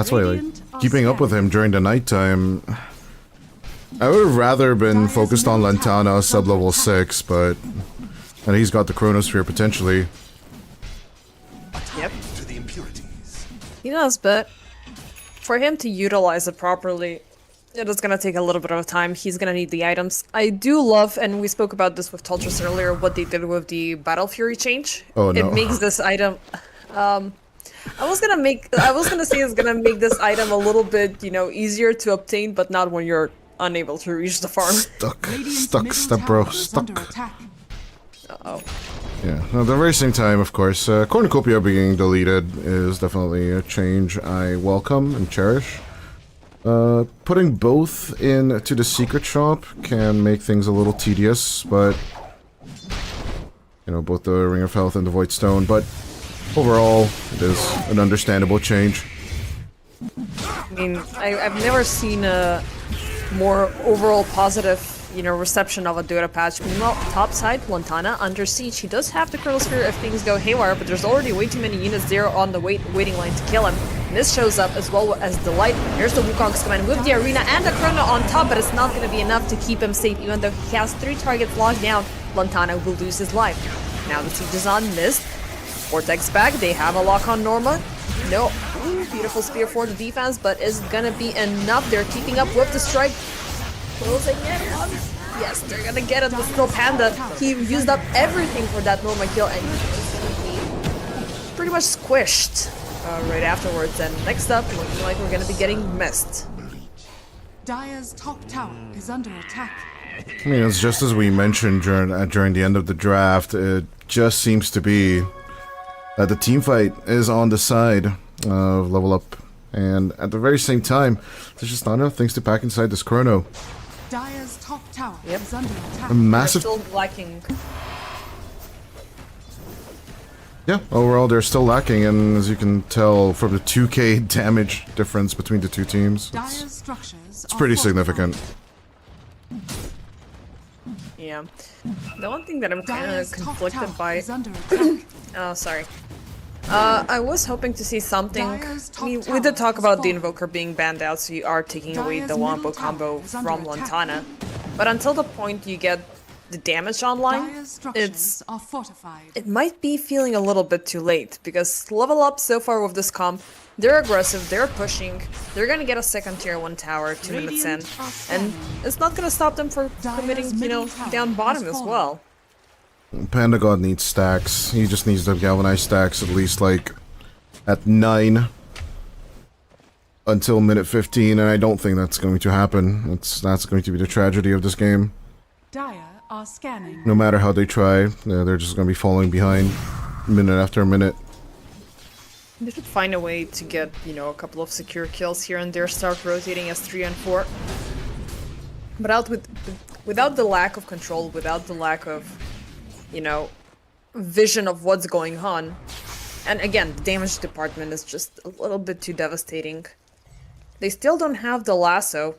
That's why, like, keeping up with him during the nighttime... I would have rather been focused on Lantana sub-level 6, but... And he's got the Chronosphere potentially. Yep. He does, but... For him to utilize it properly, it is gonna take a little bit of time. He's gonna need the items. I do love, and we spoke about this with Tultras earlier, what they did with the Battle Fury change. Oh no. It makes this item... I was gonna say it's gonna make this item a little bit, you know, easier to obtain, but not when you're unable to reach the farm. Stuck, bro, stuck. Uh-oh. Yeah, at the very same time, of course, Cornucopia being deleted is definitely a change I welcome and cherish. Putting both into the secret shop can make things a little tedious, but... You know, both the Ring of Health and the Void Stone, but... Overall, it is an understandable change. I mean, I've never seen a more overall positive, you know, reception of a Dota patch. Meanwhile, top side, Lantana under siege. He does have the Chronosphere if things go haywire, but there's already way too many units there on the waiting line to kill him. And this shows up as well as Delight. Here's the Wukong's command with the Arena and the Chrono on top, but it's not going to be enough to keep him safe. Even though he has 3 targets locked down, Lantana will lose his life. Now the siege is on missed. Vortex back, they have a lock on Norma. No, ooh, beautiful spear for the defense, but is gonna be enough. They're keeping up with the strike. Closing in on. Yes, they're gonna get it, but still Panda. He used up everything for that Norma kill, and he's gonna be pretty much squished right afterwards. And next up, looking like we're gonna be getting missed. Dire's top tower is under attack. I mean, it's just as we mentioned during the end of the draft, it just seems to be that the team fight is on the side of level up, and at the very same time, there's just not enough things to pack inside this Chrono. Dire's top tower is under attack. A massive... They're still lacking. Yeah, overall they're still lacking, and as you can tell from the 2k damage difference between the two teams, it's pretty significant. Yeah. The one thing that I'm kind of conflicted by... Oh, sorry. I was hoping to see something... we did talk about the Invoker being banned out, so you are taking away the Wombo combo from Lantana. But until the point you get the damage online, it might be feeling a little bit too late, because level up so far with this comp, they're aggressive, they're pushing, they're gonna get a second tier 1 tower 2 minutes in, and it's not gonna stop them from committing, you know, down bottom as well. Panda God needs stacks. He just needs to galvanize stacks at least, like, at 9 until minute 15, and I don't think that's going to happen. That's going to be the tragedy of this game. Dire are scanning. No matter how they try, they're just going to be falling behind minute after minute. They should find a way to get, you know, a couple of secure kills here and there, start rotating as 3 and 4. But without the lack of control, without the lack of, you know, vision of what's going on. And again, the damage department is just a little bit too devastating. They still don't have the lasso.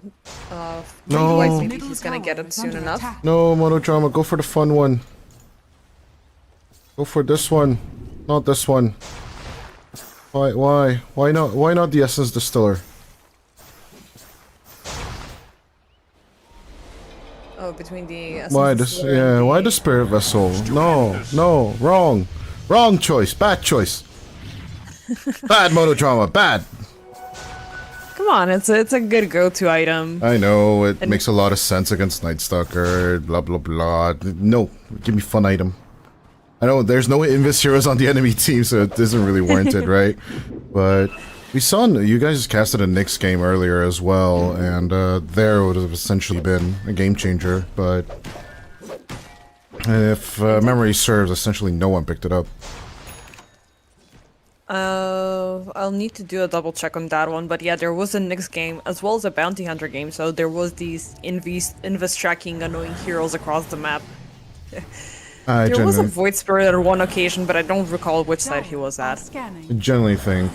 No. Maybe he's gonna get it soon enough. No, Monodrama, go for the fun one. Go for this one, not this one. Why not the Essence Distiller? Oh, between the Essence Why the Spirit Vessel? No, wrong choice, bad choice. Bad Monodrama, bad. Come on, it's a good go-to item. I know, it makes a lot of sense against Night Stalker, blah blah blah. No, give me fun item. I know there's no Invis heroes on the enemy team, so it isn't really warranted, right? But we saw you guys casted a Nyx game earlier as well, and there would have essentially been a game changer, but if memory serves, essentially no one picked it up. I'll need to do a double check on that one, but yeah, there was a Nyx game as well as a Bounty Hunter game, so there was these Invis tracking annoying heroes across the map. There was a Void Spirit on one occasion, but I don't recall which side he was at. I generally think,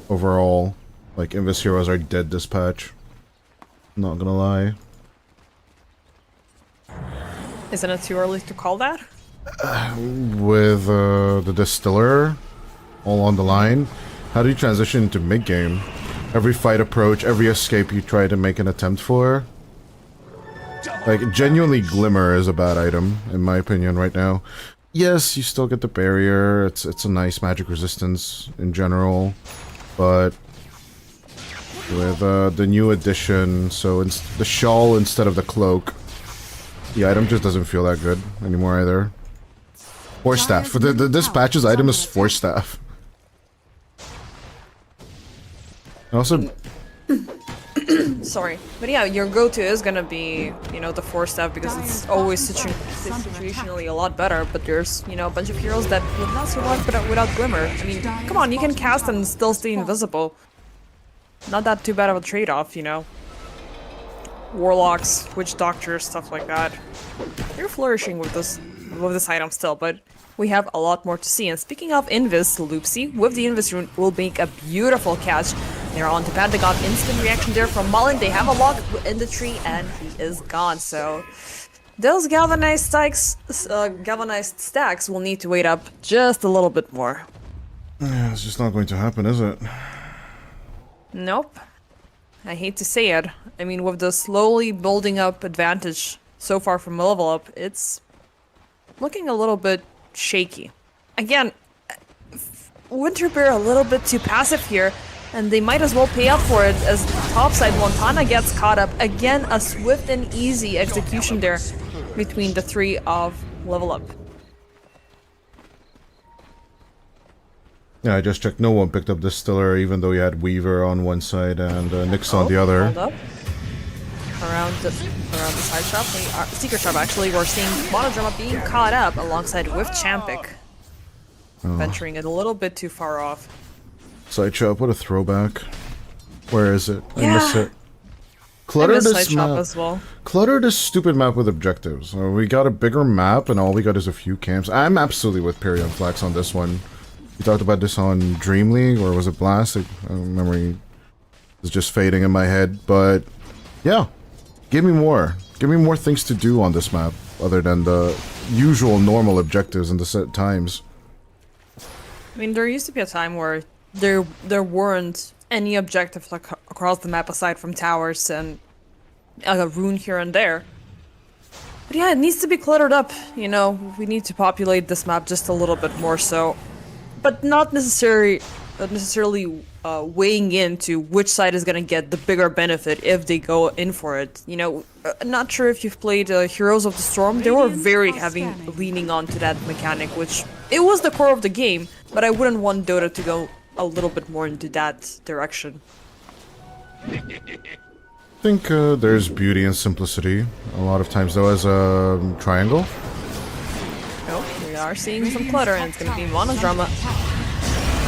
overall, like, Invis heroes are dead this patch. Not gonna lie. Isn't it too early to call that? With, the Distiller all on the line, How do you transition into mid-game? Every fight approach, every escape you try to make an attempt for? Like, genuinely Glimmer is a bad item, in my opinion, right now. Yes, you still get the barrier, it's a nice magic resistance in general, but with the new addition, so the shawl instead of the cloak, the item just doesn't feel that good anymore either. Force Staff. This patch's item is Force Staff. Also, Sorry. But yeah, your go-to is gonna be, you know, the Force Staff because it's always situationally a lot better, but there's, you know, a bunch of heroes that would not survive without Glimmer. I mean, come on, you can cast and still stay invisible. Not that too bad of a trade-off, you know. Warlocks, Witch Doctors, stuff like that. They're flourishing with this item still, but we have a lot more to see. And speaking of Invis, Loopsy, with the Invis rune, will make a beautiful catch. They're on to Pentagon. Instant reaction there from Mullen. They have a lock in the tree, and he is gone. So those galvanized stacks will need to wait up just a little bit more. yeah, it's just not going to happen, is it? Nope. I hate to say it. I mean, with the slowly building up advantage so far from level up, it's looking a little bit shaky. Again, Winterbear a little bit too passive here, and they might as well pay up for it as topside Montana gets caught up. Again, a swift and easy execution there between the three of level up. Yeah, I just checked. No one picked up Distiller, even though you had Weaver on one side and Nyx on the other. Hold up. Around the side shop, secret shop actually, we're seeing Monodrama being caught up alongside with Champic. Venturing it a little bit too far off. Side shop, what a throwback. Where is it? Yeah. I miss it. I Cluttered miss this side shop map. as well. Cluttered this stupid map with objectives. We got a bigger map and all we got is a few camps. I'm absolutely with Perion Flax on this one. We talked about this on Dream League, or was it Blast? Memory is just fading in my head, but yeah. Give me more. Give me more things to do on this map, other than the usual normal objectives and the set times. I mean, there used to be a time where there weren't any objectives across the map aside from towers and a rune here and there. But yeah, it needs to be cluttered up, you know. We need to populate this map just a little bit more so. But not necessarily weighing into which side is gonna get the bigger benefit if they go in for it. You know, not sure if you've played Heroes of the Storm. They were very heavy leaning onto that mechanic, which it was the core of the game, but I wouldn't want Dota to go a little bit more into that direction. I think there's beauty and simplicity. A lot of times, though, as a triangle. Oh, we are seeing some clutter, and it's gonna be Monodrama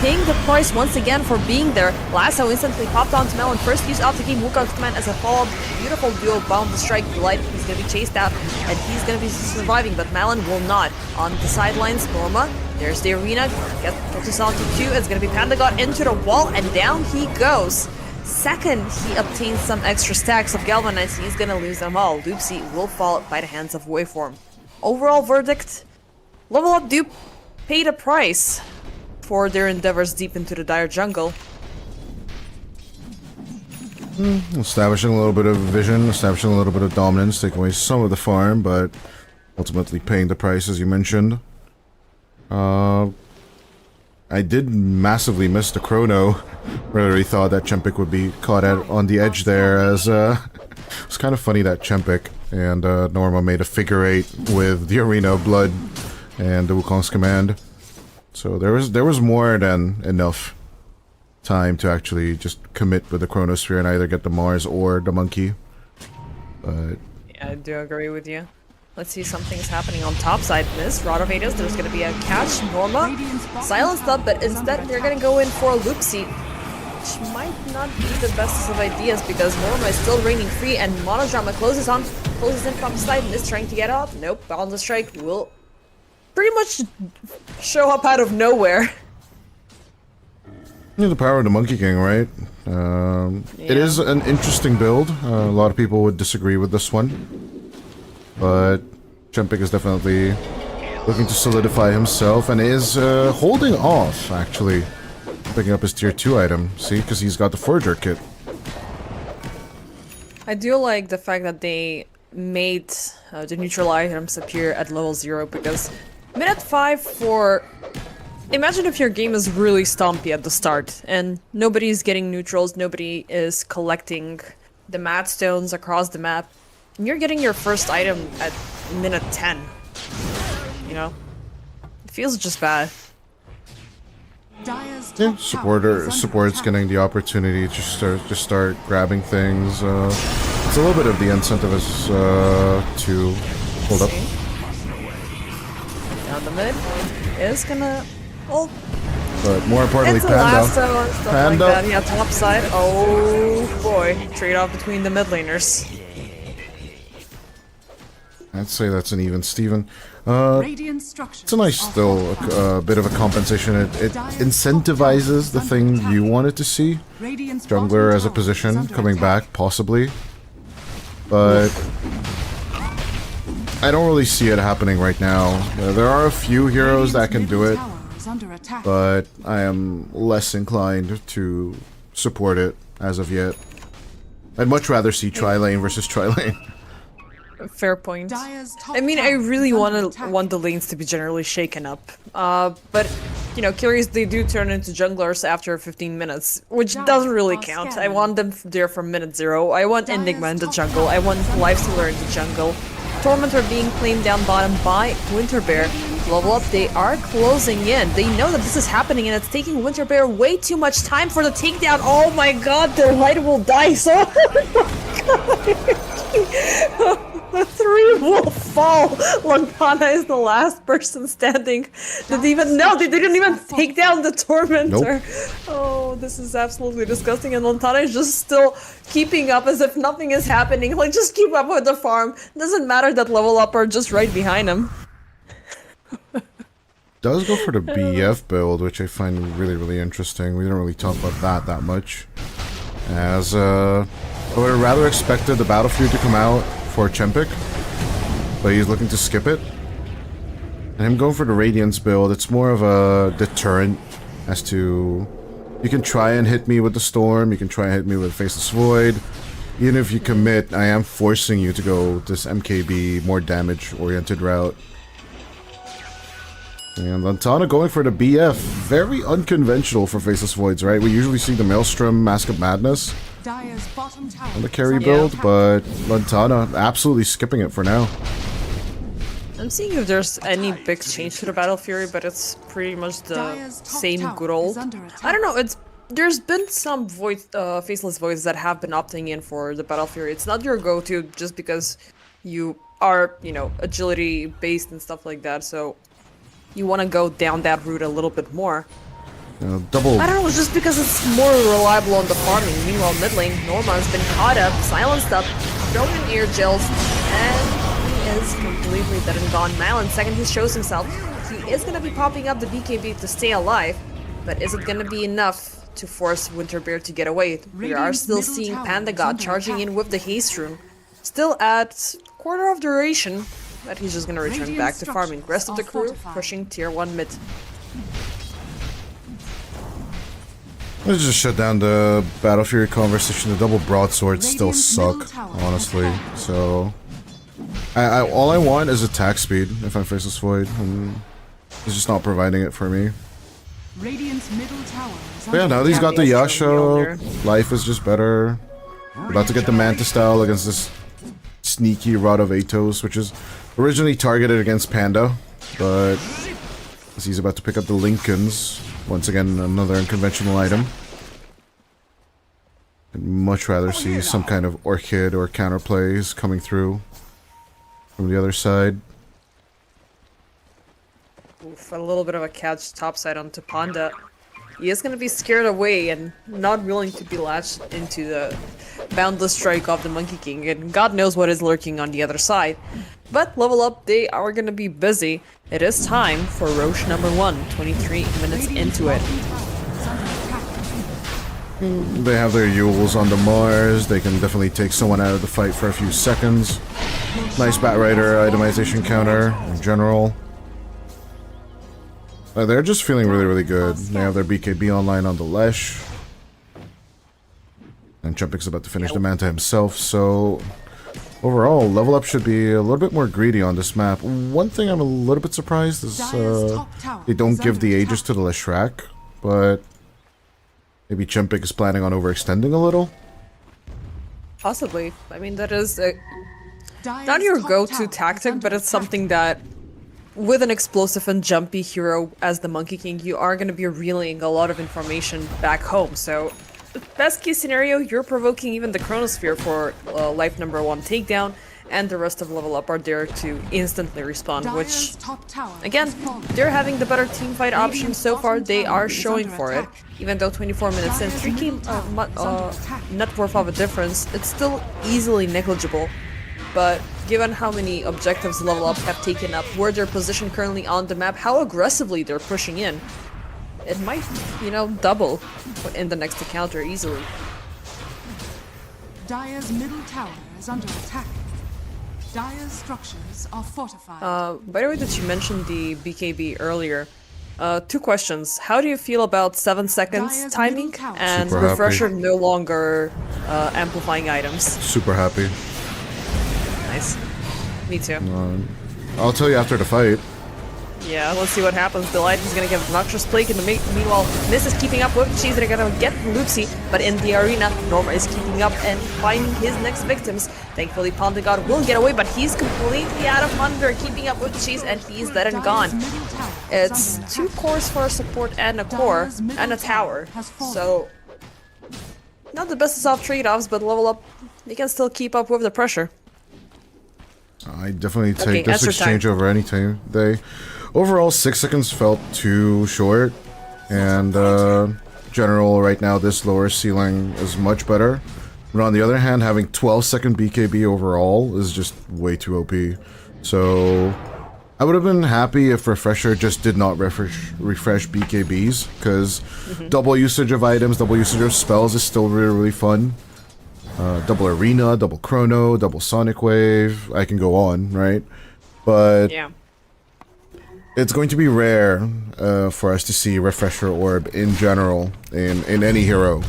paying the price once again for being there. Lasso instantly popped onto Melon. First use off the game Wukong's command as a follow-up. Beautiful duo bound to strike Delight. He's gonna be chased out, and he's gonna be surviving, but Malin will not. On the sidelines, Norma. There's the arena. Gets onto two. It's gonna be Pandagon into the wall, and down he goes. Second, he obtains some extra stacks of Galvanize. He's gonna lose them all. Loopsy will fall by the hands of Waveform. Overall verdict, Level Up do pay the price for their endeavors deep into the dire jungle. Establishing a little bit of vision, establishing a little bit of dominance, taking away some of the farm, but ultimately paying the price, as you mentioned. I did massively miss the chrono. Really thought that Chempik would be caught on the edge there, as it's kind of funny that Chempik and Norma made a figure eight with the Arena of Blood and the Wukong's command. So there was more than enough time to actually just commit with the Chronosphere and either get the Mars or the Monkey. But Yeah, I do agree with you. Let's see, something's happening on top side. Miss Rod of Ages, there's gonna be a catch. Norma silenced up, but instead they're gonna go in for a Loopsy, which might not be the best of ideas because Norma is still reigning free, and Monodrama closes in from the side. Miss trying to get out. Nope, Bound the Strike will pretty much show up out of nowhere. yeah, the power of the Monkey King, right? It is an interesting build. A lot of people would disagree with this one. But Chempik is definitely looking to solidify himself and is holding off, actually. Picking up his tier 2 item. See, because he's got the Forager kit. I do like the fact that they made the neutral items appear at level 0 because minute 5 for... Imagine if your game is really stumpy at the start and nobody's getting neutrals, nobody is collecting the mat stones across the map. And you're getting your first item at minute 10. You know? It feels just bad. Yeah, support's getting the opportunity to start grabbing things. It's a little bit of the incentive is to hold up. Down the mid is gonna. Well, but more importantly, it's a Panda. lasso and stuff like that. Yeah, top side. Oh boy, trade off between the mid laners. I'd say that's an even Steven. It's a nice, still, bit of a compensation. It incentivizes the thing you wanted to see. Jungler as a position, coming back, possibly. But I don't really see it happening right now. There are a few heroes that can do it, but I am less inclined to support it as of yet. I'd much rather see tri-lane versus tri-lane. Fair point. I mean, I really want the lanes to be generally shaken up. But, you know, carries, they do turn into junglers after 15 minutes, which doesn't really count. I want them there from minute 0. I want Enigma in the jungle. I want Lifestealer in the jungle. Tormentor being claimed down bottom by Winterbear. Level up, they are closing in. They know that this is happening and it's taking Winterbear way too much time for the takedown. Oh my god, their light will die so... The 3 will fall. Lantana is the last person standing. They didn't even take down the Tormentor. Nope. Oh, this is absolutely disgusting. And Lantana is just still keeping up as if nothing is happening. Like, just keep up with the farm. Doesn't matter that level up are just right behind him. Does go for the BF build, which I find really, really interesting. We don't really talk about that much. As I would have rather expected the Battle Fury to come out for Chempik, but he's looking to skip it. And him going for the Radiance build, it's more of a deterrent as to... You can try and hit me with the Storm, you can try and hit me with Faceless Void. Even if you commit, I am forcing you to go this MKB, more damage-oriented route. And Lantana going for the BF. Very unconventional for Faceless Voids, right? We usually see the Maelstrom, Mask of Madness on the carry build, but Lantana absolutely skipping it for now. I'm seeing if there's any big change to the Battle Fury, but it's pretty much the same good old. I don't know, there's been some Faceless Voids that have been opting in for the Battle Fury. It's not your go-to just because you are, you know, agility-based and stuff like that, so you want to go down that route a little bit more. Double. I don't know, it's just because it's more reliable on the farming. Meanwhile, mid lane, Norma's been caught up, silenced up, thrown in air gels, and he is completely dead and gone. Malin, second he shows himself, he is going to be popping up the BKB to stay alive, but is it going to be enough to force Winterbear to get away? We are still seeing Panda God charging in with the haste rune, still at quarter of duration, but he's just going to return back to farming. Rest of the crew pushing tier 1 mid. Let's just shut down the Battle Fury conversation. The double broadswords still suck, honestly. So, all I want is attack speed if I'm Faceless Void, and it's just not providing it for me. But yeah, now that he's got the Yasha, life is just better. We're about to get the Manta style against this sneaky Rod of Atos, which is originally targeted against Panda, but as he's about to pick up the Lincolns. Once again, another unconventional item. I'd much rather see some kind of Orchid or counterplays coming through from the other side. Oof, a little bit of a catch topside onto Panda. He is going to be scared away and not willing to be latched into the boundless strike of the Monkey King, and God knows what is lurking on the other side. But level up, they are going to be busy. It is time for Roche number 1, 23 minutes into it. They have their Yules on the Mars. They can definitely take someone out of the fight for a few seconds. Nice Batrider itemization counter in general. They're just feeling really, really good. They have their BKB online on the Lesh. And Chumpik's about to finish the Manta himself, so... Overall, level up should be a little bit more greedy on this map. One thing I'm a little bit surprised is they don't give the Aegis to the Leshrac, but maybe Chumpik is planning on overextending a little? Possibly. I mean, that is not your go-to tactic, but it's something that, with an explosive and jumpy hero as the Monkey King, you are going to be relaying a lot of information back home, so... Best case scenario, you're provoking even the Chronosphere for life number 1 takedown, and the rest of level up are there to instantly respond, which, again, they're having the better teamfight option so far. They are showing for it. Even though 24 minutes in, 3k net worth of a difference, it's still easily negligible. But given how many objectives level up have taken up, where they're positioned currently on the map, how aggressively they're pushing in, it might, you know, double in the next encounter easily. Dire's middle tower is under attack. Dire's structures are fortified. By the way, that you mentioned the BKB earlier, 2 questions. How do you feel about 7 seconds timing and Super refresher happy. no longer amplifying items? Super happy. Nice. Me too. I'll tell you after the fight. Yeah, let's see what happens. Delight is gonna get Noxious Plague, and meanwhile, Miss is keeping up with Cheese. They're gonna get Loopsy, but in the arena, Norma is keeping up and finding his next victims. Thankfully, Pontegod will get away, but he's completely out of Munder, keeping up with Cheese, and he's dead and gone. It's 2 cores for a support and a core, and a tower. So, not the best of trade-offs, but level up, they can still keep up with the pressure. I definitely take Okay, this answer exchange time. over any time. Overall, 6 seconds felt too short, and general right now this lower ceiling is much better. But on the other hand, having 12-second BKB overall is just way too OP. So I would have been happy if Refresher just did not refresh BKBs, because double usage of items, double usage of spells is still really, really fun. Double Arena, double Chrono, double Sonic Wave, I can go on, right? But Yeah. it's going to be rare for us to see Refresher Orb in general, in any hero.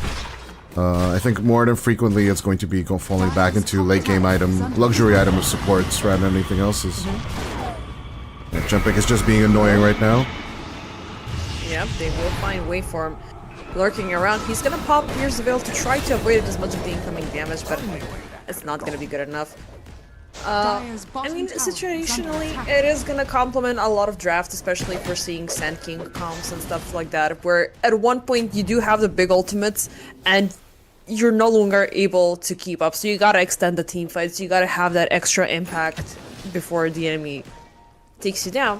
I think more than frequently it's going to be falling back into late game item, luxury item of supports rather than anything else. Yeah, Chumpik is just being annoying right now. Yep, they will find Waveform lurking around. He's gonna pop Pierce the Veil to try to avoid as much of the incoming damage, but it's not gonna be good enough. I mean, situationally, it is gonna complement a lot of drafts, especially if we're seeing Sand King comps and stuff like that, where at one point you do have the big ultimates, and you're no longer able to keep up, so you gotta extend the team fights, you gotta have that extra impact before the enemy takes you down.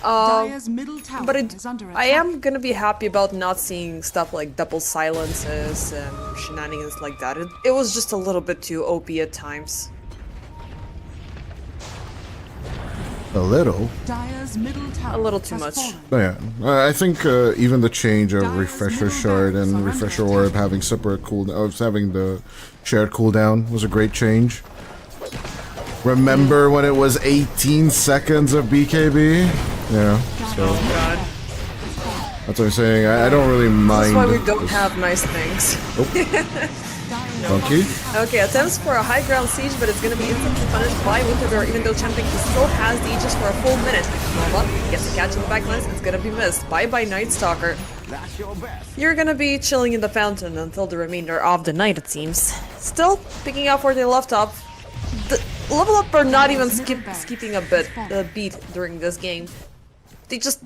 Dire's middle tower But is under attack. I am gonna be happy about not seeing stuff like double silences and shenanigans like that. It was just a little bit too OP at times. A little. Dire's middle tower A little too has much. fallen. But yeah, I think even the change of Refresher Shard and Refresher Orb having separate cooldown, having the shared cooldown was a great change. Remember when it was 18 seconds of BKB? Yeah, so God. that's what I'm saying. I don't really mind. That's why we don't have nice things. Funky. Okay, attempts for a high ground siege, but it's gonna be instantly punished by Winterbear, even though Champing still has the Aegis for a full minute. Norma gets a catch in the backlines, it's gonna be missed. Bye-bye, Night Stalker. You're gonna be chilling in the fountain until the remainder of the night, it seems. Still, picking up where they left off. The level up are not even skipping a beat during this game. They just,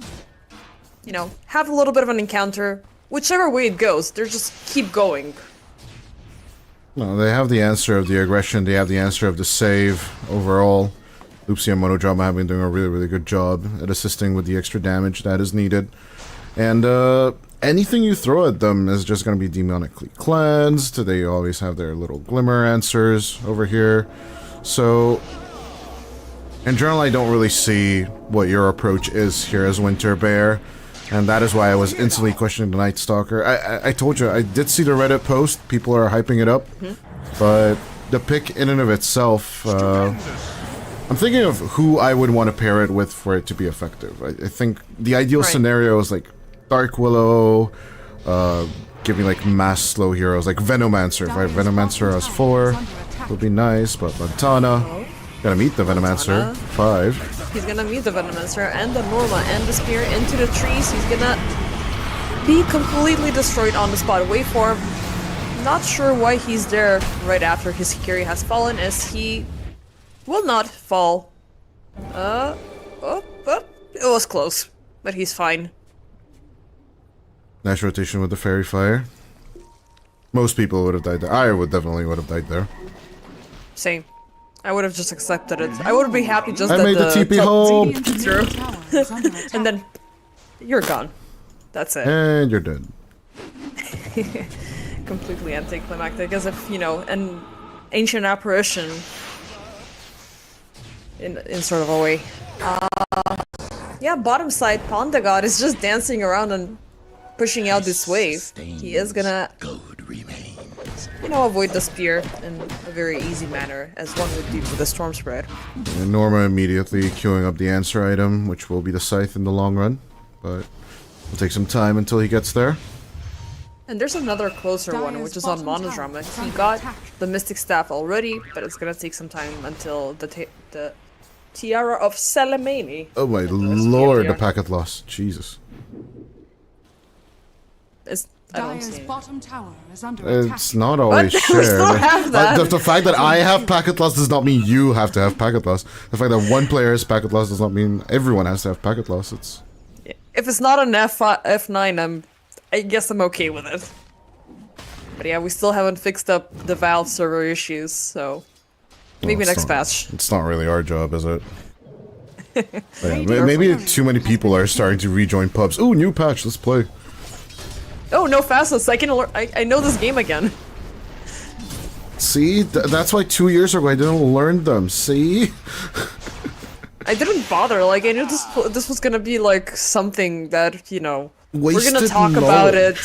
you know, have a little bit of an encounter. Whichever way it goes, they're just keep going. No, they have the answer of the aggression, they have the answer of the save overall. Loopsy and Monodrama have been doing a really, really good job at assisting with the extra damage that is needed. And anything you throw at them is just going to be demonically cleansed. They always have their little glimmer answers over here. So, in general, I don't really see what your approach is here as Winter Bear. And that is why I was instantly questioning the Night Stalker. I told you, I did see the Reddit post. People are hyping it up. But the pick in and of itself, I'm thinking of who I would want to pair it with for it to be effective. I think the ideal scenario is like Dark Willow, giving like mass slow heroes like Venomancer. If I have Venomancer as 4, would be nice, but Montana, gonna meet the Venomancer, 5. He's gonna meet the Venomancer and the Norma and the Spear into the trees. He's gonna be completely destroyed on the spot. Waveform, not sure why he's there right after his Hikiri has fallen, as he will not fall. It was close, but he's fine. Nice rotation with the Fairy Fire. Most people would have died there. I would have died there. Same. I would have just accepted it. I would be happy just I that made the TP home! and then you're gone. That's it. And you're dead. Completely anticlimactic, as if, you know, an ancient apparition in sort of a way. Yeah, bottom side, Panda God is just dancing around and pushing out this wave. He is gonna, you know, avoid the spear in a very easy manner, as one would do with the storm spread. And Norma immediately queuing up the answer item, which will be the Scythe in the long run, but it'll take some time until he gets there. And there's another closer one, which is on Monodrama. He got the Mystic Staff already, but it's gonna take some time until the Tiara of Salamani. Oh my lord, the packet loss. Jesus. I don't see Dire's it. bottom tower is under attack. It's not always But shared. we still have that. The fact that I have packet loss does not mean you have to have packet loss. The fact that one player has packet loss does not mean everyone has to have packet loss. It's... If it's not an F9, I guess I'm okay with it. But yeah, we still haven't fixed up the Valve server issues, so maybe Well, next patch. It's not really our job, is it? Yeah, maybe too many people are starting to rejoin pubs. Ooh, new patch, let's play. Oh, no fastest. I know this game again. See? That's why 2 years ago I didn't learn them, see? I didn't bother. Like, I knew this was gonna be like something that, you know, we're gonna talk about it.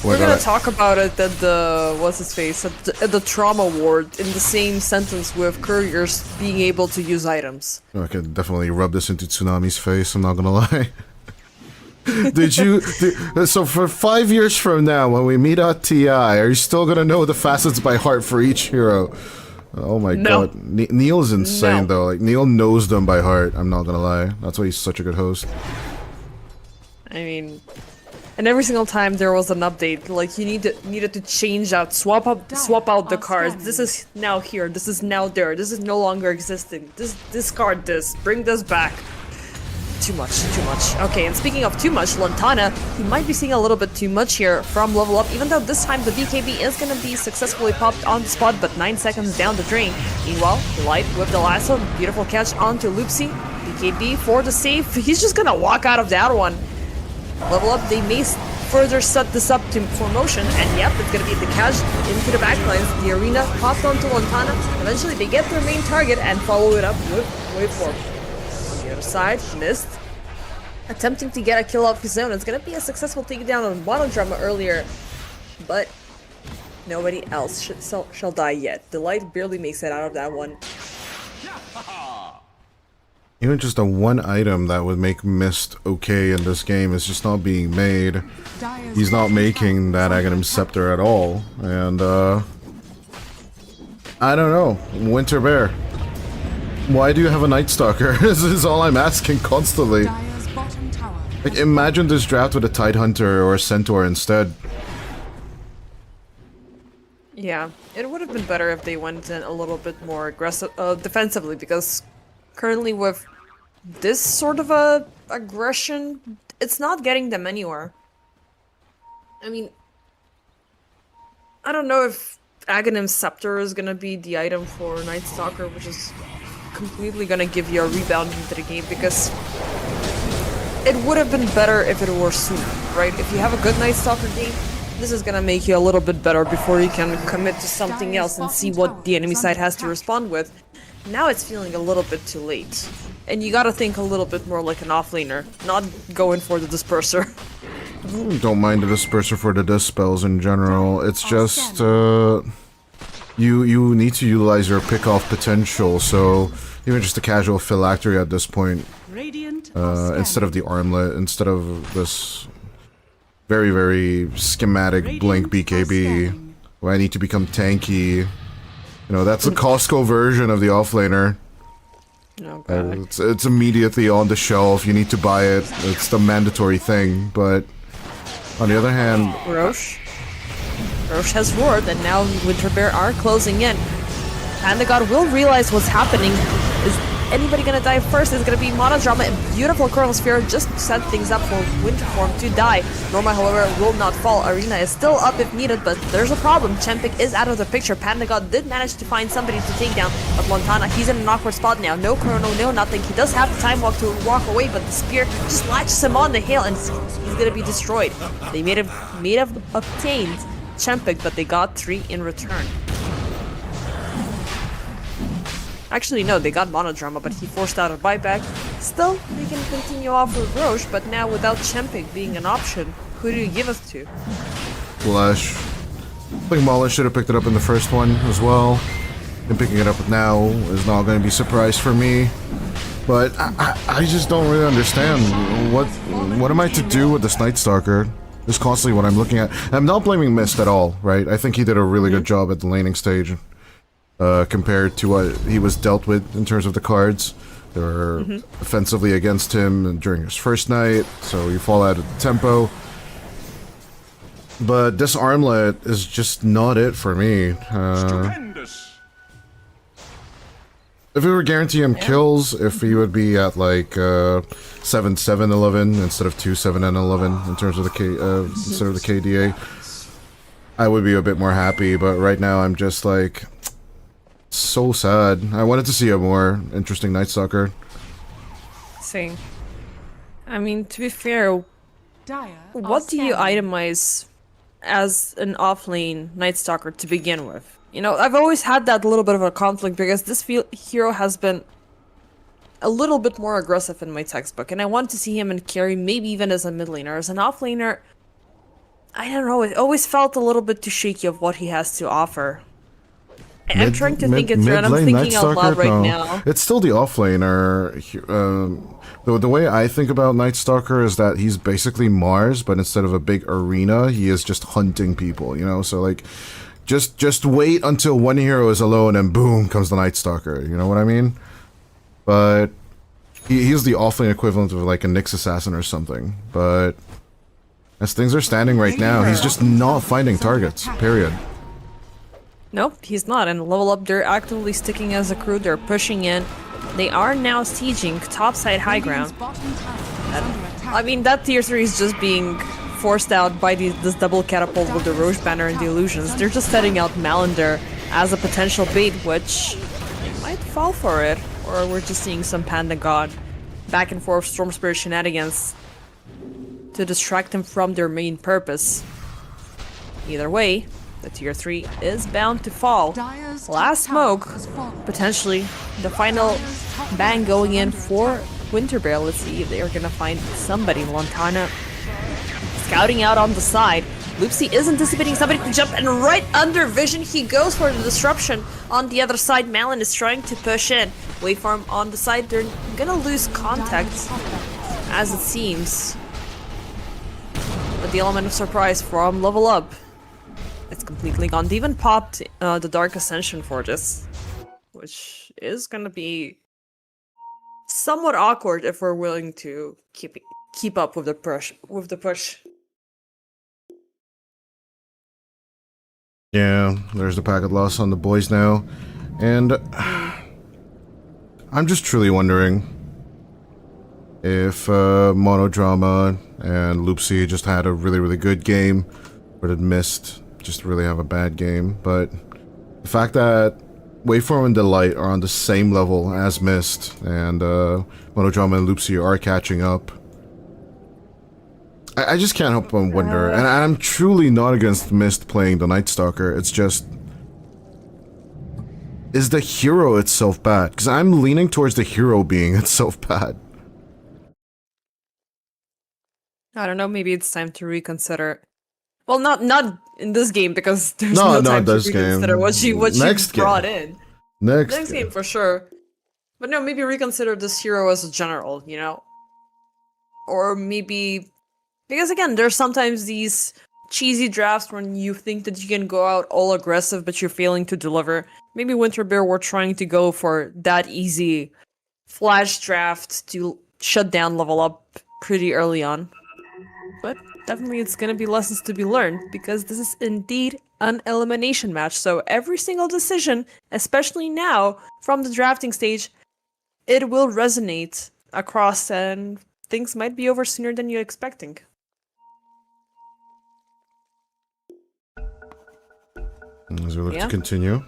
We're gonna talk about it at the what's-his-face at the trauma ward in the same sentence with couriers being able to use items. I can definitely rub this into Tsunami's face, I'm not gonna lie. So for 5 years from now, when we meet at TI, are you still gonna know the facets by heart for each hero? Oh my god. Neil's insane though, like Neil knows them by heart, I'm not gonna lie. That's why he's such a good host. I mean, and every single time there was an update, like you needed to change out, swap out the cards. This is now here, this is now there, this is no longer existing. Discard this, bring this back. Too much. Okay, and speaking of too much, Lantana, he might be seeing a little bit too much here from level up, even though this time the BKB is gonna be successfully popped on the spot, but 9 seconds down the drain. Meanwhile, Light with the lasso, beautiful catch onto Loopsy. BKB for the save, he's just gonna walk out of that one. Level up, they may further set this up for motion, and yep, it's gonna be the catch into the backlines. The arena popped onto Lantana. Eventually, they get their main target and follow it up with Waveform. Side, missed. Attempting to get a kill off his own. It's gonna be a successful takedown on Monodrama earlier, but nobody else shall die yet. The Light barely makes it out of that one. Even just a one item that would make Mist okay in this game is just not being made. He's not making that Aghanim Scepter at all, and I don't know. Winter Bear. Why do you have a Night Stalker? This is all I'm asking constantly. Like, imagine this draft with a Tidehunter or a Centaur instead. Yeah, it would have been better if they went in a little bit more aggressive, defensively, because currently with this sort of a aggression, it's not getting them anywhere. I mean, I don't know if Aghanim Scepter is gonna be the item for Night Stalker, which is completely gonna give you a rebound into the game, because it would have been better if it were sooner, right? If you have a good Night Stalker game, this is gonna make you a little bit better before you can commit to something else and see what the enemy side has to respond with. Now it's feeling a little bit too late. And you gotta think a little bit more like an offlaner, not going for the Disperser. Don't mind the Disperser for the Dis spells in general, it's just, you need to utilize your pick-off potential, so even just a casual phylactery at this point, Radiant instead of the armlet, instead of this very, very schematic blink BKB, where I need to become tanky. You know, that's a Costco version of the offlaner. Oh god. It's immediately on the shelf, you need to buy it, it's the mandatory thing, but on the other hand... Roche has roared, and now Winterbear are closing in. And the god will realize what's happening. Is anybody gonna die first? It's gonna be Monodrama and beautiful Chrono Sphere just to set things up for Winterform to die. Norma, however, will not fall. Arena is still up if needed, but there's a problem. Chempik is out of the picture. Panda God did manage to find somebody to take down, but Montana, he's in an awkward spot now. No Chrono, no nothing. He does have the time walk to walk away, but the spear just latches him on the hill, and he's gonna be destroyed. They may have obtained Chempik, but they got 3 in return. Actually, no, they got Monodrama, but he forced out a buyback. Still, they can continue off with Roche, but now without Chempik being an option, who do you give it to? Flash. I think Mullen should have picked it up in the first one as well. And picking it up now is not going to be a surprise for me. But I just don't really understand. What am I to do with this Night Stalker? Is constantly what I'm looking at. I'm not blaming Mist at all, right? I think he did a really good job at the laning stage. Compared to what he was dealt with in terms of the cards. They were offensively against him during his first night, so you fall out of the tempo. But this armlet is just not it for me. If we were guaranteeing him kills, if he would be at like 7-7-11 instead of 2-7-11 in terms of the instead of the KDA, I would be a bit more happy. But right now, I'm just like. So sad. I wanted to see a more interesting Night Stalker. Same. I mean, to be fair, what do you itemize as an offlane Night Stalker to begin with? You know, I've always had that little bit of a conflict because this hero has been a little bit more aggressive in my textbook, and I want to see him in carry, maybe even as a mid laner. As an offlaner, I don't know, it always felt a little bit too shaky of what he has to offer. I'm trying to think it through, and I'm thinking out loud right now. It's still the offlaner. The way I think about Night Stalker is that he's basically Mars, but instead of a big arena, he is just hunting people, you know? So, like, just wait until one hero is alone, and boom, comes the Night Stalker, you know what I mean? But he's the offlane equivalent of, like, a Nyx Assassin or something. But as things are standing right now, he's just not finding targets, period. Nope, he's not. And level up, they're actively sticking as a crew. They're pushing in. They are now sieging topside high ground. I mean, that tier 3 is just being forced out by this double catapult with the Roche banner and the illusions. They're just setting out Malander as a potential bait, which they might fall for it. Or we're just seeing some Panda God back and forth Storm Spirit shenanigans to distract them from their main purpose. Either way, the tier 3 is bound to fall. Last smoke, potentially the final bang going in for Winterbear. Let's see if they are gonna find somebody. Montana scouting out on the side. Loopsy is anticipating somebody to jump, and right under vision he goes for the disruption. On the other side, Malin is trying to push in. Waveform on the side, they're gonna lose contact, as it seems. But the element of surprise from level up, it's completely gone. They even popped the Dark Ascension for this, which is gonna be somewhat awkward if we're willing to keep up with the push. Yeah, there's the packet loss on the boys now, and I'm just truly wondering if Monodrama and Loopsy just had a really good game, or did Mist just really have a bad game. But the fact that Waveform and Delight are on the same level as Mist, and Monodrama and Loopsy are catching up, I just can't help but wonder, and I'm truly not against Mist playing the Night Stalker, it's just, is the hero itself bad? Because I'm leaning towards the hero being itself bad. I don't know, maybe it's time to reconsider. Well, not in this game because there's No, no not time to this reconsider game. what she Next game. brought in. Next Next game. game for sure. But no, maybe reconsider this hero as a general, you know? Or maybe because again, there's sometimes these cheesy drafts when you think that you can go out all aggressive but you're failing to deliver. Maybe Winterbear were trying to go for that easy flash draft to shut down level up pretty early on. But definitely it's gonna be lessons to be learned, because this is indeed an elimination match, so every single decision, especially now, from the drafting stage, it will resonate across and things might be over sooner than you're expecting. As we look Yeah. to continue.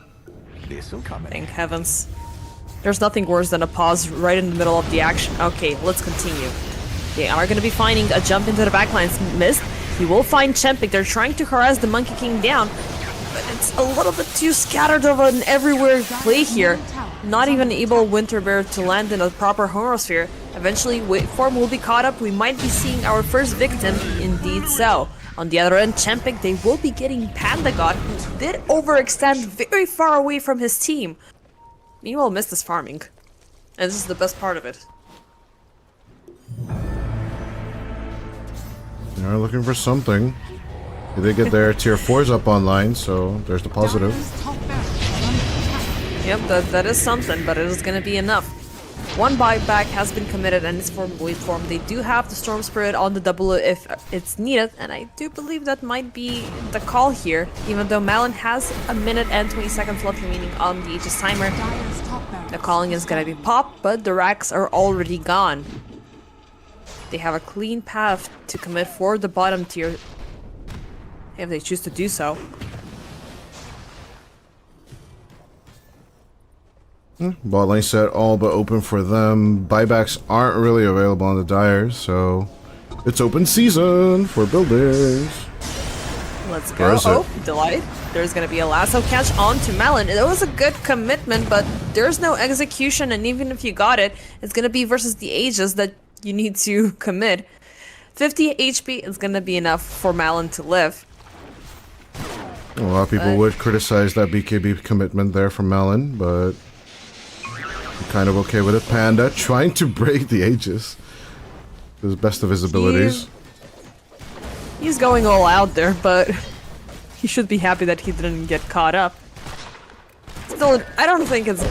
Thank heavens. There's nothing worse than a pause right in the middle of the action. Okay, let's continue. They are going to be finding a jump into the backlines. Missed. He will find Chempik. They're trying to harass the Monkey King down, but it's a little bit too scattered of an everywhere play here. Not even able Winterbear to land in a proper horosphere. Eventually, Waveform will be caught up. We might be seeing our first victim. Indeed so. On the other end, Chempik, they will be getting Panda God, who did overextend very far away from his team. Meanwhile, missed his farming. And this is the best part of it. They are looking for something. They get their tier 4s up online, so there's the positive. Dire's top barracks are under attack. Yep, that is something, but it is gonna be enough. One buyback has been committed and it's for Waveform. They do have the Storm Spirit on the double if it's needed, and I do believe that might be the call here, even though Malin has a minute and 20 seconds left remaining on the Aegis timer. Dire's top barracks The calling is gonna be popped, but the racks are already gone. They have a clean path to commit for the bottom tier if they choose to do so. Bot lane set all but open for them. Buybacks aren't really available on the Dyers, so it's open season for builders. Let's Where go. is it? Oh, delight. There's gonna be a lasso catch onto Malin. It was a good commitment, but there's no execution, and even if you got it, it's gonna be versus the Aegis that you need to commit. 50 HP is gonna be enough for Malin to live. A lot of people would criticize that BKB commitment there from Melon, but I'm kind of okay with it. Panda trying to break the Aegis to the best of his abilities. He's going all out there, but he should be happy that he didn't get caught up. Still, I don't think it's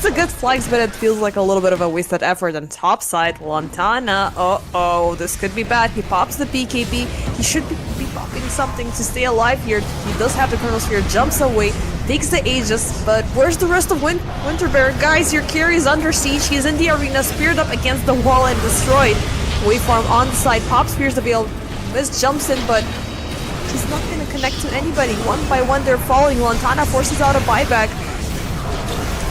a good flex, but it feels like a little bit of a wasted effort. And top side, Lantana. Uh-oh, this could be bad. He pops the BKB. He should be popping something to stay alive here. He does have the Chrono Sphere, jumps away, takes the Aegis, but where's the rest of Winterbear? Guys, your carry is under siege. He's in the arena, speared up against the wall and destroyed. Waveform on the side, pops spears the veil. Miss jumps in, but he's not going to connect to anybody. One by one, they're falling. Lantana forces out a buyback.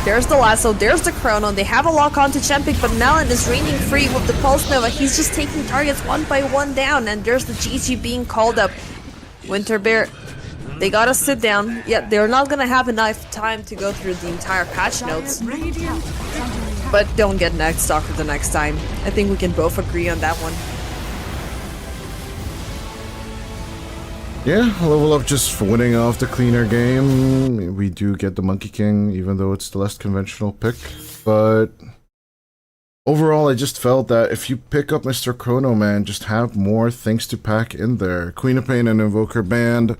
There's the lasso, there's the chrono. They have a lock on to Chempik, but Malin is reigning free with the Pulse Nova. He's just taking targets one by one down, and there's the GG being called up. Winterbear, they gotta sit down. Yet they're not gonna have enough time to go through the entire patch notes. Radiant is under attack. But don't get Night Stalker the next time. I think we can both agree on that one. Yeah, level up just for winning off the cleaner game. We do get the Monkey King, even though it's the less conventional pick. But overall, I just felt that if you pick up Mr. Chrono Man, just have more things to pack in there. Queen of Pain and Invoker banned.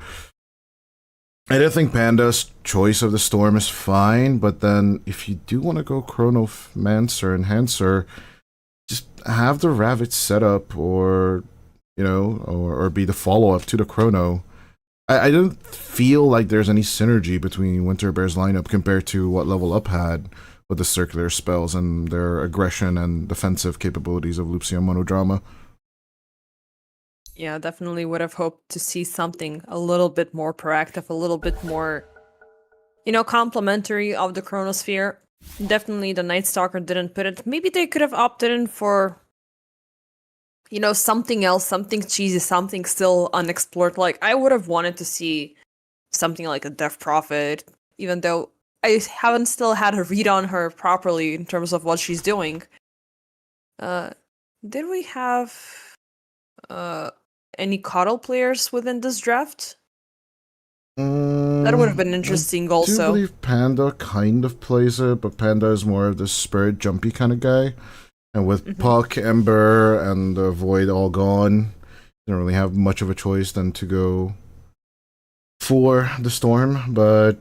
I do think Panda's choice of the Storm is fine, but then if you do want to go Chronomancer, Enhancer, just have the Ravage set up, or you know, or be the follow-up to the Chrono. I didn't feel like there's any synergy between Winterbear's lineup compared to what Level Up had with the circular spells and their aggression and defensive capabilities of Luxian Monodrama. Yeah, definitely would have hoped to see something a little bit more proactive, a little bit more, you know, complimentary of the Chronosphere. Definitely the Night Stalker didn't put it. Maybe they could have opted in for, you know, something else, something cheesy, something still unexplored. Like, I would have wanted to see something like a Death Prophet, even though I haven't still had a read on her properly in terms of what she's doing. Did we have any Coddle players within this draft? That Mm, would have been I interesting do also. believe Panda kind of plays it, but Panda is more of the spirit jumpy kind of guy. And with Puck, Ember, and Void all gone, didn't really have much of a choice than to go for the Storm. But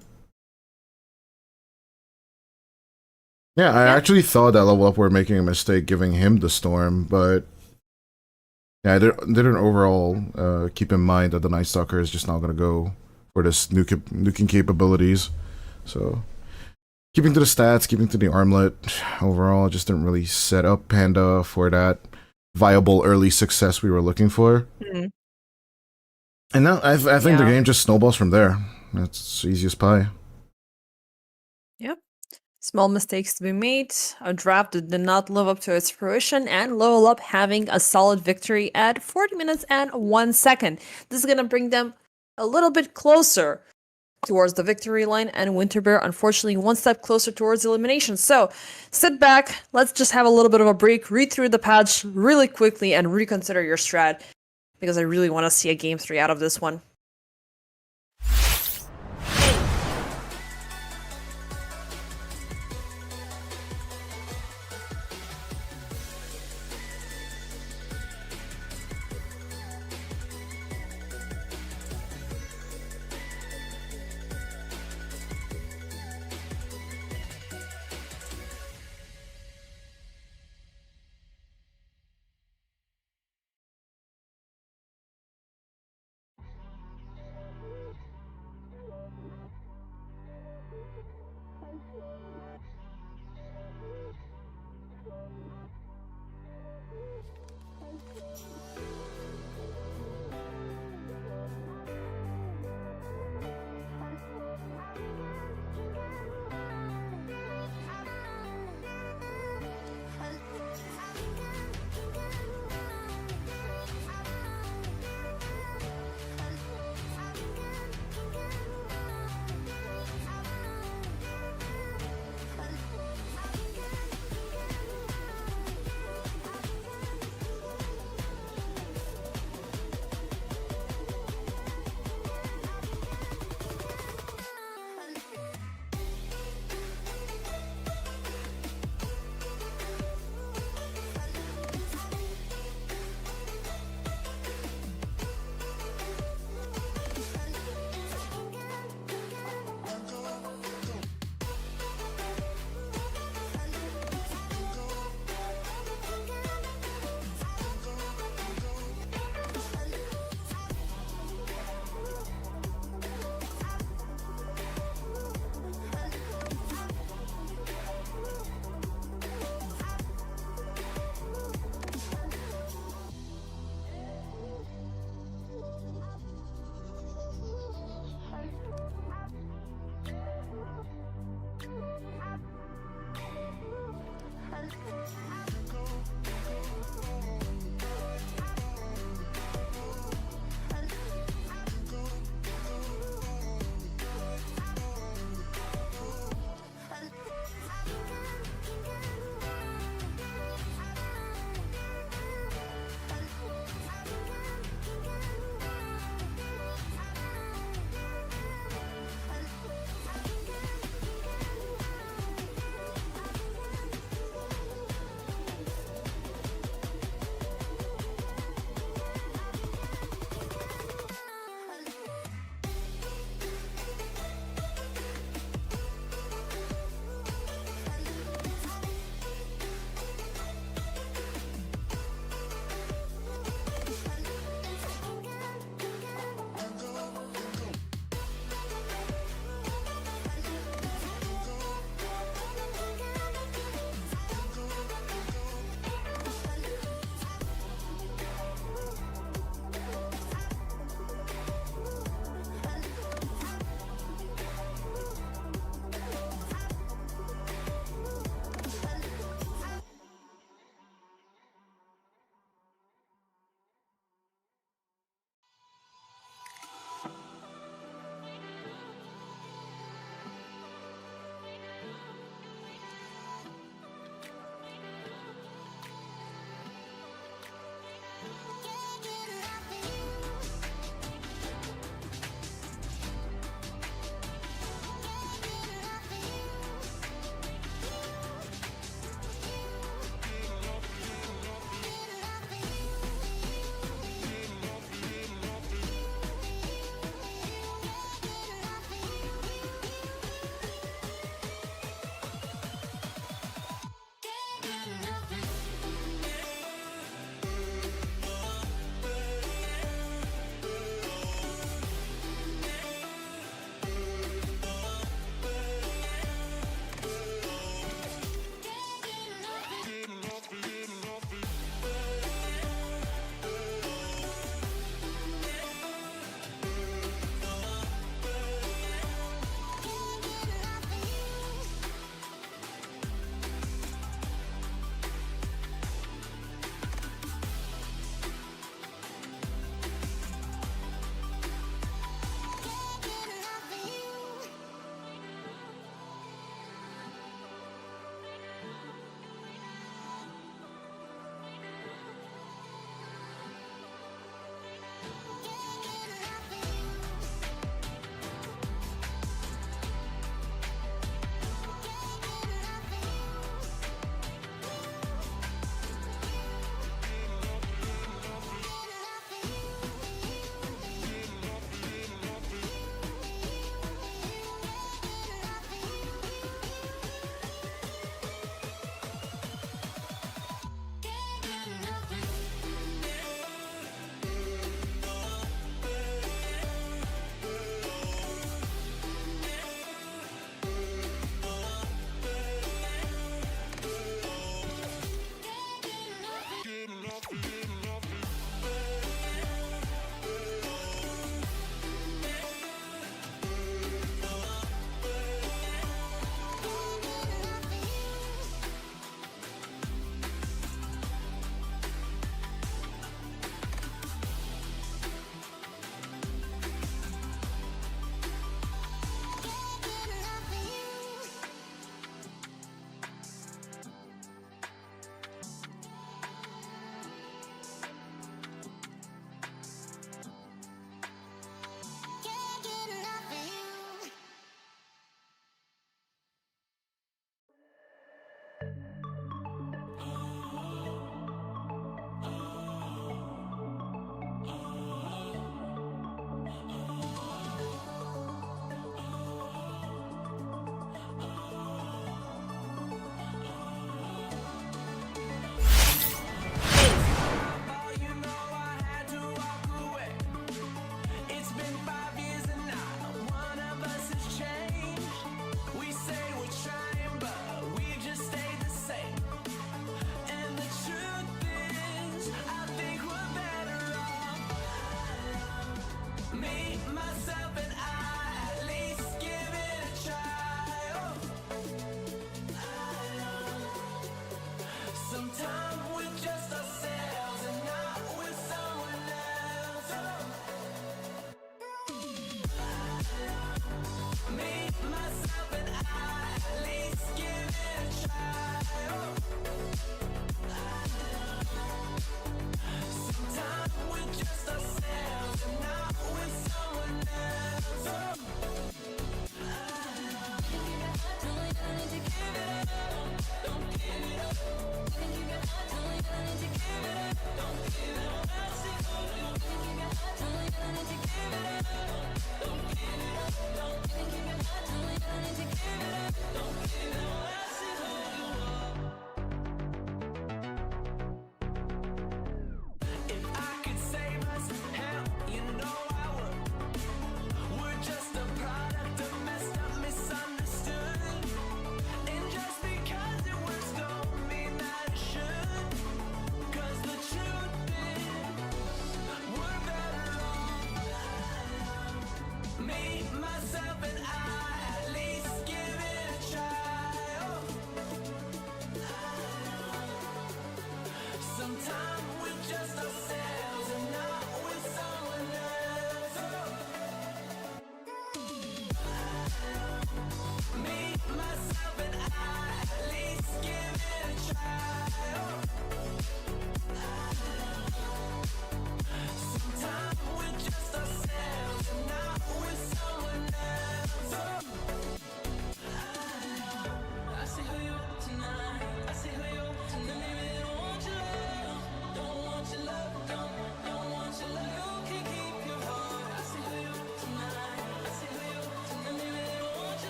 yeah, I actually thought that Level Up were making a mistake giving him the Storm, but yeah, I didn't overall keep in mind that the Night Stalker is just not going to go for this nuking capabilities. So keeping to the stats, keeping to the armlet, overall, just didn't really set up Panda for that viable early success we were looking for. Mhm. And now I think the Yeah. game just snowballs from there. It's easy as pie. Yep. Small mistakes to be made. A draft that did not live up to its fruition, and Level Up having a solid victory at 40 minutes and 1 second. This is gonna bring them a little bit closer towards the victory line, and Winterbear, unfortunately, one step closer towards elimination. So, sit back, let's just have a little bit of a break, read through the patch really quickly, and reconsider your strat, because I really want to see a game 3 out of this one.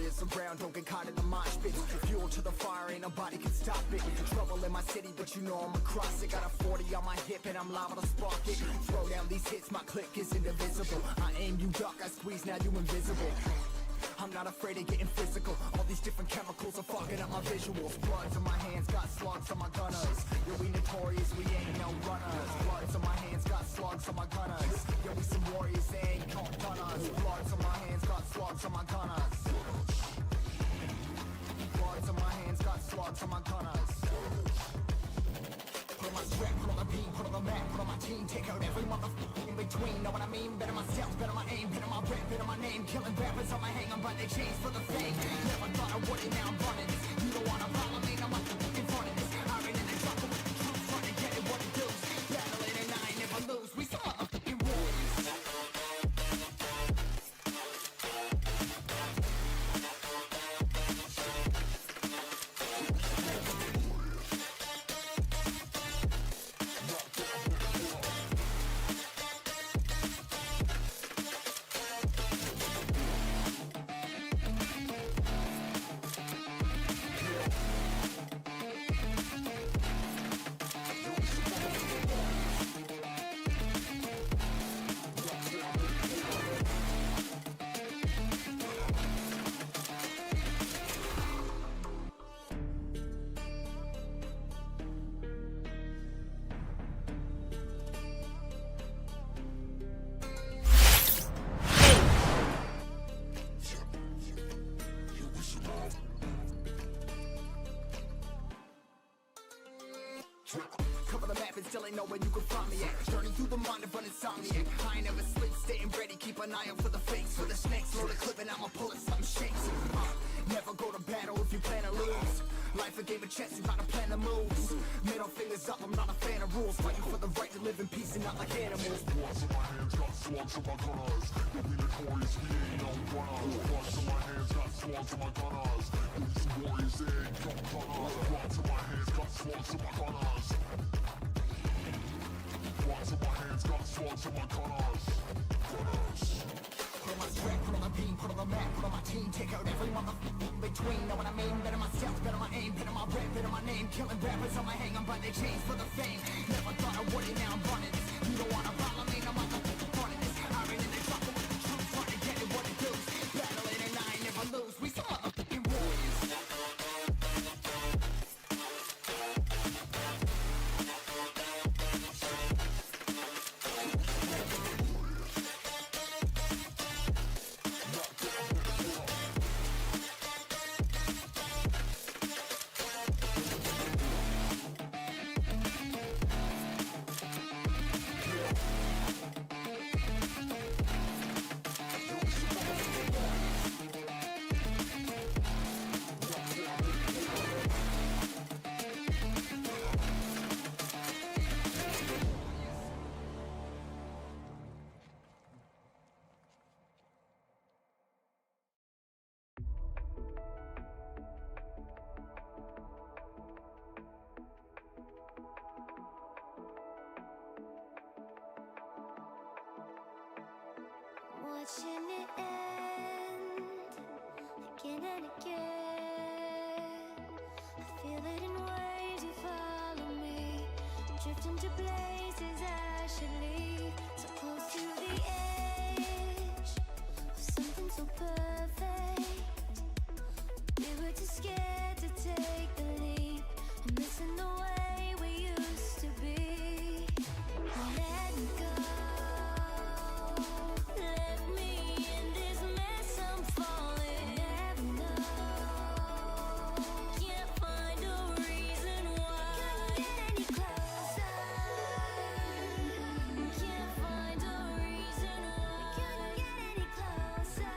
warriors around, don't get caught in the mosh pit. Fuel to the fire, ain't nobody can stop it. Trouble in my city, but you know I'm across it. Got a 40 on my hip and I'm liable to spark it. Throw down these hits, my click is indivisible. I aim, you duck, I squeeze, now you invisible. I'm not afraid of getting physical. All these different chemicals are fucking up my visuals. Bloods on my hands, got slugs on my gunners. Yo, we notorious, we ain't no runners. Bloods on my hands, got slugs on my gunners. Yo, we some warriors, they ain't no gunners. Bloods on my hands, got slugs on my gunners. Bloods on my hands, got slugs on my gunners. Put on my strap, put on the beam, put on the map, put on my team. Take out every motherfucker in between. Know what I mean? Better myself, better my aim, better my rap, better my name. Killing rappers on my hang, I'm by their chains for the fame. Never thought I would it, now I'm running this. You don't wanna follow me, I'm in front of this. I ran in the jungle with the truth, trying to get it what it does. Battling and I ain't never lose. We some motherfucking warriors. Cover the map and still ain't know where you can find me at. Journey through the mind of an insomniac. I ain't never sleep, staying ready, keep an eye out for the fakes. For the snakes, load a clip and I'ma pull it, something shakes. Never go to battle if you plan to lose. Life a game of chess, you gotta plan the moves. Middle fingers up, I'm not a fan of rules. Fighting for the right to live in peace and not like animals. Bloods on my hands, got slugs on my gunners. Yo, we notorious, we ain't no runners. Bloods on my hands, got slugs on my gunners. Yo, we some warriors, they ain't no gunners. Bloods on my hands, got slugs on my gunners. Bloods on my hands, got slugs on my gunners. Put on my strap, put on my beam, put on the map, put on my team. Take out every motherfucker in between. Know what I mean? Better myself, better my aim, better my rap, better my name. Killing rappers on my hang, I'm by their chains for the fame. Never thought I would it, now I'm running this. You don't wanna follow me, I'm out the running this. I ran in the jungle with the truth, trying to get it what it does. Battling and I ain't never lose. We some motherfucking warriors. Watching it end again and again. I feel it in waves, you follow me. Drifting to places I should leave. So close to the edge of something so perfect. We were too scared to take the leap. I'm missing the way we used to be. Let me go. Let me in this mess I'm falling. Never know. Can't find a reason why. Couldn't get any closer. Can't find a reason why. Couldn't get any closer.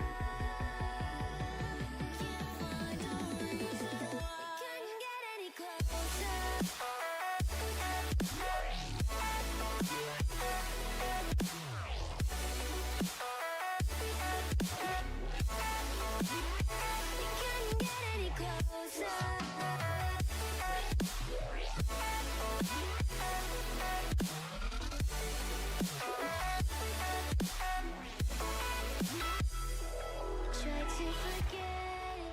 Can't find a reason why. Couldn't get any closer. Couldn't get any closer. Try to forget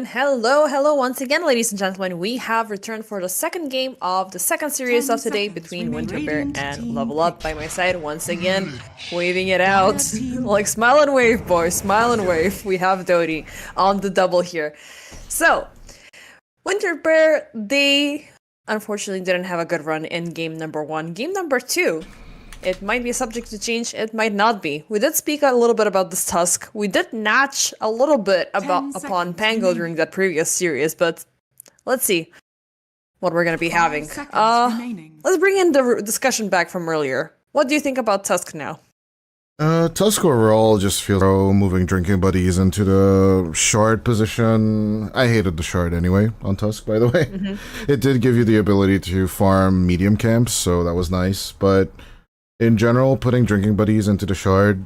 And hello once again, ladies and gentlemen. We have returned for the second game of the second series 10 of today seconds between remain. Winter Bear Radiant and team Level Up pick. by my side once again, waving it out. team Like smile and wave, boys, smile and wave. We have Dodie on the double here. So, Winter Bear, they unfortunately didn't have a good run in game number 1. Game number 2, it might be subject to change, it might not be. We did speak a little bit about this Tusk. We did natch a little bit upon seconds Pango remaining. during that previous series, but let's see what we're gonna be 5 having. seconds remaining. Let's bring in the discussion back from earlier. What do you think about Tusk now? Tusk overall just feels moving drinking buddies into the shard position. I hated the shard anyway on Tusk, by the way. It did give you the ability to farm medium camps, so that was nice, but in general, putting drinking buddies into the shard,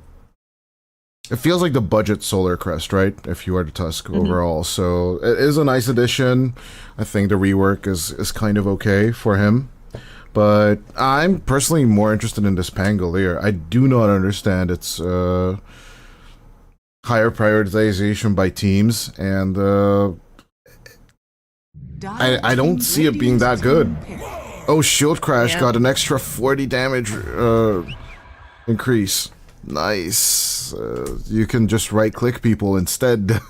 it feels like the budget Solar Crest, right? If you are the Tusk overall. So it is a nice addition. I think the rework is kind of okay for him. But I'm personally more interested in this Pangolier. I do not understand its higher prioritization by teams, and I don't see it being that good. Oh, Shield Crash got an extra 40 damage increase. Nice. You can just right-click people instead.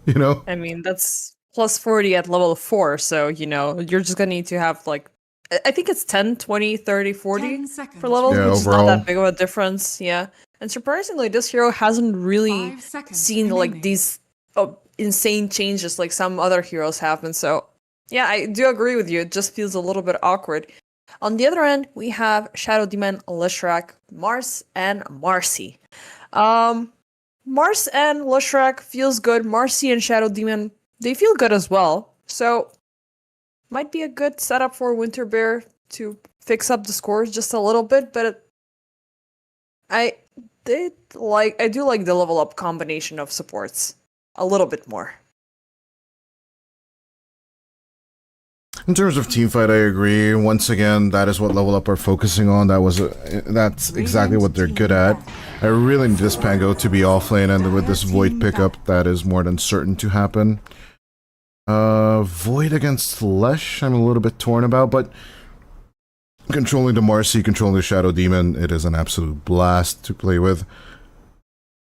You know? I mean, that's plus 40 at level 4, so, you know, you're just gonna need to have, like, I think it's 10, 20, 30, 40 10 seconds. for levels, Yeah, which is overall. not that big of a difference, yeah. And surprisingly, this hero hasn't really 5 seconds seen, like, remaining. these insane changes like some other heroes have, and so, yeah, I do agree with you, it just feels a little bit awkward. On the other end, we have Shadow Demon, Lishrak, Mars, and Marcy. Mars and Lishrak feels good. Marcy and Shadow Demon, they feel good as well. So, might be a good setup for Winter Bear to fix up the scores just a little bit, but I do like the level up combination of supports a little bit more. In terms of teamfight, I agree. Once again, that is what Level Up are focusing on. That's exactly what they're good at. I really need this Pango to be offlane, and with this Void pickup, that is more than certain to happen. Void against Lesh, I'm a little bit torn about, but controlling the Marcy, controlling the Shadow Demon, it is an absolute blast to play with.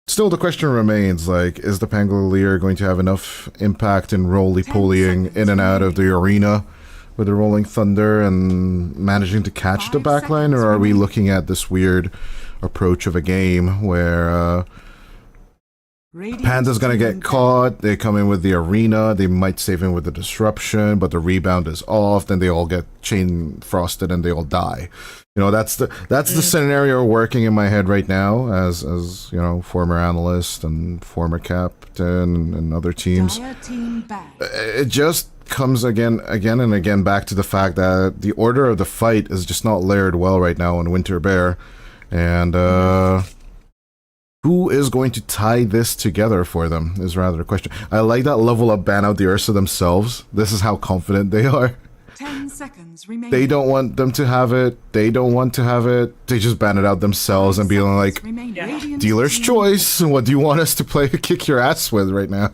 Still, the question remains, like, is the Pangolier going to have enough impact in roly-polying in and out of the arena with the Rolling Thunder and managing to catch the 5 backline, or are we looking at this weird approach of a game where Panda's gonna get caught, they come in with the arena, they might save him with the disruption, but the rebound is off, then they all get chain frosted and they all die. You know, that's the scenario working in my head right now as you know, former analyst and former captain and other teams. Dire team back. It just comes again and again back to the fact that the order of the fight is just not layered well right now on Winter Bear, and who is going to tie this together for them is rather the question. I like that Level Up ban out the Ursa themselves. This is how confident they are. 10 seconds remaining. They don't want them to have it. They don't want to have it. They just ban it out themselves and be like, dealer's choice. What do you want us to play kick your ass with right now?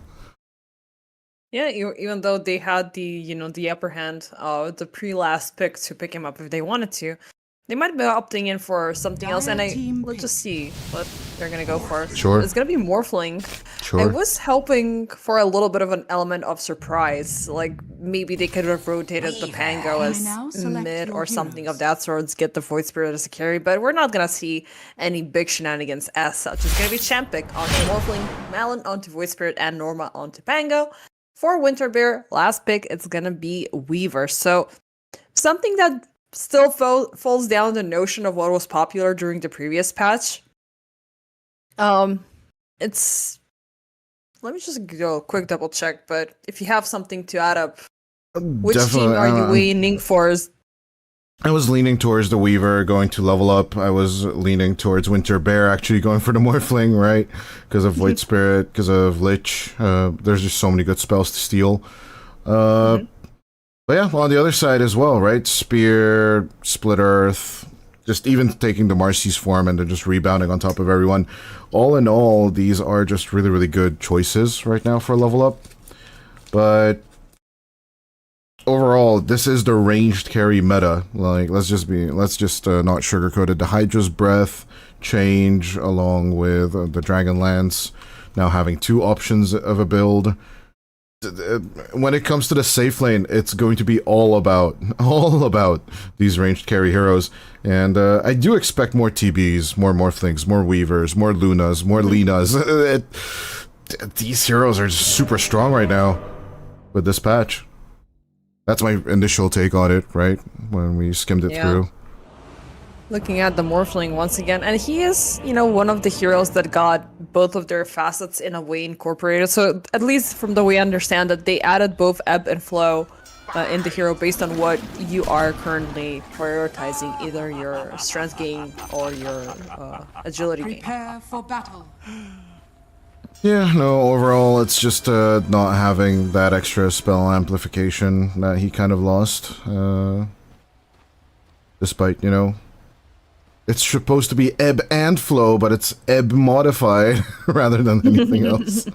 Yeah, even though they had the upper hand, the pre-last pick to pick him up if they wanted to, they might be opting in for something else. And let's just see what they're gonna go for. Sure. It's gonna be Morphling. Sure. I was hoping for a little bit of an element of surprise, like maybe they could have rotated the Pango as now select mid your or something heroes. of that sort to get the Void Spirit as a carry, but we're not gonna see any big shenanigans as such. It's gonna be Champic onto Morphling, Malin onto Void Spirit, and Norma onto Pango. For Winter Bear, last pick, it's gonna be Weaver. So something that still falls down the notion of what was popular during the previous patch. It's, let me just go a quick double check, but if you have something to add up, which team are you leaning for? I was leaning towards the Weaver, going to Level Up. I was leaning towards Winter Bear, actually going for the Morphling, right? Because of Void Spirit, because of Lich. There's just so many good spells to steal. But yeah, on the other side as well, right? Spear, Split Earth, just even taking the Marcy's form and then just rebounding on top of everyone. All in all, these are just really, really good choices right now for Level Up. But overall, this is the ranged carry meta. Like, let's just not sugarcoat it. The Hydra's Breath change, along with the Dragon Lance, now having 2 options of a build. When it comes to the safe lane, it's going to be all about these ranged carry heroes. And I do expect more TBs, more Morphlings, more Weavers, more Lunas, more Linas. These heroes are super strong right now with this patch. That's my initial take on it, right? When we skimmed it through. Looking at the Morphling once again, and he is, you know, one of the heroes that got both of their facets in a way incorporated. So at least from the way I understand it, they added both ebb and flow in the hero based on what you are currently prioritizing, either your strength gain or your agility gain. Prepare for battle. Yeah, no, overall, it's just not having that extra spell amplification that he kind of lost. Despite, you know, it's supposed to be ebb and flow, but it's ebb modified rather than anything else.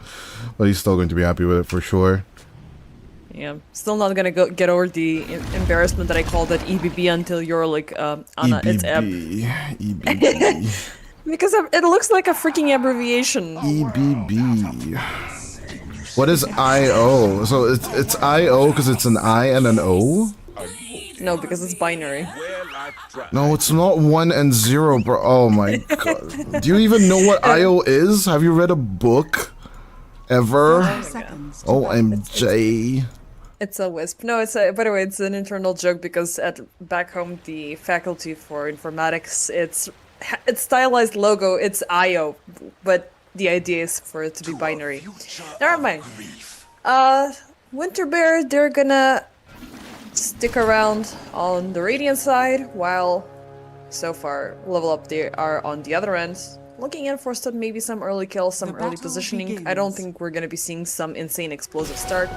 But he's still going to be happy with it for sure. Yeah, still not gonna get over the embarrassment that I called it EBB until you're like, Anna, it's ebb. EBB. Because it looks like a freaking abbreviation. EBB. What is IO? So it's IO because it's an I and an O? No, because it's binary. No, it's not 1 and 0, bro. Oh my god. Do you even know what IO is? Have you read a book? Ever? OMG. It's a wisp. No, it's a. By the way, it's an internal joke because back home, the faculty for informatics, it's stylized logo. It's IO, but the idea is for it to be binary. Never mind. Winter Bear, they're gonna stick around on the Radiant side, while so far level up they are on the other end. Looking in for maybe some early kills, some early positioning. I don't think we're gonna be seeing some insane explosive start,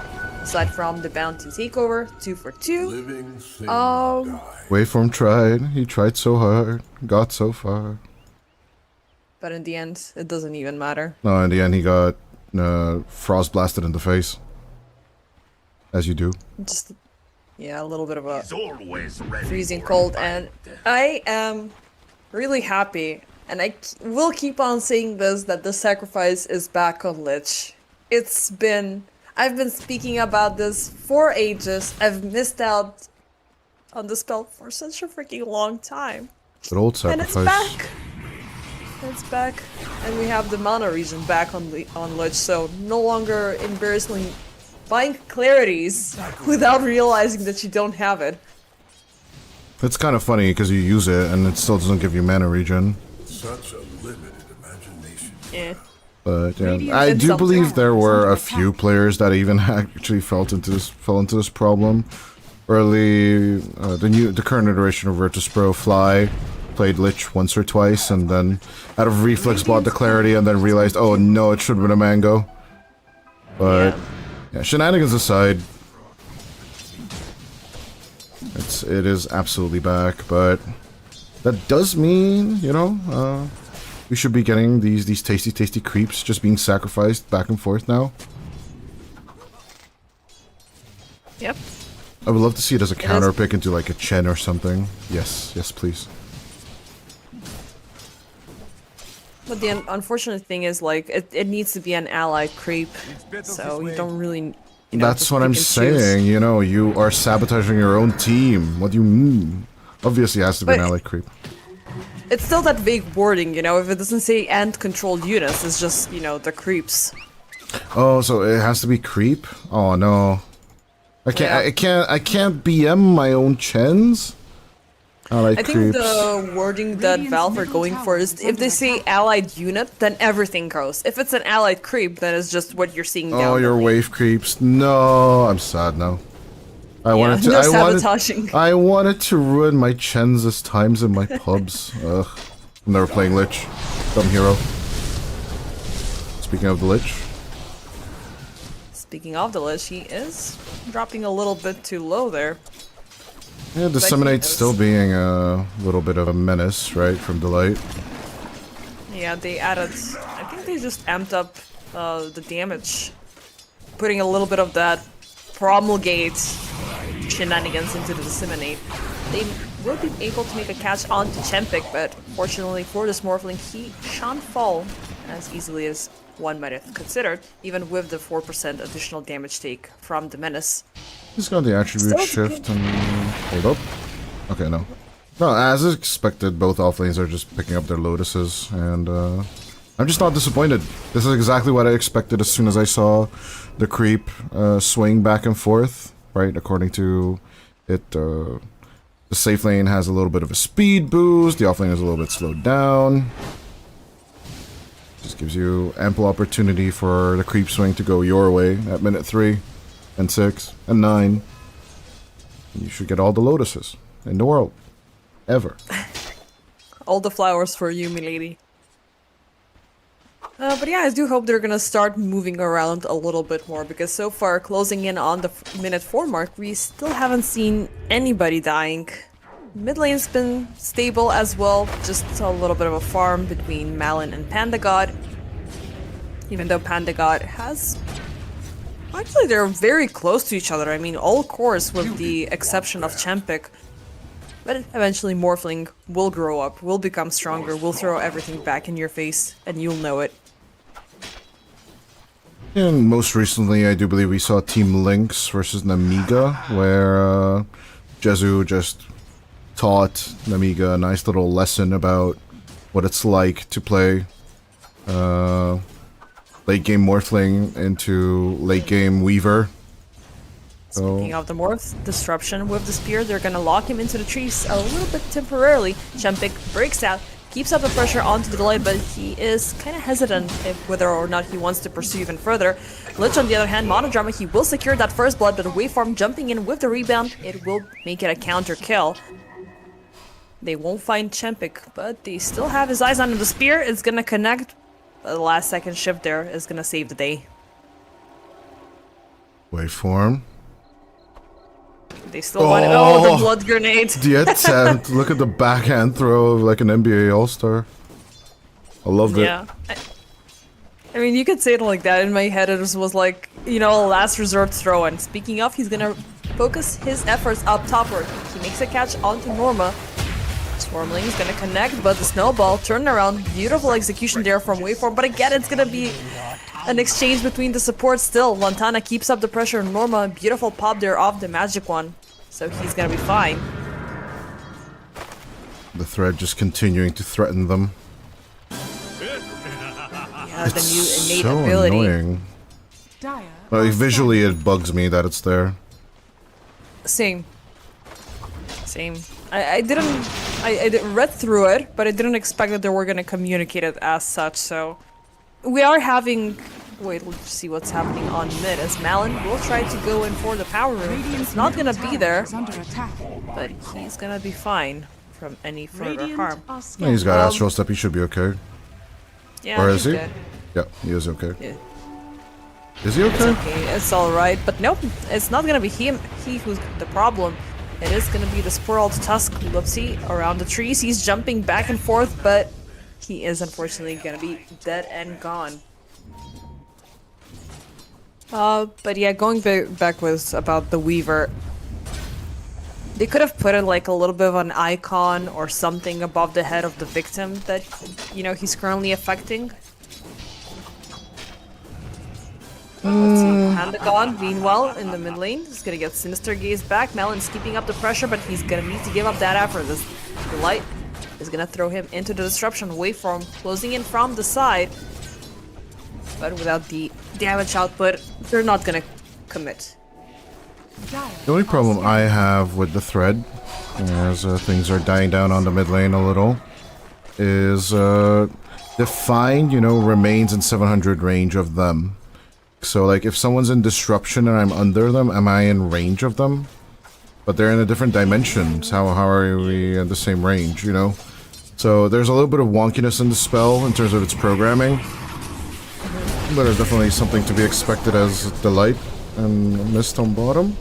aside from the bounty takeover, 2 for 2. Waveform tried. He tried so hard. Got so far. But in the end, it doesn't even matter. No, in the end he got frost blasted in the face. As you do. Just, yeah, a little bit of a freezing cold, and I am really happy, and I will keep on saying this, that the sacrifice is back on Lich. I've been speaking about this for ages. I've missed out on the spell for such a freaking long time. Good old sacrifice. And it's back. It's back, and we have the mana region back on Lich, so no longer embarrassingly buying clarities without realizing that you don't have it. It's kind of funny because you use it and it still doesn't give you mana regen. Such a limited imagination. Yeah. But yeah, I do believe there were a few players that even actually fell into this problem. Early, the current iteration of Virtus Pro, Fly played Lich once or twice, and then out of reflex bought the clarity, and then realized, oh no, it should have been a mango. But yeah, shenanigans aside, it is absolutely back. But that does mean, you know, we should be getting these tasty creeps just being sacrificed back and forth now. Yep. I would love to see it as a counter pick into like a Chen or something. Yes, yes, please. But the unfortunate thing is, like, it needs to be an allied creep, so you don't really, you know, that's what I'm saying, you know, you are sabotaging your own team. What do you mean? Obviously it has to be an allied creep. It's still that vague wording, you know, if it doesn't say and controlled units, it's just, you know, the creeps. Oh, so it has to be creep? Oh no. I can't BM my own Chens? I think the wording that Valve are going for is, if they say allied unit, then everything goes. If it's an allied creep, then it's just what you're seeing down Oh, your wave creeps. No, I'm sad now. I wanted to ruin my Chens' times in my pubs. Ugh. I'm never playing Lich. Dumb hero. Speaking of the Lich. Speaking of the Lich, he is dropping a little bit too low there. Yeah, Disseminate's still being a little bit of a menace, right, from Delight. Yeah, they added, I think they just amped up the damage putting a little bit of that promulgate shenanigans into the disseminate. They will be able to make a catch onto Chempik, but fortunately for this Morphling, he shan't fall as easily as one might have considered, even with the 4% additional damage take from the Menace. He's got the attribute Still shift and... Hold up. Okay, no. No, as expected, both offlanes are just picking up their lotuses, and I'm just not disappointed. This is exactly what I expected as soon as I saw the creep swing back and forth, right? According to it, the safe lane has a little bit of a speed boost, the offlane is a little bit slowed down. Just gives you ample opportunity for the creep swing to go your way at minute 3 and 6 and 9. You should get all the lotuses in the world. Ever. All the flowers for you, milady. But yeah, I do hope they're gonna start moving around a little bit more, because so far, closing in on the minute 4 mark, we still haven't seen anybody dying. Mid lane's been stable as well, just a little bit of a farm between Malin and Panda God. Even though Panda God has... Actually, they're very close to each other. I mean, all cores with the exception of Chempik. But eventually Morphling will grow up, will become stronger, will throw everything back in your face, and you'll know it. And most recently, I do believe we saw Team Lynx versus Namiga, where Jezu just taught Namiga a nice little lesson about what it's like to play late game Morphling into late game Weaver. Speaking of the Morph, Disruption with the spear, they're gonna lock him into the trees a little bit temporarily. Chempik breaks out, keeps up the pressure onto the Delight, but he is kind of hesitant if whether or not he wants to pursue even further. Lich, on the other hand, Monodrama, he will secure that first blood, but Waveform jumping in with the rebound, it will make it a counter kill. They won't find Chempik, but they still have his eyes on him. The spear is gonna connect, but the last second shift there is gonna save the day. Waveform. They still want it. Oh, the blood grenade. The attempt. Look at the backhand throw of like an NBA All-Star. I loved it. Yeah. I mean, you could say it like that. In my head, it was like, you know, a last resort throw. And speaking of, he's gonna focus his efforts up topward. He makes a catch onto Norma. Swarmling is gonna connect, but the snowball turned around. Beautiful execution there from Waveform. But again, it's gonna be an exchange between the supports still. Lantana keeps up the pressure. Norma, beautiful pop there off the magic one. So he's gonna be fine. The thread just continuing to threaten them. Yeah, the It's new innate so ability. annoying. Dire Like, are visually, it bugs me that it's there. Same. I read through it, but I didn't expect that they were gonna communicate it as such, so... We are having... Wait, let's see what's happening on mid, as Malin will try to go in for the power room. It's not gonna be there, is under attack. but he's gonna be fine from any further Radiant harm. are Yeah, he's got Um, Astral Step, he should be okay. Yeah, Or he's is he? good. Yeah, he is okay. Yeah. Is he It's okay? okay, it's alright, but nope, it's not gonna be he who's the problem. It is gonna be the Spiraled Tusk Lupsy around the trees. He's jumping back and forth, but he is unfortunately gonna be dead and gone. But yeah, going backwards about the Weaver. They could have put in like a little bit of an icon or something above the head of the victim that, you know, he's currently affecting. Let's see, Panda God, meanwhile, in the mid lane, he's gonna get Sinister Gaze back. Melon's keeping up the pressure, but he's gonna need to give up that effort. This light is gonna throw him into the disruption. Waveform closing in from the side. But without the damage output, they're not gonna commit. The only problem I have with the thread, as things are dying down on the mid lane a little, is Define, you know, remains in 700 range of them. So, like, if someone's in disruption and I'm under them, am I in range of them? But they're in a different dimensions. How are we in the same range, you know? So there's a little bit of wonkiness in the spell in terms of its programming. But it's definitely something to be expected as Delight and Mist on bottom.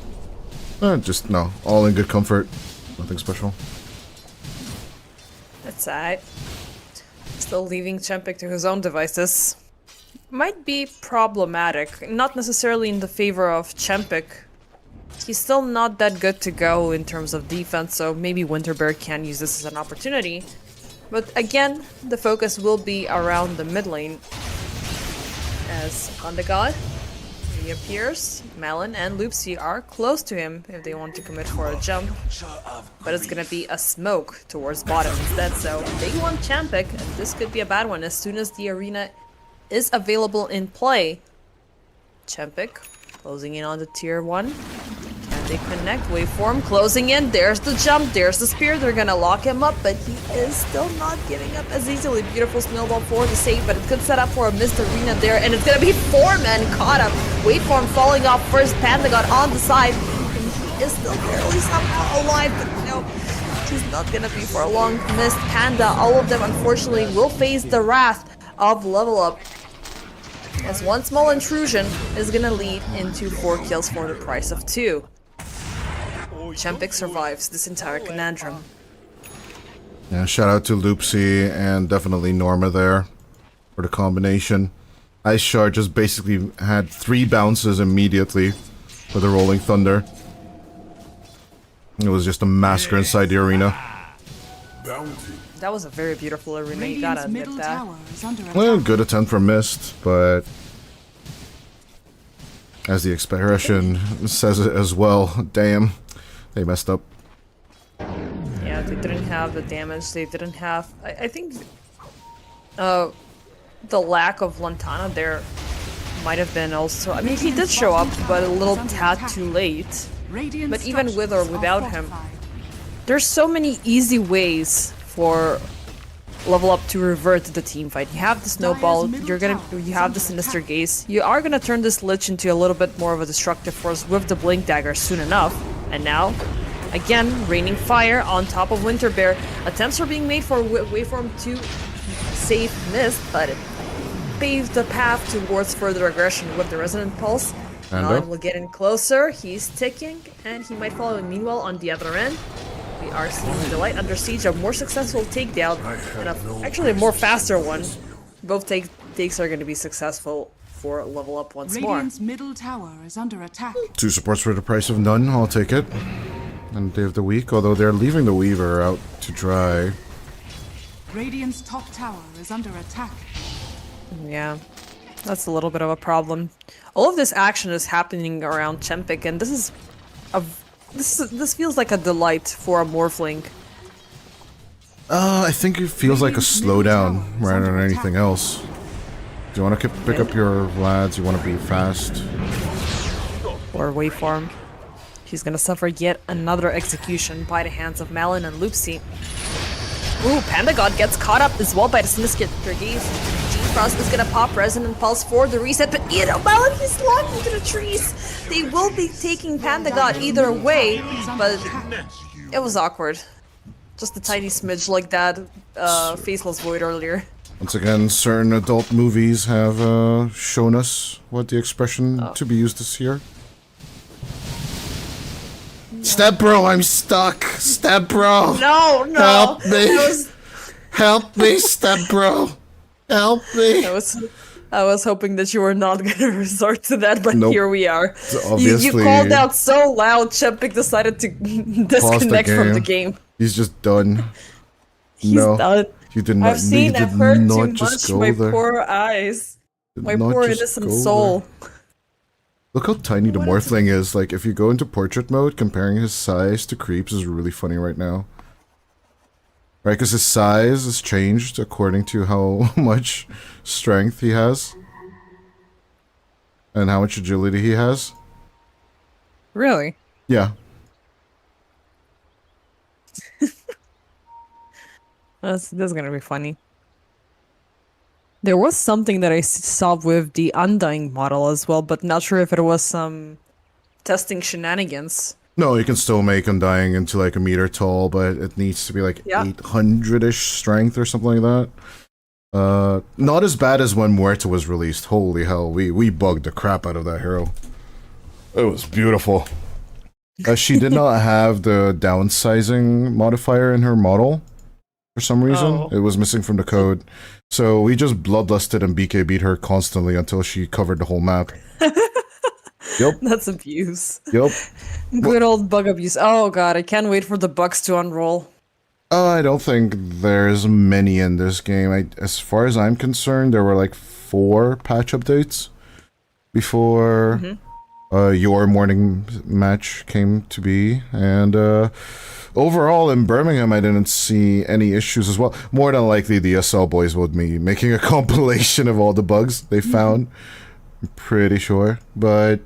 Just, no, all in good comfort. Nothing special. That's alright. Still leaving Chempik to his own devices. might be problematic. Not necessarily in the favor of Chempik. He's still not that good to go in terms of defense, so maybe Winterbear can use this as an opportunity. But again, the focus will be around the mid lane. As Undergod reappears, Melon and Loopsy are close to him if they want to commit for a jump. But it's gonna be a smoke towards bottom instead, so they want Champik, and this could be a bad one as soon as the arena is available in play. Champik closing in on the tier 1. Can they connect? Waveform closing in. There's the jump. There's the spear. They're gonna lock him up, but he is still not giving up as easily. Beautiful snowball for the save, but it could set up for a missed arena there, and it's gonna be 4 men caught up. Waveform falling off first. Panda got on the side, and he is still barely somehow alive, but no, he's not gonna be for long. Missed Panda. All of them, unfortunately, will face the wrath of Level Up, as one small intrusion is gonna lead into 4 kills for the price of 2. Champik survives this entire conundrum. Yeah, shout out to Loopsy and definitely Norma there for the combination. Ice Shard just basically had 3 bounces immediately with the Rolling Thunder. It was just a massacre inside the arena. That was a very beautiful arena, you gotta admit middle that. tower is under attack. Well, good attempt for Mist, but as the expression says it as well, damn, they messed up. Yeah, they didn't have the damage, they didn't have... I think... the lack of Lantana there might have been also... I mean, he did show up, but a little tad too late. But even with or without him, there's so many easy ways for Level Up to revert the team fight. You have the snowball, you have the sinister gaze. You are gonna turn this lich into a little bit more of a destructive force with the blink dagger soon enough. And now, again, raining fire on top of Winterbear. Attempts are being made for Waveform to save Mist, but it paved the path towards further aggression with the Resonant Pulse. Melon will get in closer, he's ticking, and he might follow. Meanwhile, on the other end, we are seeing Delight under siege, a more successful takedown, and actually a more faster one. Both takes are going to be successful for Level Up once more. Radiant's middle tower is under attack. 2 supports for the price of none, I'll take it. And Day of the Week, although they're leaving the Weaver out to dry. Radiant's top tower is under attack. Yeah, that's a little bit of a problem. All of this action is happening around Champik, and this feels like a delight for a Morphling. I think it feels like a slowdown rather than anything else. Do you want to pick up your lads? You want to be fast? Or Waveform. She's gonna suffer yet another execution by the hands of Malin and Loopsy. Ooh, Panda God gets caught up as well by the Sinister Gaze. G-Frost is gonna pop Resonant Pulse for the reset, but you know, Malin, he's locked into the trees. They will be taking Panda God either way, but it was awkward. Just a tiny smidge like that Faceless Void earlier. Once again, certain adult movies have shown us what the expression to be used this year. Step bro, I'm stuck! Step bro! No! Help me! Help me, step bro! Help me! I was hoping that you were not gonna resort to that, but Nope. here we are. Obviously, you called out so loud, Champik decided to disconnect from the game. He's just done. He's no, done. you did not. I've seen and heard too much. My there. poor eyes. Did My not poor just innocent go soul. there. Look how tiny the Morphling is. Like, if you go into portrait mode, comparing his size to Creeps is really funny right now. Right, because his size is changed according to how much strength he has. And how much agility he has. Really? Yeah. That's gonna be funny. There was something that I saw with the Undying model as well, but not sure if it was some testing shenanigans. No, you can still make Undying into like a meter tall, but it needs to be like 800-ish strength or something like that. Not as bad as when Muerta was released. Holy hell, we bugged the crap out of that hero. It was beautiful. She did not have the downsizing modifier in her model. for some reason. Oh. It was missing from the code. So we just bloodlusted and BK beat her constantly until she covered the whole map. Yep. That's abuse. Yep. Good old bug abuse. Oh god, I can't wait for the bugs to unroll. I don't think there's many in this game. As far as I'm concerned, there were like 4 patch updates before your morning match came to be. And overall, in Birmingham, I didn't see any issues as well. More than likely, the SL boys would be making a compilation of all the bugs they found. I'm pretty sure. But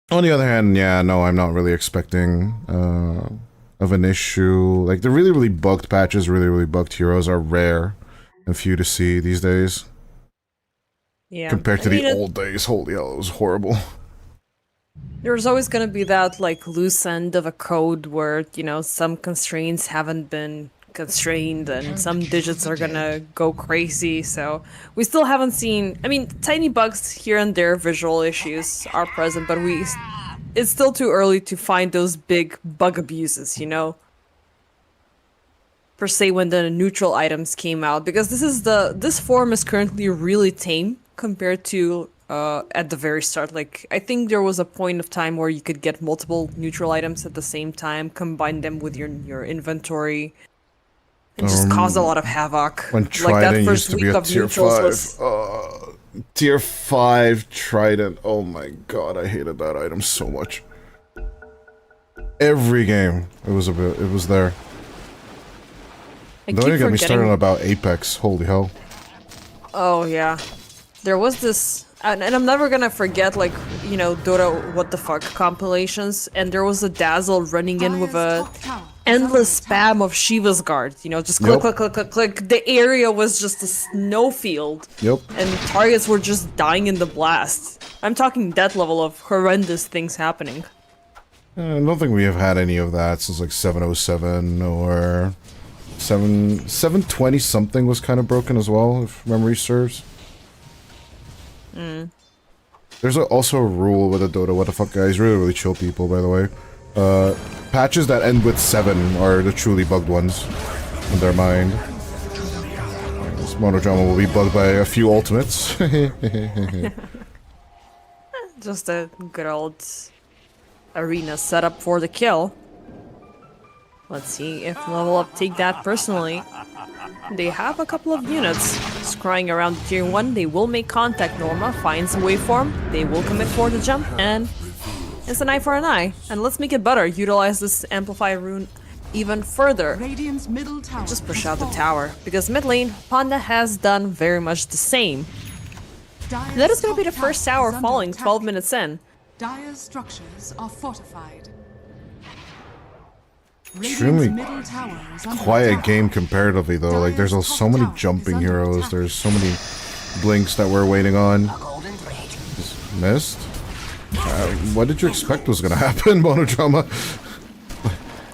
on the other hand, yeah, no, I'm not really expecting of an issue. Like, the really, really bugged patches, really, really bugged heroes are rare and few to see these days. Yeah. Compared to I mean, the old days. Holy hell, it was horrible. There's always gonna be that, like, loose end of a code where, you know, some constraints haven't been constrained and some digits are gonna go crazy, so we still haven't seen... I mean, tiny bugs here and there, visual issues are present, but it's still too early to find those big bug abuses, you know? Per se, when the neutral items came out, because this form is currently really tame compared to at the very start. Like, I think there was a point of time where you could get multiple neutral items at the same time, combine them with your inventory, and just cause a lot of havoc. When Trident used to be a tier 5. Was... Tier 5 Trident. Oh my god, I hated that item so much. Every game, it was there. Don't even get me started on about Apex. Holy hell. Oh yeah, there was this, and I'm never gonna forget, like, you know, Dota what the fuck compilations, and there was a Dazzle running in with a endless spam of Shiva's Guard. You know, just click, click, click, click, click. The area was just a snow field. Yep. And targets were just dying in the blast. I'm talking that level of horrendous things happening. I don't think we have had any of that since like 707 or 720 something was kind of broken as well, if memory serves. There's also a rule with the Dota what the fuck guys, really, really chill people, by the way. Patches that end with 7 are the truly bugged ones in their mind. This Monodrama will be bugged by a few ultimates. Just a good old arena setup for the kill. Let's see if Level Up take that personally. They have a couple of units scrying around tier 1. They will make contact. Norma finds a waveform. They will commit for the jump, and it's an eye for an eye. And let's make it better. Utilize this Amplify Rune even further. Radiant's middle tower Just push has out the fallen. tower, because mid lane, Panda has done very much the same. Dire's That is going to be the top first tower is under falling attack. 12 minutes in. Dire's structures are fortified. Extremely Radiant's middle tower is under quiet attack. game comparatively though. Like, there's so many jumping heroes. There's so many blinks that we're waiting on. Just missed. What did you expect was gonna happen, Monodrama?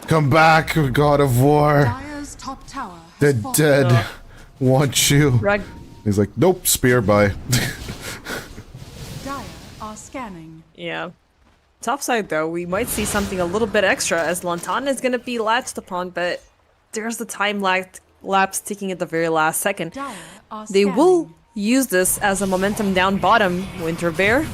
Come back, God of War. Dire's top tower The has fallen. dead want you. Rag He's like, nope, spear, bye. Dire are scanning. Yeah. Top side though, we might see something a little bit extra as Lantana is gonna be latched upon, but there's the time lapse ticking at the very last second. Dire are They scanning. will use this as a momentum down bottom. Winter Bear.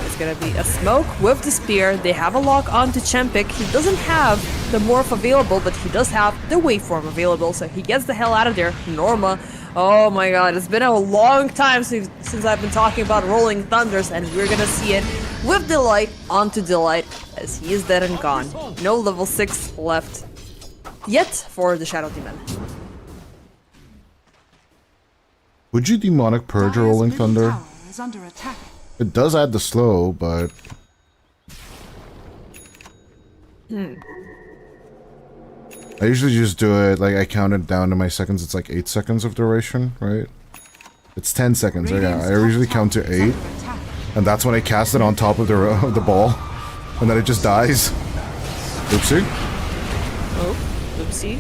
It's gonna be a smoke with the spear. They have a lock onto Chempik. He doesn't have the morph available, but he does have the waveform available, so he gets the hell out of there. Norma. Oh my god, it's been a long time since I've been talking about Rolling Thunders, and we're gonna see it with Delight onto Delight as he is dead and gone. No level 6 left yet for the Shadow Demon. Would you demonic purge Dire's Rolling middle Thunder? tower is under attack. It does add the slow, but I usually just do it, like, I count it down to my seconds. It's like 8 seconds of duration, right? It's 10 seconds. So yeah, I usually count to 8, Attack. and that's when I cast it on top of the ball, and then it just dies. Oopsie. Oh, oopsie.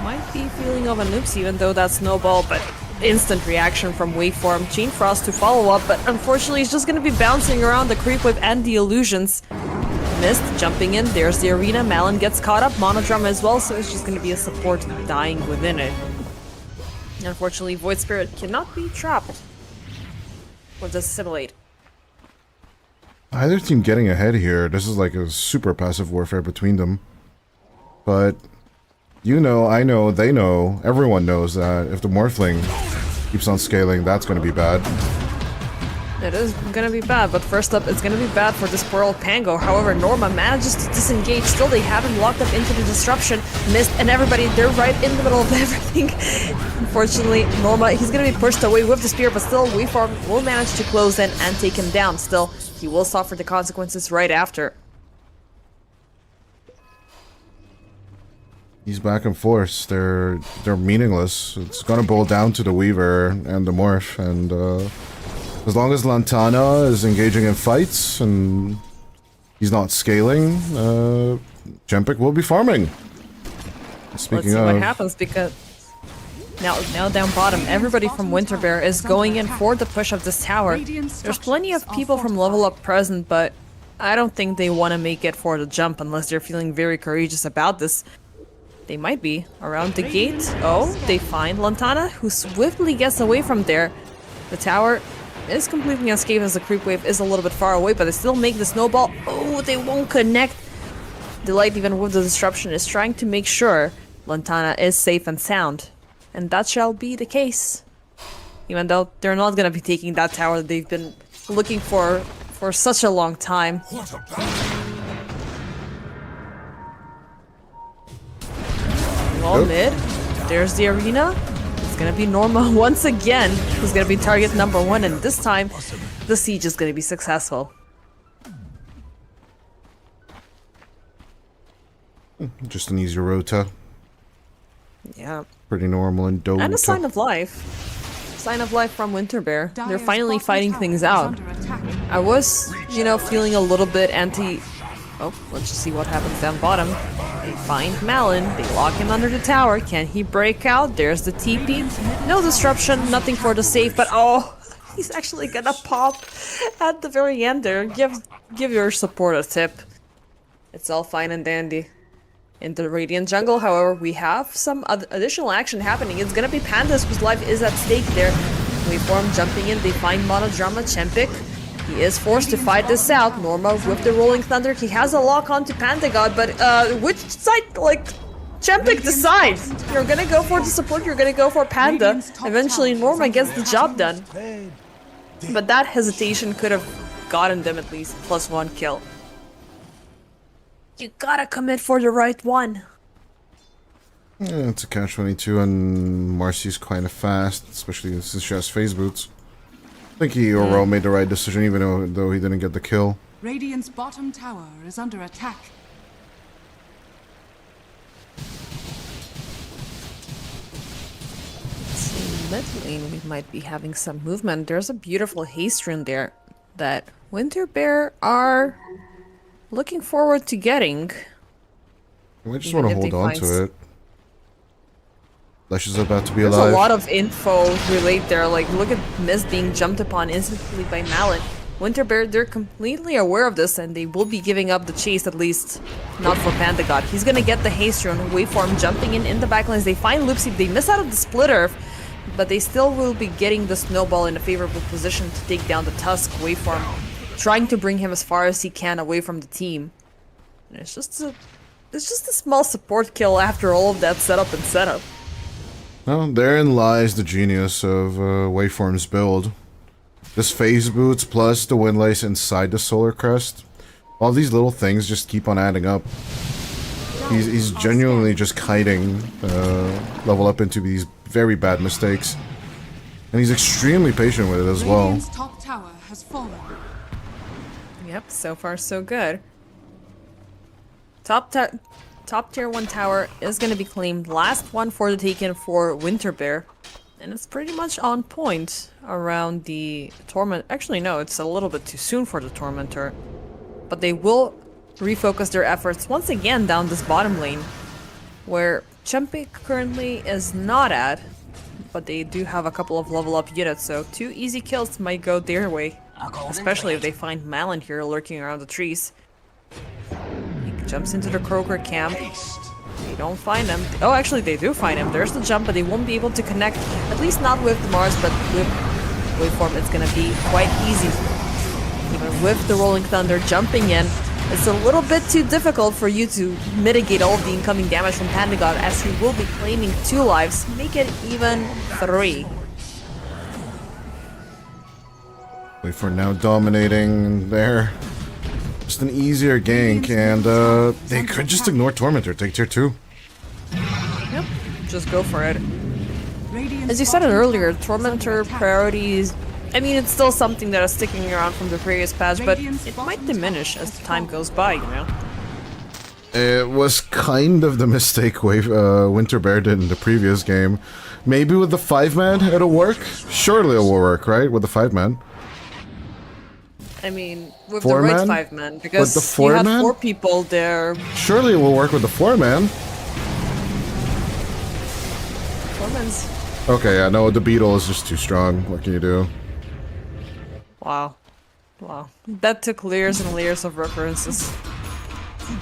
Might be feeling of an oops, even though that's snowball, but instant reaction from Waveform. Chain Frost to follow up, but unfortunately he's just gonna be bouncing around the creep whip and the illusions. Mist jumping in, there's the arena, Malin gets caught up, Monodrama as well, so it's just gonna be a support dying within it. Unfortunately, Void Spirit cannot be trapped. Or just assimilate. Either team getting ahead here. This is like a super passive warfare between them. But you know, I know, they know, everyone knows that if the Morphling keeps on scaling, that's going to be bad. It is gonna be bad, but first up, it's gonna be bad for this poor old Pango. However, Norma manages to disengage. Still, they have him locked up into the disruption. Mist and everybody, they're right in the middle of everything. Unfortunately, Norma, he's gonna be pushed away with the spear, but still, Waveform will manage to close in and take him down. Still, he will suffer the consequences right after. These back and forths, they're meaningless. It's gonna boil down to the Weaver and the Morph, and as long as Lantana is engaging in fights and he's not scaling, Jempik will be farming. Speaking Let's see of, what happens, because now down bottom, everybody from Winterbear is going in for the push of this tower. There's plenty of people from Level Up present, but I don't think they want to make it for the jump unless they're feeling very courageous about this. They might be around the gate. Oh, they find Lantana, who swiftly gets away from there. The tower is completely unscathed as the creep wave is a little bit far away, but they still make the snowball. Oh, they won't connect. Delight, even with the disruption, is trying to make sure Lantana is safe and sound. And that shall be the case. Even though they're not going to be taking that tower that they've been looking for such a long time. All mid. There's the arena. It's gonna be Norma once again who's gonna be target number 1, and this time the siege is gonna be successful. just an easy rota. Yeah. Pretty normal and Dota. And a sign of life. Sign of life from Winterbear. They're finally fighting things out. I was, you know, feeling a little bit anti... Oh, let's just see what happens down bottom. They find Malin. They lock him under the tower. Can he break out? There's the TP. No disruption. Nothing for the save, but oh... He's actually gonna pop at the very end there. Give your support a tip. It's all fine and dandy. In the Radiant jungle, however, we have some additional action happening. It's gonna be Pandas whose life is at stake there. Waveform jumping in, they find Monodrama Jempik. He is forced to fight this out. Norma with the Rolling Thunder. He has a lock on to Panda God, but which side, like, Jempik decides. You're gonna go for the support, you're gonna go for Panda. Eventually Norma gets the job done. But that hesitation could have gotten them at least +1 kill. You gotta commit for the right one. Yeah, it's a catch-22, and Marcy's kind of fast, especially since she has phase boots. I think he or Ro made the right decision, even though he didn't get the kill. Radiant's bottom tower is under attack. Mid lane, we might be having some movement. There's a beautiful haste rune there that Winterbear are looking forward to getting. We just want to hold on to it. Lesh is about to be There's alive. a lot of info relayed there. Like, look at Mist being jumped upon instantly by Malin. Winterbear, they're completely aware of this, and they will be giving up the chase, at least not for Panda God. He's gonna get the haste rune. Waveform jumping in the backlines. They find Loopsy. They miss out of the splitter, but they still will be getting the snowball in a favorable position to take down the Tusk. Waveform trying to bring him as far as he can away from the team. And it's just a small support kill after all of that setup and setup. Well, therein lies the genius of Waveform's build. This phase boots plus the windlace inside the solar crest. All these little things just keep on adding up. He's genuinely just kiting level up into these very bad mistakes. And he's extremely patient with it as well. Radiant's top tower has fallen. Yep, so far so good. Top tier 1 tower is going to be claimed. Last one for the taken for Winterbear. And it's pretty much on point around the Torment. Actually, no, it's a little bit too soon for the Tormentor. But they will refocus their efforts once again down this bottom lane, where Jempik currently is not at. But they do have a couple of level up units, so 2 easy kills might go their way. Especially if they find Malin here lurking around the trees. Jumps into the Croaker camp. They don't find him. Oh, actually, they do find him. There's the jump, but they won't be able to connect. At least not with the Mars, but with Waveform, it's gonna be quite easy. Even with the Rolling Thunder jumping in, it's a little bit too difficult for you to mitigate all of the incoming damage from Pandagod, as he will be claiming 2 lives, make it even 3. For now dominating there. Just an easier gank, and they could just ignore Tormentor, take tier 2. Yep, just go for it. Radiant's As you said it bottom earlier, tower is Tormentor under attack. priorities. I mean, it's still something that is sticking around from the previous patch, but it might diminish as the time goes by, you know? It was kind of the mistake Winter Bear did in the previous game. Maybe with the 5-man it'll work? Surely it will work, right? With the 5-man. I mean, with 4-man? the right 5-man, because the you had 4-man? 4 people there. Surely it will work with the 4-man. 4-man's... Okay, yeah, no, the Beetle is just too strong. What can you do? Wow. Wow. That took layers and layers of references.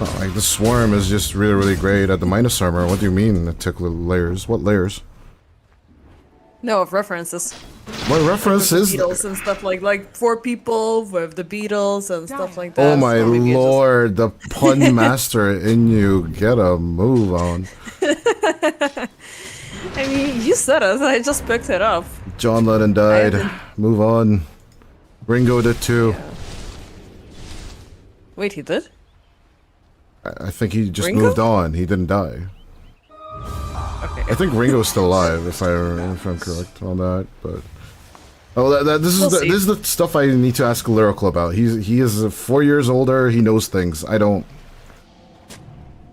Oh, like the Swarm is just really, really great at the minus armor. What do you mean it took layers? What layers? No, of references. What reference With is the that? Beatles and stuff like 4 people with the Beatles and stuff like that. Oh my So maybe it's just- lord, the pun master in you. Get a move on. I mean, you said it, I just picked it up. John Lennon died. haven't- Move on. Ringo did too. Wait, he did? I think he just Ringo? moved on. He didn't die. Okay. I think Ringo's still alive, if I'm correct on that. But this We'll see. is the stuff I need to ask Lyrical about. He is 4 years older. He knows things. I don't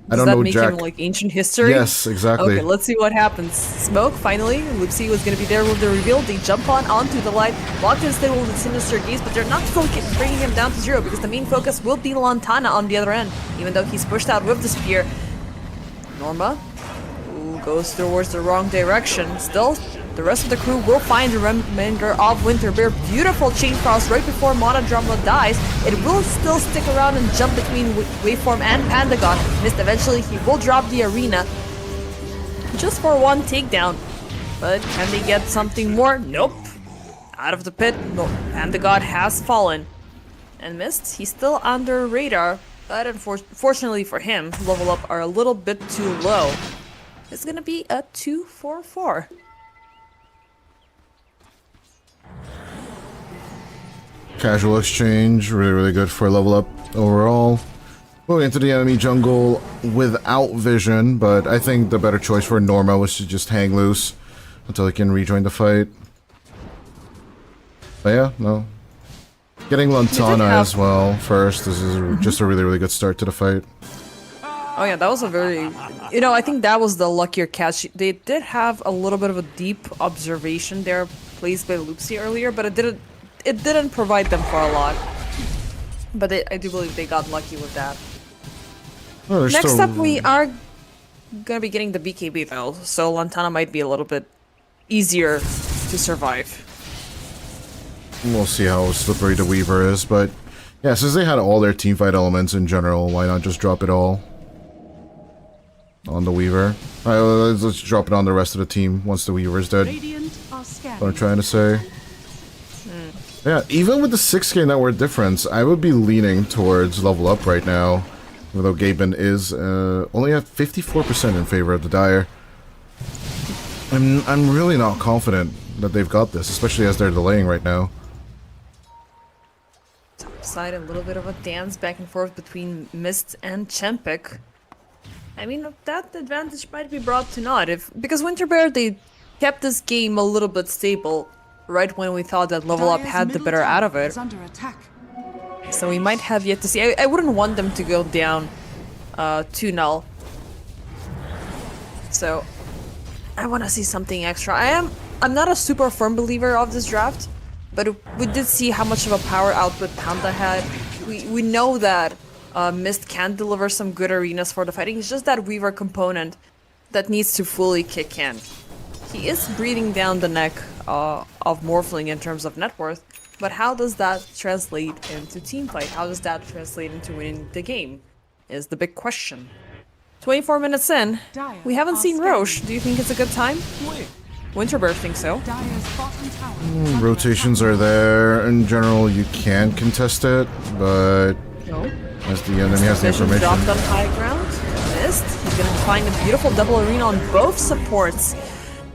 Does that know make Jack. him like ancient history? Yes, exactly. Okay, let's see what happens. Smoke, finally. Lucy was gonna be there with the reveal. They jump onto the light, locked instead with the Sinister Gaze, but they're not still bringing him down to 0 because the main focus will be Lantana on the other end, even though he's pushed out with the spear. Norma, who goes towards the wrong direction. Still, the rest of the crew will find the remainder of Winter Bear. Beautiful chain cross right before Monodrama dies. It will still stick around and jump between Waveform and Pandagod. Missed eventually, he will drop the arena. Just for 1 takedown. But can they get something more? Nope. Out of the pit, no. Pandagod has fallen. And Mist, he's still under radar. But unfortunately for him, level up are a little bit too low. It's gonna be a 2-4-4. Casual exchange, really, really good for level up overall. Moving into the enemy jungle without vision, but I think the better choice for Norma was to just hang loose until he can rejoin the fight. But yeah, no. Getting Lantana as well first. This is just a really, really good start to the fight. Oh yeah, that was a very... You know, I think that was the luckier catch. They did have a little bit of a deep observation there placed by Loopsy earlier, but it didn't provide them for a lot. But I do believe they got lucky with that. Oh, there's Next still- up, we are gonna be getting the BKB though, so Lantana might be a little bit easier to survive. We'll see how slippery the Weaver is, but yeah, since they had all their teamfight elements in general, why not just drop it all on the Weaver? Alright, let's drop it on the rest of the team once the Weaver's dead. Radiant are scanning. What I'm trying to say. Yeah, even with the 6k net worth difference, I would be leaning towards level up right now. Even though Gaben is only at 54% in favor of the Dire. I'm really not confident that they've got this, especially as they're delaying right now. Side, a little bit of a dance back and forth between Mist and Chempik. I mean, that advantage might be brought to naught because Winter Bear, they kept this game a little bit stable right when we thought that level up Dire's had the middle better out of tower it. is under attack. So we might have yet to see. I wouldn't want them to go down 2-0. So I want to see something extra. I'm not a super firm believer of this draft, but we did see how much of a power output Panda had. We know that Mist can deliver some good arenas for the fighting. It's just that Weaver component that needs to fully kick in. He is breathing down the neck of Morphling in terms of net worth, but how does that translate into teamfight? How does that translate into winning the game? is the big question. 24 minutes in, we haven't seen Roche. Do you think it's a good time? Winterberg thinks so. Dire's bottom tower is under Rotations are there. In general, you can contest it, but No. as the enemy has the Vision information. dropped on high ground. Missed. He's gonna find a beautiful double arena on both supports.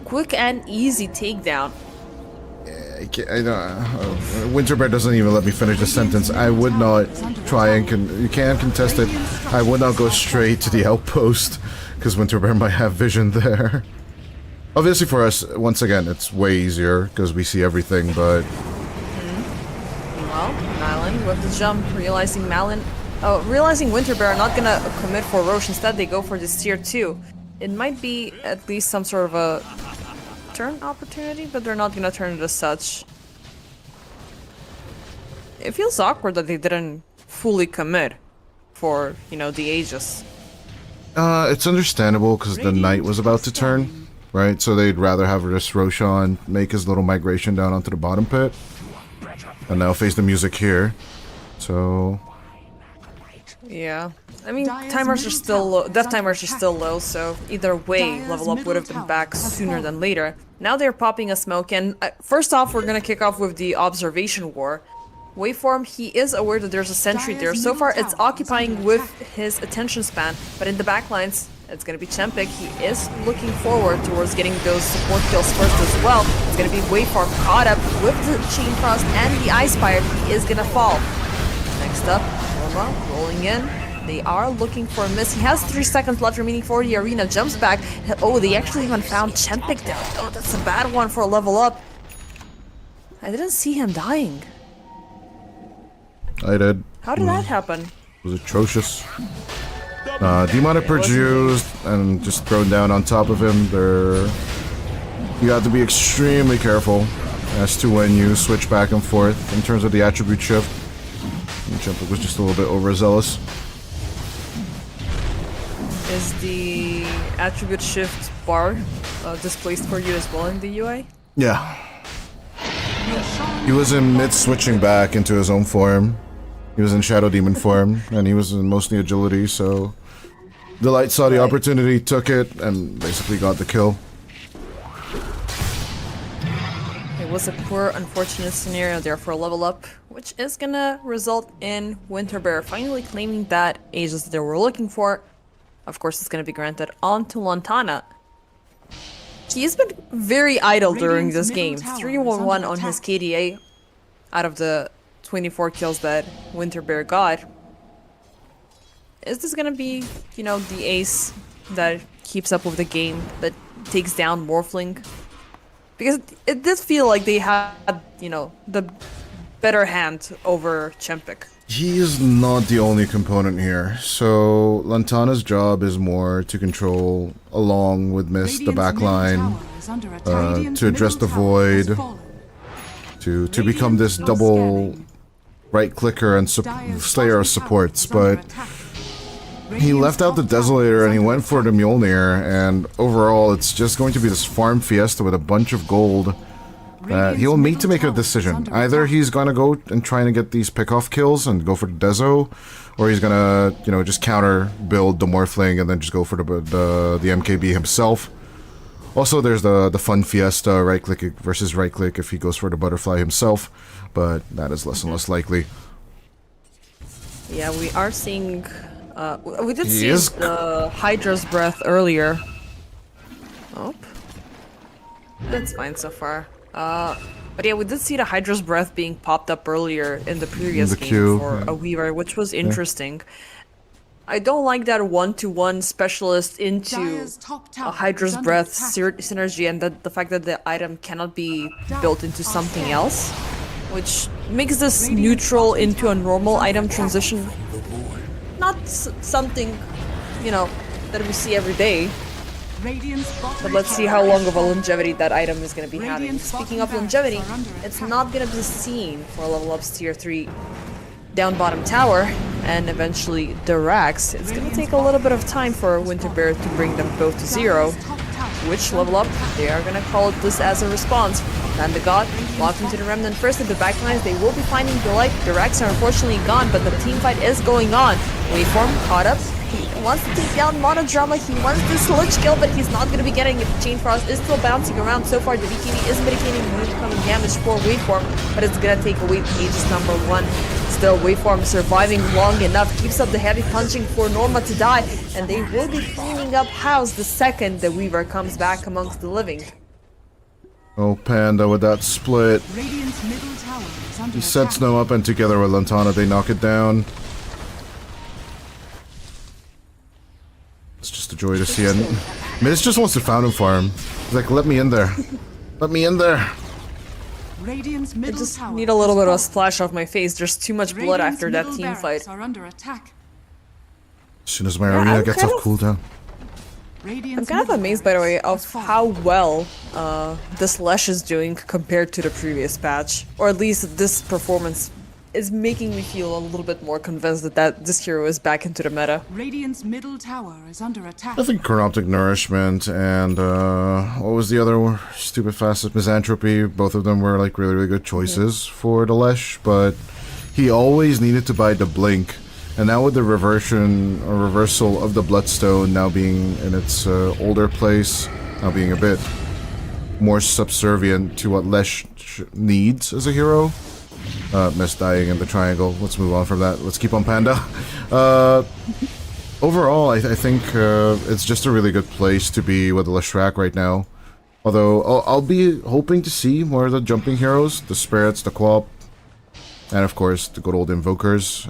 Quick and easy takedown. I don't. Winterbear doesn't even let me finish the sentence. I would not try and you can contest it. I would not go straight to the outpost because Winterbear might have vision there. Obviously, for us, once again, it's way easier because we see everything. But Well, Malin with the jump, realizing Winterbear are not gonna commit for Roche. Instead, they go for this tier 2. It might be at least some sort of a turn opportunity, but they're not gonna turn it as such. It feels awkward that they didn't fully commit for, the Aegis. it's understandable because the knight was about to turn, right? So they'd rather have this Roshan make his little migration down onto the bottom pit, and now face the music here. So Yeah. I mean, timers are still low. Death timers are still low, so either way, level up would have been back sooner than later. Now they're popping a smoke, and first off, we're gonna kick off with the observation war. Waveform, he is aware that there's a sentry there. So far, it's occupying with his attention span, but in the backlines, it's gonna be Chempik. He is looking forward towards getting those support kills first as well. It's gonna be Waveform caught up with the Chain Frost and the Ice Fire. He is gonna fall. Next up, Norma rolling in. They are looking for a miss. He has 3 seconds left remaining for the arena. Jumps back. Oh, they actually even found Chempik there. Oh, that's a bad one for a level up. I didn't see him dying. I did. How did that happen? It was atrocious. Demonic produced and just thrown down on top of him. You have to be extremely careful as to when you switch back and forth in terms of the attribute shift. And Chempik was just a little bit overzealous. Is the attribute shift bar displaced for you as well in the UI? Yeah. He was in mid-switching back into his own form. He was in Shadow Demon form, and he was in mostly agility, so... The Light saw the opportunity, took it, and basically got the kill. It was a poor, unfortunate scenario there for a level up, which is gonna result in Winterbear finally claiming that Aegis they were looking for. Of course, it's gonna be granted onto Lantana. He's been very idle during this game. 3-1-1 on his KDA out of the 24 kills that Winterbear got. Is this gonna be, the ace that keeps up with the game, that takes down Morphling? Because it did feel like they had, the better hand over Chempik. He is not the only component here. So Lantana's job is more to control, along with Mist, the backline, to address the void, to become this double right clicker and slayer of supports. But he left out the Desolator and he went for the Mjolnir, and overall it's just going to be this farm fiesta with a bunch of gold. He'll need to make a decision. Either he's gonna go and try and get these pick-off kills and go for the Dezo, or he's gonna, just counter build the Morphling and then just go for the MKB himself. Also, there's the fun fiesta, right-click versus right-click if he goes for the Butterfly himself, but that is less and less likely. Yeah, we are seeing... we did see the Hydra's Breath earlier. Oh. That's fine so far. But yeah, we did see the Hydra's Breath being popped up earlier in the previous game for a Weaver, which was interesting. I don't like that one-to-one specialist into a Hydra's Breath synergy, and the fact that the item cannot be built into something else, which makes this neutral into a normal item transition not something, that we see every day. But let's see how long of a longevity that item is going to be having. Speaking of longevity, it's not going to be seen for level ups tier 3 down bottom tower and eventually the racks. It's going to take a little bit of time for Winterbear to bring them both to 0. Which level up? They are gonna call this as a response. And the God walking to the Remnant first at the backlines. They will be finding the light. The Rex are unfortunately gone, but the team fight is going on. Waveform caught up. He wants to take down Monodrama. He wants this Lich kill, but he's not going to be getting it. Chain Frost is still bouncing around. So far, the BKB is mitigating the incoming damage for Waveform, but it's going to take away Page's number 1. Still, Waveform surviving long enough. Keeps up the heavy punching for Norma to die, and they will be cleaning up house the second the Weaver comes back amongst the living. Oh, Panda with that split. Radiant's middle tower is under He sets attack. them up, and together with Lantana, they knock it down. It's just a joy to see it. Miz just wants to Fountain Farm. He's like, let me in there. Let me in there. Radiant's I middle just tower need a little is bit of a falling. splash off my face. There's too much blood Radiant's after that middle team barracks fight. are under attack. As soon as my Yeah, arena I'm gets kind off cooldown. I'm Radiant's kind of middle amazed, by the way, barracks of has fallen. how well this Lesh is doing compared to the previous patch. Or at least this performance is making me feel a little bit more convinced that this hero is back into the meta. Radiant's middle tower is under attack. I think Corruptic Nourishment and, what was the other stupid facet? Misanthropy. Both of them were, like, really, really good choices for the Lesh, but he always needed to buy the Blink. And now with the reversal of the Bloodstone now being in its older place, now being a bit more subservient to what Lesh needs as a hero. Missed dying in the triangle. Let's move on from that. Let's keep on Panda. Overall, I think it's just a really good place to be with the Leshrac right now. Although, I'll be hoping to see more of the jumping heroes. The Spirits, the Quap, and of course, the good old Invokers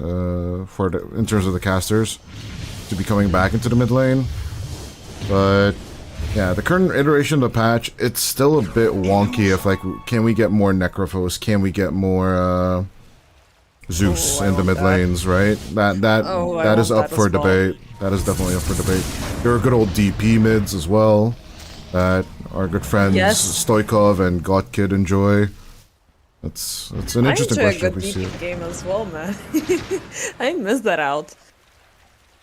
in terms of the casters to be coming back into the mid lane. But yeah, the current iteration of the patch, it's still a bit wonky. If like, can we get more Necrophos? Can we get more Zeus in the mid lanes? Right? That is up for debate. That is definitely up for debate. There are good old DP mids as well that our good friends Stoikov and Gotkid enjoy. It's an interesting I question enjoy a if we good see DP it. game as well, man. I missed that out.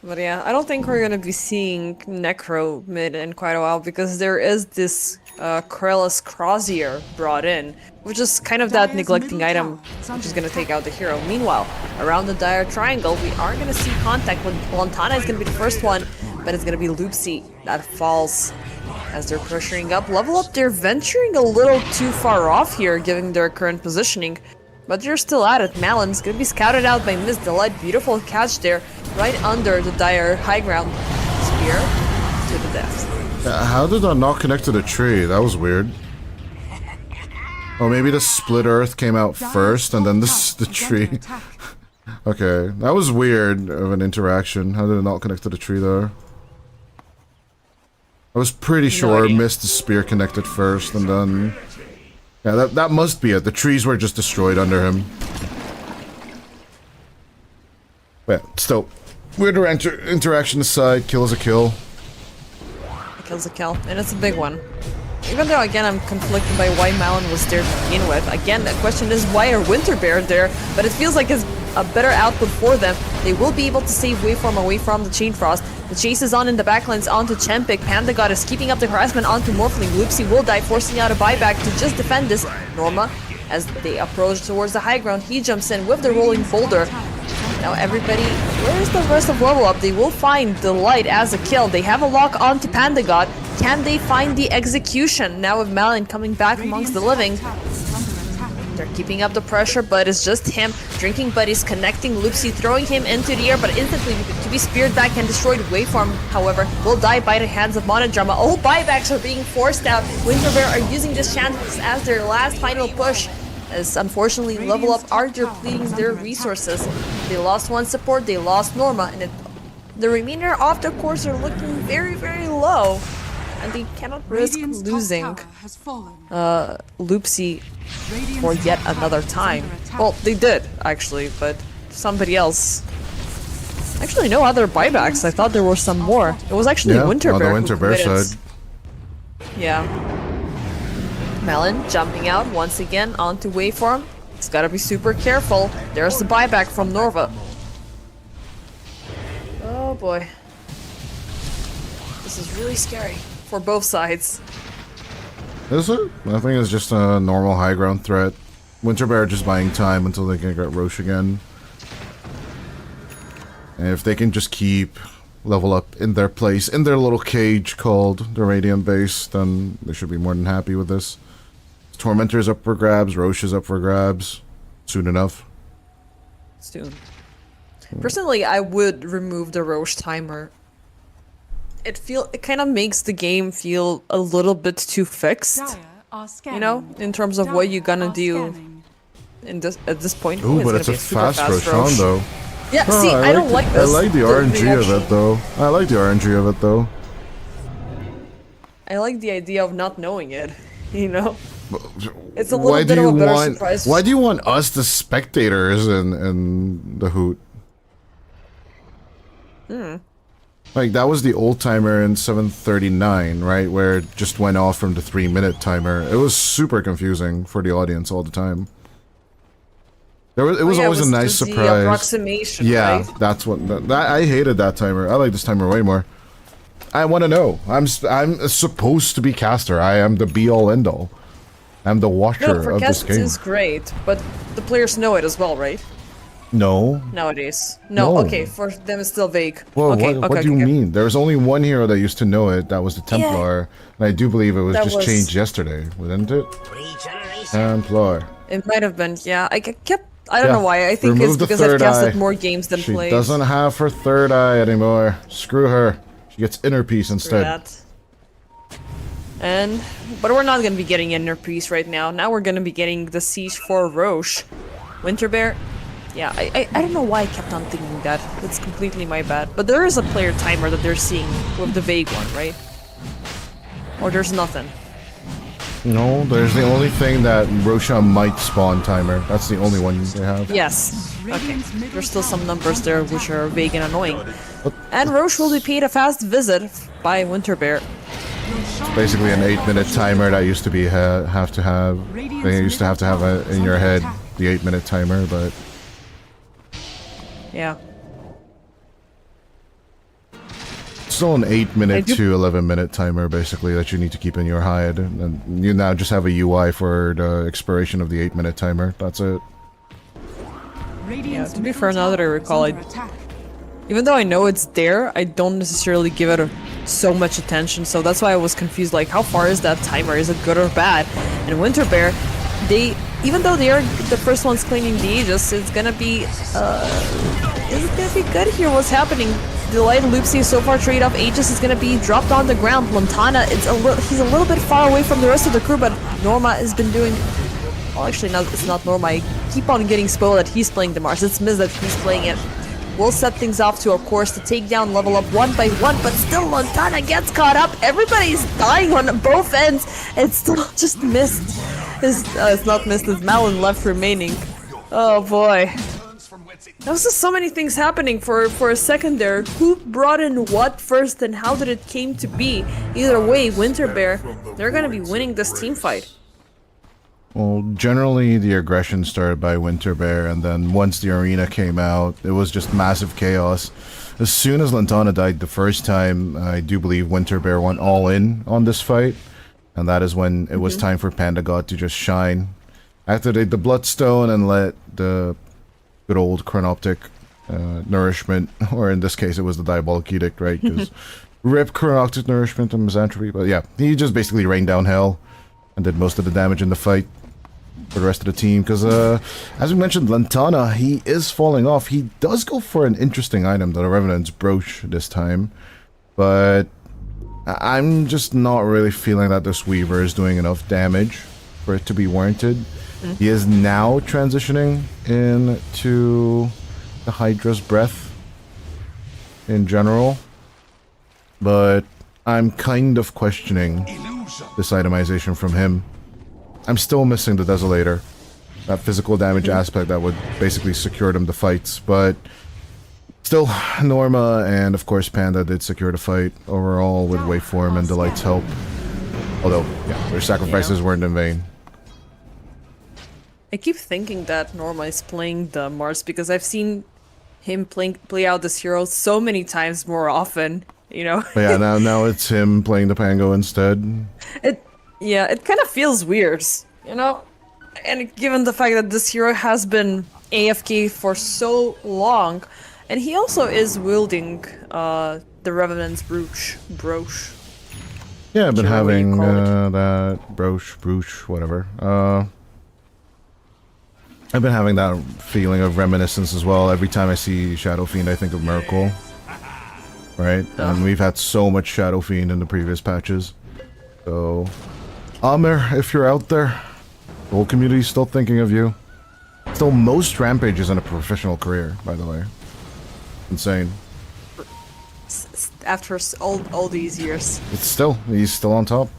But yeah, I don't think we're gonna be seeing Necro mid in quite a while because there is this Krellis Crozier brought in, which is kind of that neglecting item which is gonna take out the hero. Meanwhile, around the Dire Triangle, we are gonna see contact when Lantana is gonna be the first one, but it's gonna be Loopsy that falls as they're pressuring up. Level up, they're venturing a little too far off here, given their current positioning. But they're still at it. Malon's gonna be scouted out by Miss Delight. Beautiful catch there, right under the Dire high ground. Spear to the death. How did that not connect to the tree? That was weird. Oh, maybe the Split Earth came out first, and then the tree. Okay, that was weird of an interaction. How did it not connect to the tree there? I was pretty sure Mist the Spear connected first, and then... Yeah, that must be it. The trees were just destroyed under him. But still, weird interaction aside, kill is a kill. Kills a kill, and it's a big one. Even though, again, I'm conflicted by why Malon was there to begin with. Again, the question is, why are Winterbear there? But it feels like it's a better output for them. They will be able to save Waveform away from the Chain Frost. The chase is on in the backlines onto Chempik. Panda God is keeping up the harassment onto Morphling. Loopsy will die, forcing out a buyback to just defend this. Norma, as they approach towards the high ground, he jumps in with the rolling boulder. Now everybody, where's the rest of level up? They will find the light as a kill. They have a lock onto Panda God. Can they find the execution? Now with Malin coming back amongst the living. They're keeping up the pressure, but it's just him. Drinking buddies connecting Loopsy, throwing him into the air, but instantly to be speared back and destroyed. Waveform, however, will die by the hands of Monodrama. All buybacks are being forced out. Winterbear are using this chance as their last final push. As unfortunately, level up are depleting their resources. They lost one support, they lost Norma, and the remainder of the course are looking very, very low. And they cannot risk losing Loopsy for yet another time. Well, they did, actually, but somebody else. Actually, no other buybacks. I thought there were some more. It was actually Winterbear. on the Winterbear side. Yeah. Melon jumping out once again onto Waveform. He's gotta be super careful. There's the buyback from Norva. Oh boy. This is really scary for both sides. Is it? I think it's just a normal high ground threat. Winterbear just buying time until they can get Roche again. And if they can just keep level up in their place, in their little cage called the Radiant Base, then they should be more than happy with this. Tormentor's up for grabs, Roche is up for grabs. Soon enough. Soon. Personally, I would remove the Roche timer. It kind of makes the game feel a little bit too fixed. Dire are scanning. You know, in terms of what you're gonna Dire are do scanning. at this point. Ooh, but gonna it's a be super fast Roche though. Yeah, Oh, see, I don't like this. I like the RNG of option. it though. I like the RNG of it though. I like the idea of not knowing it. You know, it's a Why little do bit of you a better want? surprise. Why do you want us, the spectators, in the hoot? Like that was the old timer in 739, right? Where it just went off from the 3-minute timer. It was super confusing for the audience all the time. It was always a nice just the surprise. approximation, Yeah, right? that's what. I hated that timer. I like this timer way more. I want to know. I'm supposed to be caster. I am the be all end all. I'm the watcher No, for of this casts game. is great, but the players know it as well, right? No. Nowadays. No, No. okay, for them it's still vague. Well, okay, what do you mean? There's only one hero that used to know it. That was the Templar, and I do believe it was That just was- changed yesterday, wasn't it? Templar. It might have been, yeah. I kept. I don't Yeah. know why. I think Remove it's the because I've third casted eye. more games than She played. doesn't have her third eye anymore. Screw her. She gets inner peace for instead. that. But we're not gonna be getting Inner Peace right now. Now we're gonna be getting the Siege for Roche. Winterbear. Yeah, I don't know why I kept on thinking that. That's completely my bad. But there is a player timer that they're seeing with the vague one, right? Or there's nothing. No, there's the only thing that Rosha might spawn timer. That's the only one they have. Yes. Okay. There's still some numbers there which are vague and annoying. And Roche will be paid a fast visit by Winterbear. Basically an 8-minute timer that used to be have to have. They used to have in your head the 8-minute timer, but Yeah. still an 8-minute I do- to 11-minute timer basically that you need to keep in your head, and you now just have a UI for the expiration of the 8-minute timer. That's it. Radiant's to be middle fair, now that I tower is recall, under attack. Even though I know it's there, I don't necessarily give it so much attention, so that's why I was confused, like, how far is that timer? Is it good or bad? And Winterbear, even though they are the first ones claiming the Aegis, it's gonna be, is it gonna be good here? What's happening? The Light Loopsy so far trade off Aegis is gonna be dropped on the ground. Montana, he's a little bit far away from the rest of the crew, but Norma has been doing, well, actually, it's not Norma. I keep on getting spoiled that he's playing the Mars. It's Miz that he's playing it. We'll set things off to a course to take down, level up one by one, but still Montana gets caught up. Everybody's dying on both ends. It's still just missed. It's not missed, it's Malin left remaining. Oh boy. There was just so many things happening for a second there. Who brought in what first and how did it came to be? Either way, Winterbear, they're gonna be winning this team fight. Well, generally the aggression started by Winterbear, and then once the arena came out, it was just massive chaos. As soon as Lantana died the first time, I do believe Winterbear went all in on this fight, and that is when it was time for Panda God to just shine. Activate the Bloodstone and let the good old Chronoptic nourishment, or in this case it was the Diabolic Edict, right? Because rip Chronoptic nourishment and Misanthropy, but yeah, he just basically rained down hell and did most of the damage in the fight for the rest of the team, because as we mentioned, Lantana, he is falling off. He does go for an interesting item, the Revenant's Brooch this time, but I'm just not really feeling that this Weaver is doing enough damage for it to be warranted. He is now transitioning into the Hydra's Breath in general, but I'm kind of questioning this itemization from him. I'm still missing the Desolator, that physical damage aspect that would basically secure them the fights, but still, Norma and of course Panda did secure the fight overall with Waveform and Delight's help. Although, yeah, their sacrifices weren't in vain. I keep thinking that Norma is playing the Mars because I've seen him play out this hero so many times more often you know? But yeah, now it's him playing the Pango instead. It kind of feels weird, you know? And given the fact that this hero has been AFK for so long, and he also is wielding the Revenant's brooch. Yeah, I've been Whichever way you having call it. that brooch, whatever. I've been having that feeling of reminiscence as well. Every time I see Shadow Fiend, I think of Miracle. Right? And we've had so much Shadow Fiend in the previous patches. So, Amir, if you're out there, the whole community's still thinking of you. Still most rampages in a professional career, by the way. Insane. After all these years. He's still on top.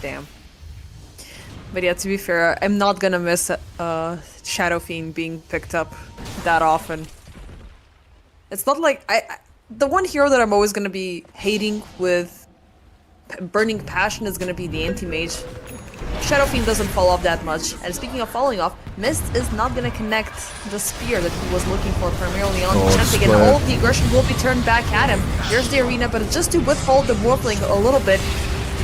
Damn. But yeah, to be fair, I'm not gonna miss Shadow Fiend being picked up that often. It's not like the one hero that I'm always gonna be hating with burning passion is gonna be the anti-mage. Shadow Fiend doesn't fall off that much. And speaking of falling off, Mist is not gonna connect the spear that he was looking for primarily on Champion, and all of the aggression will be turned back at him. Here's the arena, but just to withhold the Morphling a little bit.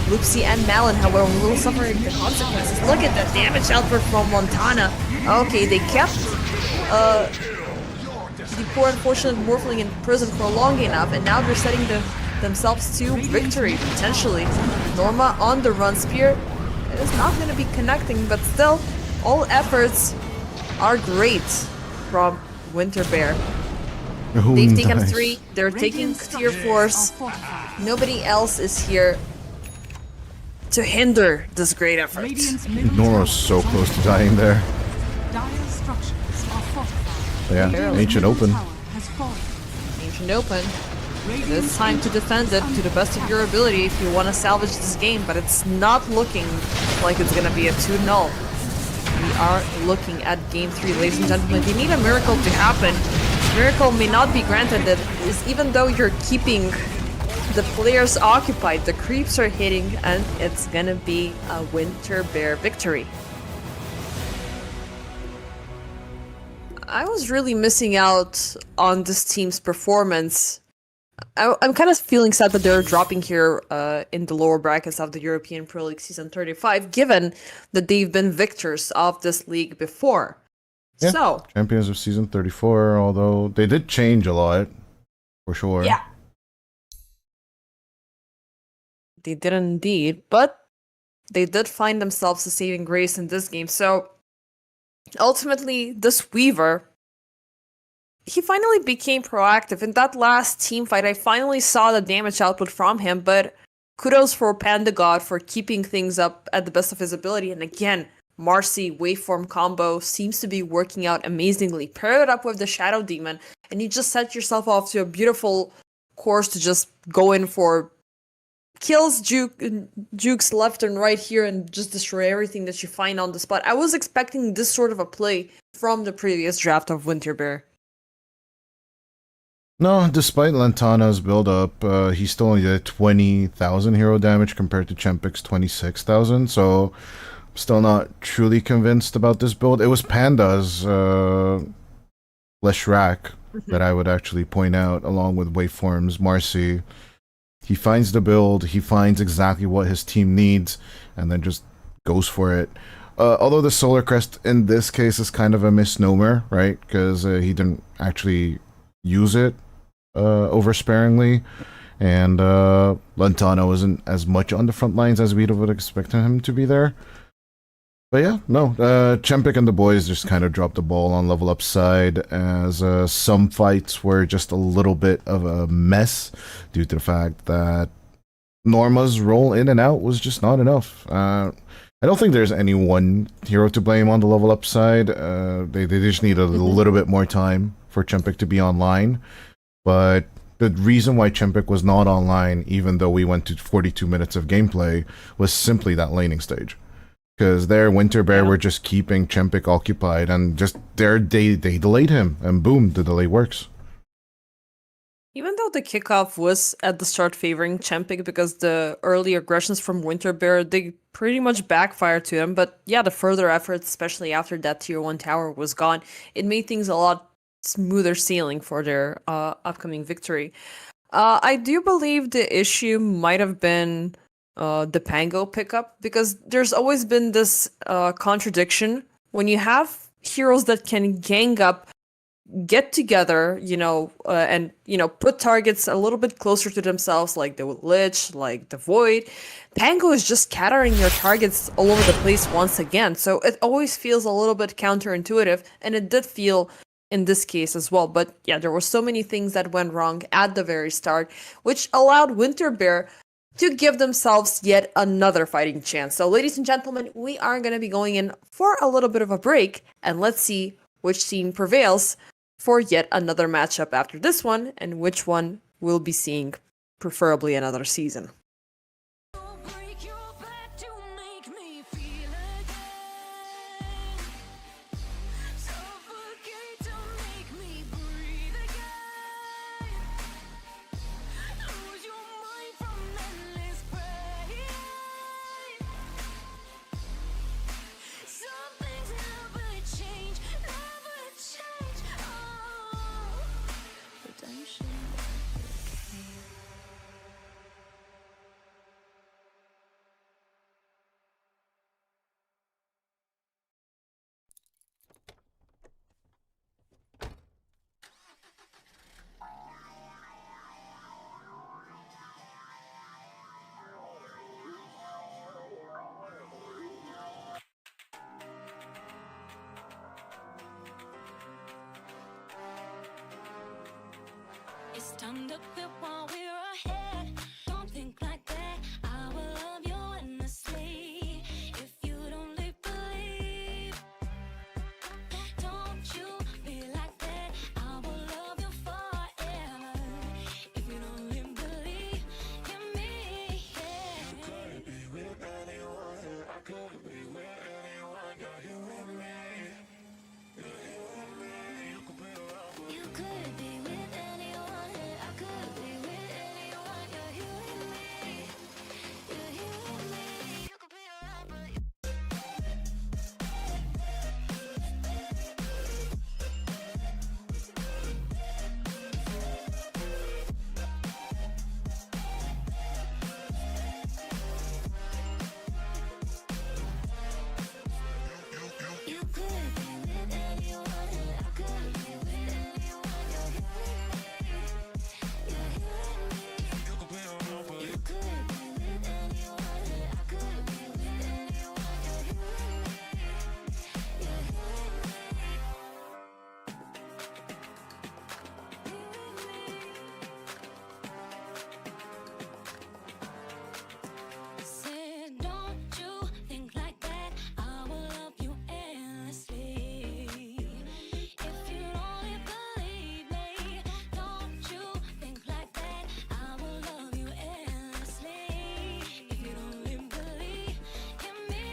Loopsy and Malin, however, will suffer the consequences. Look at the damage output from Montana. Okay, they kept the poor unfortunate Morphling in prison for long enough, and now they're setting themselves to victory, potentially. Norma on the run spear. It is not going to be connecting, but still, all efforts are great from Winter Bear. Oh, They've taken nice. 3, they're taking tier 4s. Are fortified. Nobody else is here to hinder this great effort. Radiant's middle Nora's so tower close is to dying there. Dire structures are fortified. Yeah, Radiant's Ancient middle Open. tower has fallen. Ancient Open. Radiant's It's time to defend it to the best of your ability if you want to salvage this game, but it's not looking like it's gonna be a 2-0. We are looking at game 3, ladies and gentlemen. They need a miracle to happen. Miracle may not be granted, that is, even though you're keeping the players occupied, the creeps are hitting, and it's gonna be a Winter Bear victory. I was really missing out on this team's performance. I'm kind of feeling sad that they're dropping here in the lower brackets of the European Pro League Season 35, given that they've been victors of this league before. Yeah. So, Champions of Season 34, although they did change a lot, for sure. yeah. They did indeed, but they did find themselves a saving grace in this game. So, ultimately, this Weaver, he finally became proactive. In that last team fight, I finally saw the damage output from him, but kudos for Panda God for keeping things up at the best of his ability. And again, Marcy waveform combo seems to be working out amazingly. Pair it up with the Shadow Demon, and you just set yourself off to a beautiful course to just go in for kills, jukes left and right here, and just destroy everything that you find on the spot. I was expecting this sort of a play from the previous draft of Winter Bear. No, despite Lantana's build-up, he still only did 20,000 hero damage compared to Chempik's 26,000, so I'm still not truly convinced about this build. It was Panda's Leshrak that I would actually point out, along with Waveform's Marcy. He finds the build, he finds exactly what his team needs, and then just goes for it. Although the Solar Crest in this case is kind of a misnomer, right? Because he didn't actually use it oversparingly, and Lantana wasn't as much on the front lines as we would expect him to be there. But yeah, no, Chempik and the boys just kind of dropped the ball on level up side, as some fights were just a little bit of a mess due to the fact that Norma's roll in and out was just not enough. I don't think there's any one hero to blame on the level up side. They just need a little bit more time for Chempik to be online. But the reason why Chempik was not online, even though we went to 42 minutes of gameplay, was simply that laning stage. Because their Winter Bear were just keeping Chempik occupied, and just they delayed him, and boom, the delay works. Even though the kickoff was at the start favoring Chempik because the early aggressions from Winter Bear, they pretty much backfired to him. But yeah, the further efforts, especially after that tier 1 tower was gone, it made things a lot smoother sailing for their upcoming victory. I do believe the issue might have been the Pango pickup because there's always been this contradiction when you have heroes that can gang up, get together, and put targets a little bit closer to themselves, like the Lich, like the Void. Pango is just scattering your targets all over the place once again, so it always feels a little bit counterintuitive, and it did feel in this case as well. But yeah, there were so many things that went wrong at the very start, which allowed Winter Bear to give themselves yet another fighting chance. So, ladies and gentlemen, we are going to be going in for a little bit of a break, and let's see which team prevails for yet another matchup after this one, and which one we'll be seeing preferably another season. Break your back to make me feel again. Suffocate to make me breathe again. Lose your mind from endless pain. Some things never change, never change. Oh, redemption. It's time to quit while we're ahead. Don't think like that. I will love you endlessly. If you don't believe, don't you feel like that? I will love you forever. If you don't believe in me, yeah. You could be with anyone. I could be with anyone. You're you and me. You're you and me. You could be around. You could be with anyone. I could be with anyone. You're you and me. You're you and me. You could be around, but you You could be with anyone. I could be with anyone. You're you and me. You're you and me. You could be around, but you could be with anyone. I could be with anyone. You're you and me. You're you and me. Said, don't you think like that? I will love you endlessly. If you only believe me, don't you think like that? I will love you endlessly. If you only believe in me,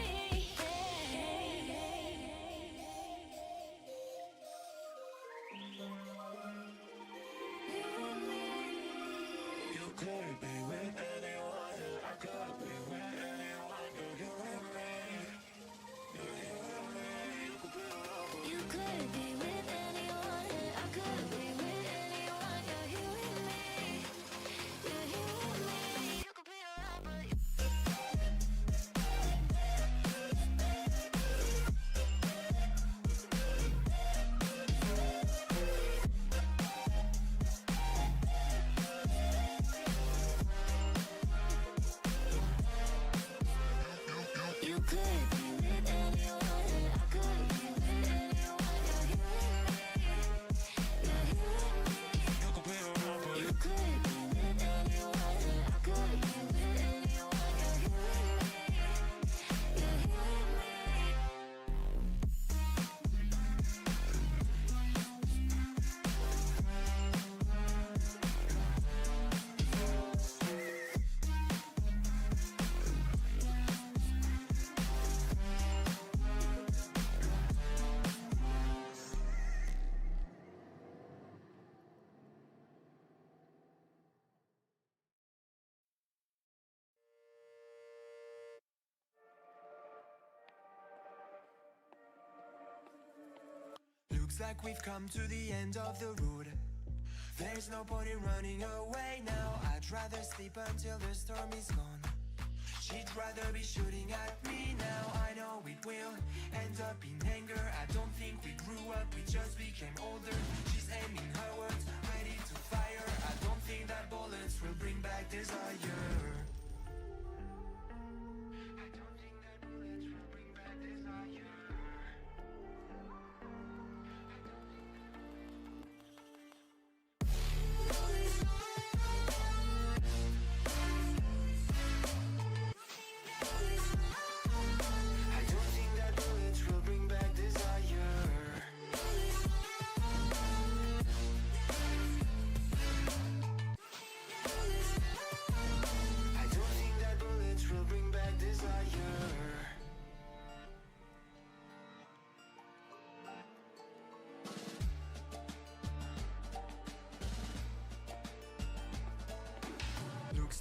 You could be with anyone. I could be with anyone. You're you and me. You're you and me. You could be around. You could be with anyone. I could be with anyone. You're you and me. You're you and me. You could be around, but you You could be with anyone. I could be with anyone. You're you and me. You're you and me. You could be around, but you could be with anyone. I could be with anyone. You're you and me. You're you and me. Looks like we've come to the end of the road. There's no point in running away now. I'd rather sleep until the storm is gone. She'd rather be shooting at me now. I know it will end up in anger. I don't think we grew up, we just became older. She's aiming her words, ready to fire. I don't think that bullets will bring back desire. I don't think that bullets will bring back desire.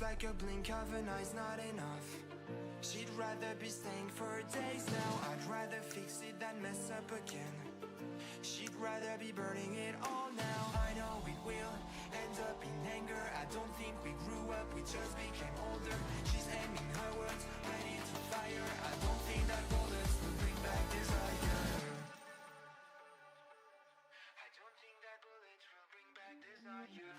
Like a blink of an eye's not enough. She'd rather be staying for days now. I'd rather fix it than mess up again. She'd rather be burning it all now. I know it will end up in anger. I don't think we grew up, we just became older. She's aiming her words, ready to fire. I don't think that bullets will bring back desire. I don't think that bullets will bring back desire.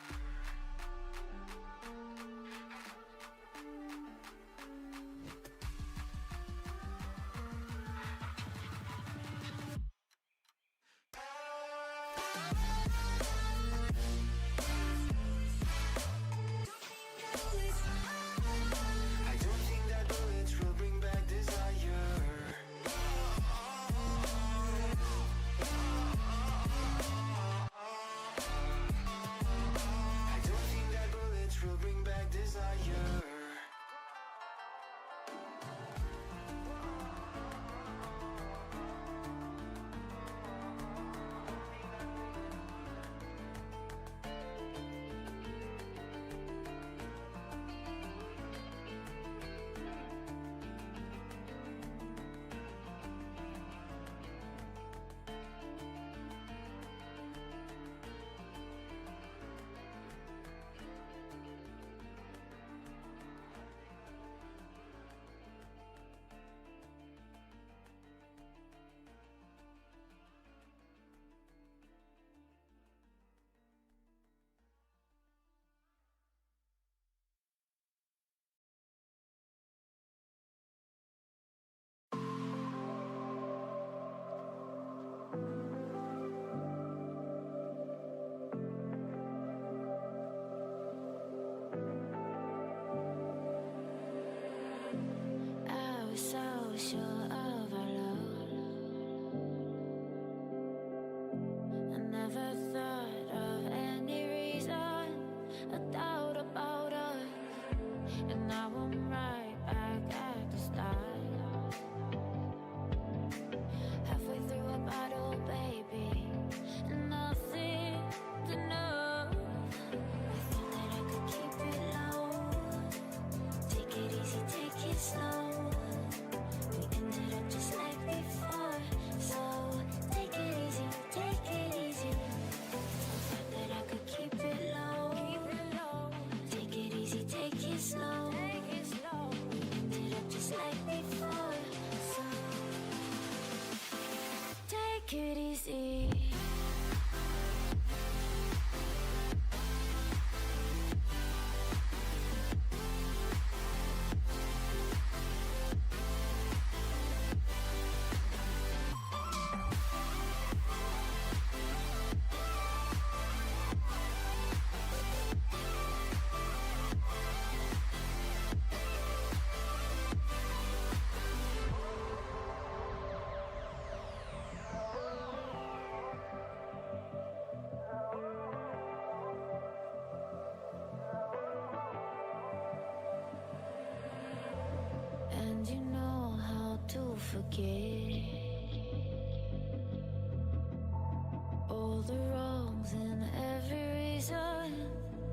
all the wrongs and every reason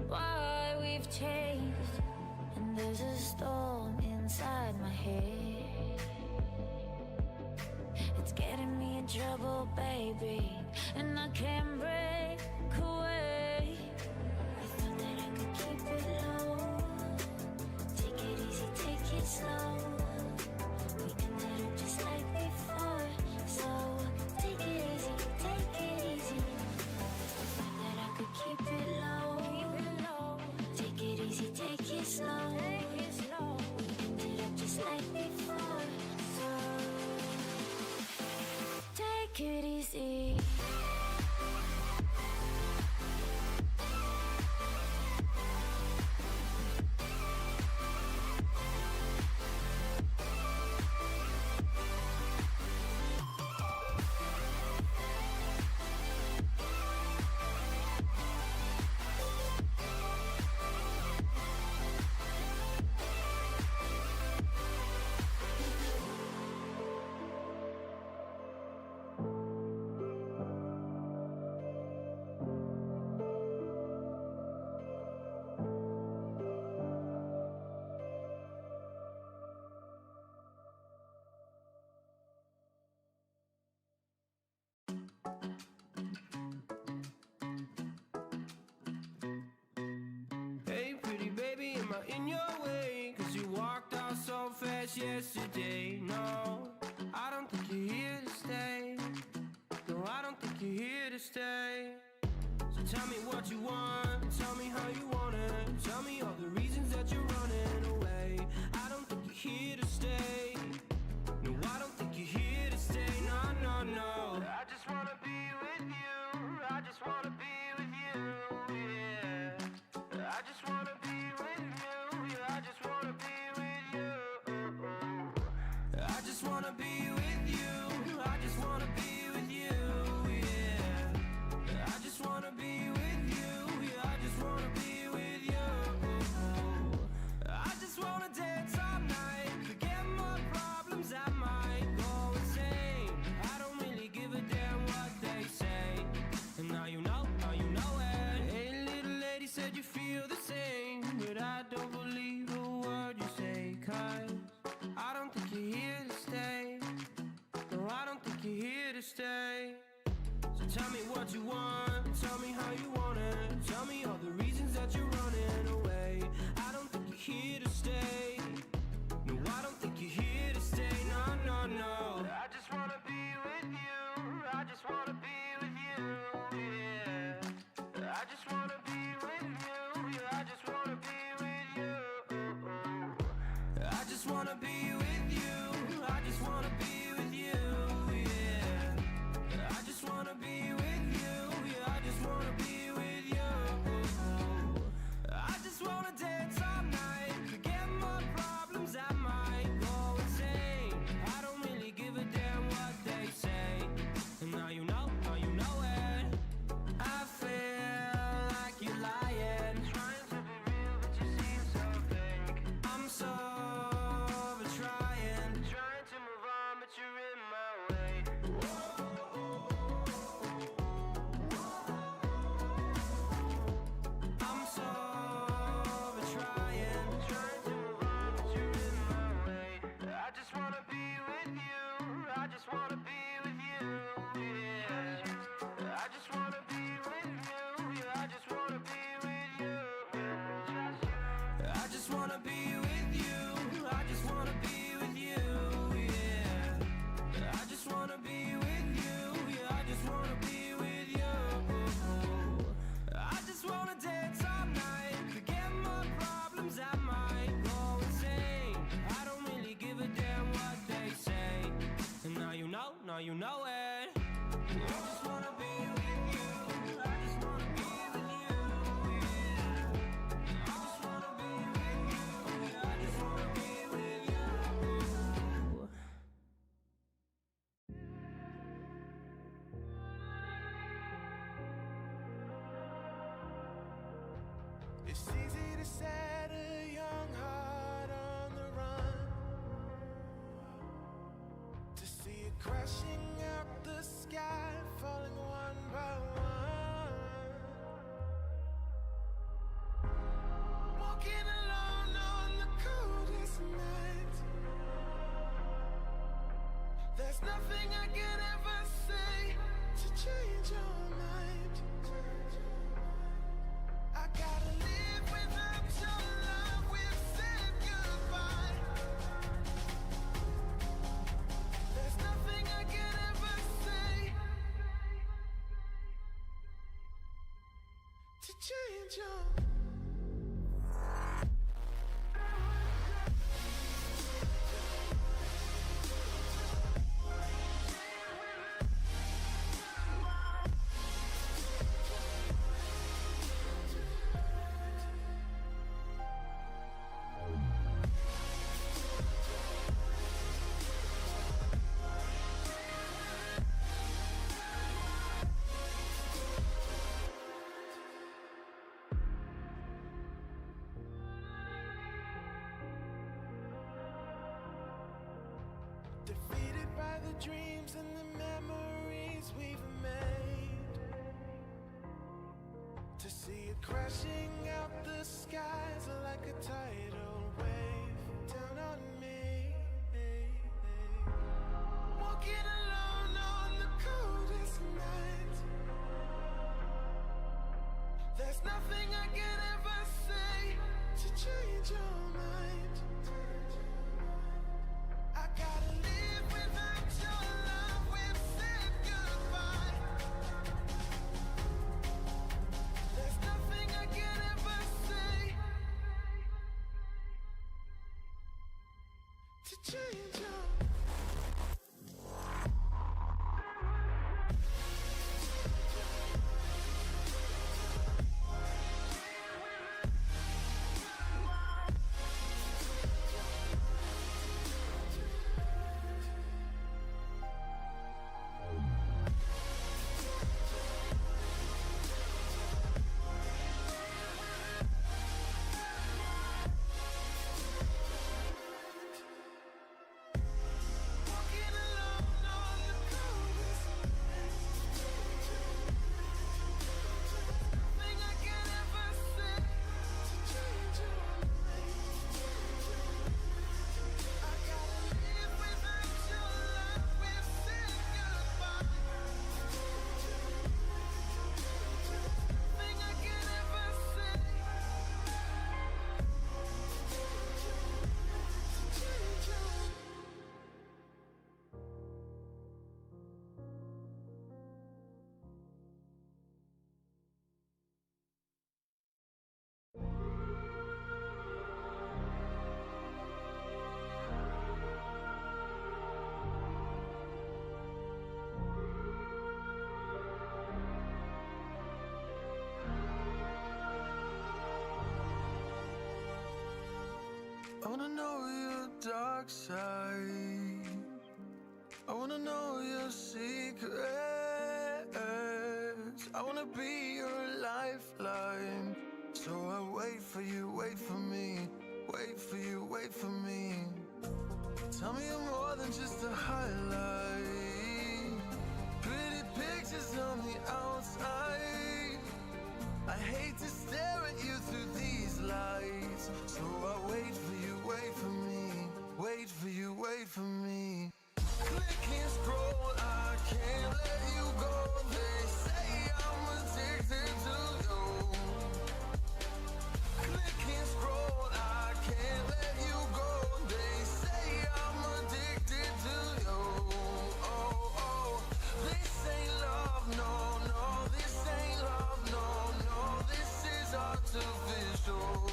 why we've changed. And there's a storm inside my head, it's getting me in trouble, baby, and I can't break away. am I in your way? Cause you walked out so fast yesterday. No, I don't think you're here to stay. No, I don't think you're here to stay. So tell me what you want, tell me how you want it. Tell me all the reasons that you're running away. I don't think you're here to stay. No, I don't think you're here to stay. No, no, no. I just wanna be with you. I just wanna be with you, yeah. I just wanna be with you. Yeah, I just wanna be with you. I just wanna be with you. I just wanna be with you, yeah. I just wanna be with you. Yeah, I just wanna be with you. I just wanna dance all night, forget my problems, I might go insane. I don't really give a damn what they say. And now you know it. Hey, little lady said you feel the same, but I don't believe a word you say. Cause I don't think you're here to stay. No, I don't think you're here to stay. So tell me what you want, tell me how you want it. Tell me all the reasons that you're running away. I don't think you're here to stay. No, I don't think you're here to stay. No, no, no. I just wanna be with you. I just wanna be with you, yeah. I just wanna be with you. Yeah, I just wanna be with you. I just wanna be with you. I just wanna be with you, yeah. I just wanna be with you. Yeah, I just wanna be with you. I just wanna dance all night, forget my problems, I might go insane. I don't really give a damn what they say. And now you know it. I feel like you're lying, trying to be real, but you seem so fake. I'm so over trying to move on, but you're in my way. I'm so over trying to move on, but you're in my way. I just wanna be with you. I just wanna be with you, yeah. I just wanna be with you. Yeah, I just wanna be with you. I just wanna be with you. I just wanna be with you, yeah. I just wanna be with you. Yeah, I just wanna be with you. I just wanna dance all night, forget my problems, I might go insane. I don't really give a damn what they say. And now you know it. I just wanna be with you. I just wanna be with you, yeah. I just wanna be with you. Yeah, I just wanna be with you. It's easy to set a young heart on the run, to see it crashing out the sky, falling one by one. Walking alone on the coldest night. There's nothing I can ever say to change your mind. I gotta live without your love, we've said goodbye. There's nothing I can ever say to change your defeated by the dreams and the memories we've made, to see it crashing out the skies like a tidal wave down on me. Walking alone on the coldest night. There's nothing I can ever say to change I wanna know your dark side. I wanna know your secrets. I wanna be your lifeline. So I wait for you, wait for me. Wait for you, wait for me. Tell me you're more than just a highlight. Pretty pictures on the outside. I hate to stare at you through these lights. So I wait for you, wait for me. Wait for you, wait for me. Click and scroll, I can't let you go. They say I'm addicted to you. Click and scroll, I can't let you go. They say I'm addicted to you. Oh, oh, this ain't love, no, no. This ain't love, no, no. This is artificial.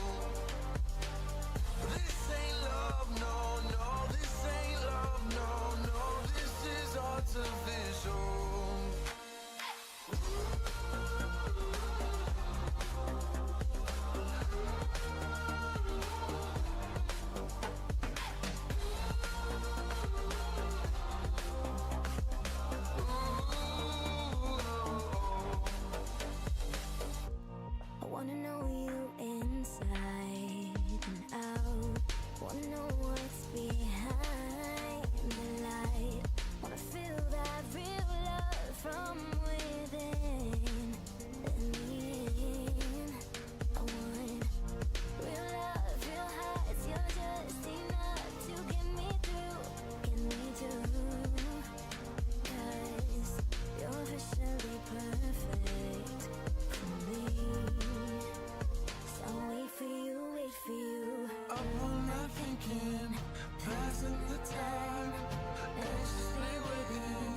This ain't love, no, no. This ain't love, no, no. This is artificial. I wanna know you inside and out. Wanna know what's behind the light. Wanna feel that real love from within. I want real love, real hearts. You're just enough to get me through, get me through. 'Cause you're officially perfect for me. So wait for you, wait for you. Up all night thinking, passing the time, anxiously waiting.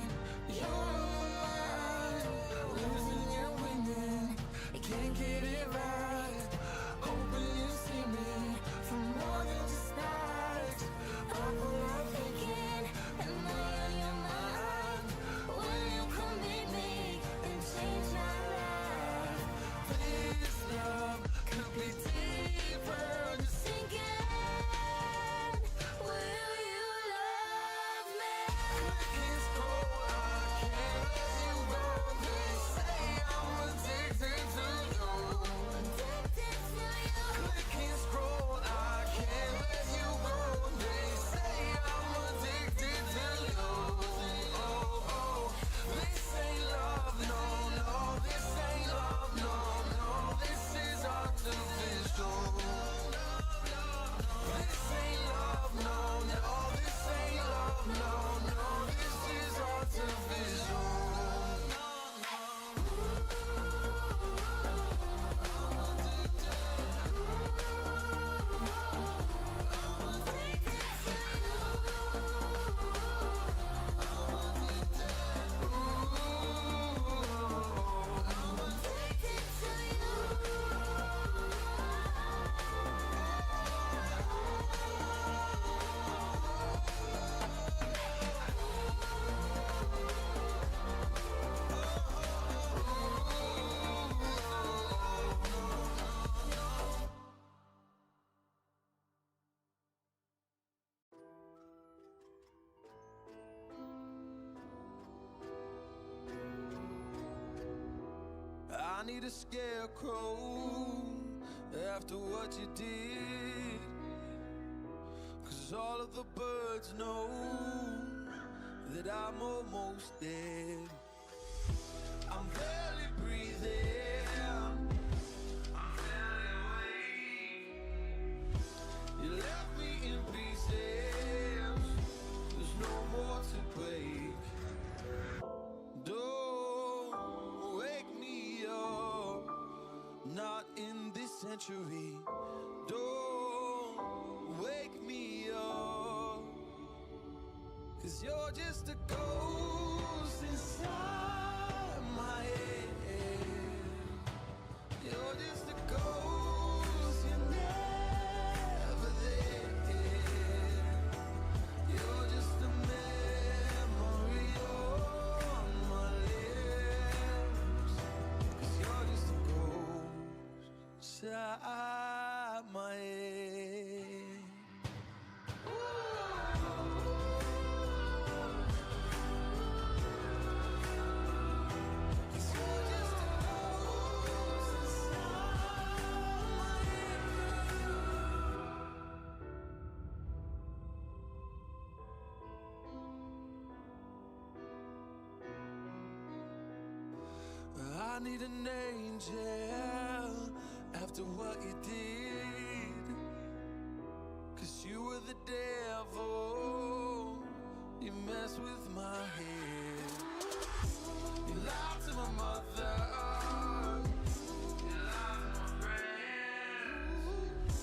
You're on my mind, losing and winning. You can't get it right. Hoping you see me for more than just nights. Up all night thinking, am I on your mind? Will you come meet me and change my life? This love could be deeper. Just Thinking, will you love me? click and scroll, I can't let you go. They say I'm addicted to you. Addicted to you. Click and scroll, I can't let you go. They say I'm addicted to you. Oh, oh, this ain't love, no, no. This ain't love, no, no. This is artificial. This ain't love, no, no. This ain't love, no, no. This is artificial. need a scarecrow after what you did. 'Cause all of the birds know that I'm almost dead. I'm barely breathing. I'm barely awake. You left me in pieces. There's no more to break. Don't wake me up. Not in this century. Don't wake me up. 'Cause you're just a ghost inside my head. You're just a ghost, you're never there. You're just a memory on my lips. 'Cause you're just a ghost inside my head. I need an angel after what you did. 'Cause you were the devil. You messed with my head. You lied to my mother. You lied to my friends.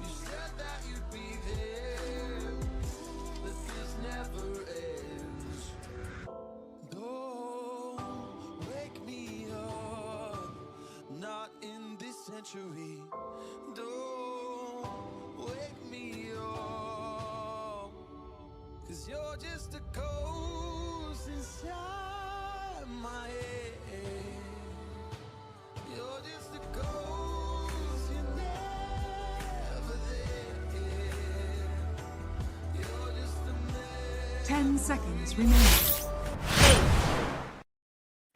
You said that you'd be there, but this never ends. Don't wake me up, not in this century. Don't wake me up, 'cause you're just a ghost inside my head. You're just a ghost, you're never there. You're just a man. 10 seconds remaining.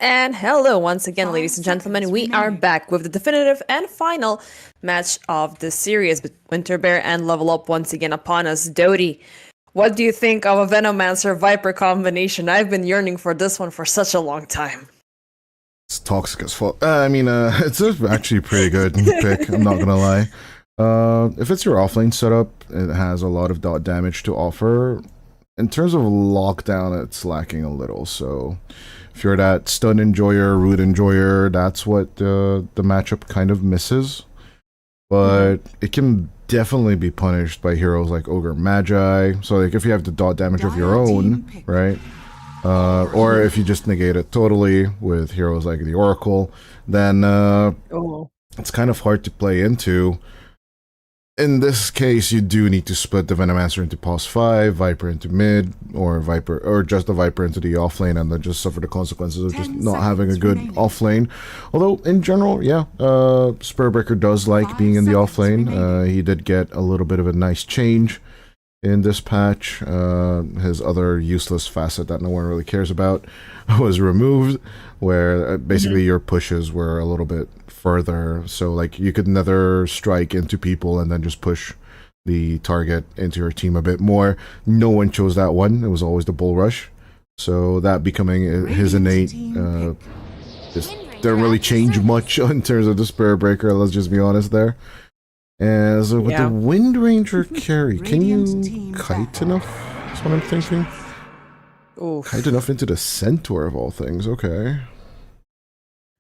And hello once again, 5 ladies and gentlemen. seconds We are remaining. back with the definitive and final match of the series with Winter Bear and Level Up once again upon us. Dodie, what do you think of a Venomancer Viper combination? I've been yearning for this one for such a long time. It's toxic as fuck. It's actually a pretty good pick, I'm not gonna lie. If it's your offlane setup, it has a lot of dot damage to offer. In terms of lockdown, it's lacking a little, so if you're that stun enjoyer, root enjoyer, that's what the matchup kind of misses. But it can definitely be punished by heroes like Ogre Magi. So like if you have the dot damage of your own, right? Or if you just negate it totally with heroes like the Oracle, then it's kind of hard to play into. In this case, you do need to split the Venomancer into pos 5, Viper into mid, or just the Viper into the offlane, and then just suffer the consequences of just not having a good offlane. Although, in general, yeah, Spellbreaker does like being in the offlane. He did get a little bit of a nice change in this patch. His other useless facet that no one really cares about was removed, where basically your pushes were a little bit further, so like you could nether strike into people and then just push the target into your team a bit more. No one chose that one. It was always the bull rush, so that becoming his innate just didn't really change much in terms of the Spirit Breaker, let's just be honest there. And so with the Wind Ranger carry, can you kite enough? That's what I'm thinking. Kite enough into the Centaur of all things, okay.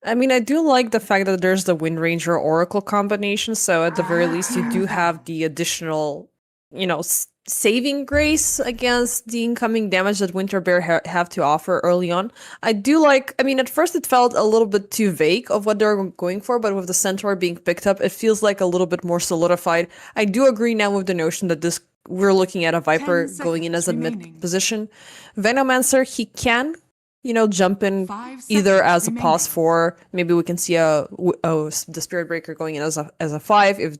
I mean, I do like the fact that there's the Wind Ranger Oracle combination, so at the very least you do have the additional, you know, saving grace against the incoming damage that Winter Bear have to offer early on. I do like, I mean, at first it felt a little bit too vague of what they're going for, but with the Centaur being picked up, it feels like a little bit more solidified. I do agree now with the notion that we're looking at a Viper going in as a mid position. Venomancer, he can, you know, jump in either as a pos 4, maybe we can see the Spirit Breaker going in as a 5, if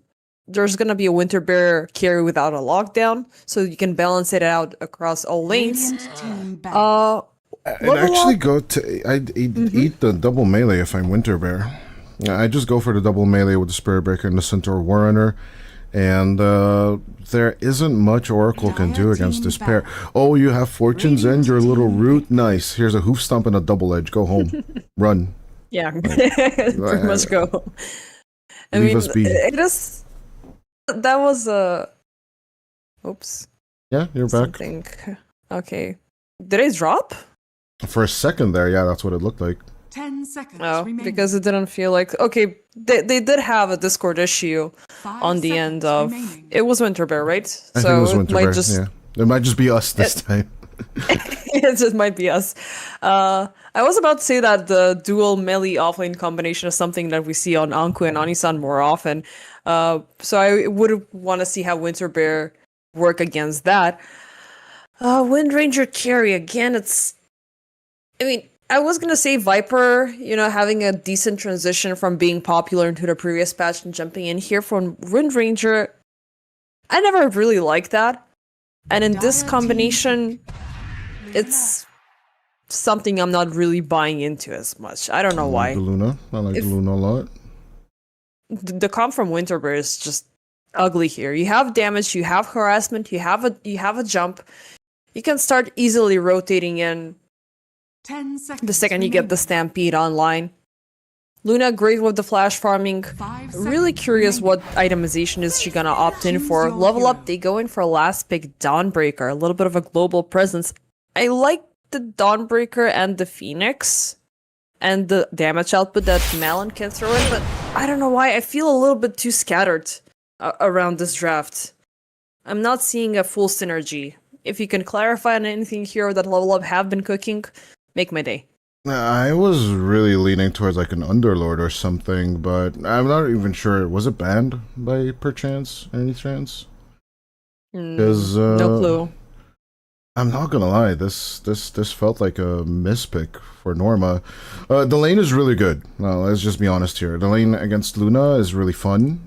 there's gonna be a Winter Bear carry without a lockdown, so you can balance it out across all lanes. I'd actually go to, I'd eat the double melee if I'm Winter Bear. I just go for the double melee with the Spirit Breaker and the Centaur Warrunner. And there isn't much Oracle can do against this pair. Oh, you have Fortune's End, your little root? Nice. Here's a Hoof Stomp and a Double Edge. Go home. Run. Yeah, pretty much go. I Leave mean, us be. it is... That was a... Oops. Yeah, you're back. Something. Okay. Did I drop? For a second there, yeah, that's what it looked like. 10 seconds Oh, remaining. because it didn't feel like... Okay, they did have a Discord issue 5 on the end of... remaining. It was Winter Bear, right? I think it was Winter might Bear, just... yeah. It might just be us this time. It just might be us. I was about to say that the dual melee offlane combination is something that we see on Anku and Anisan more often. So I would want to see how Winter Bear work against that. Wind Ranger carry, again, it's... I mean, I was gonna say Viper, you know, having a decent transition from being popular into the previous patch and jumping in here from Wind Ranger. I never really liked that. And in this combination, it's something I'm not really buying into as much. I don't know I like why. the Luna. I like the Luna a lot. The comp from Winter Bear is just ugly here. You have damage, you have harassment, you have a jump. You can start easily rotating in 10 seconds the second you get the Stampede online. Luna, great with the flash farming. 5 Really seconds curious remaining. what itemization is she gonna opt in Choose for. your Level up, hero. they go in for last pick Dawnbreaker, a little bit of a global presence. I like the Dawnbreaker and the Phoenix and the damage output that Malon can throw in, but I don't know why I feel a little bit too scattered around this draft. I'm not seeing a full synergy. If you can clarify on anything here that Level Up have been cooking, make my day. I was really leaning towards like an Underlord or something, but I'm not even sure. Was it banned by perchance? Any chance? Because No clue. I'm not gonna lie, this felt like a mispick for Norma. The lane is really good. Let's just be honest here. The lane against Luna is really fun.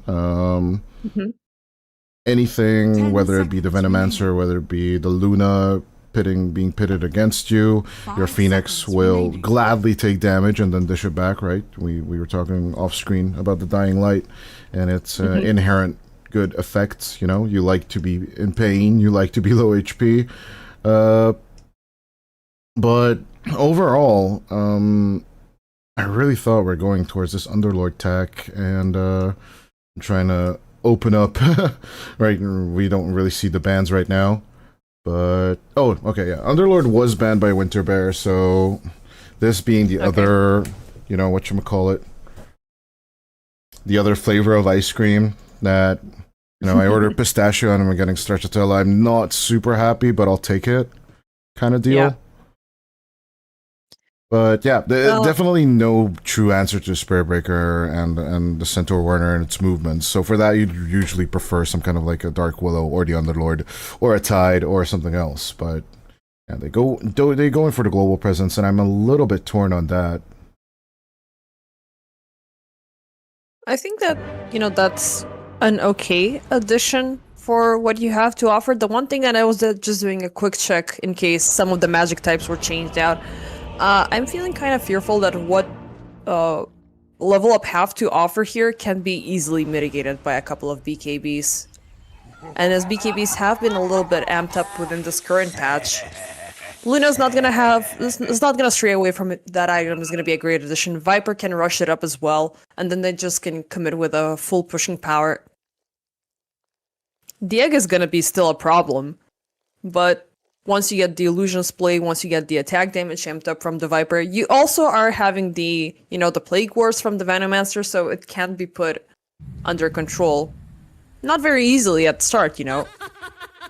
Anything, 10 whether it be the seconds Venomancer, whether it be the Luna being pitted against you, your 5 Phoenix seconds will remaining. gladly take damage and then dish it back, right? We were talking off screen about the Dying Light and its inherent good effects, you know? You like to be in pain, you like to be low HP. But overall, I really thought we're going towards this Underlord tech and trying to open up, right? We don't really see the bans right now. But, oh, okay, yeah. Underlord was banned by Winter Bear, so this being the other, you know, whatchamacallit, the other flavor of ice cream that, you know, I ordered pistachio and I'm getting stracciatella. I'm not super happy, but I'll take it kind of deal. Yeah. But yeah, Well- definitely no true answer to Spirit Breaker and the Centaur Warner and its movements. So for that, you'd usually prefer some kind of like a Dark Willow or the Underlord or a Tide or something else. But yeah, they go in for the global presence, and I'm a little bit torn on that. I think that, you know, that's an okay addition for what you have to offer. The one thing that I was just doing a quick check in case some of the magic types were changed out. I'm feeling kind of fearful that what Level Up have to offer here can be easily mitigated by a couple of BKBs. And as BKBs have been a little bit amped up within this current patch, Luna's not gonna it's not gonna stray away from it. That item is gonna be a great addition. Viper can rush it up as well, and then they just can commit with a full pushing power. The egg is gonna be still a problem, but once you get the illusions play, once you get the attack damage amped up from the Viper, you also are having the, you know, the Plague Wars from the Venomancer, so it can be put under control. Not very easily at the start, you know,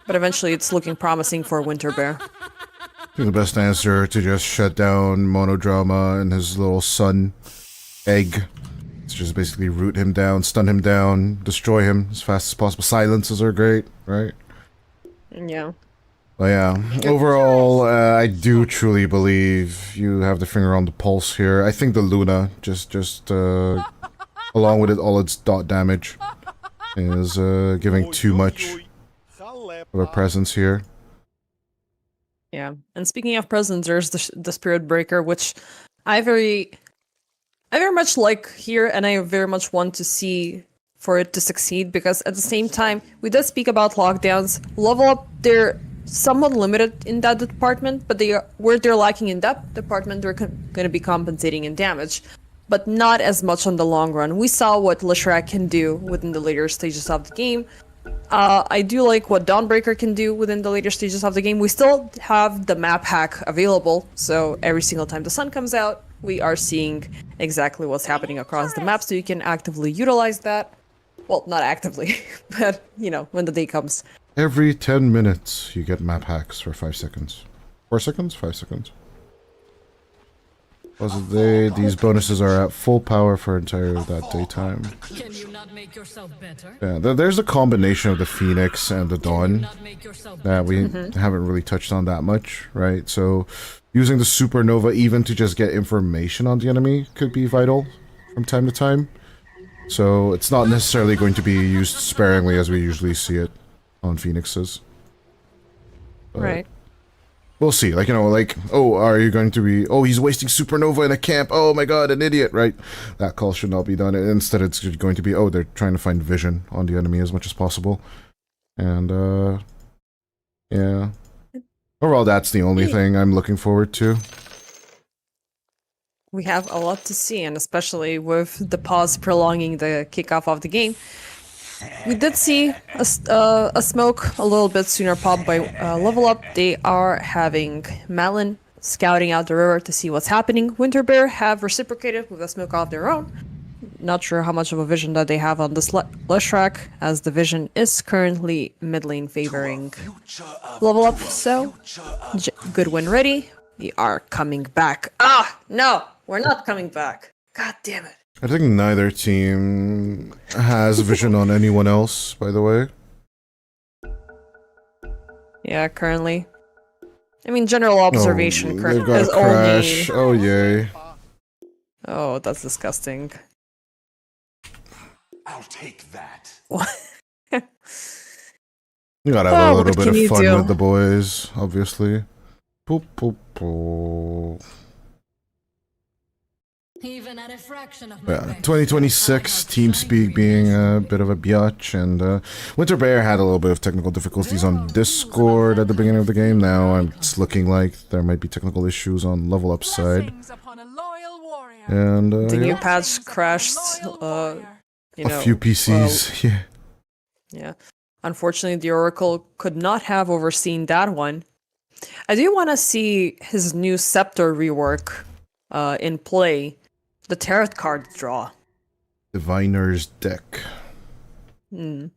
but eventually it's looking promising for Winter Bear. I think the best answer to just shut down Monodrama and his little son, Egg. It's just basically root him down, stun him down, destroy him as fast as possible. Silences are great, right? Yeah. Well, yeah, overall, I do truly believe you have the finger on the pulse here. I think the Luna, just along with all its dot damage, is giving too much of a presence here. Yeah, and speaking of presence, there's the Spirit Breaker, which I very I very much like here, and I very much want to see for it to succeed, because at the same time, we did speak about lockdowns. Level Up, they're somewhat limited in that department, but where they're lacking in that department, they're going to be compensating in damage, but not as much on the long run. We saw what Leshrac can do within the later stages of the game. I do like what Dawnbreaker can do within the later stages of the game. We still have the map hack available, so every single time the sun comes out, we are seeing exactly what's happening across the map, so you can actively utilize that. Well, not actively, but, you know, when the day comes. Every 10 minutes, you get map hacks for 5 seconds. 4 seconds? 5 seconds. These bonuses are at full power for entire that daytime. Can you not make yourself better? Yeah, there's a combination of the Phoenix and the Dawn that we haven't really touched on that much, right? So, using the Supernova even to just get information on the enemy could be vital from time to time. So, it's not necessarily going to be used sparingly as we usually see it on Phoenixes. But Right. we'll see. Like, you know, like, oh, are you going to be... Oh, he's wasting Supernova in a camp. Oh my god, an idiot, right? That call should not be done. Instead, it's going to be, oh, they're trying to find vision on the enemy as much as possible. And, yeah. Overall, that's the only thing I'm looking forward to. We have a lot to see, and especially with the pause prolonging the kickoff of the game. We did see a smoke a little bit sooner pop by Level Up. They are having Malin scouting out the river to see what's happening. Winterbear have reciprocated with a smoke of their own. Not sure how much of a vision that they have on this Leshrac, as the vision is currently mid lane favoring Level Up. So, good win ready. We are coming back. Ah, no, we're not coming back. God damn it. I think neither team has vision on anyone else, by the way. Yeah, currently. I mean, general observation they've got is a crash. only... Oh, yay. Oh, that's disgusting. I'll take that. You gotta have a little what bit can of you fun do? with the boys, obviously. Boop, boop, boop. Even at a fraction of my Yeah, best, 2026 TeamSpeak being a bit of a biatch, and Winterbear had a little bit of technical difficulties on Discord at the beginning of the game. Now it's looking like there might be technical issues on Level Up side. And The new yeah, patch crashed, you know, a few PCs. well, Yeah. yeah. Unfortunately, the Oracle could not have overseen that one. I do want to see his new Scepter rework in play. The tarot card draw. Diviner's deck. It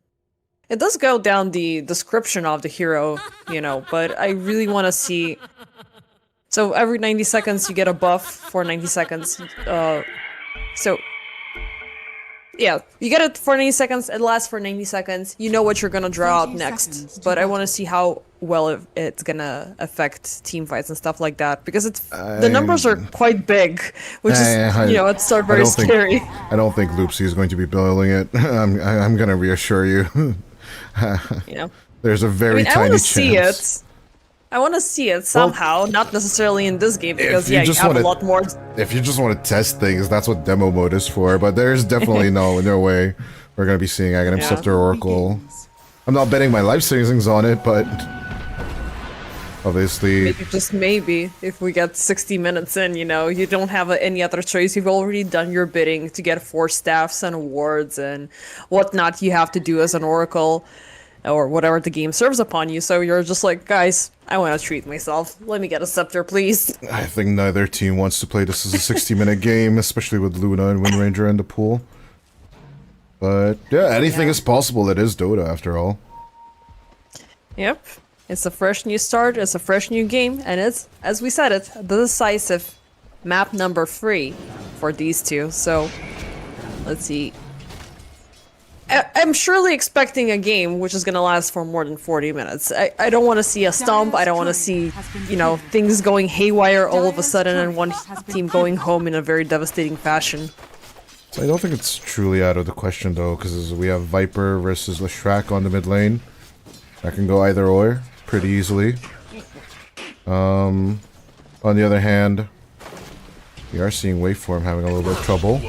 does go down the description of the hero, you know, but I really want to see... So every 90 seconds you get a buff for 90 seconds. So... Yeah, you get it for 90 seconds, it lasts for 90 seconds, you know what you're gonna draw out next. But I want to see how well it's gonna affect team fights and stuff like that, because it's the numbers are quite big, which is, you know, it's sort of very scary. I don't think Loopsy is going to be boiling it. I'm gonna reassure you. You know, There's a very I tiny want to chance. see it. I want to see it somehow, not necessarily in this game, because you yeah, you just have a wanna- lot more. If you just want to test things, that's what demo mode is for. But there's definitely no way we're gonna be seeing Aghanim Yeah. Scepter Oracle. I'm not betting my life savings on it, but obviously, Maybe, just maybe, if we get 60 minutes in, you know, you don't have any other choice. You've already done your bidding to get 4 staffs and awards and whatnot you have to do as an Oracle, or whatever the game serves upon you. So you're just like, guys, I want to treat myself. Let me get a scepter, please. I think neither team wants to play this as a 60-minute game, especially with Luna and Wind Ranger in the pool. But yeah, anything is possible. It is Dota after all. Yep. It's a fresh new start, it's a fresh new game, and it's, as we said it, the decisive map number 3 for these two. So, let's see. I'm surely expecting a game which is gonna last for more than 40 minutes. I don't want to see a stomp, I don't want to see, you know, things going haywire all of a sudden and one team going home in a very devastating fashion. So I don't think it's truly out of the question though, because we have Viper versus Leshrac on the mid lane. That can go either or, pretty easily. On the other hand, We are seeing Waveform having a little bit of trouble.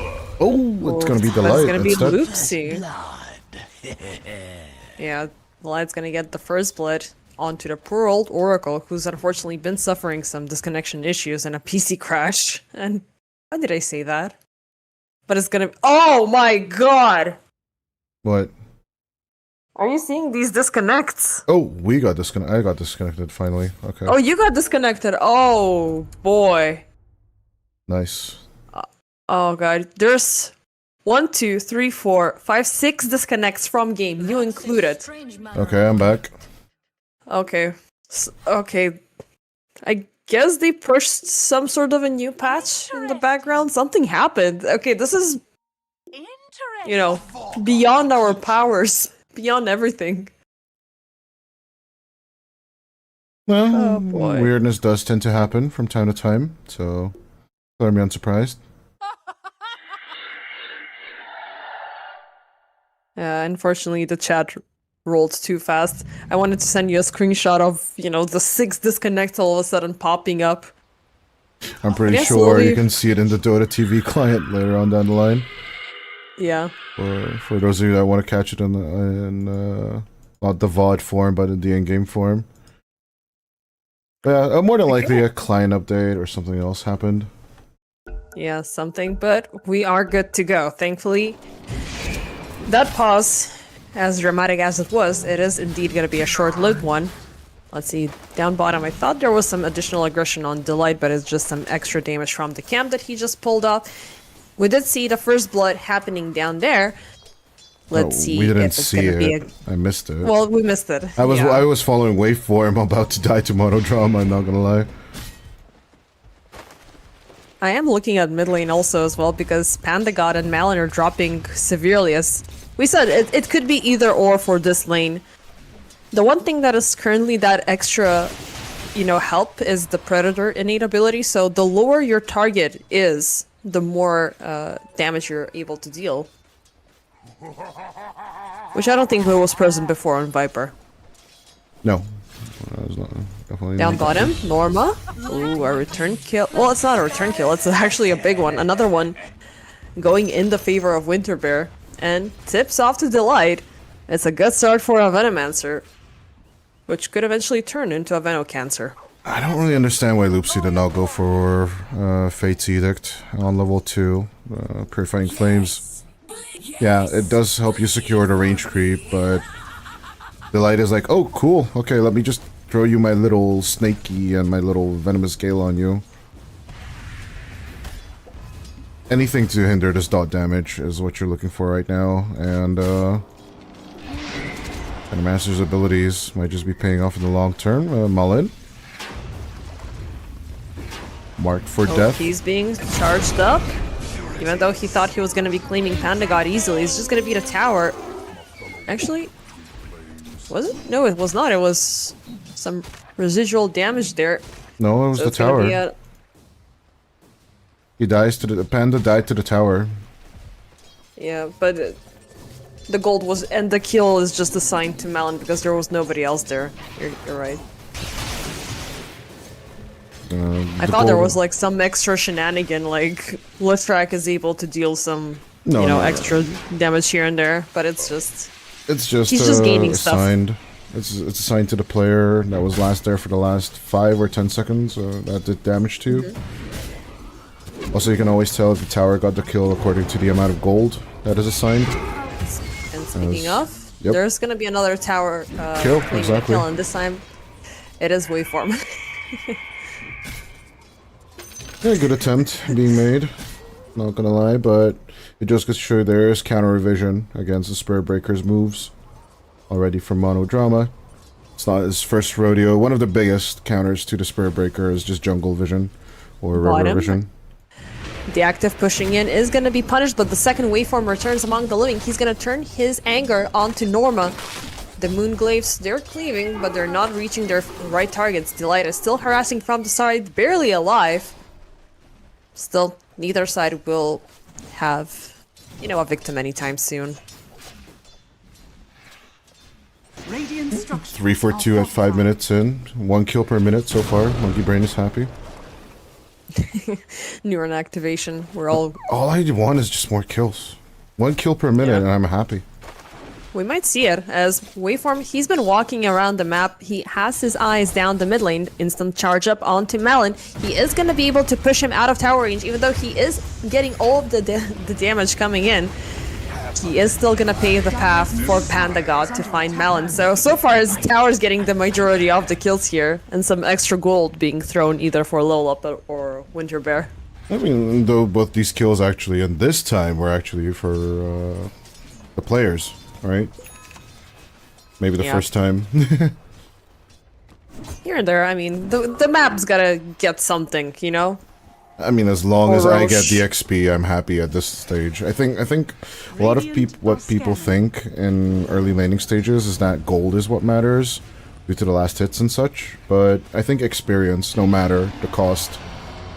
Oh, it's gonna be But Delight it's gonna be instead. Loopsy. Yeah, Delight's gonna get the first blood onto the poor old Oracle, who's unfortunately been suffering some disconnection issues and a PC crash. And why did I say that? But it's gonna. Oh my god! What? Are you seeing these disconnects? Oh, we got disconnected. I got disconnected finally. Okay. Oh, you got disconnected. Oh boy. Nice. Oh god. There's 1, 2, 3, 4, 5, 6 disconnects from game, you included. Okay, I'm back. Okay. Okay. I guess they pushed some sort of a new patch in the background. Something happened. Okay, this is, you know, beyond our powers. Beyond everything. Well, Oh, boy. weirdness does tend to happen from time to time, so don't be unsurprised. Unfortunately, the chat rolled too fast. I wanted to send you a screenshot of, you know, the 6 disconnects all of a sudden popping up. I'm pretty Yeah, sure slowly. you can see it in the Dota TV client later on down the line. Yeah. For those of you that want to catch it in not the VOD form, but in the in-game form. Yeah, more than likely a client update or something else happened. Yeah, something, but we are good to go. Thankfully, that pause, as dramatic as it was, it is indeed going to be a short-lived one. Let's see, down bottom, I thought there was some additional aggression on Delight, but it's just some extra damage from the camp that he just pulled off. We did see the first blood happening down there. Let's see We didn't if it's see going to be it. I missed it. Well, we missed it. I yeah. was following Waveform. I'm about to die to Monodrama, I'm not gonna lie. I am looking at mid lane also as well, because Panda God and Malin are dropping severely. As we said, it could be either or for this lane. The one thing that is currently that extra, you know, help is the Predator innate ability. So the lower your target is, the more damage you're able to deal. Which I don't think was present before on Viper. No. It's not, definitely Down not. bottom, Norma. Ooh, a return kill. Well, it's not a return kill, it's actually a big one. Another one going in the favor of Winterbear. And tips off to Delight. It's a good start for a Venomancer, which could eventually turn into a Venocancer. I don't really understand why Loopsy did not go for Fate's Edict on level 2. Purifying Flames. Yeah, it does help you secure the range creep, but Delight is like, oh, cool. Okay, let me just throw you my little Snakey and my little Venomous Gale on you. Anything to hinder this dot damage is what you're looking for right now, and Master's abilities might just be paying off in the long term. Mullen. Marked for death. He's being charged up. Even though he thought he was going to be claiming Panda God easily, he's just going to beat a tower. Actually, was it? No, it was not. It was some residual damage there. No, it was So the it's gonna tower. be a- He dies to the Panda died to the tower. Yeah, but the gold was, and the kill is just assigned to Malin because there was nobody else there. You're right. I thought there was like some extra shenanigan, like Lithrak is able to deal some, extra damage here and there, but it's just It's just he's just gaining stuff. assigned. It's assigned to the player that was last there for the last 5 or 10 seconds. That did damage to. Mm-hmm. Also, you can always tell if the tower got the kill according to the amount of gold that is assigned. And speaking of, Yep. there's gonna be another tower Kill, claiming a exactly. kill, and this time it is Waveform. Yeah, good attempt being made. Not gonna lie, but it just goes to show there is counter revision against the Spur Breaker's moves already from Monodrama. It's not his first rodeo. One of the biggest counters to the Spur Breaker is just jungle vision or river Bottom. vision. The active pushing in is gonna be punished, but the second Waveform returns among the living. He's gonna turn his anger onto Norma. The Moonglaves, they're cleaving, but they're not reaching their right targets. Delight is still harassing from the side, barely alive. Still, neither side will have, a victim anytime soon. Radiant structures 3 for 2 at 5 minutes in. 1 kill per minute so far. Monkey Brain is happy. Neuron activation. We're all... All I want is just more kills. 1 kill per minute and I'm happy. We might see it as Waveform, he's been walking around the map. He has his eyes down the mid lane. Instant charge up onto Malin. He is going to be able to push him out of tower range, even though he is getting all of the damage coming in. He is still going to pave the path for Panda God to find Malin. So far his tower's getting the majority of the kills here, and some extra gold being thrown either for Lola or Winter Bear. I mean, though both these kills actually, and this time were actually for the players. Right? Maybe the first time. Here and there, I mean, the map's gotta get something, you know? I mean, as long as I get the XP, I'm happy at this stage. I think a lot of what people think in early laning stages is that gold is what matters due to the last hits and such. But I think experience, no matter the cost,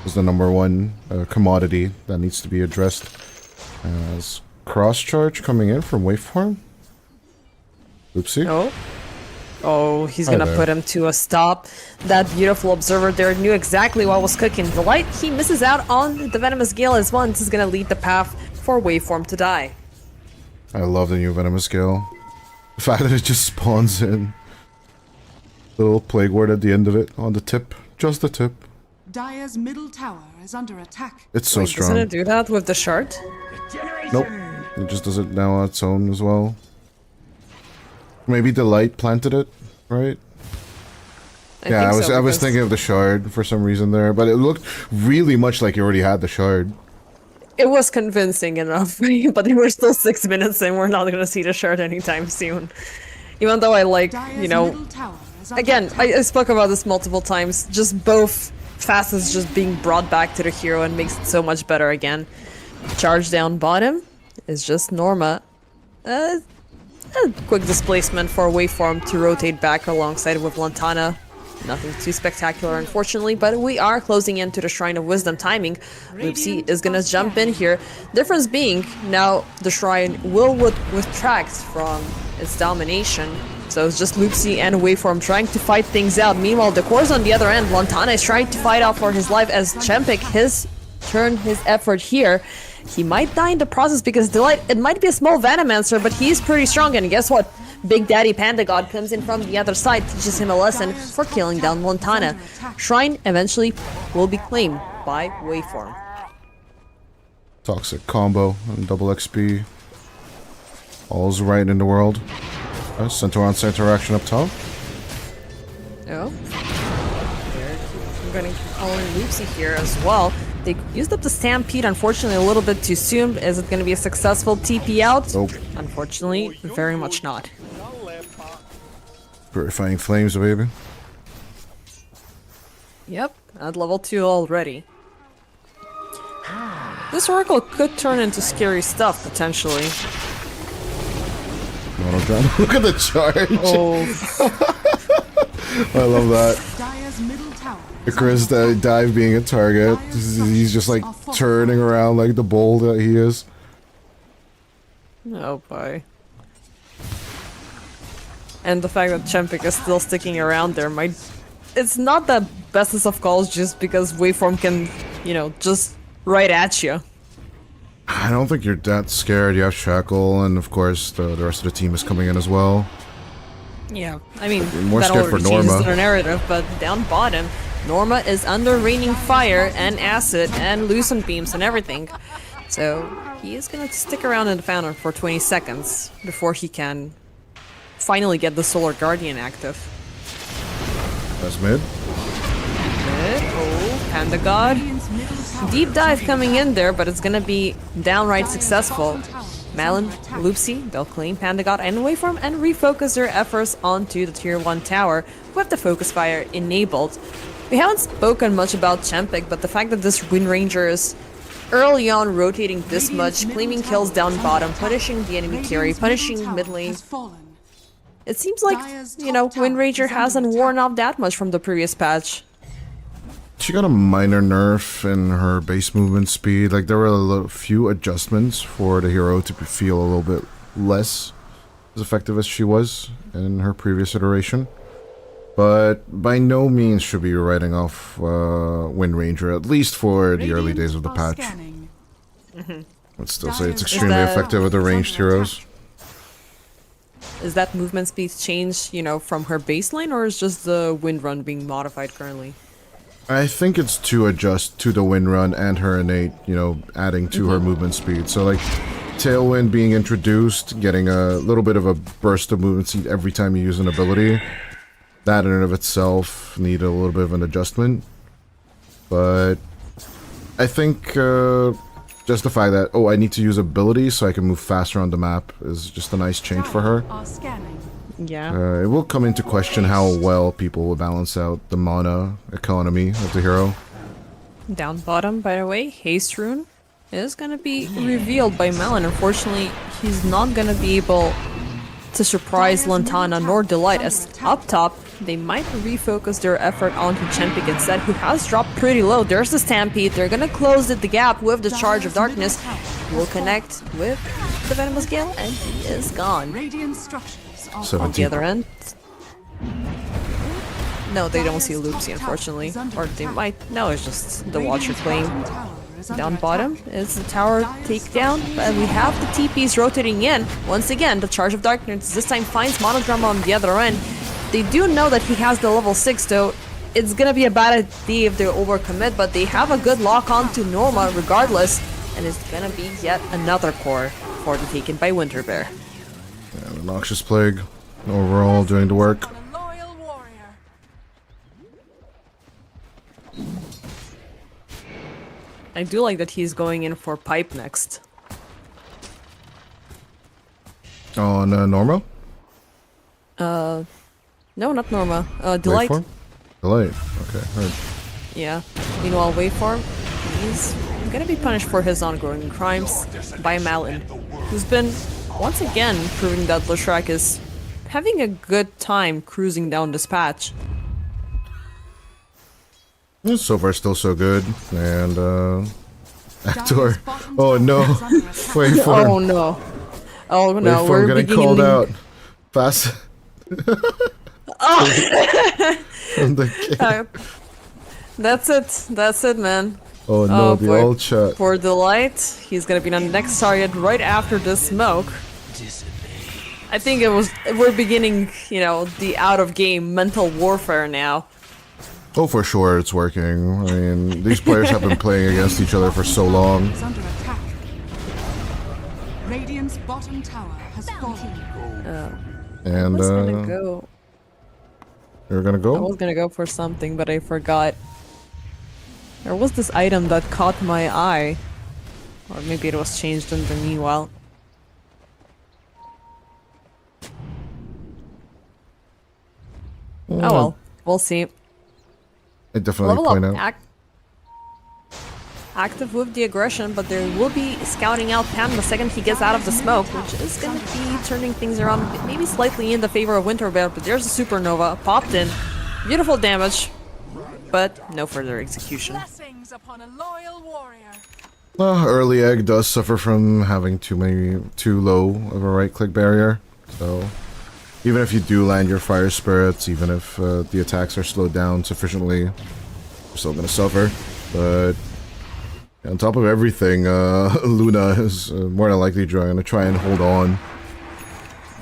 is the #1 commodity that needs to be addressed. As cross charge coming in from Waveform. Oopsie. Oh, he's gonna put him to a stop. That beautiful observer there knew exactly what was cooking. The light, he misses out on the Venomous Gale as well. This is gonna lead the path for Waveform to die. I love the new Venomous Gale. The fact that it just spawns in. Little Plague Ward at the end of it, on the tip. Just the tip. Dire's middle tower is under attack. It's so strong. Doesn't it do that with the shard? Nope. It just does it now on its own as well. Maybe the light planted it, right? I was thinking of the shard for some reason there, but it looked really much like you already had the shard. It was convincing enough, but we're still 6 minutes in. We're not gonna see the shard anytime soon. Even though I like, you know, again, I spoke about this multiple times. Just both facets just being brought back to the hero and makes it so much better again. Charge down bottom is just Norma. A quick displacement for Waveform to rotate back alongside with Lantana. Nothing too spectacular, unfortunately, but we are closing into the Shrine of Wisdom timing. Loopsy is gonna jump in here. Difference being, now the Shrine will retract from its domination. So it's just Loopsy and Waveform trying to fight things out. Meanwhile, the course on the other end, Lantana is trying to fight out for his life as Chempik has turned his effort here. He might die in the process because Delight, it might be a small Venomancer, but he's pretty strong, and guess what? Big Daddy Panda God comes in from the other side, teaches him a lesson for killing down Lantana. Shrine eventually will be claimed by Waveform. Toxic combo and double XP. All's right in the world. Center on center action up top. Oh. I'm going to call in Loopsy here as well. They used up the Stampede, unfortunately, a little bit too soon. Is it going to be a successful TP out? Nope. Unfortunately, very much not. Purifying Flames, baby. Yep, at level 2 already. This Oracle could turn into scary stuff, potentially. Look at the charge! Oh. I love that. Icarus dive being a target. He's just like turning around like the bull that he is. Oh boy. And the fact that Chempik is still sticking around there might... It's not the bestest of calls just because Waveform can, you know, just right at you. I don't think you're that scared. You have Shackle, and of course the rest of the team is coming in as well. Yeah, I mean, more that scared for already changes Norma. the narrative, but down bottom, Norma is under raining fire and acid and loosened beams and everything. So he is gonna stick around in the fountain for 20 seconds before he can finally get the Solar Guardian active. That's mid. Oh, Panda God. Deep dive coming in there, but it's gonna be downright successful. Malin, Loopsy, they'll claim Panda God and Waveform and refocus their efforts onto the tier 1 tower with the focus fire enabled. We haven't spoken much about Chempik, but the fact that this Wind Ranger is early on rotating this much, claiming kills down bottom, punishing the enemy carry, punishing mid lane. It seems like, you know, Wind Ranger hasn't worn off that much from the previous patch. She got a minor nerf in her base movement speed. Like, there were a few adjustments for the hero to feel a little bit less as effective as she was in her previous iteration. But by no means should be writing off Wind Ranger, at least for the early days of the patch. I'd still say it's extremely effective with the ranged heroes. Is that movement speed change, you know, from her baseline, or is just the wind run being modified currently? I think it's to adjust to the wind run and her innate, you know, adding to her movement speed. So like Tailwind being introduced, getting a little bit of a burst of movement speed every time you use an ability. That in and of itself needed a little bit of an adjustment. But I think just the fact that, oh, I need to use abilities so I can move faster on the map is just a nice change for her. Yeah. It will come into question how well people will balance out the mana economy of the hero. Down bottom, by the way, Haste Rune is gonna be revealed by Melon. Unfortunately, he's not gonna be able to surprise Lantana nor Delight, as up top, they might refocus their effort onto Chempik instead, who has dropped pretty low. There's the Stampede. They're gonna close the gap with the Charge of Darkness. Will connect with the Venomous Gale, and he is gone. On the other end. No, they don't see Loopsy, unfortunately. Or they might. No, it's just the Watcher playing. Down bottom is the tower takedown, and we have the TPs rotating in. Once again, the Charge of Darkness this time finds Monodrama on the other end. They do know that he has the level 6, though. It's gonna be a bad idea if they overcommit, but they have a good lock on to Norma regardless, and it's gonna be yet another core for the taken by Winterbear. Yeah, the Noxious Plague overall doing the work. I do like that he's going in for Pipe next. On Norma? No, not Norma. Delight. Waveform? Delight. Okay, heard. Yeah. Meanwhile, Waveform, he's gonna be punished for his ongoing crimes by Malin, who's been once again proving that Leshrac is having a good time cruising down this patch. So far, still so good. And, Actor. Oh no. Waveform. Oh no. Oh no, Waveform we're getting beginning... called out. Fast. Oh! From the game. That's it, man. Oh no, the boy. old chat. For Delight, he's gonna be on the next target right after this smoke. I think we're beginning, you know, the out-of-game mental warfare now. Oh, for sure, it's working. I mean, these players have been playing against each other for so long. Radiant's bottom tower has fallen. And, I was gonna go. You're gonna I go? was gonna go for something, but I forgot. There was this item that caught my eye. Or maybe it was changed in the meanwhile. Oh well, we'll see. I definitely Level point up, out. active with the aggression, but they will be scouting out Pam the second he gets out of the smoke, which is gonna be turning things around maybe slightly in the favor of Winterbear, but there's a supernova, popped in. Beautiful damage, but no further execution. Blessings upon a loyal warrior. Early egg does suffer from having too low of a right-click barrier, so even if you do land your fire spirits, even if the attacks are slowed down sufficiently, you're still gonna suffer. But on top of everything, Luna is more than likely going to try and hold on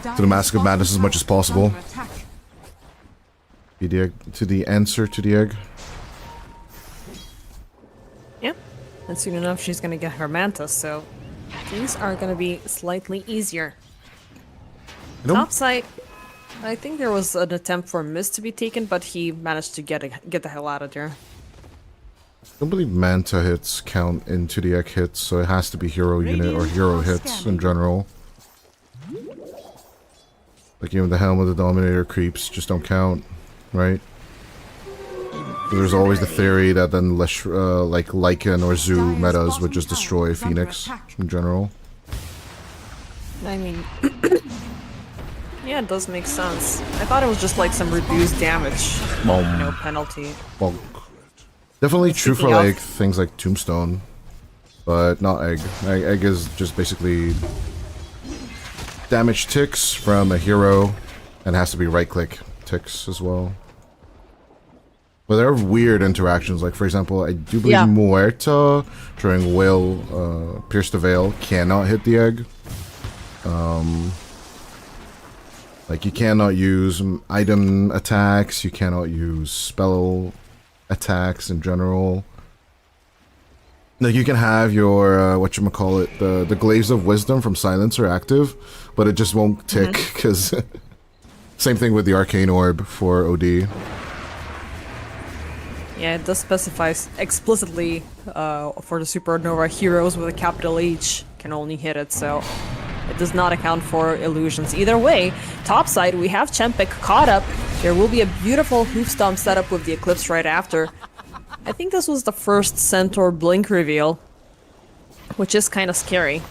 to the Mask of Madness as much as possible. Be the egg, to the answer to the egg. Yeah, and soon enough she's gonna get her Manta, so things are gonna be slightly easier. Top side, I think there was an attempt for Mist to be taken, but he managed to get the hell out of there. I don't believe Manta hits count into the egg hits, so it has to be hero unit or hero hits in general. Like even the Helm of the Dominator creeps just don't count, right? So there's always the theory that then like Lycan or Zoo metas would just destroy Phoenix in general. I mean, yeah, it does make sense. I thought it was just like some reduced damage, no penalty. Well, definitely true for like things like Tombstone, but not Egg. Egg is just basically damage ticks from a hero, and has to be right-click ticks as well. But there are weird interactions. Like, for example, I do believe Yeah. Muerta during Whale Pierce the Veil cannot hit the egg. Like, you cannot use item attacks, you cannot use spell attacks in general. Like, you can have your, whatchamacallit, the Glaives of Wisdom from Silencer active, but it just won't tick, because... Same thing with the Arcane Orb for OD. Yeah, it does specify explicitly for the Supernova heroes with a capital H can only hit it, so it does not account for illusions. Either way, topside, we have Chempik caught up. There will be a beautiful hoof stomp setup with the Eclipse right after. I think this was the first Centaur Blink reveal, which is kind of scary.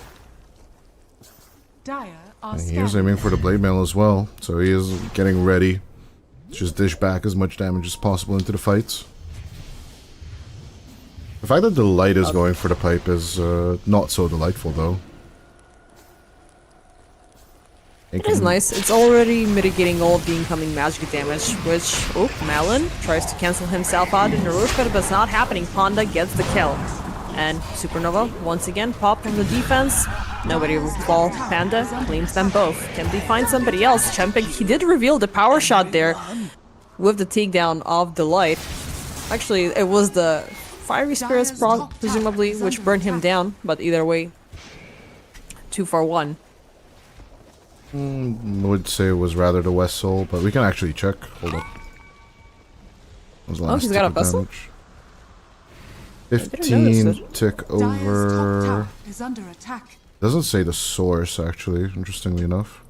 Dire are And he is scanning. aiming for the Blade Mail as well, so he is getting ready to just dish back as much damage as possible into the fights. The fact that the light is going for the pipe is not so delightful, though. It is nice. It's already mitigating all of the incoming magic damage, which... Oh, Malin tries to cancel himself out in the rush, but it's not happening. Panda gets the kill. And Supernova, once again, pop from the defense. Nobody will fall. Panda claims them both. Can they find somebody else? Chempik, he did reveal the power shot there with the takedown of the light. Actually, it was the Fiery Spirits, presumably, which burned him down, but either way, 2 for 1. I would say it was rather the West Soul, but we can actually check. Hold up. Was the last he's got a tick of vessel? damage. didn't notice 15 it. tick Dire's top over... tower is under attack. Doesn't say the source, actually, interestingly enough.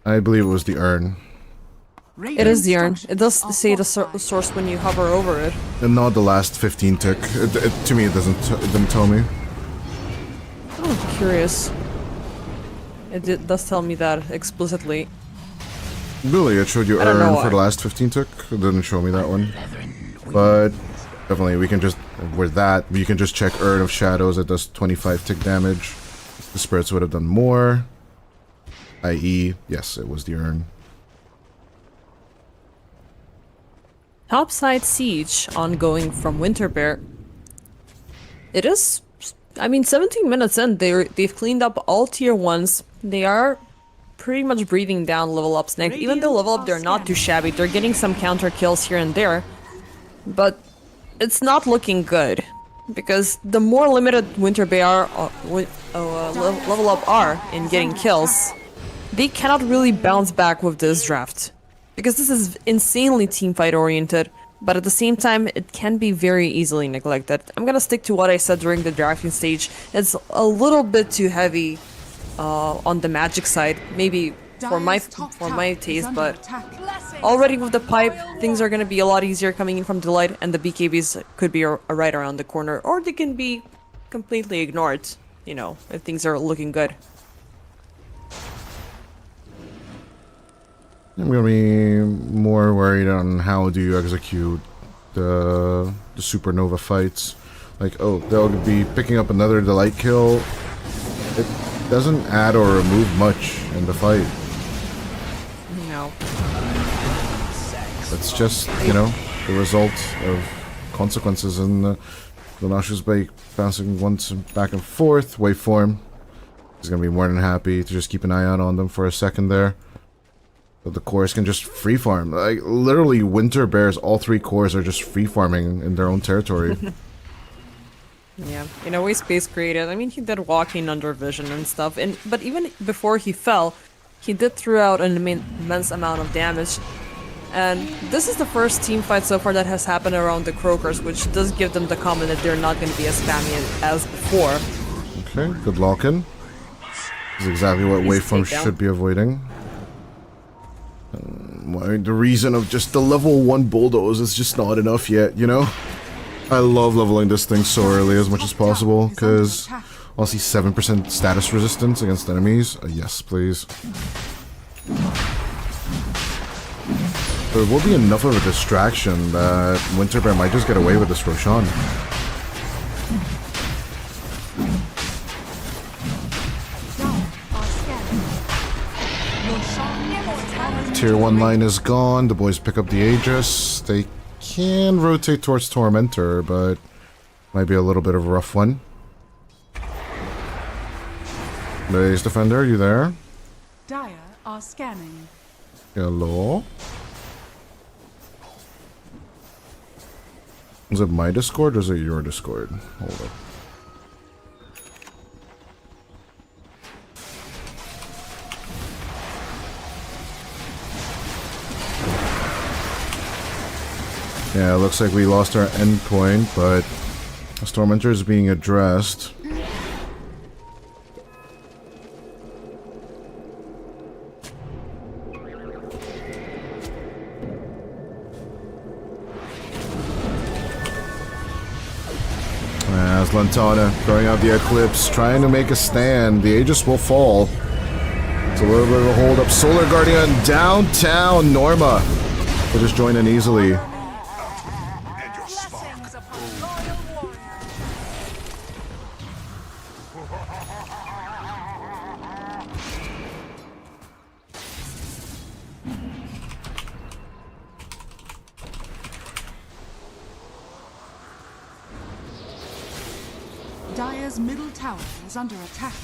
I believe it was the urn. It is the urn. It does say the source when you hover over it. And not the last 15 tick. To me, it didn't tell me. Oh, curious. It does tell me that explicitly. Really, it showed you I don't know urn why. for the last 15 tick. It didn't show me that one. But definitely, we can just... With that, you can just check Urn of Shadows. It does 25 tick damage. The spirits would have done more. I.e., yes, it was the urn. Topside Siege ongoing from Winterbear. It is... I mean, 17 minutes in, they've cleaned up all tier 1s. They are pretty much breathing down level ups next. Even though level up, they're not too shabby. They're getting some counter kills here and there. But it's not looking good. Because the more limited Winterbear level up are in getting kills, they cannot really bounce back with this draft. Because this is insanely teamfight oriented, but at the same time, it can be very easily neglected. I'm gonna stick to what I said during the drafting stage. It's a little bit too heavy on the magic side, maybe for my taste, but already with the pipe, things are gonna be a lot easier coming in from the light, and the BKBs could be right around the corner, or they can be completely ignored, you know, if things are looking good. I'm gonna be more worried on how do you execute the supernova fights. Like, oh, they'll be picking up another delight kill. It doesn't add or remove much in the fight. No. It's just, you know, the result of consequences in the Nauseous Bake bouncing once back and forth waveform. He's gonna be more than happy to just keep an eye out on them for a second there. But the cores can just free farm. Like, literally, Winter Bears, all 3 cores are just free farming in their own territory. Yeah, in a way Space created. I mean, he did walking under vision and stuff, but even before he fell, he did throw out an immense amount of damage. And this is the first team fight so far that has happened around the Croakers, which does give them the comment that they're not going to be as spammy as before. Okay, good lock-in. This is exactly what waveform should be avoiding. The reason of just the level 1 bulldoze is just not enough yet, you know? I love leveling this thing so early as much as possible, because I'll see 7% status resistance against enemies. Yes, please. But it will be enough of a distraction that Winterbear might just get away with this Roshan. tier 1 line is gone. The boys pick up the Aegis. They can rotate towards Tormentor, but might be a little bit of a rough one. Base Defender, you there? Dire are scanning. Hello? Is it my Discord or is it your Discord? Hold up. Yeah, it looks like we lost our endpoint, but Tormentor is being addressed. As Lantana throwing out the Eclipse, trying to make a stand. The Aegis will fall. It's a little bit of a hold up. Solar Guardian downtown. Norma will just join in easily. Dire's middle tower is under attack.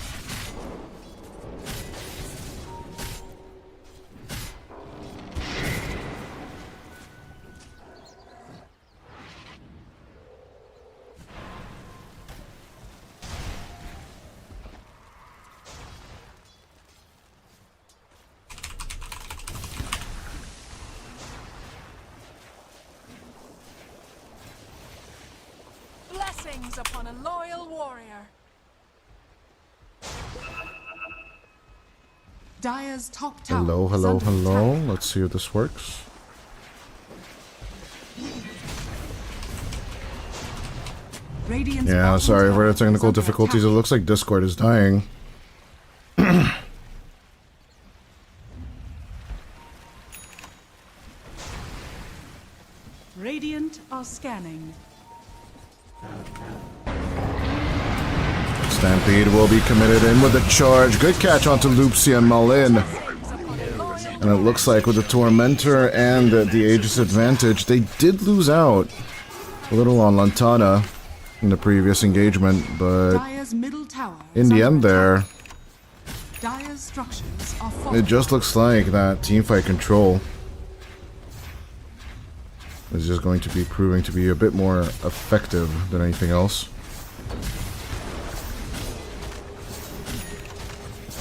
Blessings upon a loyal warrior. Dire's top tower. Hello, is hello, under hello. attack. Let's see if this works. Radiant's Yeah, bottom sorry for tower the is technical under difficulties. It attack. looks like Discord is dying. Radiant are scanning. Stampede will be committed in with a charge. Good catch onto Loopsy and Malin. And it looks like with the Tormentor and the Aegis advantage, they did lose out a little on Lantana in the previous engagement, but Dire's middle tower in is the under end there, attack. Dire's structures are it fortified. just looks like that teamfight control is just going to be proving to be a bit more effective than anything else.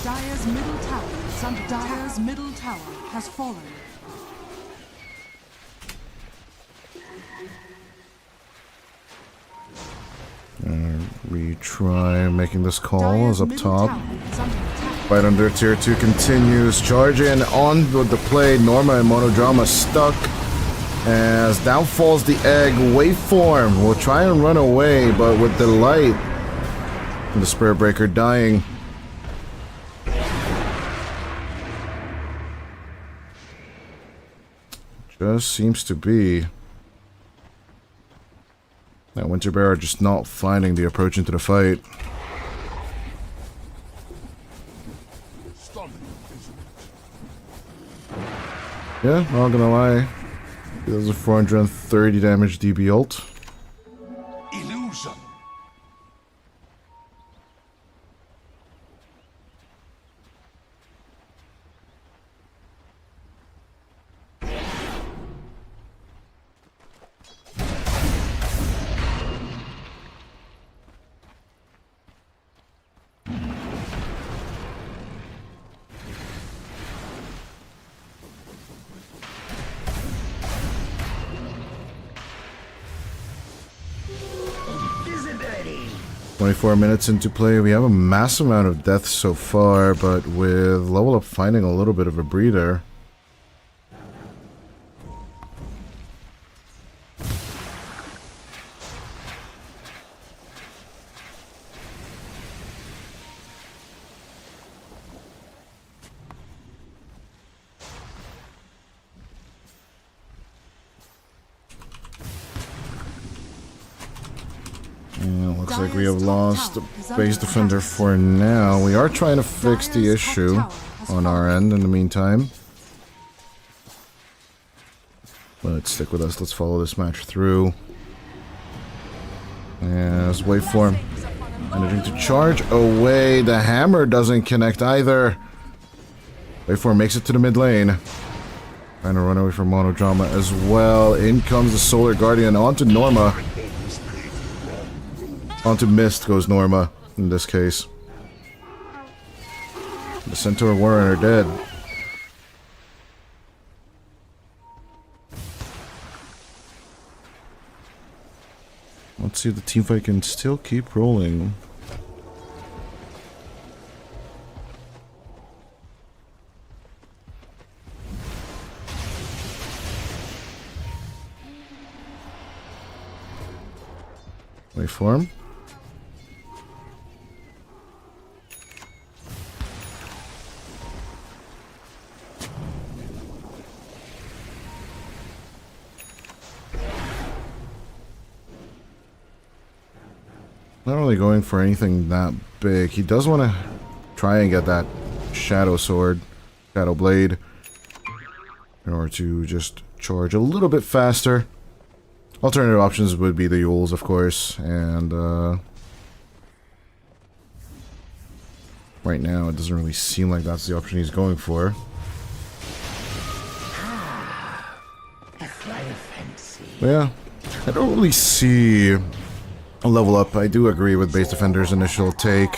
Dire's middle tower is under attack. Dire's middle tower has fallen. Retry making this call Dire's is up middle top. tower is under attack. Right under tier 2 continues. Charging on with the play. Norma and Monodrama stuck. As down falls the egg. Waveform will try and run away, but with the light. And the Spirit Breaker dying. Just seems to be that Winter Bear are just not finding the approach into the fight. Yeah, not gonna lie. He does a 430 damage DB ult. Illusion. Visibility. 24 minutes into play, we have a massive amount of deaths so far, but with level up finding a little bit of a breather. Looks like we have lost the base defender for now. We are trying to fix the issue on our end in the meantime. But stick with us. Let's follow this match through. As waveform managing to charge away. The hammer doesn't connect either. Waveform makes it to the mid lane. Trying to run away from Monodrama as well. In comes the Solar Guardian onto Norma. Onto Mist goes Norma in this case. The Centaur Warren are dead. Let's see if the teamfight can still keep rolling. Waveform. Not really going for anything that big. He does want to try and get that Shadow Sword, Shadow Blade, in order to just charge a little bit faster. Alternative options would be the Yules, of course, and right now it doesn't really seem like that's the option he's going for. But yeah, I don't really see a level up. I do agree with Base Defender's initial take.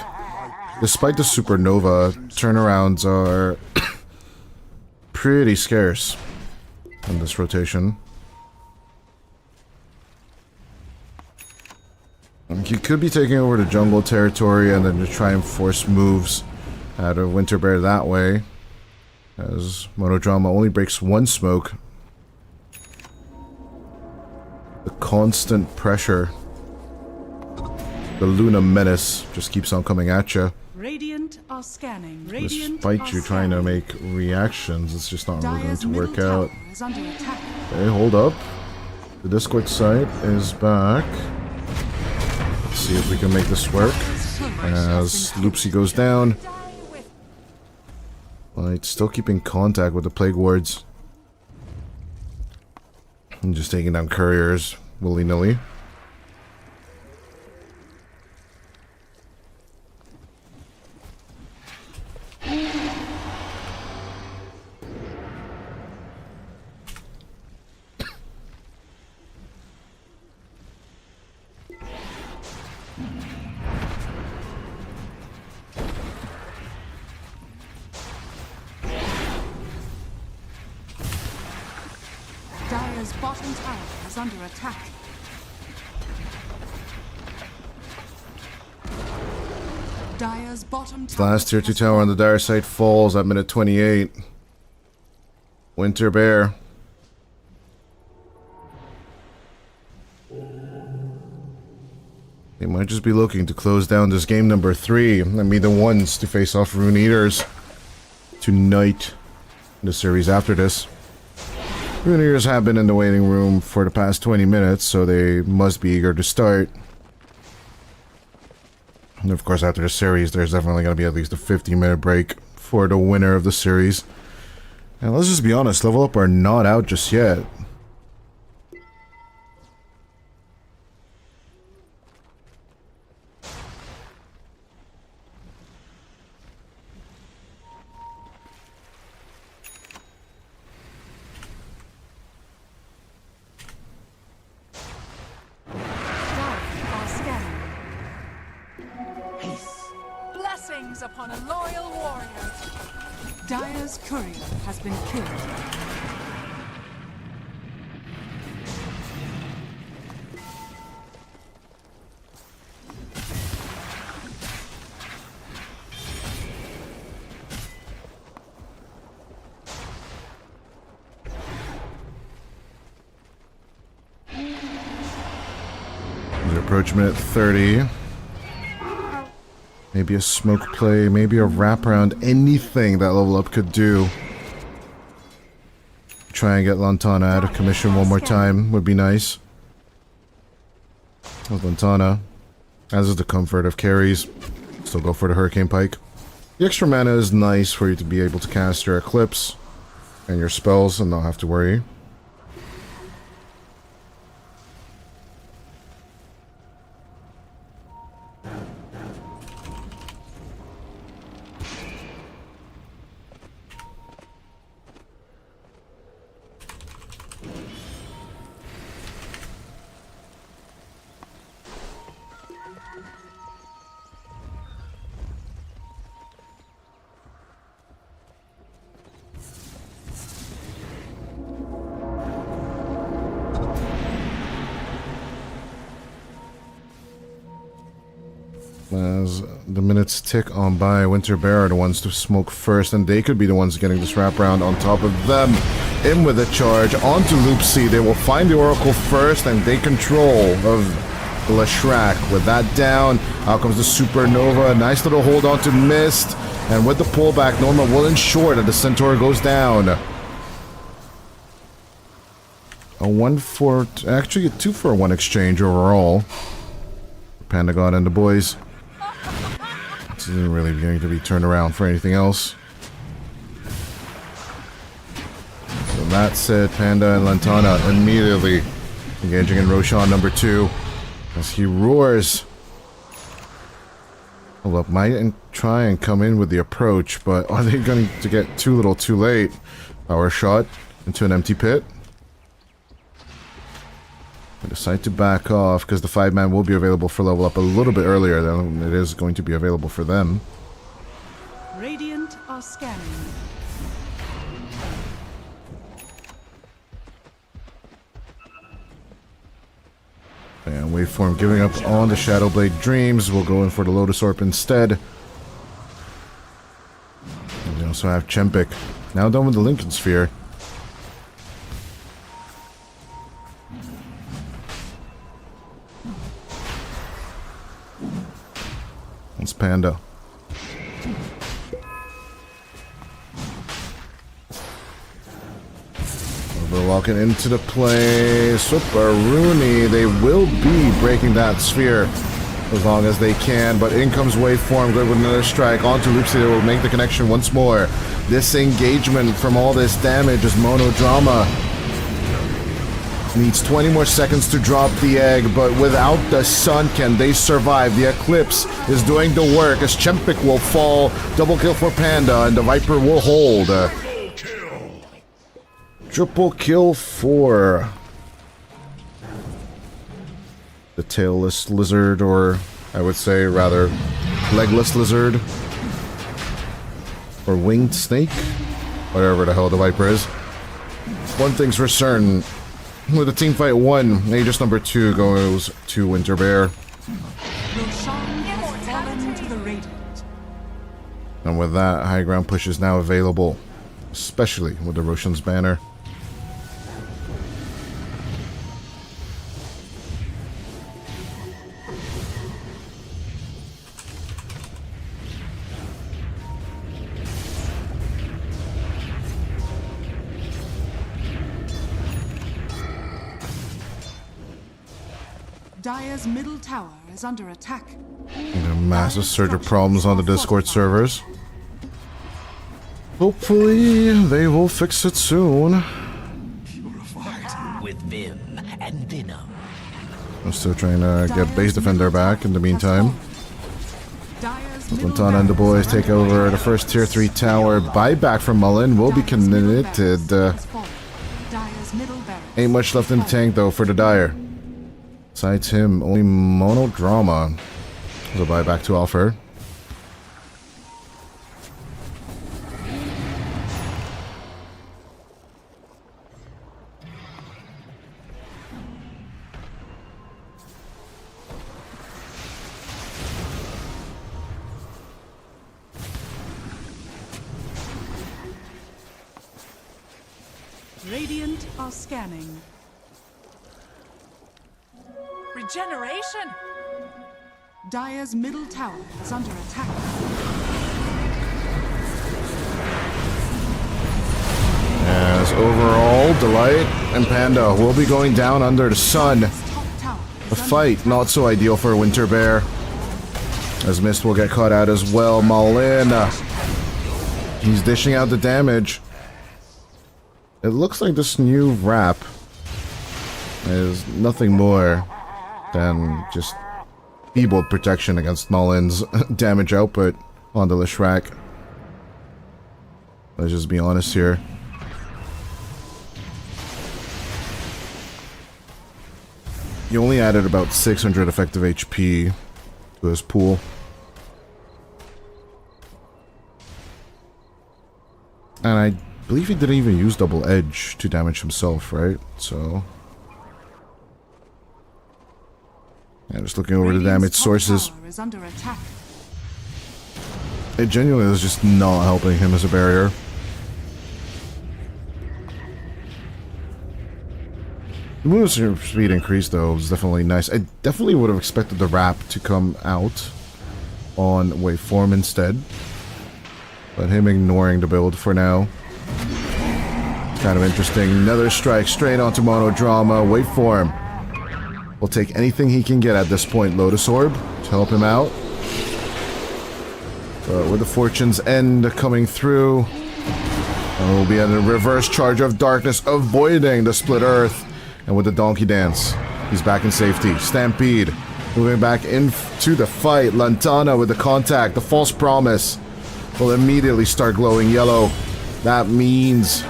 Despite the Supernova, turnarounds are pretty scarce in this rotation. You could be taking over the jungle territory and then just try and force moves out of Winter Bear that way, as Monodrama only breaks one smoke. The constant pressure, the Luna Menace, just keeps on coming at you. Radiant are scanning. Radiant Despite you trying to make reactions, it's just not really going to work out. Okay, hold up. The Discord site is back. Let's see if we can make this work. As Loopsy goes down. Light still keeping contact with the Plague Wards. And just taking down couriers willy-nilly. Dire's bottom tower is under attack. Dire's bottom tower. Last tier 2 tower on the Dire side falls at minute 28. Winter Bear. They might just be looking to close down this game number 3 and be the ones to face off Rune Eaters tonight in the series after this. Rune Eaters have been in the waiting room for the past 20 minutes, so they must be eager to start. And of course, after the series, there's definitely going to be at least a 15-minute break for the winner of the series. And let's just be honest, Level Up are not out just yet. Upon a loyal warrior. Dire's courier has been killed. We approach minute 30. Maybe a smoke play, maybe a wraparound, anything that Level Up could do. Try and get Lantana out of commission one more time would be nice. With Lantana, as is the comfort of carries, still go for the Hurricane Pike. The extra mana is nice for you to be able to cast your Eclipse and your spells and not have to worry. As the minutes tick on by, Winter Bear are the ones to smoke first, and they could be the ones getting this wraparound on top of them. In with a charge, onto Loop C. They will find the Oracle first and take control of Leshrac. With that down, out comes the Supernova. Nice little hold on to Mist. And with the pullback, Norma will ensure that the Centaur goes down. A 2 for 1 exchange overall. Pandagon and the boys. This isn't really going to be turned around for anything else. So that said, Panda and Lantana immediately engaging in Roshan number 2 as he roars. Hold up, might try and come in with the approach, but are they going to get too little too late? Power shot into an empty pit. They decide to back off because the 5-man will be available for level up a little bit earlier than it is going to be available for them. Radiant are scanning. And Waveform giving up on the Shadowblade Dreams. We'll go in for the Lotus Orb instead. And we also have Chempik. Now done with the Lincoln Sphere. It's Panda. We're walking into the play. Super Rune. They will be breaking that sphere as long as they can. But in comes Waveform. Good with another strike. Onto Loopsy. They will make the connection once more. This engagement from all this damage is Monodrama. Needs 20 more seconds to drop the egg, but without the sun, can they survive? The Eclipse is doing the work as Chempik will fall. Double kill for Panda, and the Viper will hold. Triple kill for the tailless lizard, or I would say rather legless lizard, or winged snake, whatever the hell the Viper is. One thing's for certain. With the team fight 1, Aegis number 2 goes to Winter Bear. Roshan has fallen to the Radiant. And with that, high ground push is now available, especially with the Roshan's banner. Dire's middle tower is under attack. And a massive surge of problems on the Discord servers. Hopefully, they will fix it soon. With vim and venom. I'm still trying to get base defender back in the meantime. Lantana and the boys take over the first tier 3 tower. Buyback from Mullen will be committed. Ain't much left in the tank though for the Dire. Besides him, only Monodrama has a buyback to offer. Radiant are scanning. Regeneration! Dire's middle tower is under attack. As overall, Delight and Panda will be going down under the sun. The fight not so ideal for Winter Bear, as Mist will get caught out as well. Malin, he's dishing out the damage. It looks like this new wrap is nothing more than just feeble protection against Malin's damage output on the Leshrac. Let's just be honest here. He only added about 600 effective HP to his pool. And I believe he didn't even use double edge to damage himself, right? So Yeah, just looking over the damage sources. Tower is under attack. It genuinely is just not helping him as a barrier. The movement speed increase, though, is definitely nice. I definitely would have expected the wrap to come out on waveform instead. But him ignoring the build for now. Kind of interesting. Another strike straight onto Monodrama. Waveform will take anything he can get at this point. Lotus Orb to help him out. But with the Fortune's End coming through, will be a reverse charge of darkness, avoiding the Split Earth. And with the Donkey Dance, he's back in safety. Stampede moving back into the fight. Lantana with the contact. The False Promise will immediately start glowing yellow. That means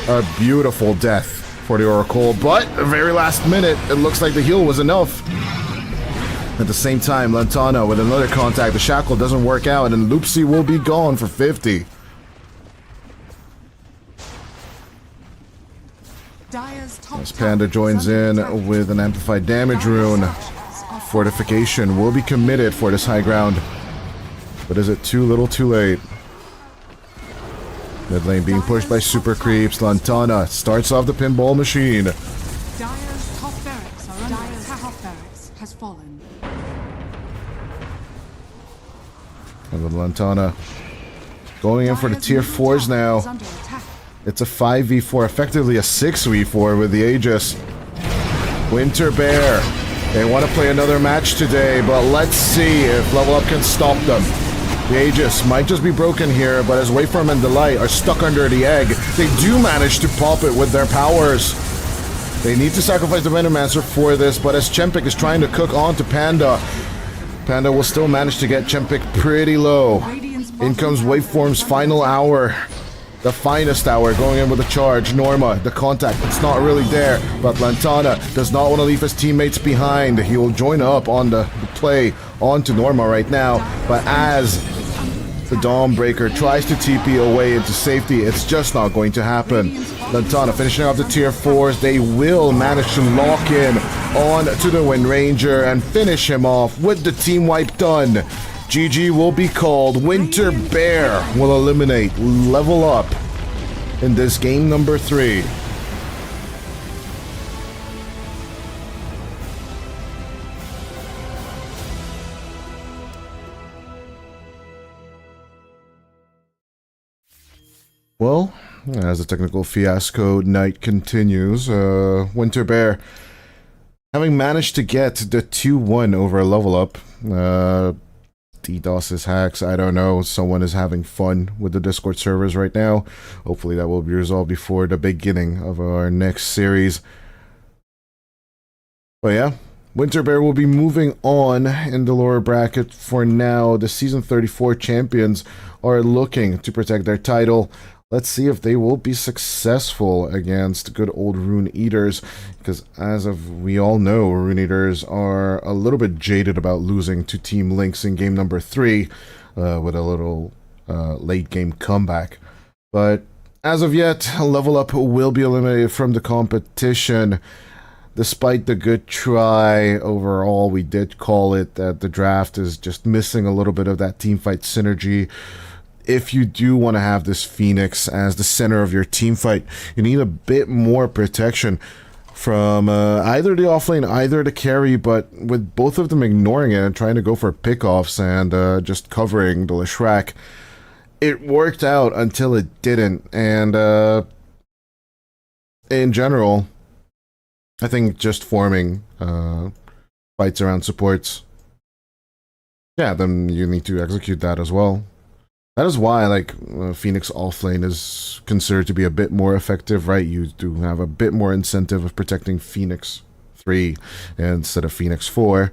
a beautiful death for the Oracle. But the very last minute, it looks like the heal was enough. At the same time, Lantana with another contact. The Shackle doesn't work out, and Loopsy will be gone for 50. As Panda joins in with an amplified damage rune. Fortification will be committed for this high ground. But is it too little too late? Mid lane being pushed by super creeps. Lantana starts off the pinball machine. Dire's top barracks are under attack. Top barracks has fallen. And with Lantana going in for the tier 4s now. It's a 5v4, effectively a 6v4 with the Aegis. Winter Bear. They want to play another match today, but let's see if Level Up can stop them. The Aegis might just be broken here, but as Waveform and Delight are stuck under the egg, they do manage to pop it with their powers. They need to sacrifice the Venomancer for this, but as Chempik is trying to cook onto Panda, Panda will still manage to get Chempik pretty low. In comes Waveform's final hour. The finest hour going in with a charge. Norma, the contact, it's not really there. But Lantana does not want to leave his teammates behind. He will join up on the play onto Norma right now. But as the Dawnbreaker tries to TP away into safety, it's just not going to happen. Lantana finishing off the tier 4s. They will manage to lock in on to the Wind Ranger and finish him off with the team wipe done. GG will be called. Winter Bear will eliminate Level Up in this game number 3. Well, as the technical fiasco night continues, Winter Bear, having managed to get the 2-1 over a Level Up, DDoS's hacks, I don't know. Someone is having fun with the Discord servers right now. Hopefully that will be resolved before the beginning of our next series. But yeah, Winter Bear will be moving on in the lower bracket for now. The Season 34 champions are looking to protect their title. Let's see if they will be successful against good old Rune Eaters, because as of we all know, Rune Eaters are a little bit jaded about losing to Team Lynx in game number 3 with a little late game comeback. But as of yet, Level Up will be eliminated from the competition. Despite the good try, overall we did call it that the draft is just missing a little bit of that teamfight synergy. If you do want to have this Phoenix as the center of your team fight, you need a bit more protection from either the offlane, either the carry, but with both of them ignoring it and trying to go for pickoffs and just covering the Leshrac, it worked out until it didn't. And in general, I think just forming fights around supports, yeah, then you need to execute that as well. That is why, like, Phoenix offlane is considered to be a bit more effective, right? You do have a bit more incentive of protecting Phoenix 3 instead of Phoenix 4.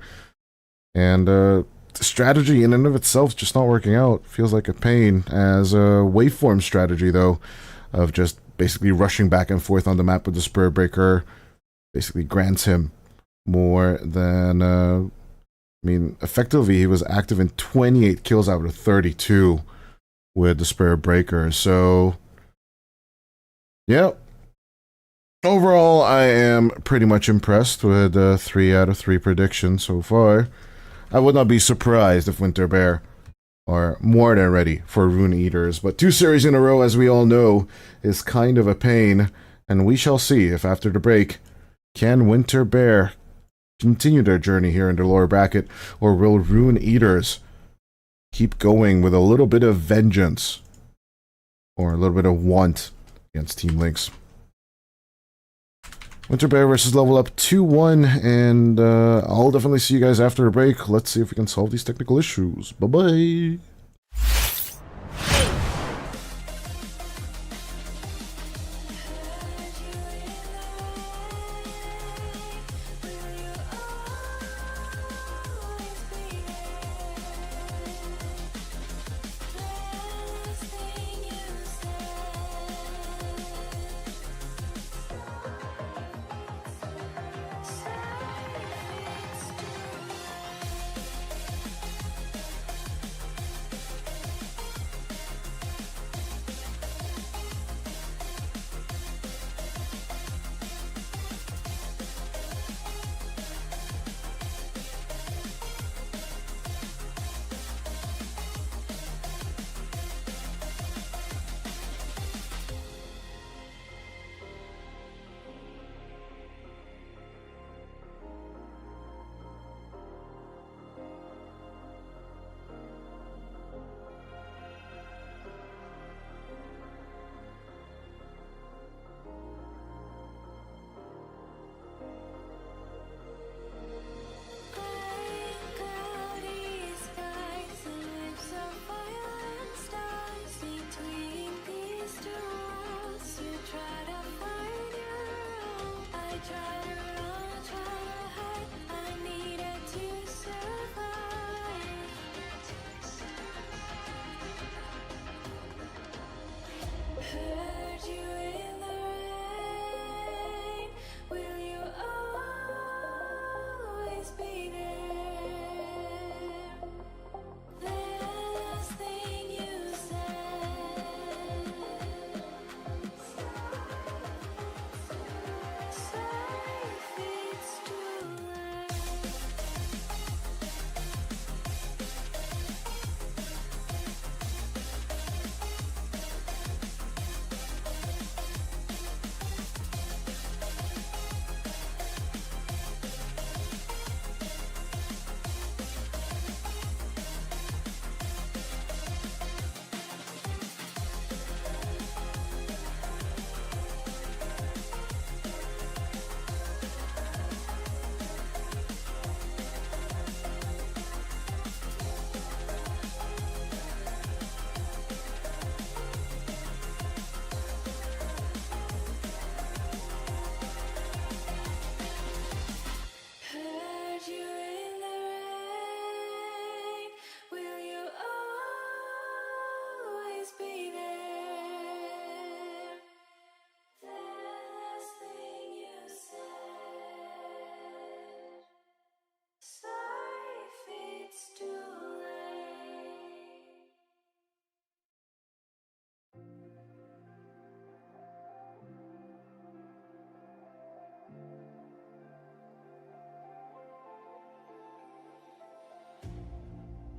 And the strategy in and of itself is just not working out. Feels like a pain. As a waveform strategy, though, of just basically rushing back and forth on the map with the Spur Breaker, basically grants him more than... I mean, effectively, he was active in 28 kills out of 32. With the Spur Breaker. So yeah, Overall, I am pretty much impressed with 3 out of 3 predictions so far. I would not be surprised if Winter Bear are more than ready for Rune Eaters, but 2 series in a row, as we all know, is kind of a pain, and we shall see if after the break, can Winter Bear continue their journey here in the lower bracket, or will Rune Eaters keep going with a little bit of vengeance, or a little bit of want against Team Lynx. Winter Bear versus Level Up 2-1, and I'll definitely see you guys after the break. Let's see if we can solve these technical issues. Bye-bye!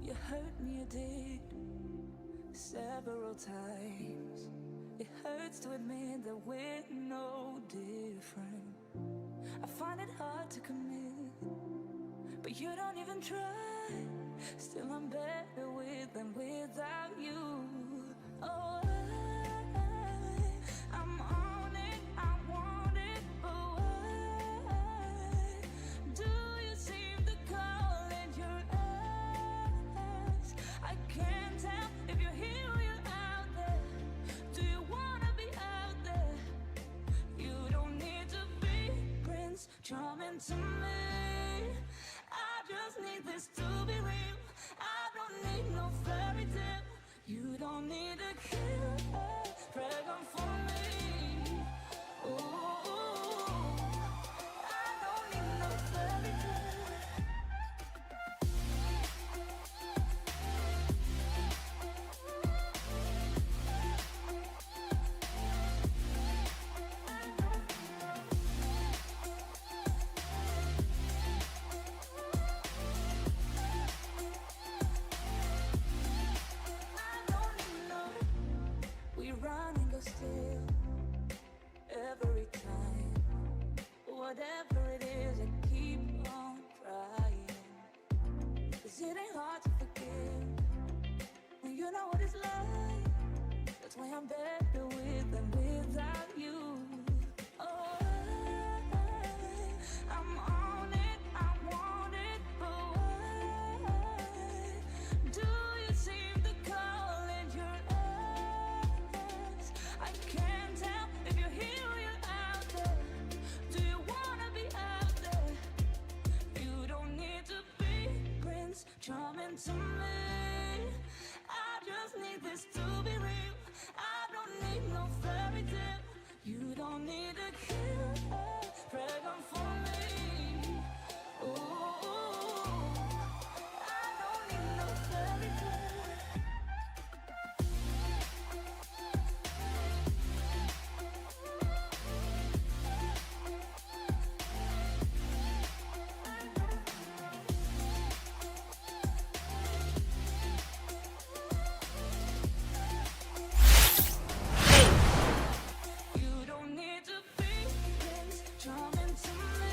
You hurt me, you did, several times. It hurts to admit that we're no different. I find it hard to commit, but you don't even try. Still I'm better with than without you. Oh, I'm on it, I want it, but why do you seem to call in your eyes? I can't tell if you're here or you're out there. Do you wanna be out there? You don't need to be Prince Charming to me. I just need this to be real. I don't need no fairy tale. You don't need a killer dragon for me. Ooh, I don't need no fairy tale. coming to me. I just need this to be real. I don't need no fairy tale. You don't need a killer, pregnant for me. Ooh, I don't need no fairy tale. You don't need to be this charming to me.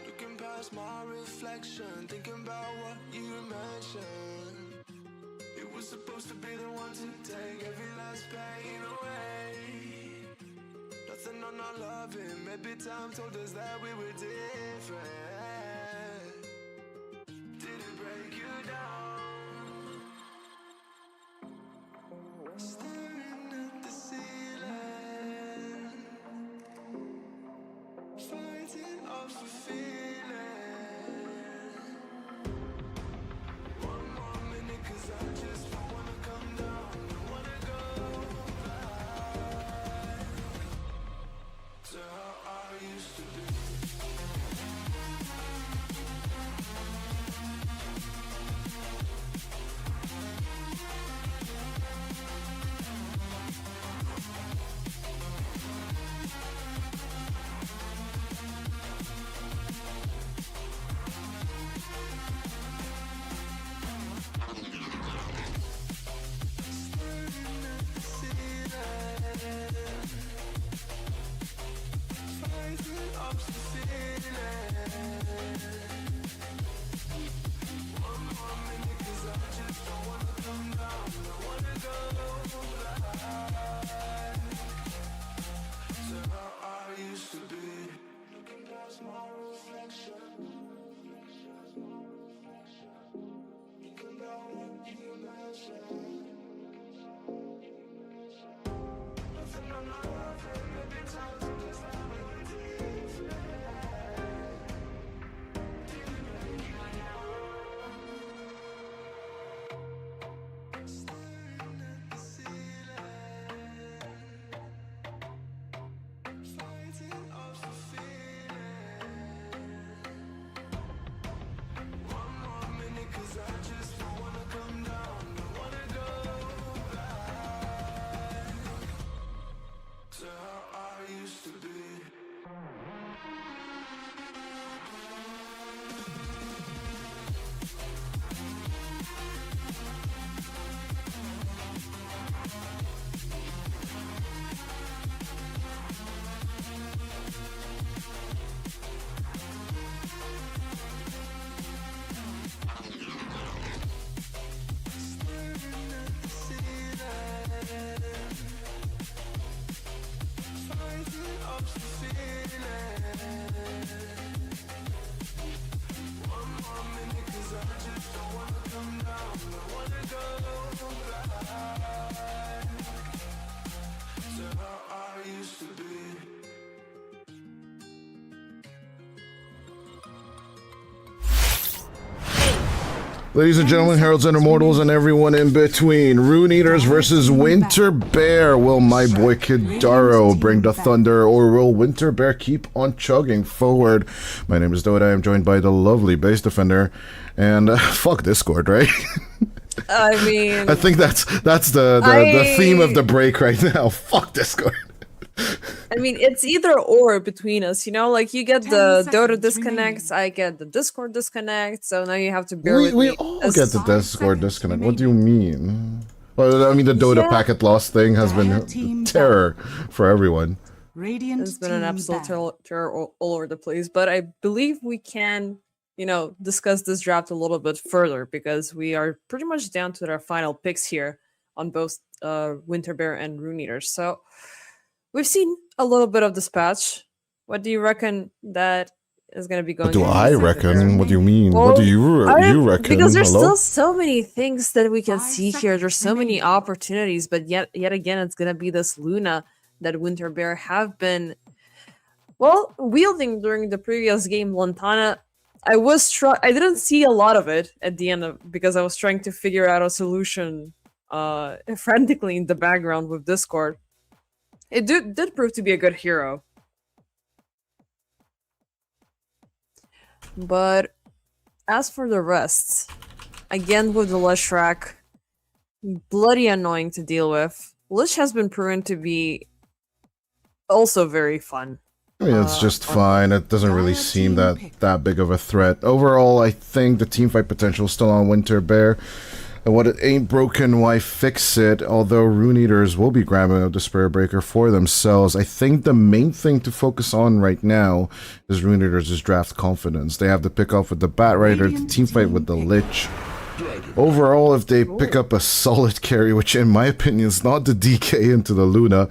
Looking past my reflection, thinking about what you mentioned. It was supposed to be the one to take every last pain away. Nothing on our loving, maybe time told us that we were different. Did it break you down? Staring at the ceiling, fighting off a feeling. One more minute, 'cause I just don't wanna come down. Don't wanna go back to how I used to be. Ladies and gentlemen, heralds and immortals, and everyone in between, Rune Eaters versus Winter Bear. Will my boy Kidaro bring the thunder, or will Winter Bear keep on chugging forward? My name is Doda. I am joined by the lovely base defender, and fuck Discord, right? I mean, I think that's the theme of the break right now. Fuck Discord. I mean, it's either or between us, you know? Like, you get 10 the Dota seconds disconnects, remaining. I get the Discord disconnect, so now you have to bear We with we me. all As- get the 5 Discord seconds disconnect. What do you remaining. mean? Well, I mean the Dota Yeah. packet loss thing has Dire been team terror for everyone. Radiant It's been an team absolute ban. terror all over the place, but I believe we can, you know, discuss this draft a little bit further because we are pretty much down to our final picks here on both Winter Bear and Rune Eaters. So we've seen a little bit of dispatch. What do you reckon that is going to be What going do on? I with Winter Bear? reckon? What do you mean? Well, What do you reckon? because there's Hello? still so many things that we can 5 see here. There's so many remaining. opportunities, but yet again, it's gonna be this Luna that Winter Bear have been wielding during the previous game. Lantana, I didn't see a lot of it at the end of because I was trying to figure out a solution frantically in the background with Discord. It did prove to be a good hero. But as for the rest, again with the Leshrac, bloody annoying to deal with. Lich has been proven to be also very fun. I mean, it's just on- fine. It doesn't really Dire seem team pick. that big of a threat. Overall, I think the teamfight potential is still on Winter Bear. And what it ain't broken, why fix it? Although Rune Eaters will be grabbing a Despair Breaker for themselves, I think the main thing to focus on right now is Rune Eaters' draft confidence. They have the pick off with the Bat Rider, the teamfight with the Lich. Overall, if they pick up a solid carry, which in my opinion is not the DK into the Luna,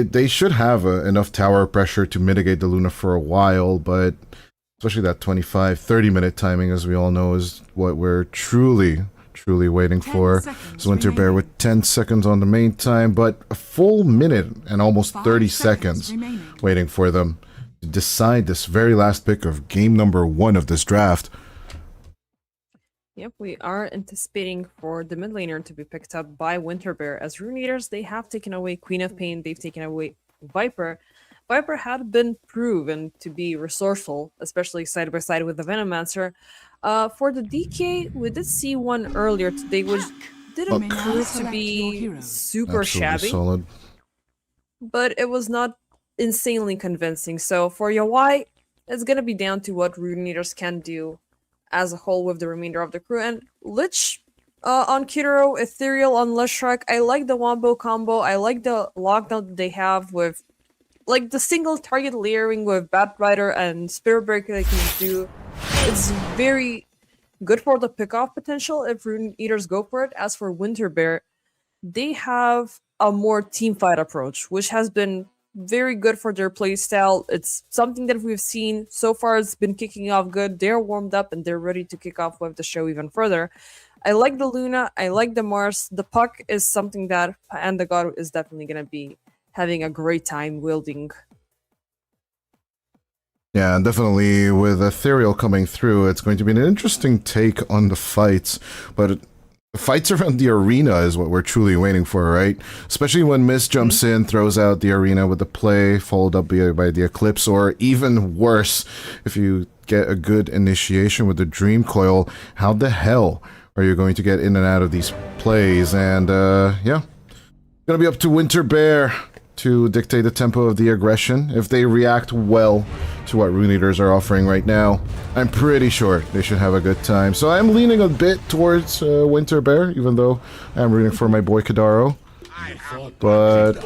they should have enough tower pressure to mitigate the Luna for a while, but especially that 25-30 minute timing, as we all know, is what we're truly waiting 10 for. seconds So Winter Bear remaining. with 10 seconds on the main time, but a full minute and almost 5 30 seconds seconds remaining. waiting for them to decide this very last pick of game number 1 of this draft. Yep, we are anticipating for the mid laner to be picked up by Winter Bear. As Rune Eaters, they have taken away Queen of Pain, they've taken away Viper. Viper had been proven to be resourceful, especially side by side with the Venomancer. For the DK, we did see one earlier today, which didn't May now prove to select your be hero. super Absolutely shabby, solid. but it was not insanely convincing. So for Yawai, it's gonna be down to what Rune Eaters can do as a whole with the remainder of the crew. And Lich on Kitaro, Ethereal on Leshrac, I like the Wombo combo, I like the lockdown that they have with like the single target layering with Bat Rider and Spirit Breaker they can do. It's very good for the pickoff potential if Rune Eaters go for it. As for Winter Bear, they have a more teamfight approach, which has been very good for their playstyle. It's something that we've seen so far. It's been kicking off good. They're warmed up and they're ready to kick off with the show even further. I like the Luna. I like the Mars. The Puck is something that and the God is definitely going to be having a great time wielding. Yeah, and definitely with Ethereal coming through, it's going to be an interesting take on the fights, but the fights around the arena is what we're truly waiting for, right? Especially when Mist jumps in, throws out the arena with the play, followed up by the Eclipse, or even worse, if you get a good initiation with the Dream Coil, how the hell are you going to get in and out of these plays? And, yeah, gonna be up to Winter Bear to dictate the tempo of the aggression. If they react well to what Rune Eaters are offering right now, I'm pretty sure they should have a good time. So I'm leaning a bit towards Winter Bear, even though I'm rooting for my boy Kadaro. But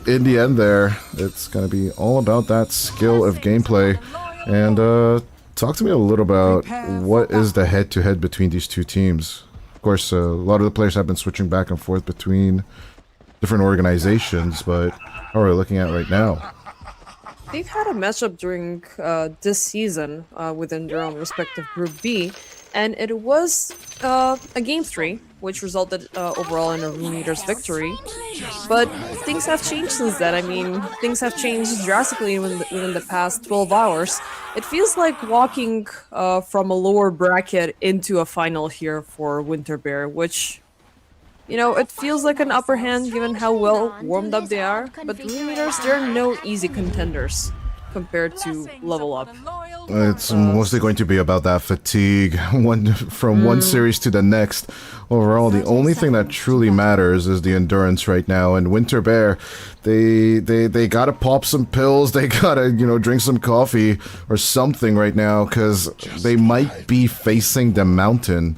in the end there, it's gonna be all about that skill of gameplay. And talk to me a little about what is the head-to-head between these two teams. Of course, a lot of the players have been switching back and forth between different organizations, but how are we looking at right now? They've had a matchup during this season within their own respective Group B, and it was a Game 3, which resulted overall in a Rune Eaters victory. But things have changed since then. I mean, things have changed drastically within the past 12 hours. It feels like walking from a lower bracket into a final here for Winter Bear, which, you know, it feels like an upper hand given how well warmed up they are, but Rune Eaters, they're no easy contenders compared to Level Up. It's mostly going to be about that fatigue from one series to the next. Overall, the only thing that truly matters is the endurance right now. And Winter Bear, they gotta pop some pills. They gotta, drink some coffee or something right now, because they might be facing the mountain.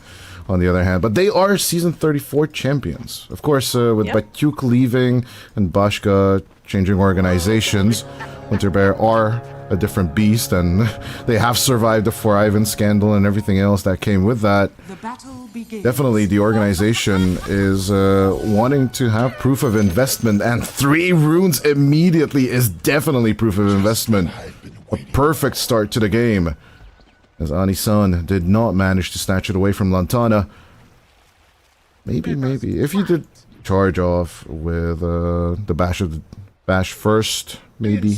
On the other hand, but they are season 34 champions. Of course, with Batyuk leaving and Bashka changing organizations, Winter Bear are a different beast, and they have survived the 4-Ivan scandal and everything else that came with that. The battle begins. Definitely, the organization is wanting to have proof of investment, and 3 runes immediately is definitely proof of investment. A perfect start to the game, as Anisan did not manage to snatch it away from Lantana. Maybe, if you did charge off with the bash first, maybe.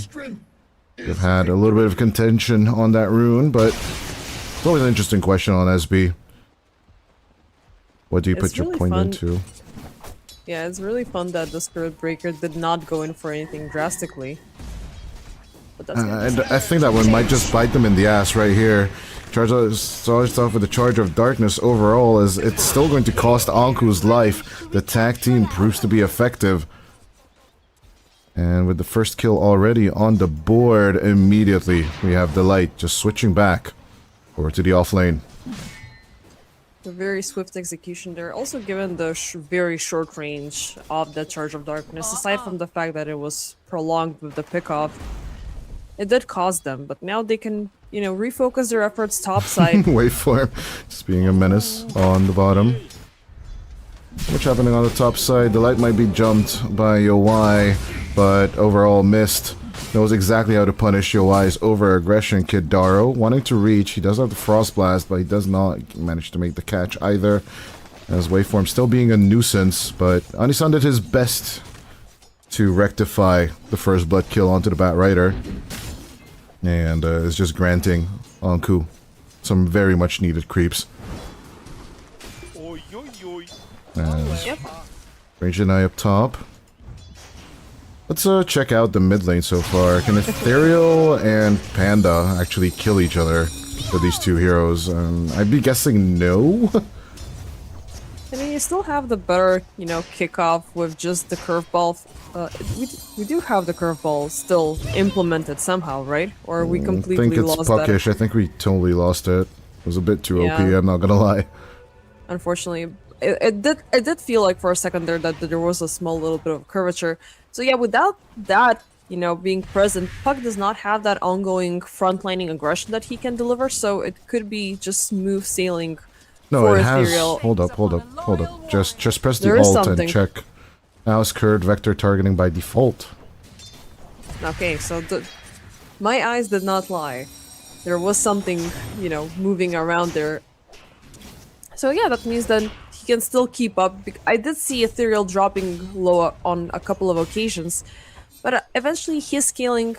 You've had a little bit of contention on that rune, but it's always an interesting question on SB. What do you put your point into? Yeah, it's really fun that the Spirit Breaker did not go in for anything drastically. But that's and I think that one might just bite them in the ass right here. Starts off with the Charge of Darkness overall, as it's still going to cost Anku's life. The tag team proves to be effective. And with the first kill already on the board, immediately we have Delight just switching back over to the off lane. A very swift execution there. Also given the very short range of the Charge of Darkness, aside from the fact that it was prolonged with the pickoff, it did cost them, but now they can, refocus their efforts topside. Waveform just being a menace on the bottom. What's happening on the top side? Delight might be jumped by Yowai, but overall missed. Knows exactly how to punish Yowai's over-aggression. Kidaro wanting to reach. He does have the Frost Blast, but he does not manage to make the catch either. As Waveform still being a nuisance, but Anisan did his best to rectify the first blood kill onto the Bat Rider. And is just granting Anku some very much needed creeps. As Ranged and I up top. Let's check out the mid lane so far. Can Ethereal and Panda actually kill each other with these two heroes? I'd be guessing no. I mean, you still have the better, kickoff with just the curveball. We do have the curveball still implemented somehow, right? Or we completely lost that? I think it's puckish. I think we totally lost it. It was a bit too OP, I'm not gonna lie. Unfortunately, it did feel like for a second there that there was a small little bit of curvature. So yeah, without that, being present, Puck does not have that ongoing frontlining aggression that he can deliver, so it could be just smooth sailing. No, it has. Ethereal. Hold up. Just press the alt and check. Now it's curved vector targeting by default. Okay, so my eyes did not lie. There was something, moving around there. So yeah, that means that he can still keep up. I did see Ethereal dropping low on a couple of occasions, but eventually his scaling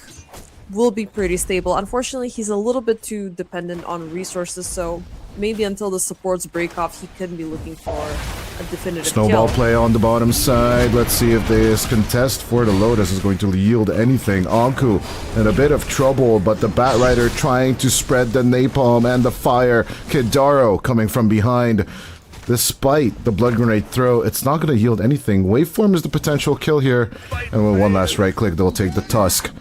will be pretty stable. Unfortunately, he's a little bit too dependent on resources, so maybe until the supports break off, he could be looking for a definitive Snowball kill. play on the bottom side. Let's see if this contest for the Lotus is going to yield anything. Anku in a bit of trouble, but the Bat Rider trying to spread the napalm and the fire. Kidaro coming from behind. Despite the blood grenade throw, it's not going to yield anything. Waveform is the potential kill here. And with one last right click, they'll take the Tusk.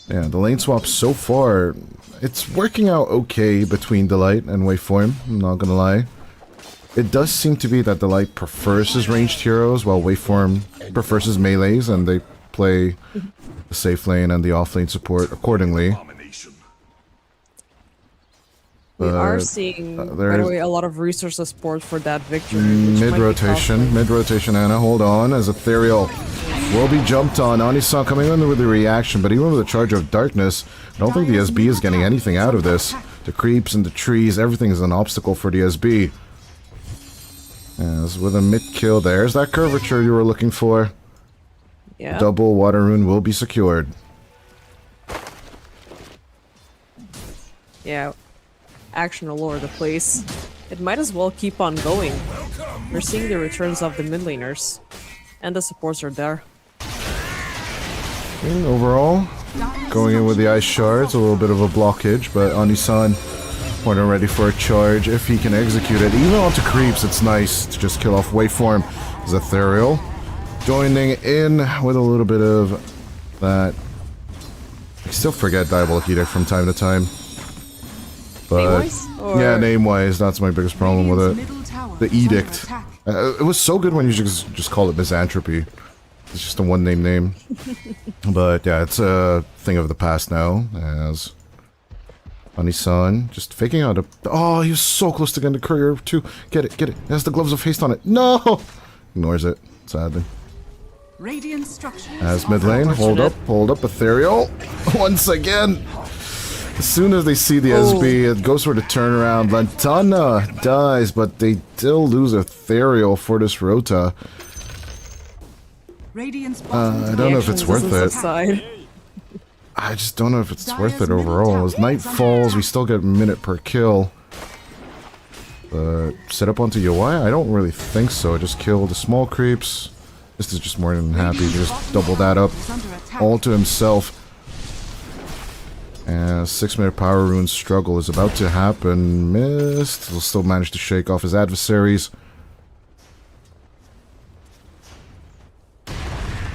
Yeah, the lane swap so far, it's working out okay between Delight and Waveform, I'm not gonna lie. It does seem to be that Delight prefers his ranged heroes, while Waveform prefers his melees, and they play the safe lane and the off lane support accordingly. We are seeing, by the way, a lot of resources support for that victory. Mid-rotation, Anna, hold on, as Ethereal will be jumped on. Anisan coming in with the reaction, but even with the Charge of Darkness, I don't think the SB is getting anything out of this. The creeps and the trees, everything is an obstacle for the SB. As with a mid-kill, there's that curvature you were looking for. Yeah. Double Water Rune will be secured. Yeah. Action all over the place. It might as well keep on going. We're seeing the returns of the mid laners. And the supports are there. And overall, Going in with the ice shards, a little bit of a blockage, but Anisan more than ready for a charge if he can execute it. Even onto creeps, it's nice to just kill off Waveform. Is Ethereal joining in with a little bit of that. I still forget Diabolic Edict from time to time. But yeah, name-wise, that's my biggest problem with it. The Edict. It was so good when you just call it Misanthropy. It's just a one-name name. But yeah, it's a thing of the past now, as Anisan just faking out a... Oh, he was so close to getting the courier too. Get it, get it. It has the gloves of haste on it. No! Ignores it, sadly. Radiant structures. As mid lane, hold up, Ethereal. Once again. As soon as they see the SB, it goes for the turnaround. Lantana dies, but they still lose Ethereal for this Rota. I don't know if it's worth it. I just don't know if it's worth it overall. As night falls, we still get a minute per kill. Set up onto UI? I don't really think so. Just kill the small creeps. This is just more than happy to just double that up all to himself. And 6-minute power rune struggle is about to happen. Missed. He'll still manage to shake off his adversaries.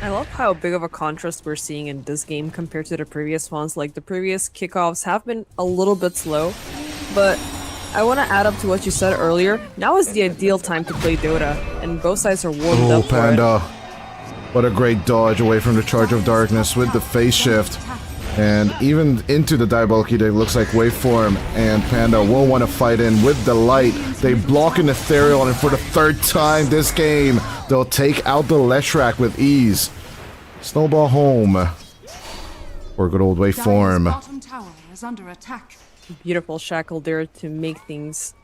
I love how big of a contrast we're seeing in this game compared to the previous ones. Like, the previous kickoffs have been a little bit slow, but I want to add up to what you said earlier. Now is the ideal time to play Dota, and both sides are warmed up for Panda. What a great dodge away from the Charge of Darkness with the phase shift. And even into the Diabolic Edict, looks like Waveform and Panda will want to fight in with the light. They block an Ethereal, and for the third time this game, they'll take out the Leshrac with ease. Snowball home. Or good old Waveform. Bottom tower is under attack. Beautiful shackle there to make things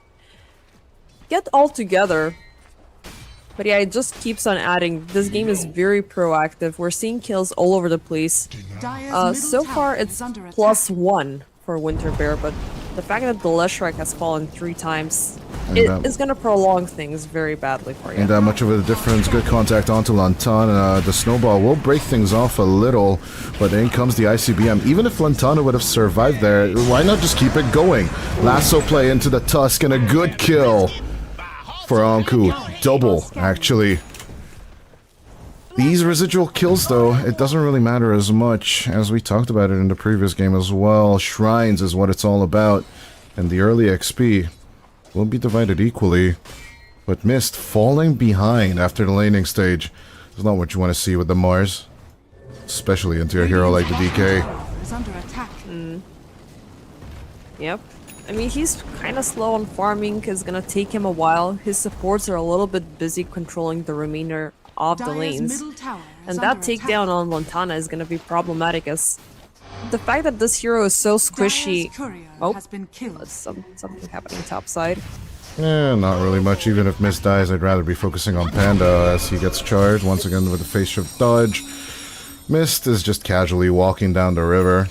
get all together. But yeah, it just keeps on adding. This game is very proactive. We're seeing kills all over the place. So far, it's +1 for Winterbear, but the fact that the Leshrac has fallen 3 times, it is going to prolong things very badly for you. Ain't that much of a difference. Good contact onto Lantana. The snowball will break things off a little, but in comes the ICBM. Even if Lantana would have survived there, why not just keep it going? Lasso play into the Tusk and a good kill for Anku. Double, actually. These residual kills, though, it doesn't really matter as much, as we talked about it in the previous game as well. Shrines is what it's all about, and the early XP will be divided equally. But Mist falling behind after the laning stage is not what you want to see with the Mars. Especially into a hero like the DK. Yep. I mean, he's kind of slow on farming. It's gonna take him a while. His supports are a little bit busy controlling the remainder of the lanes. And that takedown on Lantana is gonna be problematic, as the fact that this hero is so squishy... Oh, something happening topside. Not really much. Even if Mist dies, I'd rather be focusing on Panda as he gets charged once again with the phase shift dodge. Mist is just casually walking down the river.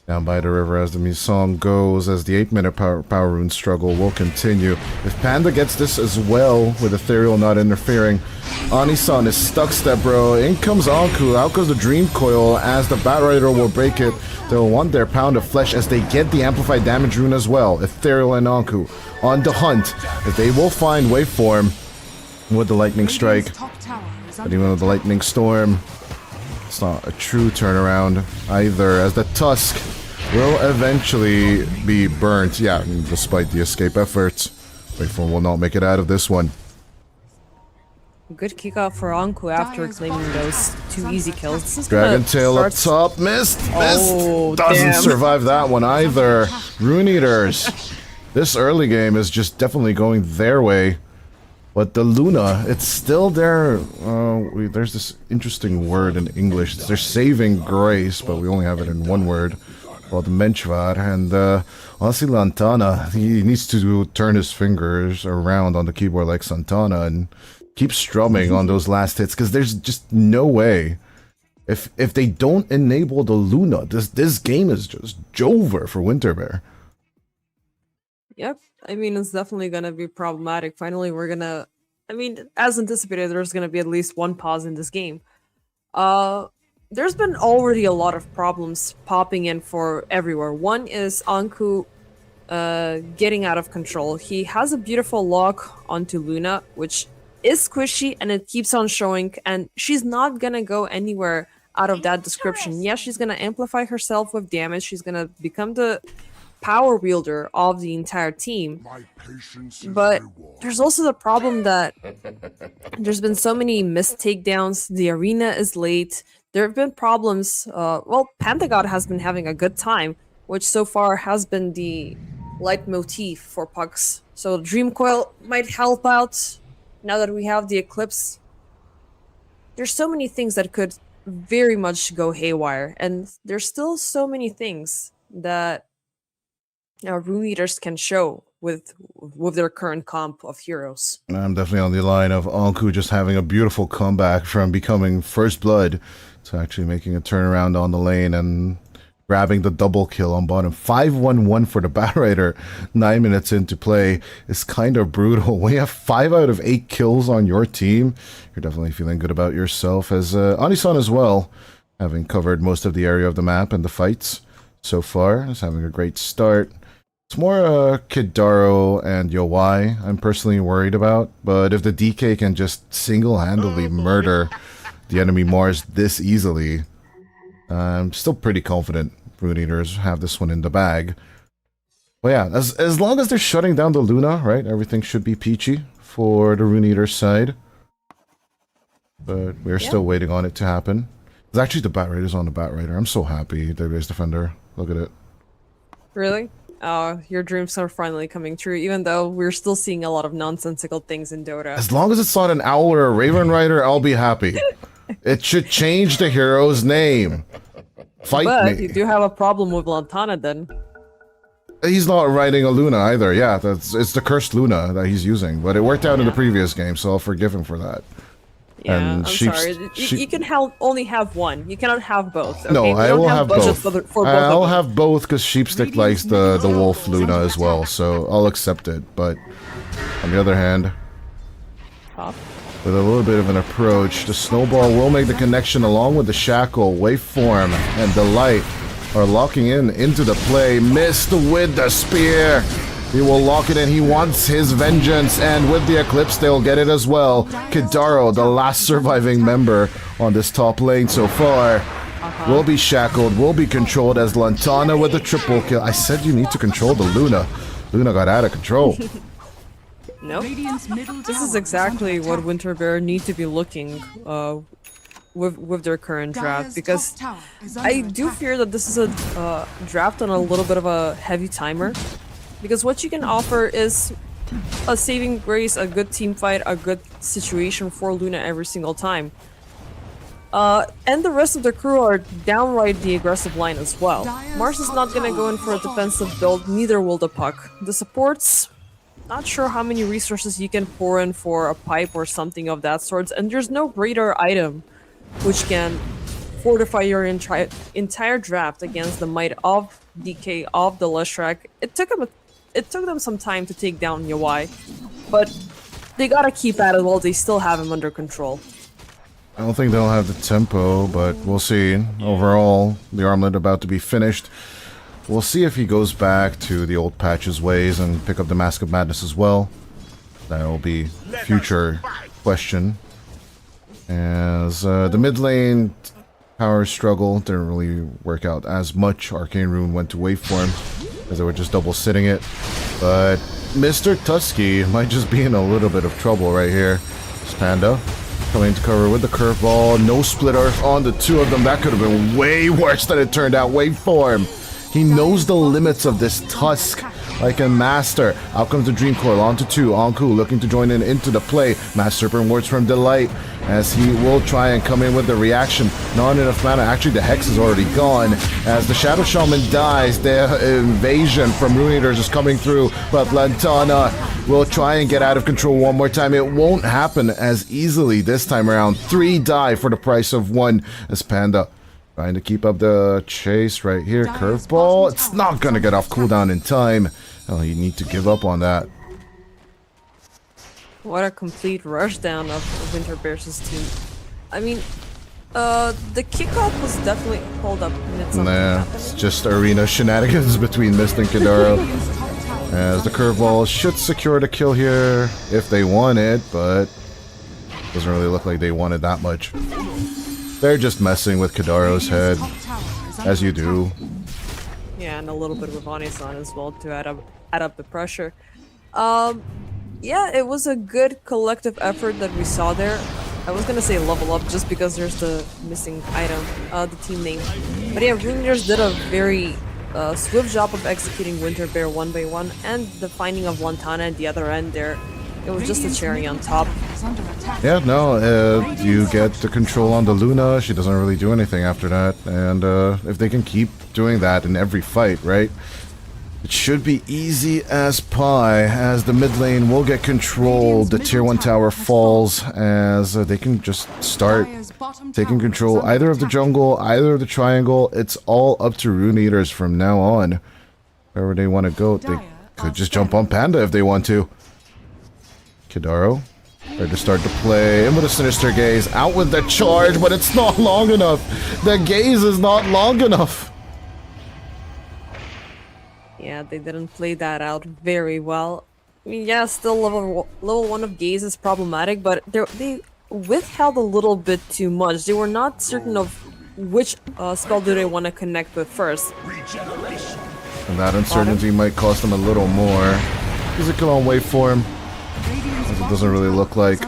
Down by the river as the song goes, as the 8-minute power rune struggle will continue. If Panda gets this as well, with Ethereal not interfering, Anisan is stuck step, bro. In comes Anku, out goes the Dream Coil, as the Batrider will break it. They'll want their pound of flesh as they get the amplified damage rune as well. Ethereal and Anku on the hunt, but they will find Waveform with the Lightning Strike. But even with the Lightning Storm, it's not a true turnaround either, as the Tusk will eventually be burnt. Yeah, despite the escape efforts. Waveform will not make it out of this one. Good kickoff for Anku after claiming those 2 easy kills. This is Dragon Tail up top. Missed! Doesn't survive that one either. Rune Eaters. This early game is just definitely going their way. But the Luna, it's still there. There's this interesting word in English. They're saving grace, but we only have it in one word, called Menchvar. And honestly, Lantana, he needs to turn his fingers around on the keyboard like Santana and keep strumming on those last hits, because there's just no way. If they don't enable the Luna, this game is just over for Winterbear. Yep. I mean, it's definitely gonna be problematic. Finally, we're gonna... I mean, as anticipated, there's gonna be at least one pause in this game. there's been already a lot of problems popping in for everywhere. One is Anku getting out of control. He has a beautiful lock onto Luna, which is squishy and it keeps on showing, and she's not gonna go anywhere out of that description. Yes, she's gonna amplify herself with damage, she's gonna become the power wielder of the entire team. But there's also the problem that there's been so many missed takedowns, the arena is late, there have been problems. Well, Pentagon has been having a good time, which so far has been the leitmotif for Pucks. So Dream Coil might help out now that we have the Eclipse. There's so many things that could very much go haywire, and there's still so many things that Rune Eaters can show with their current comp of heroes. I'm definitely on the line of Anku just having a beautiful comeback from becoming first blood to actually making a turnaround on the lane and grabbing the double kill on bottom. 5-1-1 for the Batrider 9 minutes into play is kind of brutal. When you have 5 out of 8 kills on your team, you're definitely feeling good about yourself. As Anisan as well, having covered most of the area of the map and the fights so far, is having a great start. It's more Kidaro and Yowai I'm personally worried about, but if the DK can just single-handedly murder the enemy Mars this easily, I'm still pretty confident Rune Eaters have this one in the bag. But yeah, as long as they're shutting down the Luna, right, everything should be peachy for the Rune Eaters side. But we're still waiting on it to happen. It's actually the Batrider's on the Batrider. I'm so happy, the base defender. Look at it. Really? Your dreams are finally coming true, even though we're still seeing a lot of nonsensical things in Dota. As long as it's not an Owl or a Raven Rider, I'll be happy. It should change the hero's name. Fight but me. You do have a problem with Lantana then. He's not riding a Luna either. Yeah, it's the cursed Luna that he's using. But it worked out in the previous game, so I'll forgive him for that. Yeah, and I'm sorry. You can only have one. You cannot have both. Okay? No, I will have both. For both I'll have both because Sheepstick likes the Wolf Luna as well, so I'll accept it. But on the other hand, with a little bit of an approach, the Snowball will make the connection along with the Shackle, Waveform, and Delight are locking into the play. Missed with the Spear. He will lock it in. He wants his vengeance, and with the Eclipse, they'll get it as well. Kidaro, the last surviving member on this top lane so far, will be shackled, will be controlled as Lantana with the triple kill. I said you need to control the Luna. Luna got out of control. Nope. This is exactly what Winterbear need to be looking with their current draft, because I do fear that this is a draft on a little bit of a heavy timer. Because what you can offer is a saving grace, a good team fight, a good situation for Luna every single time. And the rest of the crew are downright the aggressive line as well. Mars is not gonna go in for a defensive build, neither will the Puck. The supports, not sure how many resources you can pour in for a pipe or something of that sort, and there's no greater item which can fortify your entire draft against the might of DK, of the Leshrac. It took them some time to take down Yowai, but they gotta keep at it while they still have him under control. I don't think they'll have the tempo, but we'll see. Overall, the armlet about to be finished. We'll see if he goes back to the old Patch's ways and pick up the Mask of Madness as well. That will be future question. As the mid lane power struggle didn't really work out as much. Arcane Rune went to Waveform, as they were just double sitting it. But Mr. Tusky might just be in a little bit of trouble right here. Panda coming to cover with the curveball. No split earth on the two of them. That could have been way worse than it turned out. Waveform. He knows the limits of this Tusk like a master. Out comes the Dream Coil onto 2. Anku looking to join in into the play. Mass Serpent words from Delight as he will try and come in with the reaction. Not enough mana. Actually, the Hex is already gone. As the Shadow Shaman dies, the invasion from Rune Eaters is coming through. But Lantana will try and get out of control one more time. It won't happen as easily this time around. 3 die for the price of 1 as Panda trying to keep up the chase right here. Curveball. It's not going to get off cooldown in time. Oh, you need to give up on that. What a complete rushdown of Winterbear's team. I mean, The kickoff was definitely hold up. Nah, it's just arena shenanigans between Mist and Kidaro. As the curveball should secure the kill here if they want it, but doesn't really look like they wanted that much. They're just messing with Kidaro's head, as you do. Yeah, and a little bit with Anisan as well to add up the pressure. Yeah, it was a good collective effort that we saw there. I was gonna say level up just because there's the missing item, the team name. But yeah, Runeaters did a very swift job of executing Winter Bear one by one, and the finding of Lantana at the other end there. It was just a cherry on top. Yeah, no, you get the control on the Luna. She doesn't really do anything after that. And if they can keep doing that in every fight, right? It should be easy as pie, as the mid lane will get controlled. The tier 1 tower falls as they can just start taking control either of the jungle, either of the triangle. It's all up to Runeaters from now on. Wherever they want to go, they could just jump on Panda if they want to. Kidaro, ready to start to play, in with a Sinister Gaze, out with the charge, but it's not long enough. The gaze is not long enough. Yeah, they didn't play that out very well. I mean, yeah, still level 1 of gaze is problematic, but they withheld a little bit too much. They were not certain of which spell do they want to connect with first. And that uncertainty might cost them a little more. Physical on waveform. It doesn't really look like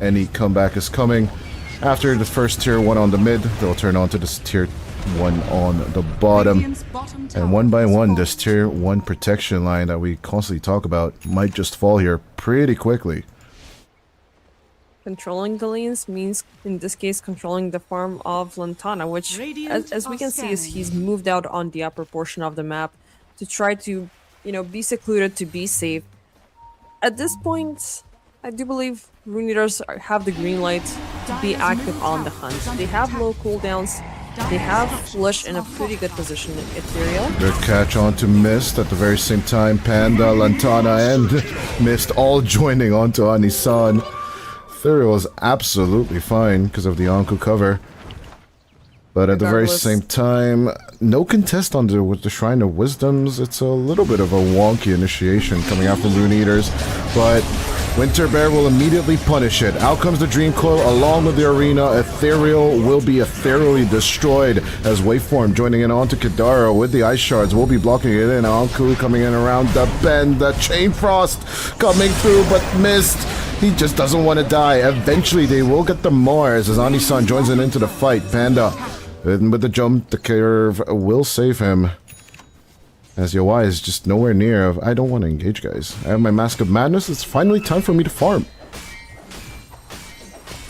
any comeback is coming. After the first tier 1 on the mid, they'll turn on to this tier 1 on the bottom. And one by one, this tier 1 protection line that we constantly talk about might just fall here pretty quickly. Controlling the lanes means, in this case, controlling the farm of Lantana, which, as we can see, is he's moved out on the upper portion of the map to try to, be secluded, to be safe. At this point, I do believe Runeaters have the green light to be active on the hunt. They have low cooldowns. They have Flush in a pretty good position in Ethereal. Good catch onto Mist at the very same time. Panda, Lantana, and Mist all joining onto Anisan. Ethereal is absolutely fine because of the Anku cover. But at the very same time, no contest on with the Shrine of Wisdoms. It's a little bit of a wonky initiation coming out from Runeaters, but Winter Bear will immediately punish it. Out comes the Dream Coil along with the arena. Ethereal will be ethereally destroyed as Waveform joining in onto Kidaro with the Ice Shards. Will be blocking it in. Anku coming in around the bend. The Chain Frost coming through, but missed. He just doesn't want to die. Eventually they will get the Mars as Anisan joins in into the fight. Panda with the jump, the curve will save him. As Yawai is just nowhere near. I don't want to engage, guys. I have my Mask of Madness. It's finally time for me to farm.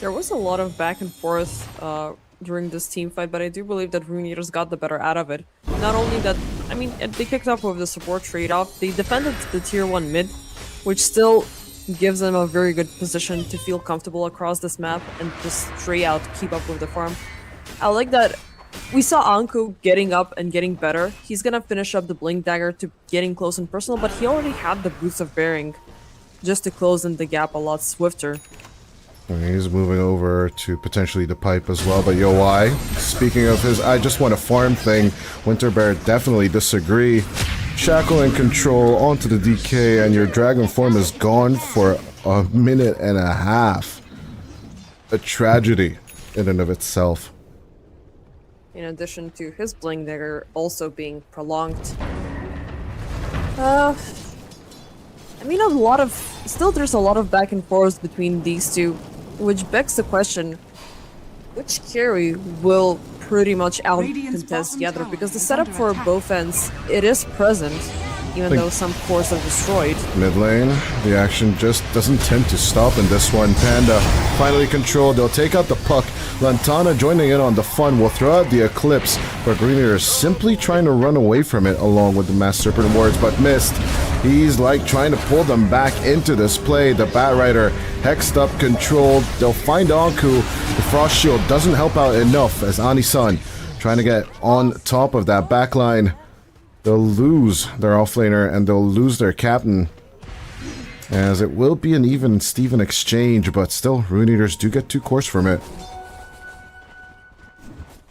There was a lot of back and forth during this team fight, but I do believe that Runeaters got the better out of it. Not only that, I mean, they picked up with the support trade-off. They defended the tier 1 mid, which still gives them a very good position to feel comfortable across this map and just straight out keep up with the farm. I like that we saw Anku getting up and getting better. He's gonna finish up the Blink Dagger to getting close and personal, but he already had the Boots of Bearing just to close in the gap a lot swifter. He's moving over to potentially the pipe as well, but Yawai, speaking of his I just want to farm thing, Winter Bear definitely disagree. Shackle and control onto the DK, and your dragon form is gone for a minute and a half. A tragedy in and of itself. In addition to his Blink Dagger also being prolonged. I mean, there's a lot of back and forth between these two, which begs the question, which carry will pretty much out-contest the other, because the setup for both ends, it is present, even though some cores are destroyed. Mid lane, the action just doesn't tend to stop in this one. Panda finally controlled, they'll take out the puck. Lantana joining in on the fun will throw out the Eclipse, but Greener is simply trying to run away from it along with the Mass Serpent Wards, but missed. He's like trying to pull them back into this play. The Bat Rider hexed up, controlled. They'll find Anku. The Frost Shield doesn't help out enough as Anisan trying to get on top of that backline. They'll lose their offlaner and they'll lose their captain, as it will be an even Steven exchange, but still Runeaters do get 2 cores from it.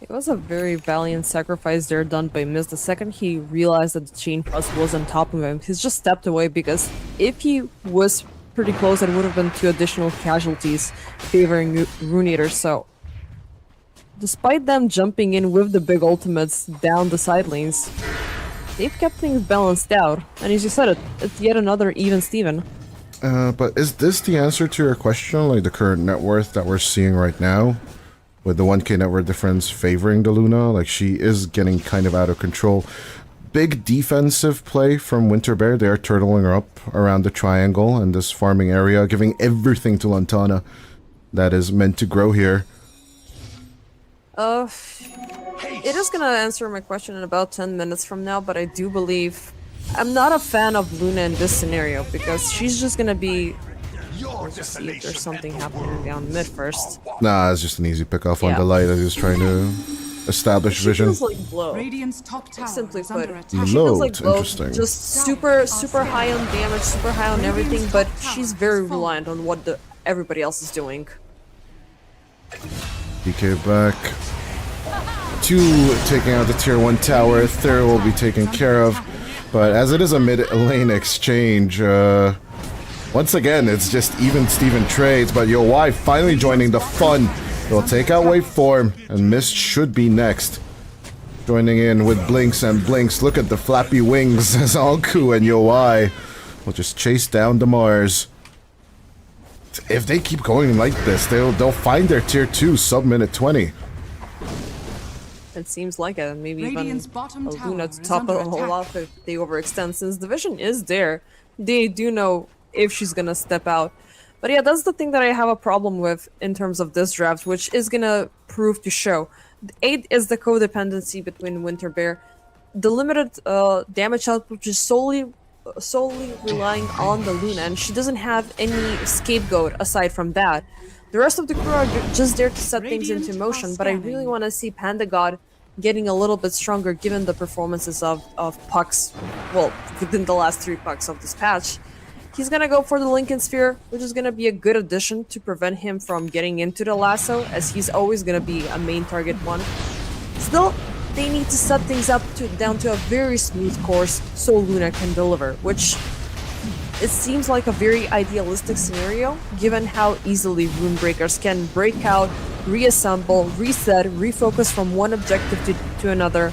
It was a very valiant sacrifice there done by Miz. The second he realized that the Chain Frost was on top of him, he's just stepped away because if he was pretty close, it would have been 2 additional casualties favoring Runeator. So, despite them jumping in with the big ultimates down the side lanes, they've kept things balanced out. And as you said, it's yet another even Steven. But is this the answer to your question? Like the current net worth that we're seeing right now? With the 1k net worth difference favoring the Luna? Like she is getting kind of out of control. Big defensive play from Winter Bear. They are turtling her up around the triangle and this farming area, giving everything to Lantana that is meant to grow here. It is gonna answer my question in about 10 minutes from now, but I do believe... I'm not a fan of Luna in this scenario, because she's just gonna be... Let's see if there's something happening down mid first. Nah, it's just an easy pick-off on the light as he's trying to establish vision. She feels like Blow. Radiant's top tower Simply is put. under attack. She feels like Blow, Interesting. just super high on damage, super high on everything, but she's very reliant on what everybody else is doing. DK back. 2 taking out the tier 1 tower. 3rd will be taken care of. But as it is a mid-lane exchange, once again, it's just even Steven trades, but Yo-Y finally joining the fun. They'll take out Waveform, and Mist should be next. Joining in with Blinks and Blinks. Look at the flappy wings as Anku and Yo-Y will just chase down the Mars. If they keep going like this, they'll find their tier 2 sub-minute 20. It seems like it. Maybe Radiant's even bottom a tower Luna is to top under it a whole attack. lot if they overextend. Since the vision is there, they do know if she's gonna step out. But yeah, that's the thing that I have a problem with in terms of this draft, which is gonna prove to show. 8 is the codependency between Winter Bear. The limited damage output is solely relying on the Luna, and she doesn't have any scapegoat aside from that. The rest of the crew are just there to set things into motion, but I really want to see Panda God getting a little bit stronger given the performances of Pucks, well, within the last 3 Pucks of this patch. He's gonna go for the Lincoln Sphere, which is gonna be a good addition to prevent him from getting into the lasso, as he's always gonna be a main target one. Still, they need to set things up down to a very smooth course so Luna can deliver, which it seems like a very idealistic scenario, given how easily Runebreakers can break out, reassemble, reset, refocus from one objective to another,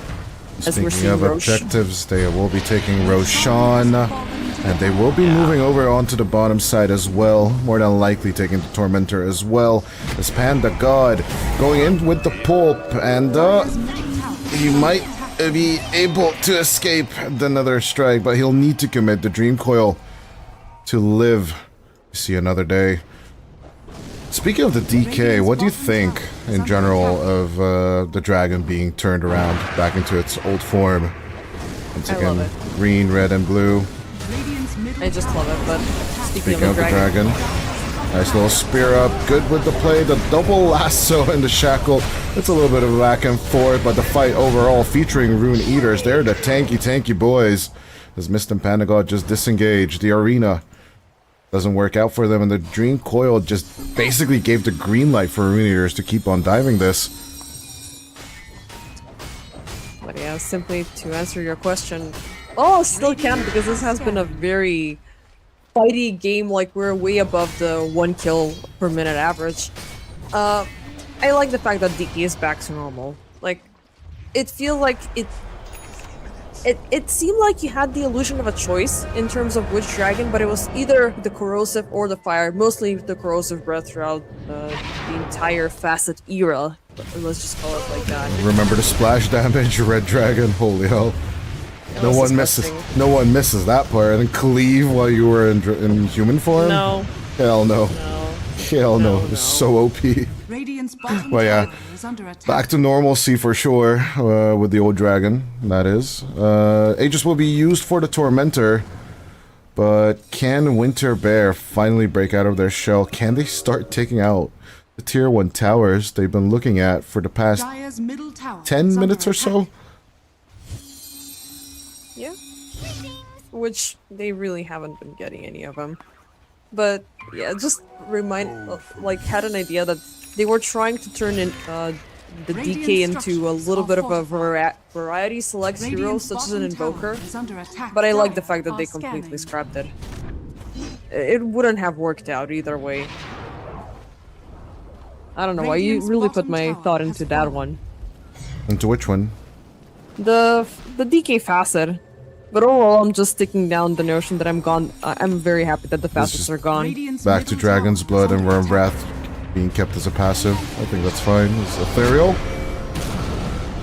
as we're Speaking seeing of Roche. objectives, they will be taking Roshan, and they will be moving over onto the bottom side as well, more than likely taking the Tormentor as well, as Panda God going in with the Pulp, and he might be able to escape another strike, but he'll need to commit the Dream Coil to live to see another day. Speaking of the DK, what do you think in general of the dragon being turned around back into its old form? Once I again, love it. green, red, and blue. I just love it, but speaking Speaking of the dragon, nice little spear up, good with the play, the double lasso and the shackle. It's a little bit of a back and forth, but the fight overall featuring Rune Eaters, they're the tanky boys. As Mist and Panda God just disengaged, the arena doesn't work out for them, and the Dream Coil just basically gave the green light for Rune Eaters to keep on diving this. but yeah, simply to answer your question, oh, still can, because this has been a very fighty game, like we're way above the 1 kill per minute average. I like the fact that DK is back to normal. Like, it feels like it seemed like you had the illusion of a choice in terms of which dragon, but it was either the corrosive or the fire, mostly the corrosive breath throughout the entire facet era. Let's just call it like that. Remember the splash damage, Red Dragon, holy hell. It No was one disgusting. misses that part. And cleave while you were in human form? No. Hell no. No. Hell no. It's so OP. Radiant's bottom Well, yeah. tower is under attack. Back to normalcy for sure, with the old dragon, that is. Aegis will be used for the Tormentor, but can Winter Bear finally break out of their shell? Can they start taking out the tier 1 towers they've been looking at for the past Dire's middle tower 10 is minutes under or so? Yeah. Which they really haven't been getting any of them. But yeah, just had an idea that they were trying to turn in the DK into a little bit of a variety select hero, such as an Invoker. But I like the fact that they completely scrapped it. It wouldn't have worked out either way. I don't know why you really put my thought into that one. Into which one? The DK facet. But overall, I'm just sticking down the notion that I'm gone. I'm very happy that the facets are gone. Back to Dragon's Blood and Worm Wrath being kept as a passive. I think that's fine. It's ethereal.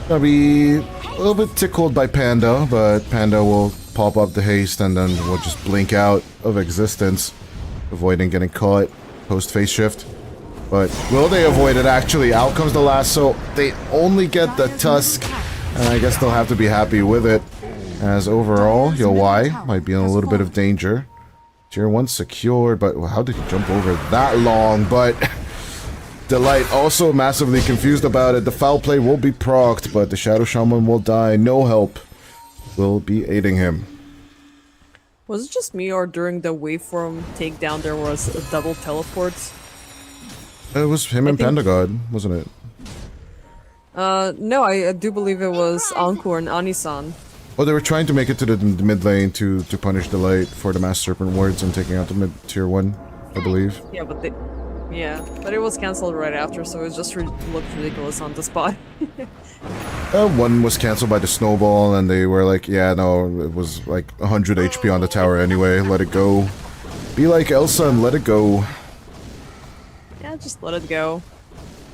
Gonna be a little bit tickled by Panda, but Panda will pop up the haste and then we'll just blink out of existence, avoiding getting caught post phase shift. But will they avoid it actually? Out comes the lasso. They only get the tusk, and I guess they'll have to be happy with it. As overall, Yowai might be in a little bit of danger. Tier 1 secured, but how did he jump over that long? But Delight also massively confused about it. The foul play will be procced, but the Shadow Shaman will die. No help will be aiding him. Was it just me, or during the waveform takedown there was a double teleport? It was him and Panda God, wasn't it? No, I do believe it was Ankur and Anisan. Oh, they were trying to make it to the mid lane to punish Delight for the Mass Serpent wards and taking out the mid tier 1, I believe. Yeah, but it was cancelled right after, so it just looked ridiculous on the spot. One was cancelled by the snowball, and they were like, yeah, no, it was like 100 HP on the tower anyway, let it go. Be like Elsa and let it go. Yeah, just let it go.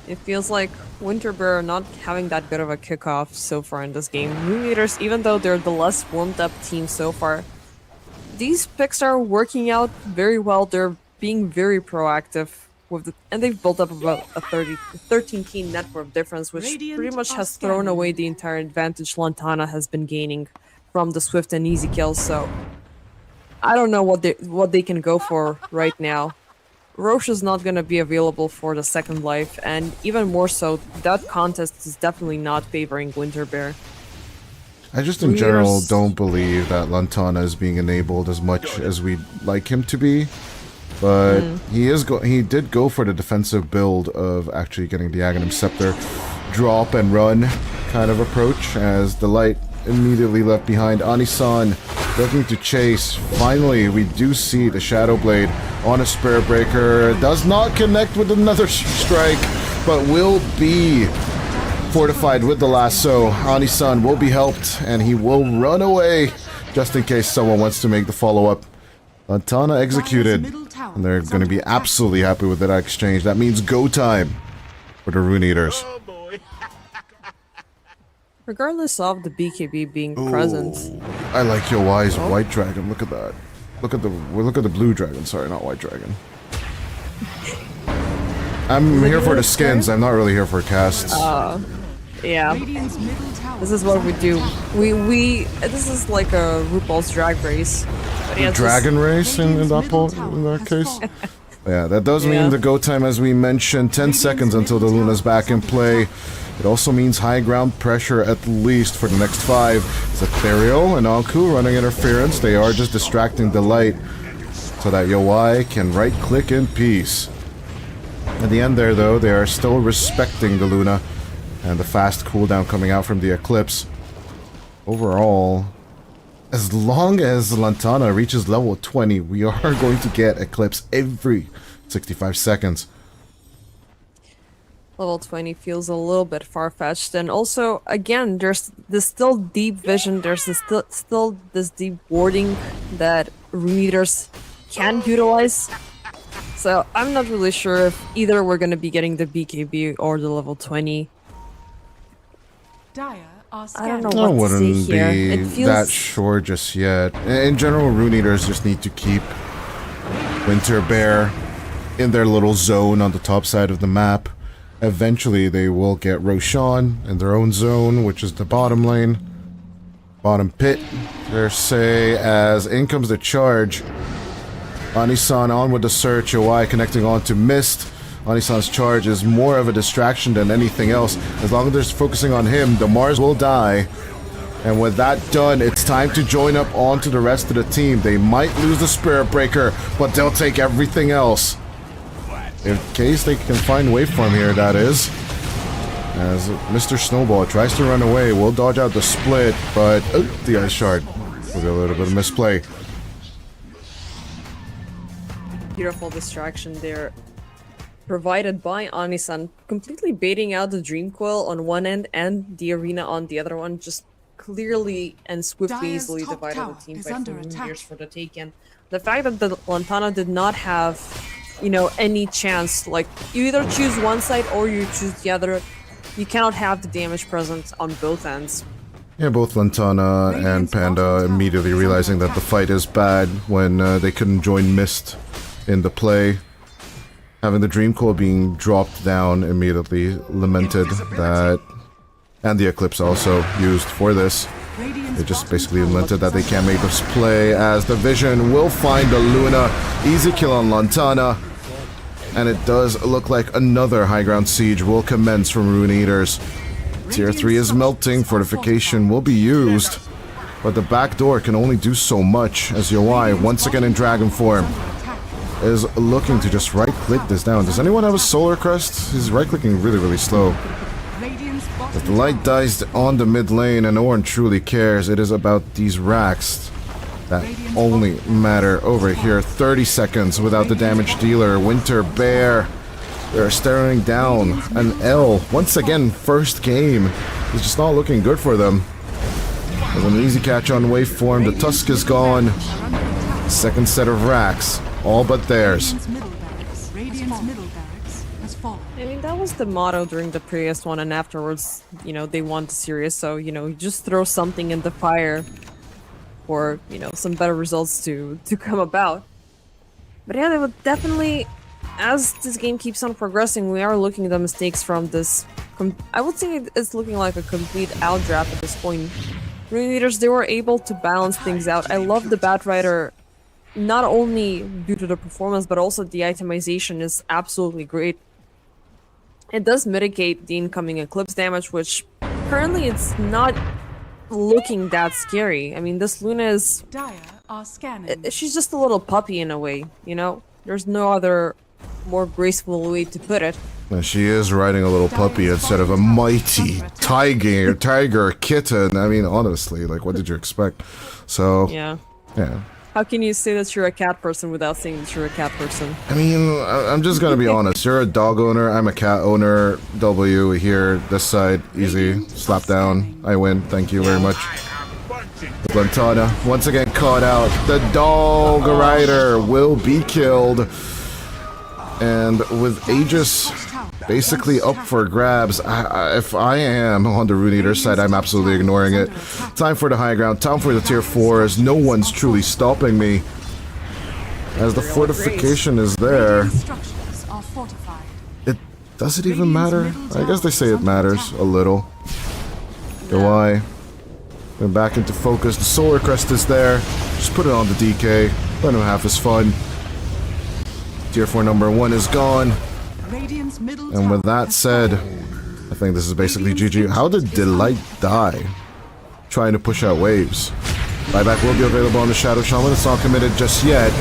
It feels like Winterbear are not having that good of a kickoff so far in this game. Rune Eaters, even though they're the less warmed up team so far, these picks are working out very well. They're being very proactive with and they've built up about a 13 net worth difference, which pretty much has thrown away the entire advantage Lantana has been gaining from the swift and easy kills. So I don't know what they can go for right now. Roche is not going to be available for the second life, and even more so, that contest is definitely not favoring Winterbear. I just in general don't believe that Lantana is being enabled as much as we'd like him to be, but he did go for the defensive build of actually getting the Aghanim Scepter drop and run kind of approach, as the light immediately left behind. Anisan looking to chase. Finally, we do see the Shadow Blade on a Spirit Breaker. Does not connect with another strike, but will be fortified with the lasso. Anisan will be helped, and he will run away just in case someone wants to make the follow-up. Lantana executed, and they're going to be absolutely happy with that exchange. That means go time for the Rune Eaters. Regardless of the BKB being present. I like Yowai's White Dragon. Look at that. Look at the blue dragon. Sorry, not White Dragon. I'm here for the skins. I'm not really here for casts. Yeah. This is what we do. This is like a RuPaul's Drag Race. Dragon Race in that case? Yeah, that does mean the go time, as we mentioned, 10 seconds until the Luna's back in play. It also means high ground pressure at least for the next 5. It's Ethereal and Anku running interference. They are just distracting Delight so that Yowai can right-click in peace. At the end there, though, they are still respecting the Luna and the fast cooldown coming out from the Eclipse. Overall, as long as Lantana reaches level 20, we are going to get Eclipse every 65 seconds. Level 20 feels a little bit far-fetched, and also, again, there's this still deep vision, there's this still this deep warding that Rune Eaters can utilize. So I'm not really sure if either we're going to be getting the BKB or the level 20. Dire are I don't know I what to say wouldn't here. be It feels that sure just yet. In general, Rune Eaters just need to keep Winterbear in their little zone on the top side of the map. Eventually, they will get Roshan in their own zone, which is the bottom lane. Bottom pit, per se, as in comes the charge. Anisan on with the search, Yowai connecting on to Mist. Anisan's charge is more of a distraction than anything else. As long as they're focusing on him, the Mars will die. And with that done, it's time to join up onto the rest of the team. They might lose the Spirit Breaker, but they'll take everything else. In case they can find waveform here, that is. As Mr. Snowball tries to run away, will dodge out the split, but the Ice Shard with a little bit of misplay. Beautiful distraction there, provided by Anisan, completely baiting out the Dream Coil on one end and the Arena on the other one, just clearly and swiftly Dire's easily top divided tower the team is by under 4 attack. meters for the taken. The fact that the Lantana did not have, you know, any chance, like, you either choose one side or you choose the other, you cannot have the damage present on both ends. Yeah, both Lantana and Panda immediately realizing that the fight is bad when they couldn't join Mist in the play. Having the Dream Coil being dropped down immediately lamented that, and the Eclipse also used for this. They just basically lamented that they can't make this play, as the Vision will find the Luna. Easy kill on Lantana. And it does look like another high ground siege will commence from Rune Eaters. Tier 3 is melting, fortification will be used, but the back door can only do so much, as Yowai, once again in dragon form, is looking to just right-click this down. Does anyone have a Solar Crest? He's right-clicking really slow. If the light dies on the mid lane and no one truly cares, it is about these racks that only matter over here. 30 seconds without the damage dealer. Winter Bear, they're staring down an L. Once again, first game is just not looking good for them. There's an easy catch on waveform. The Tusk is gone. Second set of racks, all but theirs. I mean, that was the motto during the previous one, and afterwards, you know, they won the series, so, you know, you just throw something in the fire for, you know, some better results to come about. But yeah, they would definitely, as this game keeps on progressing, we are looking at the mistakes from this. I would say it's looking like a complete outdraft at this point. Rune Eaters, they were able to balance things out. I love the Batrider, not only due to the performance, but also the itemization is absolutely great. It does mitigate the incoming Eclipse damage, which currently it's not looking that scary. I mean, this Luna is... Dire are scanning. She's just a little puppy in a way, you know? There's no other more graceful way to put it. And she is riding a little puppy instead of a mighty tiger kitten. I mean, honestly, like, what did you expect? So, yeah. Yeah. How can you say that you're a cat person without saying that you're a cat person? I mean, I'm just gonna be honest. You're a dog owner, I'm a cat owner. W here, this side, easy. Slap down. I win. Thank you very much. Lantana, once again caught out. The dog rider will be killed. And with Aegis basically up for grabs, if I am on the Rune Eater side, I'm absolutely ignoring it. Time for the high ground, time for the tier 4s. No one's truly stopping me, as the fortification is there. Does it even matter? I guess they say it matters a little. Why? Then back into focus. The Solar Crest is there. Just put it on the DK. Let him have his fun. Tier 4 number 1 is gone. And with that said, I think this is basically GG. How did Delight die? Trying to push out waves. Buyback will be available on the Shadow Shaman. It's not committed just yet.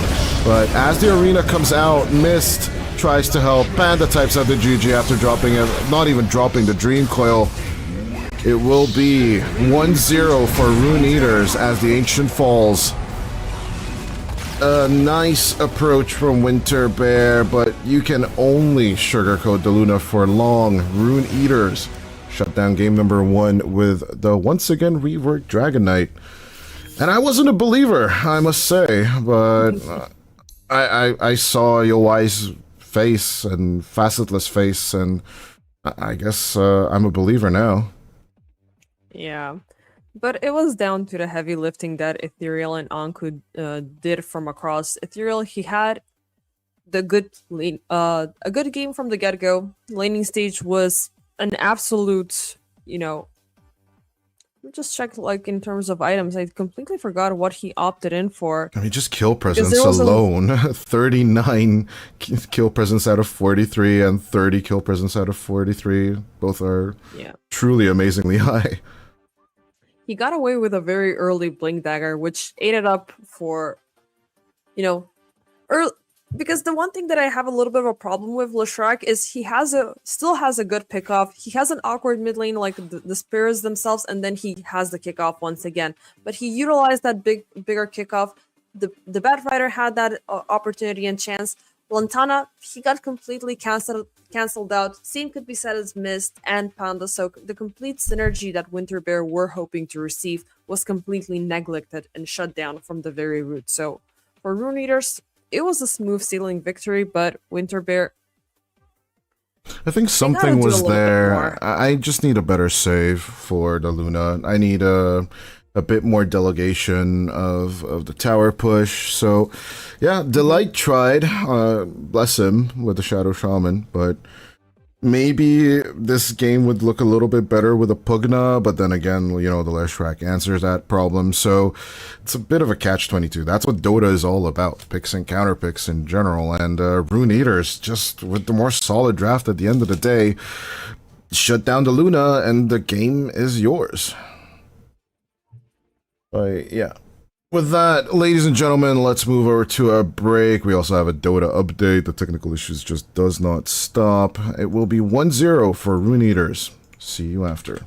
But as the arena comes out, Mist tries to help. Panda types out the GG after dropping it. Not even dropping the Dream Coil. It will be 1-0 for Rune Eaters as the Ancient falls. A nice approach from Winter Bear, but you can only sugarcoat the Luna for long. Rune Eaters shut down game number 1 with the once again reworked Dragon Knight. And I wasn't a believer, I must say, but I saw Yowai's face and facetless face, and I guess I'm a believer now. Yeah. But it was down to the heavy lifting that Ethereal and Anku did from across. Ethereal, he had the good lane, a good game from the get-go. Laning stage was an absolute, you know... Let me just check, like, in terms of items. I completely forgot what he opted in for. I mean, just kill presence alone. 39 kill presence out of 43 and 30 kill presence out of 43. Both are truly amazingly high. He got away with a very early Blink Dagger, which ate it up for, you know, Because the one thing that I have a little bit of a problem with Leshrac is he still has a good pickoff. He has an awkward mid lane like the Spears themselves, and then he has the kickoff once again. But he utilized that bigger kickoff. The Bat Fighter had that opportunity and chance. Lantana, he got completely canceled out. Same could be said as Mist and Panda. So the complete synergy that Winter Bear were hoping to receive was completely neglected and shut down from the very root. So for Rune Eaters, it was a smooth sailing victory, but Winter Bear, I think something was there. I just need a better save for the Luna. I need a bit more delegation of the tower push. So, yeah, Delight tried, bless him, with the Shadow Shaman, but maybe this game would look a little bit better with a Pugna, but then again, you know, the Leshrac answers that problem. So it's a bit of a catch-22. That's what Dota is all about, picks and counter picks in general. And Rune Eaters, just with the more solid draft at the end of the day, shut down the Luna and the game is yours. Yeah. With that, ladies and gentlemen, let's move over to a break. We also have a Dota update. The technical issues just does not stop. It will be 1-0 for Rune Eaters. See you after.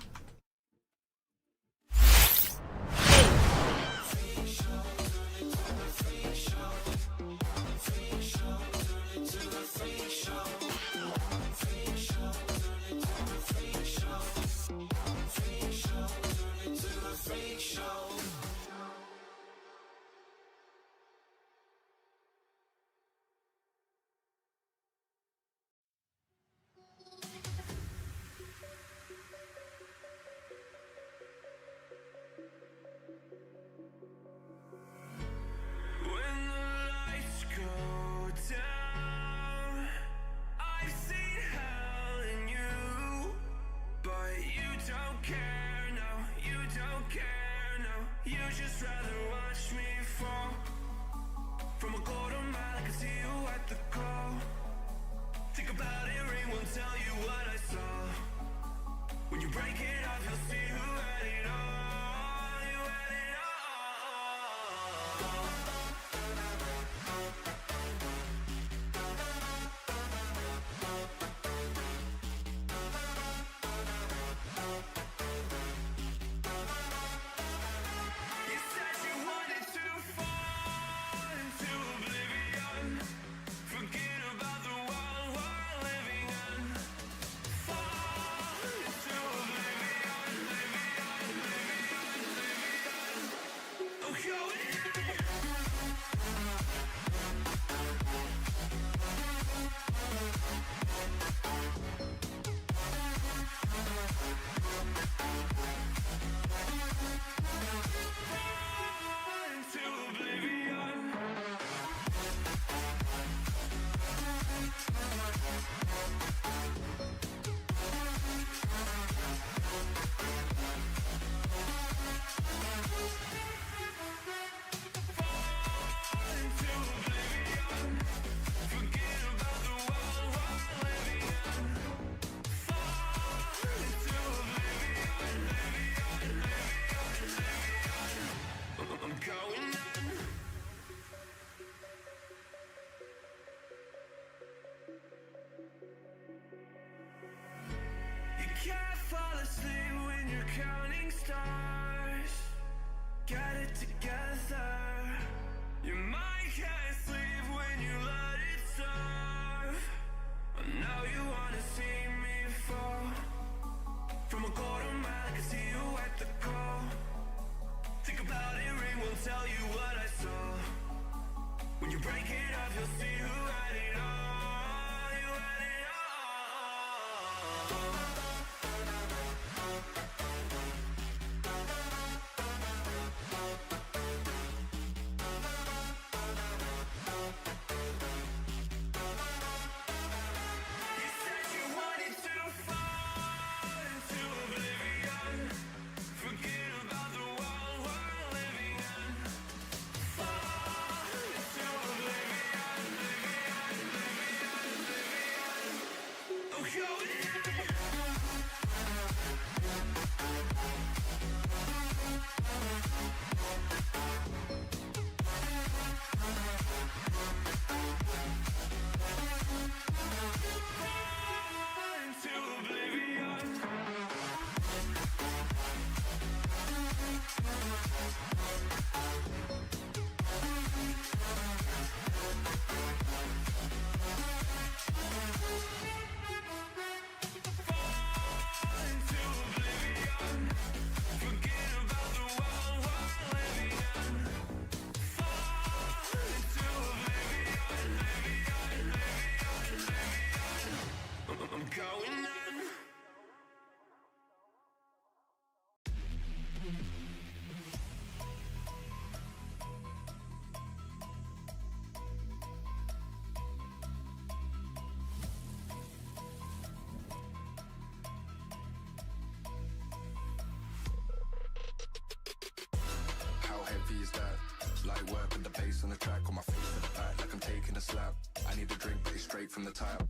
on the track, on my face to the back like I'm taking a slap. I need a drink, but it's straight from the tap.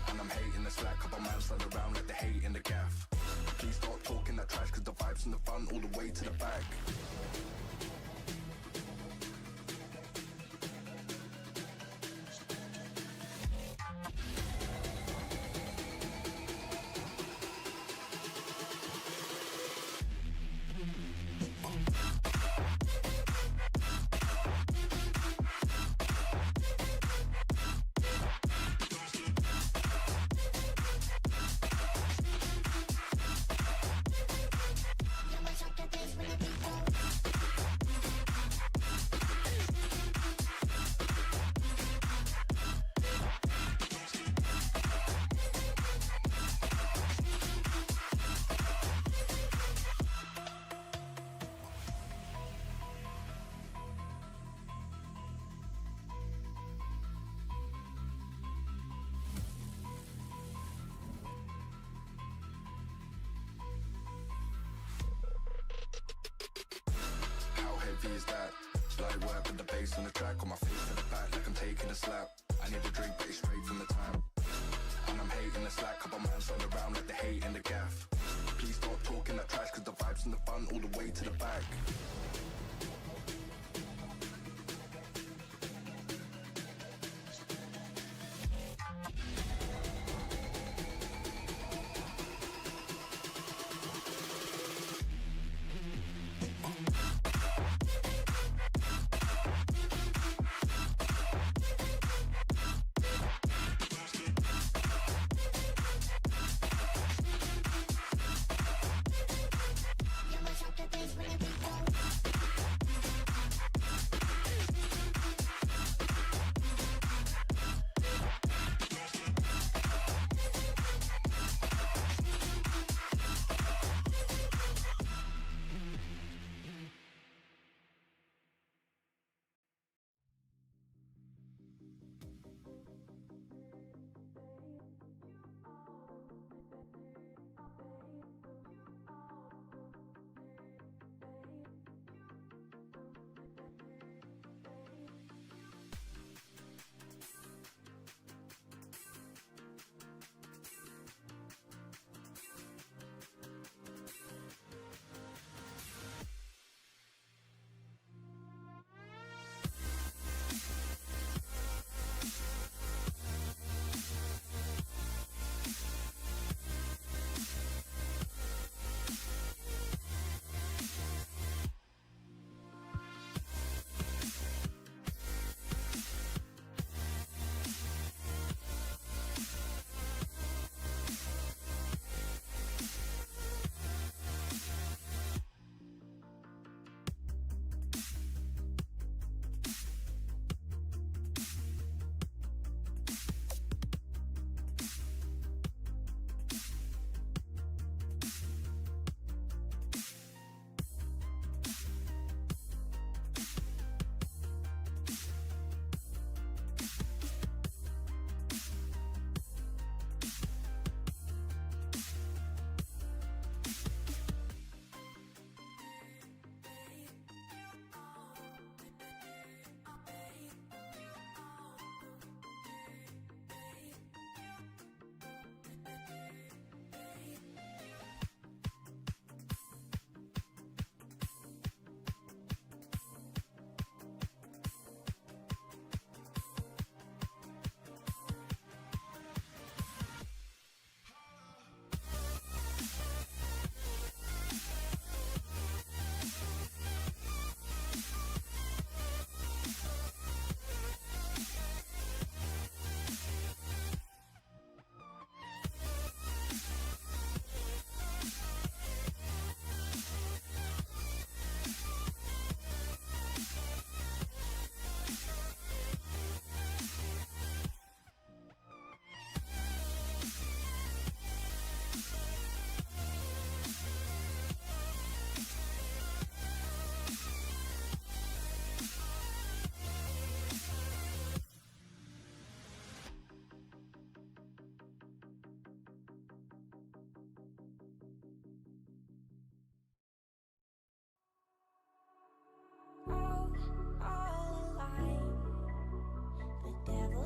And I'm hating the slack, couple man slide around like the hate in the gaff. Please stop talking that trash, cause the vibes in the front all the way to the back. Is that light work with the bass on the track, on my face to the back like I'm taking a slap. I need a drink, but it's straight from the tap. And I'm hating the slack, couple man slide around like the hate in the gaff. Please stop talking that trash, cause the vibes in the front all the way to the back.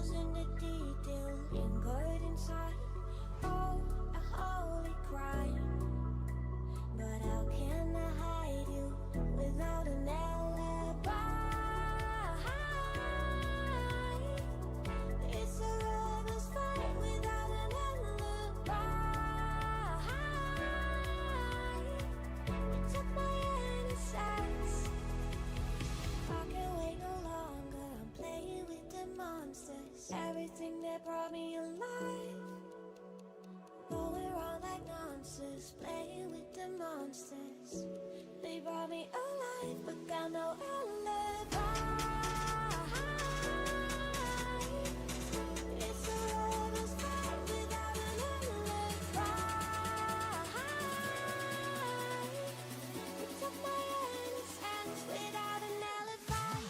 losing the detail lingered inside. Oh, a holy crime. But how can I hide you without an alibi? It's a lover's fight without an alibi. You took my innocence. I can't wait no longer. I'm playing with the monsters. Everything that brought me alive. Going around like monsters, playing with the monsters. They brought me alive, but got no alibi. It's a lover's fight without an alibi. You took my innocence without an alibi.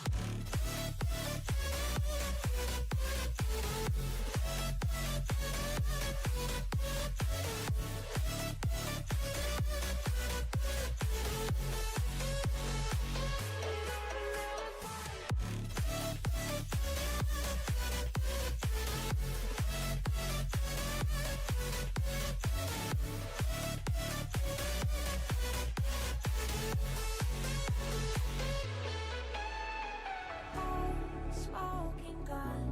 Smoking gun,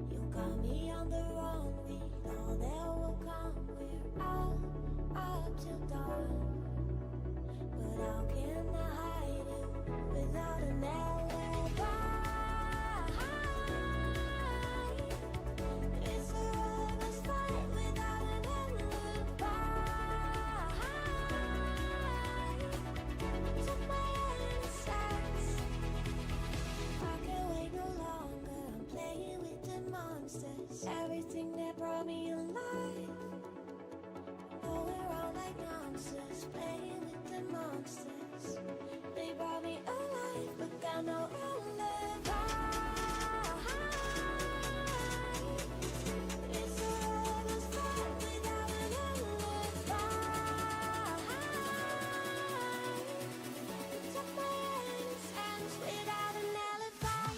you got me on the run. We know that will come. We're out up till dawn. But how can I hide you without an alibi? It's a lover's fight without an alibi. Took my innocence. I can't wait no longer. I'm playing with the monsters. Everything that brought me alive. Going around like monsters, playing with the monsters. They brought me alive, but got no alibi. It's a lover's fight without an alibi. You took my innocence without an alibi.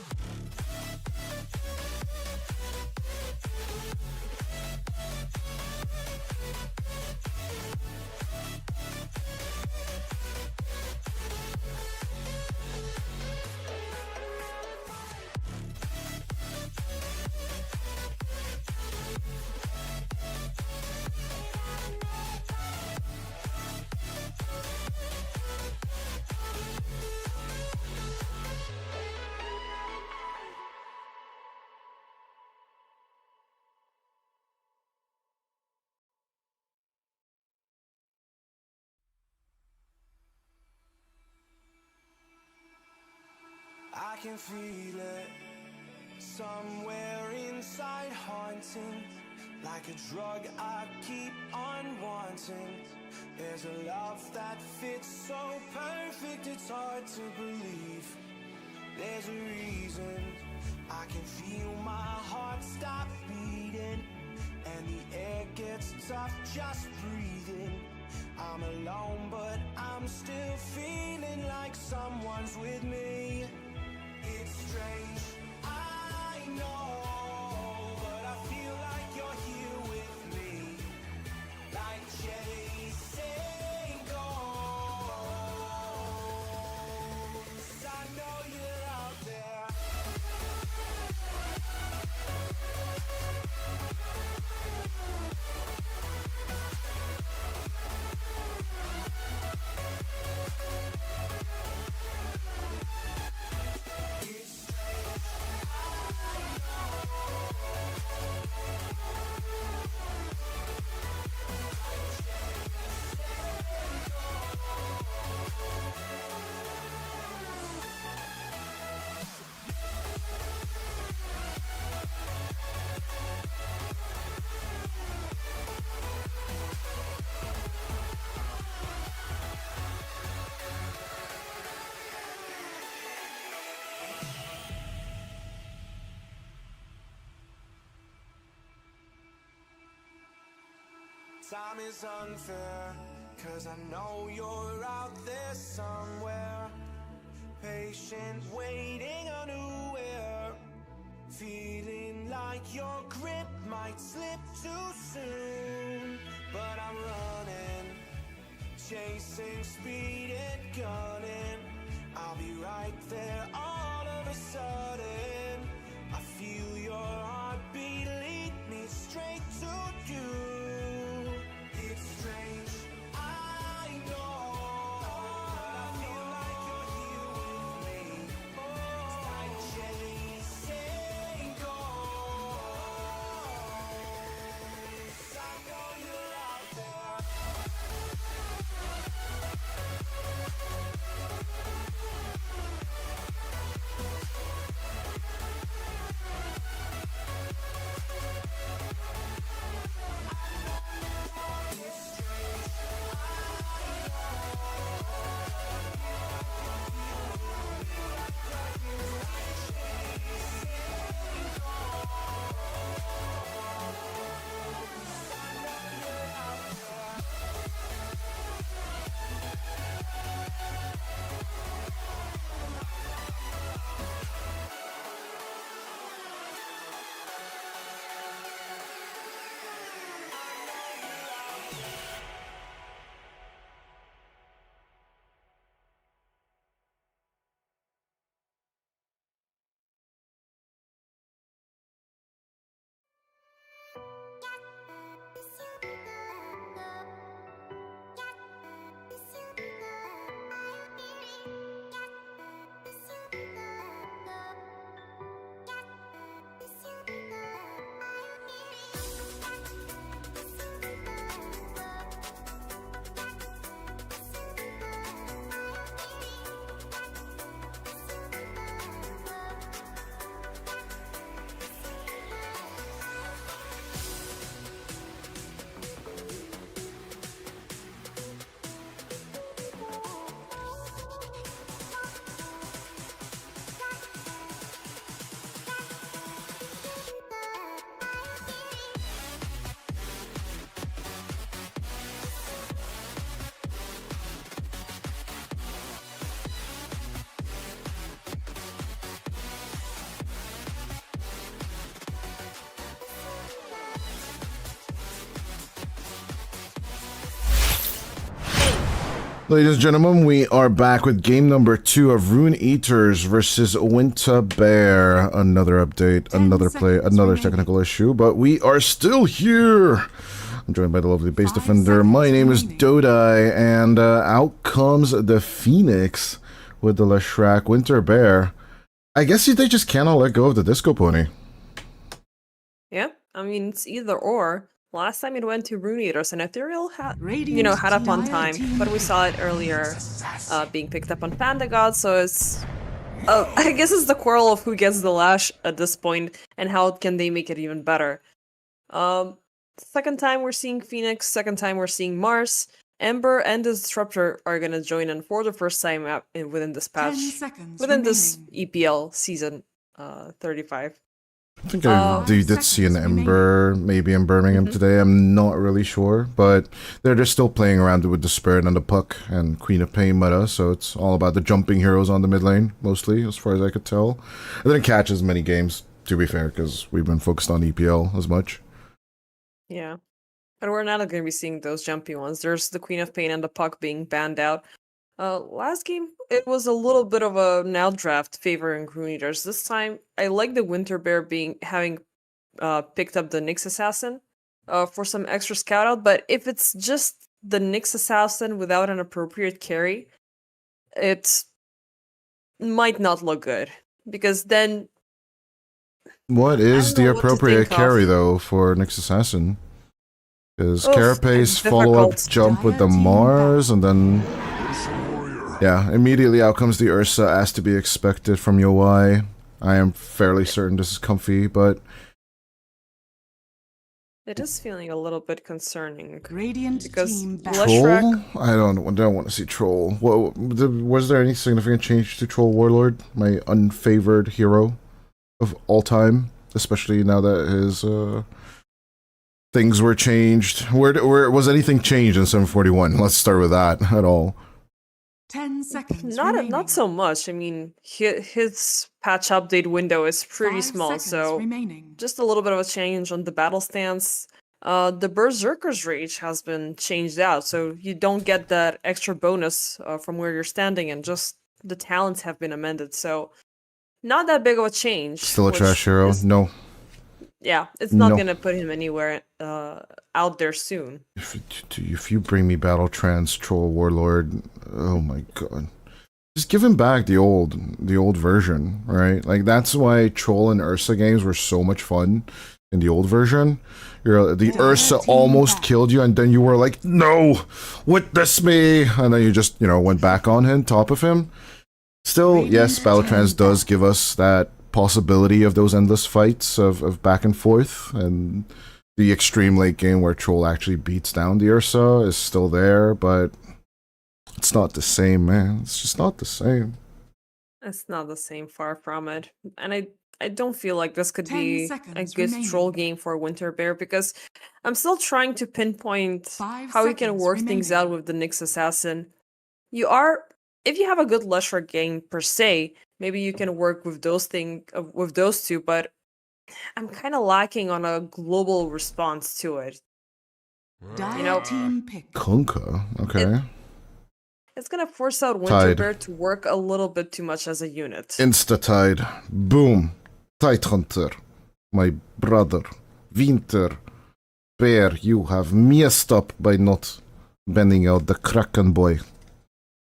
I can feel it somewhere inside, haunting like a drug I keep on wanting. There's a love that fits so perfect, it's hard to believe. There's a reason I can feel my heart stop beating, and the air gets tough just breathing. I'm alone, but I'm still feeling like someone's with me. It's strange, I know, but I feel like you're here with me, like chasing ghosts. I know you're out there. Time is unfair, 'cause I know you're out there somewhere, patient, waiting unaware Feeling like your grip might slip too soon, but I'm running, chasing speed and gunning. I'll be right there all of a sudden. I feel your heartbeat lead me straight to you. It's strange, I know, but I feel like you're here with me. It's like chasing ghosts. I know you're out there. Ladies and gentlemen, we are back with game number 2 of Rune Eaters versus Winter Bear. Another update, another play, another technical issue, but we are still here. I'm joined by the lovely base defender. My name is Dodai, and out comes the Phoenix with the Leshrac Winter Bear. I guess they just cannot let go of the Disco Pony. Yeah, I mean, it's either or. Last time it went to Rune Eaters, and Ethereal had, Radiant had up on Dire time, team. but we saw it earlier being picked up on Panda God, so it's... I guess it's the quarrel of who gets the lash at this point, and how can they make it even better. Second time we're seeing Phoenix, second time we're seeing Mars. Ember and the Disruptor are gonna join in for the first time within this 10 patch, seconds within this remaining. EPL season 35. I think I did see an Ember, maybe in Birmingham today. I'm not really sure, but they're just still playing around with the Spirit and the Puck and Queen of Pain meta, so it's all about the jumping heroes on the mid lane, mostly, as far as I could tell. I didn't catch as many games, to be fair, because we've been focused on EPL as much. Yeah. But we're not going to be seeing those jumpy ones. There's the Queen of Pain and the Puck being banned out. Last game, it was a little bit of a now draft favoring Rune Eaters. This time, I like the Winter Bear having picked up the Nyx Assassin for some extra scout out, but if it's just the Nyx Assassin without an appropriate carry, it might not look good. Because then... What is the appropriate carry, of. though, for Nyx Assassin? Is Oof, Carapace it's follow-up difficult. jump with the Mars, and then... Yeah, immediately out comes the Ursa, as to be expected from UI. I am fairly certain this is comfy, but... It is feeling a little bit concerning. Radiant because team back. Troll? I don't want to see Troll. Was there any significant change to Troll Warlord? My unfavored hero of all time, especially now that his things were changed. Where was anything changed in 741? Let's start with that at all. 10 seconds Not remaining. not so much. I mean, his patch update window is pretty 5 small, seconds so remaining. just a little bit of a change on the battle stance. The Berserker's Rage has been changed out, so you don't get that extra bonus from where you're standing, and just the talents have been amended. So not that big of a change. Still a which trash hero? is- No. Yeah, it's not No. gonna put him anywhere out there soon. If you bring me Battle Trans Troll Warlord, oh my god. Just give him back the old version, right? Like, that's why Troll and Ursa games were so much fun in the old version. The Ursa almost killed you, and then you were like, no, witness me, and then you just, went back on him, top of him. Still, yes, Battle Trans does give us that possibility of those endless fights of back and forth, and the extreme late game where Troll actually beats down the Ursa is still there, but it's not the same, man. It's just not the same. It's not the same, far from it. And I don't feel like this could 10 be a seconds good remaining. troll game for Winter Bear, because I'm still trying to pinpoint 5 how you can seconds work things remaining. out with the Nyx Assassin. If you have a good Leshrac game per se, maybe you can work with those two, but I'm kind of lacking on a global response to it. Dire team pick. Kunkka, okay. It's gonna force out Winter Tide. Bear to work a little bit too much as a unit. Insta-Tide. Boom. Tide Hunter. My brother. Winter. Bear, you have messed up by not bending out the Kraken boy.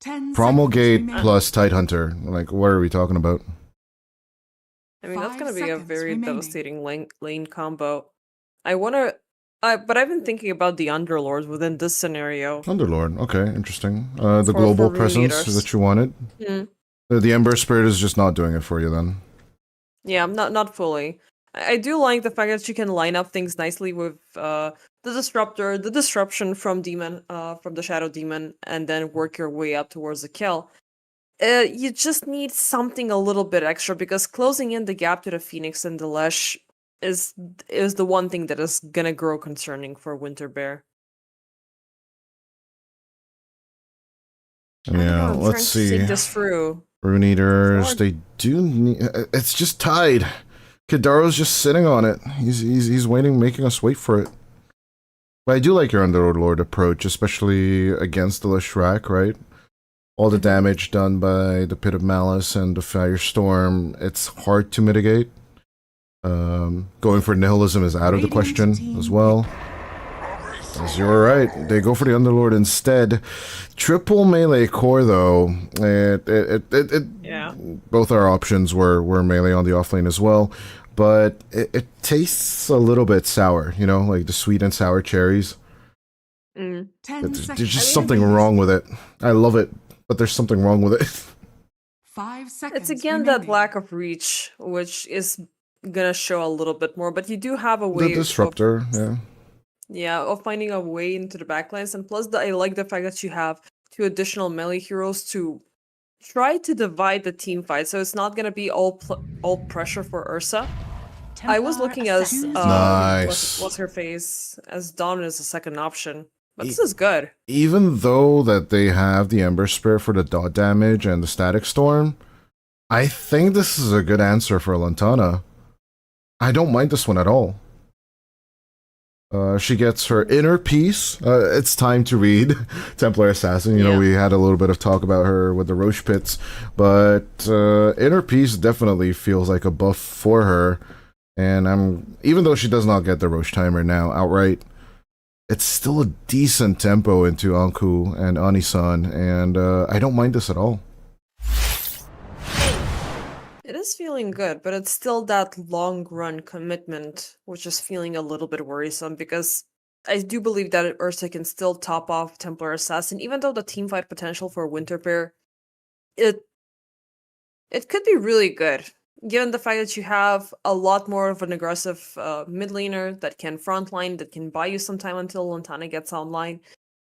10 Promulgate seconds plus Tide Hunter. Like, what are we talking about? I mean, that's 5 gonna be a seconds very remaining. devastating lane combo. But I've been thinking about the Underlords within this scenario. Underlord. Okay, interesting. The For global Rune presence Eaters. that you wanted. Mm. The Ember Spirit is just not doing it for you then. Yeah, not fully. I do like the fact that you can line up things nicely with the Disruptor, the Disruption from the Shadow Demon, and then work your way up towards the kill. You just need something a little bit extra, because closing in the gap to the Phoenix and the Lesh is the one thing that is gonna grow concerning for Winter Bear. Yeah, I'm let's trying see. to think this through. Rune Eaters, Lord. they do need... It's just Tide. Kidaro's just sitting on it. He's waiting, making us wait for it. But I do like your Underlord approach, especially against the Leshrac, right? All the damage done by the Pit of Malice and the Firestorm, it's hard to mitigate. Going for Nihilism is out of the question as well. As you're right, they go for the Underlord instead. Triple melee core though. Yeah. Both our options were melee on the offlane as well, but it tastes a little bit sour, like the sweet and sour cherries. 10 There's seconds. just something wrong with it. I love it, but there's something wrong with it. 5 seconds. It's again remaining. that lack of reach, which is gonna show a little bit more, but you do have a The way Disruptor, of finding a way into the backlines, and plus I like the fact that you have 2 additional melee heroes to try to divide the team fight, so it's not gonna be all pressure for Ursa. I was looking as Nice. what's her face as Dominant as a second option, but this is good. Even though that they have the Ember Spirit for the dot damage and the Static Storm, I think this is a good answer for Lantana. I don't mind this one at all. She gets her Inner Peace. It's time to read Templar Assassin. We had a little bit of talk about her with the Roche Pits, but Inner Peace definitely feels like a buff for her. And even though she does not get the Roche Timer now outright, it's still a decent tempo into Anku and Anisan, and I don't mind this at all. It is feeling good, but it's still that long run commitment, which is feeling a little bit worrisome, because I do believe that Ursa can still top off Templar Assassin, even though the teamfight potential for Winter Bear, it could be really good, given the fact that you have a lot more of an aggressive mid laner that can frontline, that can buy you some time until Lantana gets online.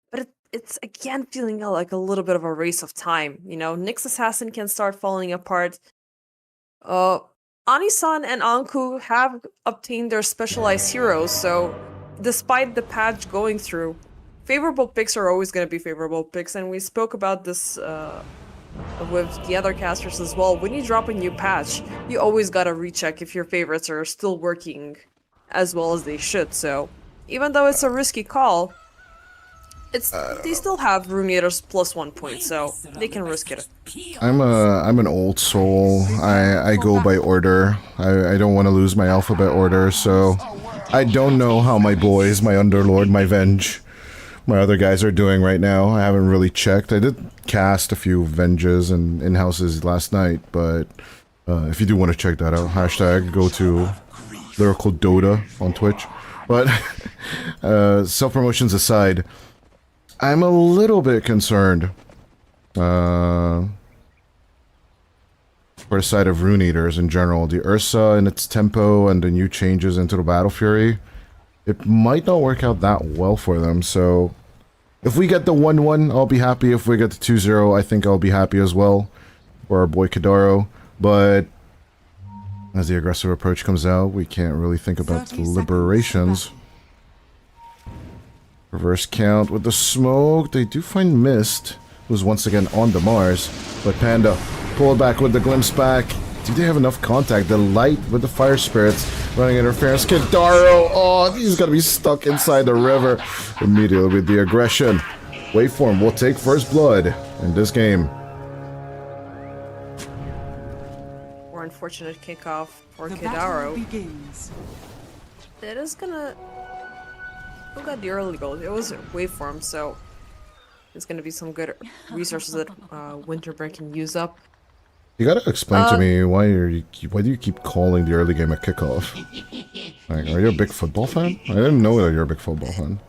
But it's again feeling like a little bit of a race of time. Nyx Assassin can start falling apart. Anisan and Anku have obtained their specialized heroes, so despite the patch going through, favorable picks are always going to be favorable picks, and we spoke about this with the other casters as well. When you drop a new patch, you always gotta recheck if your favorites are still working as well as they should. So even though it's a risky call, they still have Runeators +1 point, so they can risk it. I'm an old soul. I go by order. I don't want to lose my alphabet order, so I don't know how my boys, my Underlord, my Venge, my other guys are doing right now. I haven't really checked. I did cast a few Venges and in-houses last night, but if you do want to check that out, hashtag go to Lyrical Dota on Twitch. But self-promotions aside, I'm a little bit concerned for the side of Rune Eaters in general. The Ursa and its tempo and the new changes into the Battle Fury, it might not work out that well for them. So if we get the 1-1, I'll be happy. If we get the 2-0, I think I'll be happy as well for our boy Kadaro. But as the aggressive approach comes out, we can't really think about the liberations. Reverse count with the smoke. They do find Mist, who's once again on the Mars. But Panda pulled back with the glimpse back. Do they have enough contact? The light with the fire spirits running interference. Kadaro, oh, he's gonna be stuck inside the river immediately with the aggression. Waveform will take first blood in this game. More unfortunate kickoff for Kadaro. Begins. It is gonna... Who got the early goal? It was Waveform, so it's gonna be some good resources that Winterburn can use up. You gotta explain to me why do you keep calling the early game a kickoff? Like, are you a big football fan? I didn't know that you're a big football fan.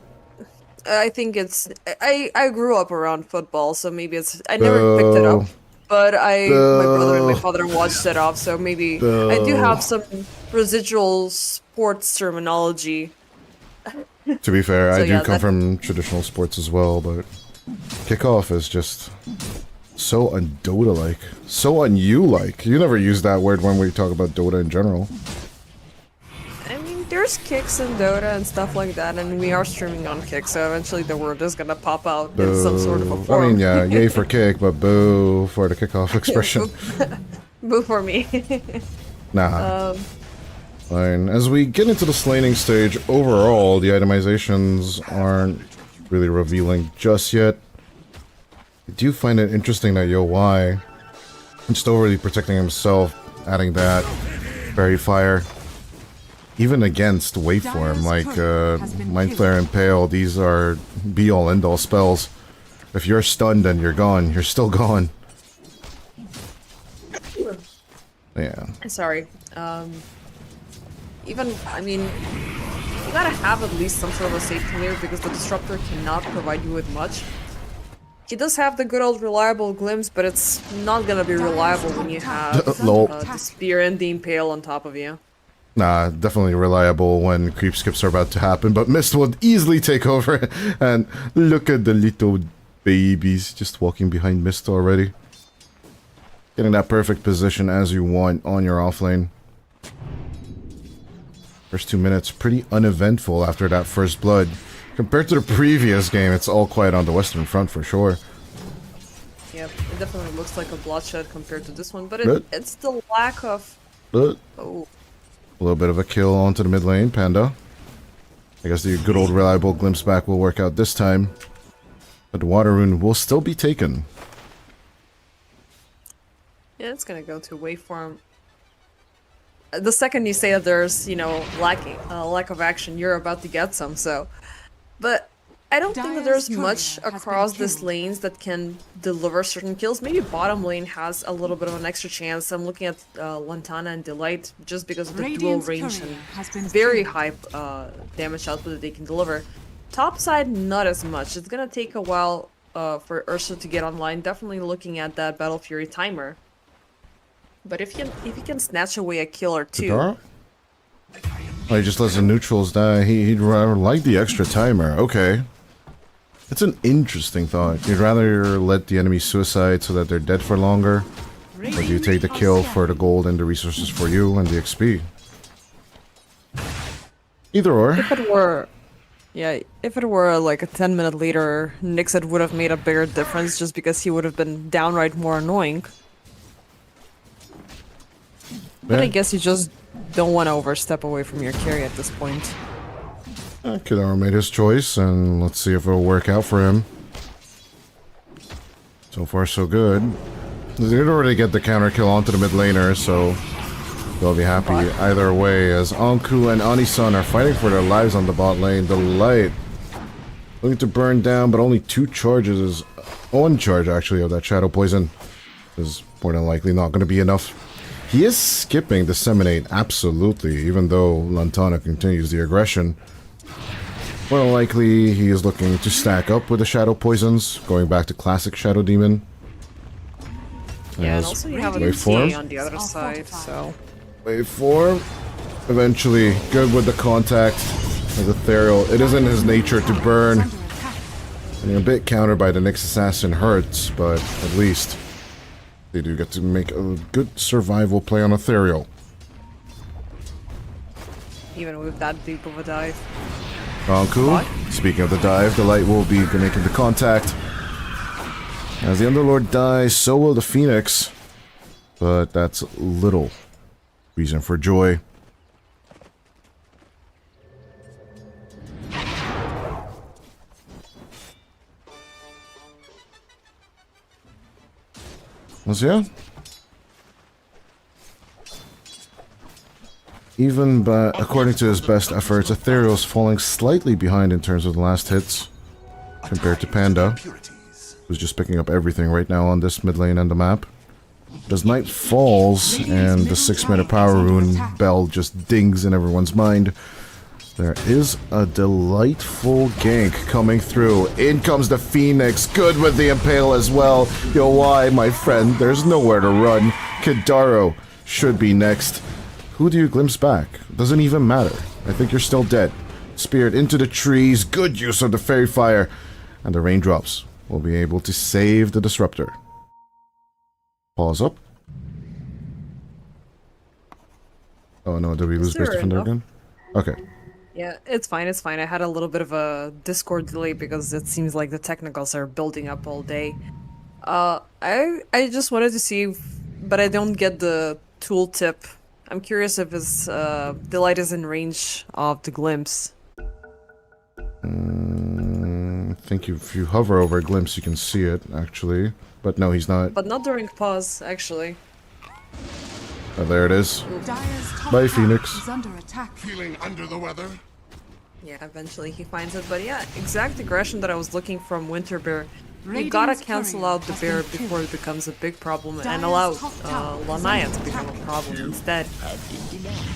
I think it's... I grew up around football, so maybe it's... I never picked it up, but my brother and my father watched it off, so maybe I do have some residual sports terminology. To be fair, So I do yeah, come from traditional sports as well, but kickoff is just so un-Dota-like. So un-you-like. You never use that word when we talk about Dota in general. I mean, there's kicks in Dota and stuff like that, and we are streaming on Kick, so eventually the word is gonna pop out in some sort of a form. I mean, yeah, yay for kick, but boo for the kickoff expression. Boo for me. Nah. Fine. As we get into the slating stage, overall, the itemizations aren't really revealing just yet. I do find it interesting that YoY is still really protecting himself, adding that Fairy Fire. Even against Waveform, like Mind Flare and Pale, these are be-all end-all spells. If you're stunned and you're gone, you're still gone. Yeah. Sorry. I mean, you gotta have at least some sort of a safety layer because the Disruptor cannot provide you with much. He does have the good old reliable glimpse, but it's not gonna be reliable when you have the Spear and the Impale on top of you. Nah, definitely reliable when creep skips are about to happen, but Mist would easily take over, and look at the little babies just walking behind Mist already. Getting that perfect position as you want on your offlane. First 2 minutes, pretty uneventful after that first blood. Compared to the previous game, it's all quiet on the Western Front for sure. Yep, it definitely looks like a bloodshed compared to this one, but it's the lack of... Oh. A little bit of a kill onto the mid lane, Panda. I guess the good old reliable glimpse back will work out this time. But the Water Rune will still be taken. Yeah, it's gonna go to Waveform. The second you say that there's, you know, lack of action, you're about to get some, so... But I don't think that there's much across these lanes that can deliver certain kills. Maybe bottom lane has a little bit of an extra chance. I'm looking at Lantana and Delight just because of the dual range and very high damage output that they can deliver. Top side, not as much. It's gonna take a while for Ursa to get online. Definitely looking at that Battle Fury timer. But if you can snatch away a kill or two... Oh, he just lets the neutrals die. He'd rather like the extra timer. Okay. It's an interesting thought. You'd rather let the enemy suicide so that they're dead for longer? Or do you take the kill for the gold and the resources for you and the XP? Either or. Yeah, if it were like a 10-minute later, Nixit would have made a bigger difference just because he would have been downright more annoying. But I Yeah. guess you just don't want to overstep away from your carry at this point. Kidara made his choice, and let's see if it'll work out for him. So far, so good. They did already get the counter kill onto the mid laner, so they'll be happy either way, as Anku and Anisan are fighting for their lives on the bot lane. The light looking to burn down, but only 2 charges is 1 charge actually of that shadow poison is more than likely not going to be enough. He is skipping Disseminate, absolutely, even though Lantana continues the aggression. More than likely, he is looking to stack up with the shadow poisons, going back to classic Shadow Demon. Yeah, and also you have a waveform TA on the other side, so... Wave 4. Eventually, good with the contact of Ethereal. It isn't his nature to burn. And a bit countered by the Nyx Assassin hurts, but at least they do get to make a good survival play on Ethereal. Even with that deep of a dive. Anku, speaking of the dive, the light will be making the contact. As the Underlord dies, so will the Phoenix. But that's little reason for joy. Yeah. Even but according to his best efforts, Ethereal's falling slightly behind in terms of the last hits compared to Panda, who's just picking up everything right now on this mid lane and the map. As night falls and the 6-minute power rune bell just dings in everyone's mind, there is a delightful gank coming through. In comes the Phoenix, good with the Impale as well. Yo, why, my friend? There's nowhere to run. Kidaro should be next. Who do you glimpse back? Doesn't even matter. I think you're still dead. Speared into the trees, good use of the Fairy Fire. And the raindrops will be able to save the Disruptor. Pause up. Oh no, did we lose base defender again? Okay. Yeah, it's fine, it's fine. I had a little bit of a Discord delay because it seems like the technicals are building up all day. I just wanted to see, but I don't get the tooltip. I'm curious if his Delight is in range of the glimpse. I think if you hover over a glimpse, you can see it, actually. But no, he's not. But not during pause, actually. Oh, there it is. Bye, Phoenix. Feeling under the weather? Yeah, eventually he finds it. But yeah, exact aggression that I was looking from Winter Bear. You gotta cancel out the bear before it becomes a big problem and allow Lanaya to become a problem instead.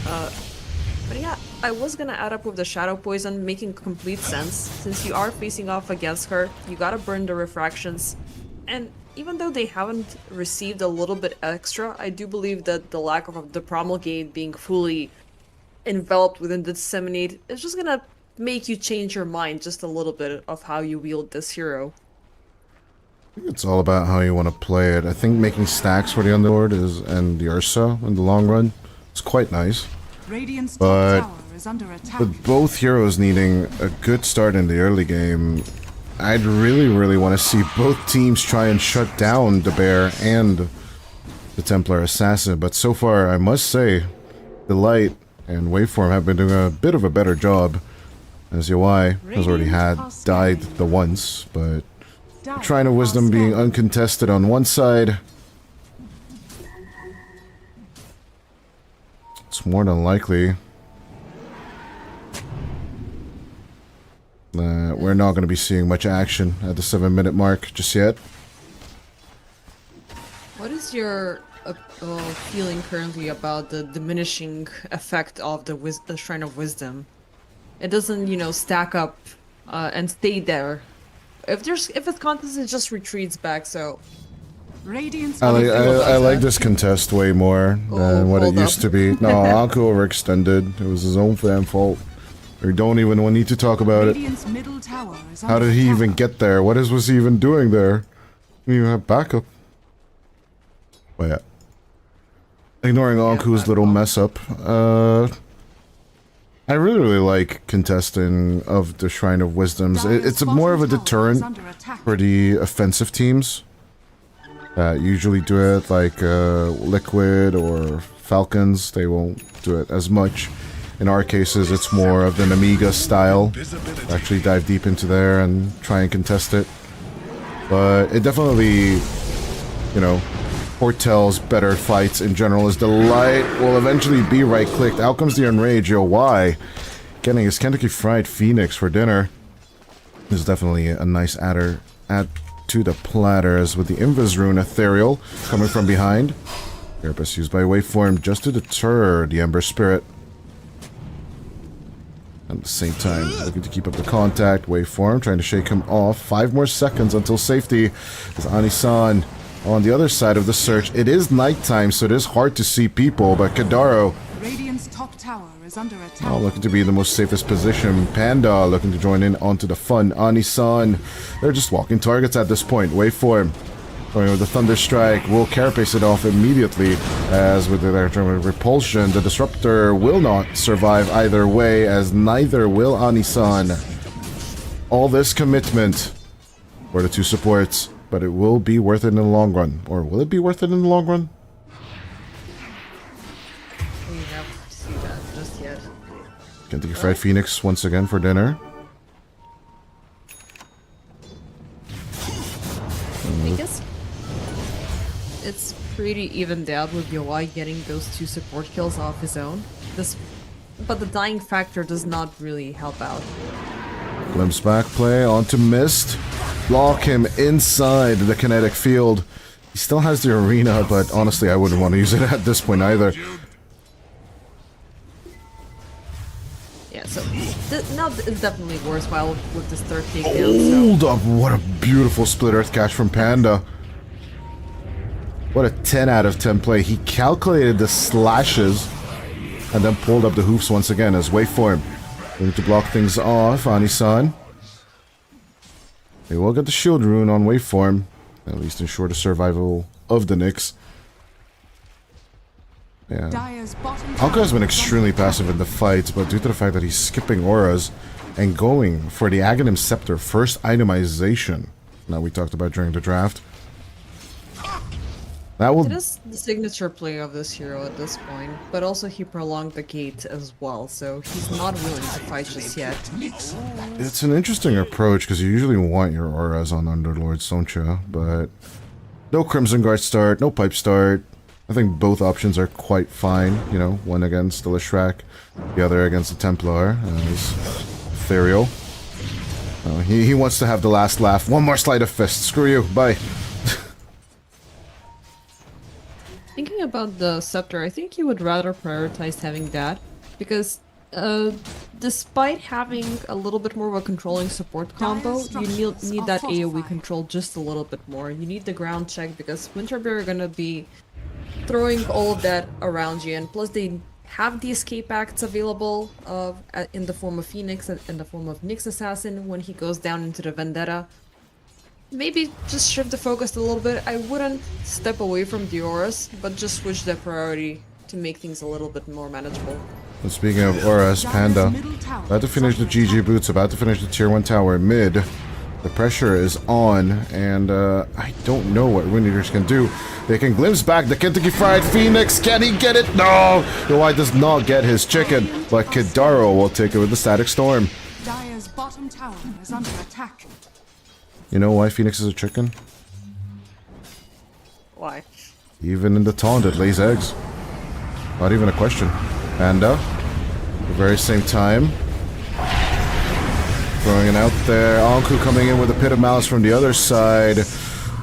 But yeah, I was gonna add up with the Shadow Poison, making complete sense. Since you are facing off against her, you gotta burn the refractions. And even though they haven't received a little bit extra, I do believe that the lack of the Promulgate being fully enveloped within the Disseminate is just gonna make you change your mind just a little bit of how you wield this hero. It's all about how you want to play it. I think making stacks for the Underlord and the Ursa in the long run is quite nice. But with both heroes needing a good start in the early game, I'd really want to see both teams try and shut down the Bear and the Templar Assassin. But so far, I must say, the Light and Waveform have been doing a bit of a better job, as UI has already died the once, but Shrine of Wisdom being uncontested on one side, it's more than likely that we're not going to be seeing much action at the 7-minute mark just yet. What is your feeling currently about the diminishing effect of the Shrine of Wisdom? It doesn't, you know, stack up and stay there. If it's contest, it just retreats back. So I like this contest way more than what it used to be. No, Anku overextended. It was his own damn fault. We don't even need to talk about it. How did he even get there? What was he even doing there? You have backup. But yeah. Ignoring Anku's little mess up. I really like contesting of the Shrine of Wisdoms. It's more of a deterrent for the offensive teams that usually do it, like Liquid or Falcons. They won't do it as much. In our cases, it's more of an Amiga style. Actually dive deep into there and try and contest it. But it definitely, you know, foretells better fights in general, as the light will eventually be right-clicked. Out comes the Enrage, yo, why? Getting his Kentucky Fried Phoenix for dinner. This is definitely a nice add to the platter, as with the Invis Rune Ethereal coming from behind. Carapace used by Waveform just to deter the Ember Spirit. At the same time, looking to keep up the contact. Waveform trying to shake him off. 5 more seconds until safety. As Ani-san on the other side of the search. It is nighttime, so it is hard to see people, but Kadaro, Radiant's top tower is under attack. oh, looking to be in the most safest position. Panda looking to join in onto the fun. Ani-san, they're just walking targets at this point. Waveform going with the Thunder Strike. Will carapace it off immediately, as with the repulsion, the Disruptor will not survive either way, as neither will Ani-san. All this commitment for the two supports, but it will be worth it in the long run. Or will it be worth it in the long run? We have to see that just yet. Kentucky Fried Phoenix once again for dinner. I guess it's pretty evened out with UI getting those 2 support kills off his own. But the dying factor does not really help out. Glimpse back play onto Mist. Block him inside the kinetic field. He still has the arena, but honestly I wouldn't want to use it at this point either. Yeah, so now it's definitely worthwhile with this 3rd takedown. Hold up, what a beautiful split earth catch from Panda. What a 10 out of 10 play. He calculated the slashes and then pulled up the hoofs once again as Waveform. Going to block things off, Ani-san. They will get the shield rune on Waveform, at least ensure the survival of the Nyx. Yeah. Alka has been extremely passive in the fights, but due to the fact that he's skipping auras and going for the Aghanim Scepter first itemization, that we talked about during the draft, that will... It is the signature play of this hero at this point, but also he prolonged the gate as well, so he's not willing to fight just yet. It's an interesting approach, because you usually want your auras on Underlords, don't you? But no Crimson Guard start, no Pipe start. I think both options are quite fine, you know, one against the Lishrak, the other against the Templar, as Ethereal. He wants to have the last laugh. One more sleight of fist, screw you, bye. Thinking about the Scepter, I think you would rather prioritize having that, because despite having a little bit more of a controlling support combo, you need that AoE control just a little bit more. You need the ground check, because Winterbeard are gonna be throwing all of that around you, and plus they have the escape acts available in the form of Phoenix and in the form of Nyx Assassin when he goes down into the Vendetta. Maybe just shift the focus a little bit. I wouldn't step away from the auras, but just switch the priority to make things a little bit more manageable. And speaking of auras, Panda, about to finish the GG boots, about to finish the tier 1 tower mid. The pressure is on, and I don't know what Rune Eaters can do. They can glimpse back the Kentucky Fried Phoenix. Can he get it? No! Yoai does not get his chicken, but Kidaro will take it with the Static Storm. Dire's bottom tower is under attack. You know why Phoenix is a chicken? Why? Even in the taunt, it lays eggs. Not even a question. Panda, at the very same time, throwing it out there. Anku coming in with a Pit of Malice from the other side.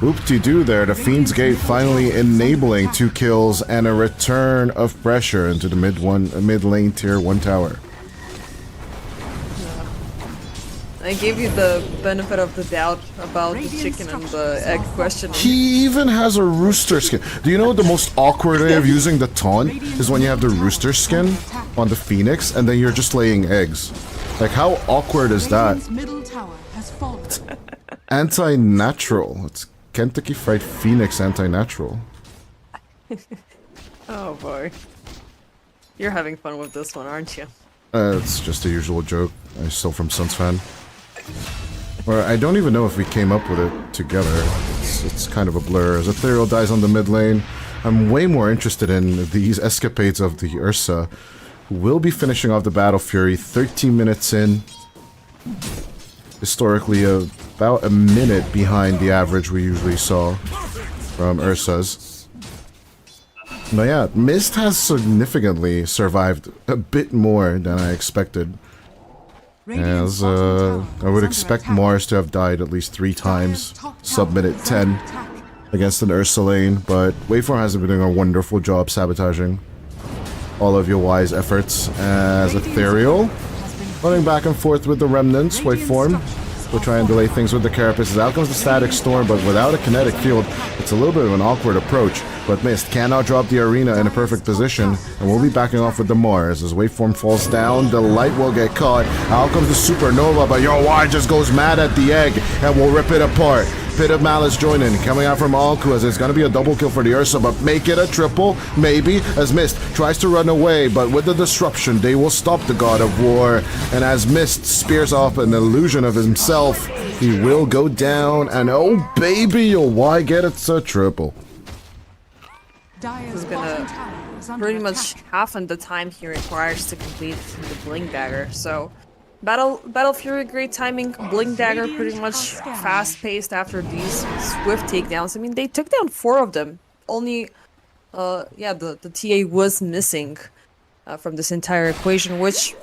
Whoop-de-doo there. The Fiend's Gate finally enabling 2 kills and a return of pressure into the mid lane tier 1 tower. I gave you the benefit of the doubt about the chicken and the egg question. He even has a rooster skin. Do you know the most awkward way of using the taunt is when you have the rooster skin on the Phoenix and then you're just laying eggs? Like, how awkward is that? Anti-natural. It's Kentucky Fried Phoenix anti-natural. Oh boy. You're having fun with this one, aren't you? It's just the usual joke. I'm still from Suns fan. Or I don't even know if we came up with it together. It's kind of a blur. As Ethereal dies on the mid lane, I'm way more interested in these escapades of the Ursa, who will be finishing off the Battle Fury 13 minutes in. Historically, about a minute behind the average we usually saw from Ursa's. But yeah, Mist has significantly survived a bit more than I expected. As I would expect Mars to have died at least 3 times, sub-minute 10 against an Ursa lane, but Waveform has been doing a wonderful job sabotaging all of your wise efforts as Ethereal. Running back and forth with the Remnants, Waveform will try and delay things with the Carapaces. Out comes the Static Storm, but without a kinetic field, it's a little bit of an awkward approach. But Mist cannot drop the arena in a perfect position, and we'll be backing off with the Mars. As Waveform falls down, the Light will get caught. Out comes the Supernova, but Yo Y just goes mad at the egg, and will rip it apart. Pit of Malice joining, coming out from Alku, as it's going to be a double kill for the Ursa, but make it a triple, maybe, as Mist tries to run away, but with the disruption, they will stop the God of War, and as Mist spears off an illusion of himself, he will go down, and oh baby, Yo Y get it a triple. This is gonna pretty much half the time he requires to complete the Blink Dagger, so... Battle Fury, great timing. Blink Dagger, pretty much fast-paced after these swift takedowns. I mean, they took down 4 of them. Only, yeah, the TA was missing from this entire equation, which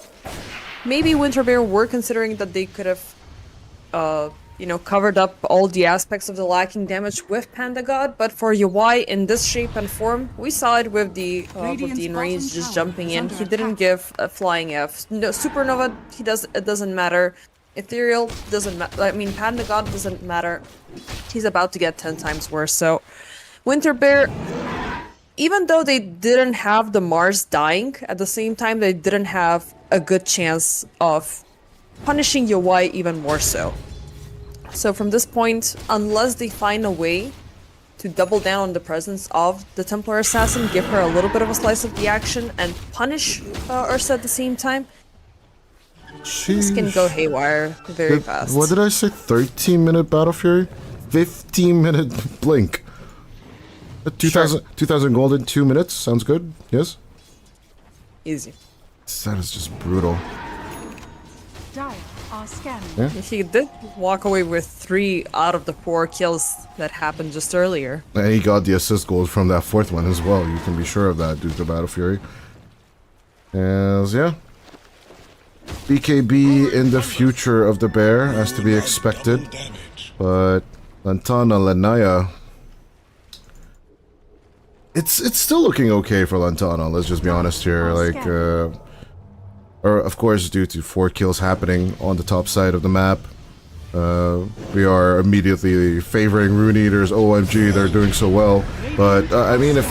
maybe Winterbear were considering that they could have, you know, covered up all the aspects of the lacking damage with Panda God, but for UI in this shape and form, we saw it with the Enrage just jumping in. He didn't give a flying F. No, Supernova, it doesn't matter. Ethereal doesn't matter. I mean, Panda God doesn't matter. He's about to get 10 times worse. So, Winterbear, even though they didn't have the Mars dying, at the same time, they didn't have a good chance of punishing UI even more so. So from this point, unless they find a way to double down on the presence of the Templar Assassin, give her a little bit of a slice of the action, and punish Ursa at the same time, this can go haywire very fast. What did I say? 13-minute Battle Fury? 15-minute Blink. 2,000 gold in 2 minutes? Sounds good? Yes? Easy. That is just brutal. Yeah. He did walk away with 3 out of the 4 kills that happened just earlier. And he got the assist gold from that 4th one as well. You can be sure of that due to Battle Fury. As, yeah. BKB in the future of the bear, as to be expected. But Lantana, Lanaya... It's still looking okay for Lantana, let's just be honest here. Like, or of course, due to 4 kills happening on the top side of the map, we are immediately favoring Rune Eaters. OMG, they're doing so well. But I mean, if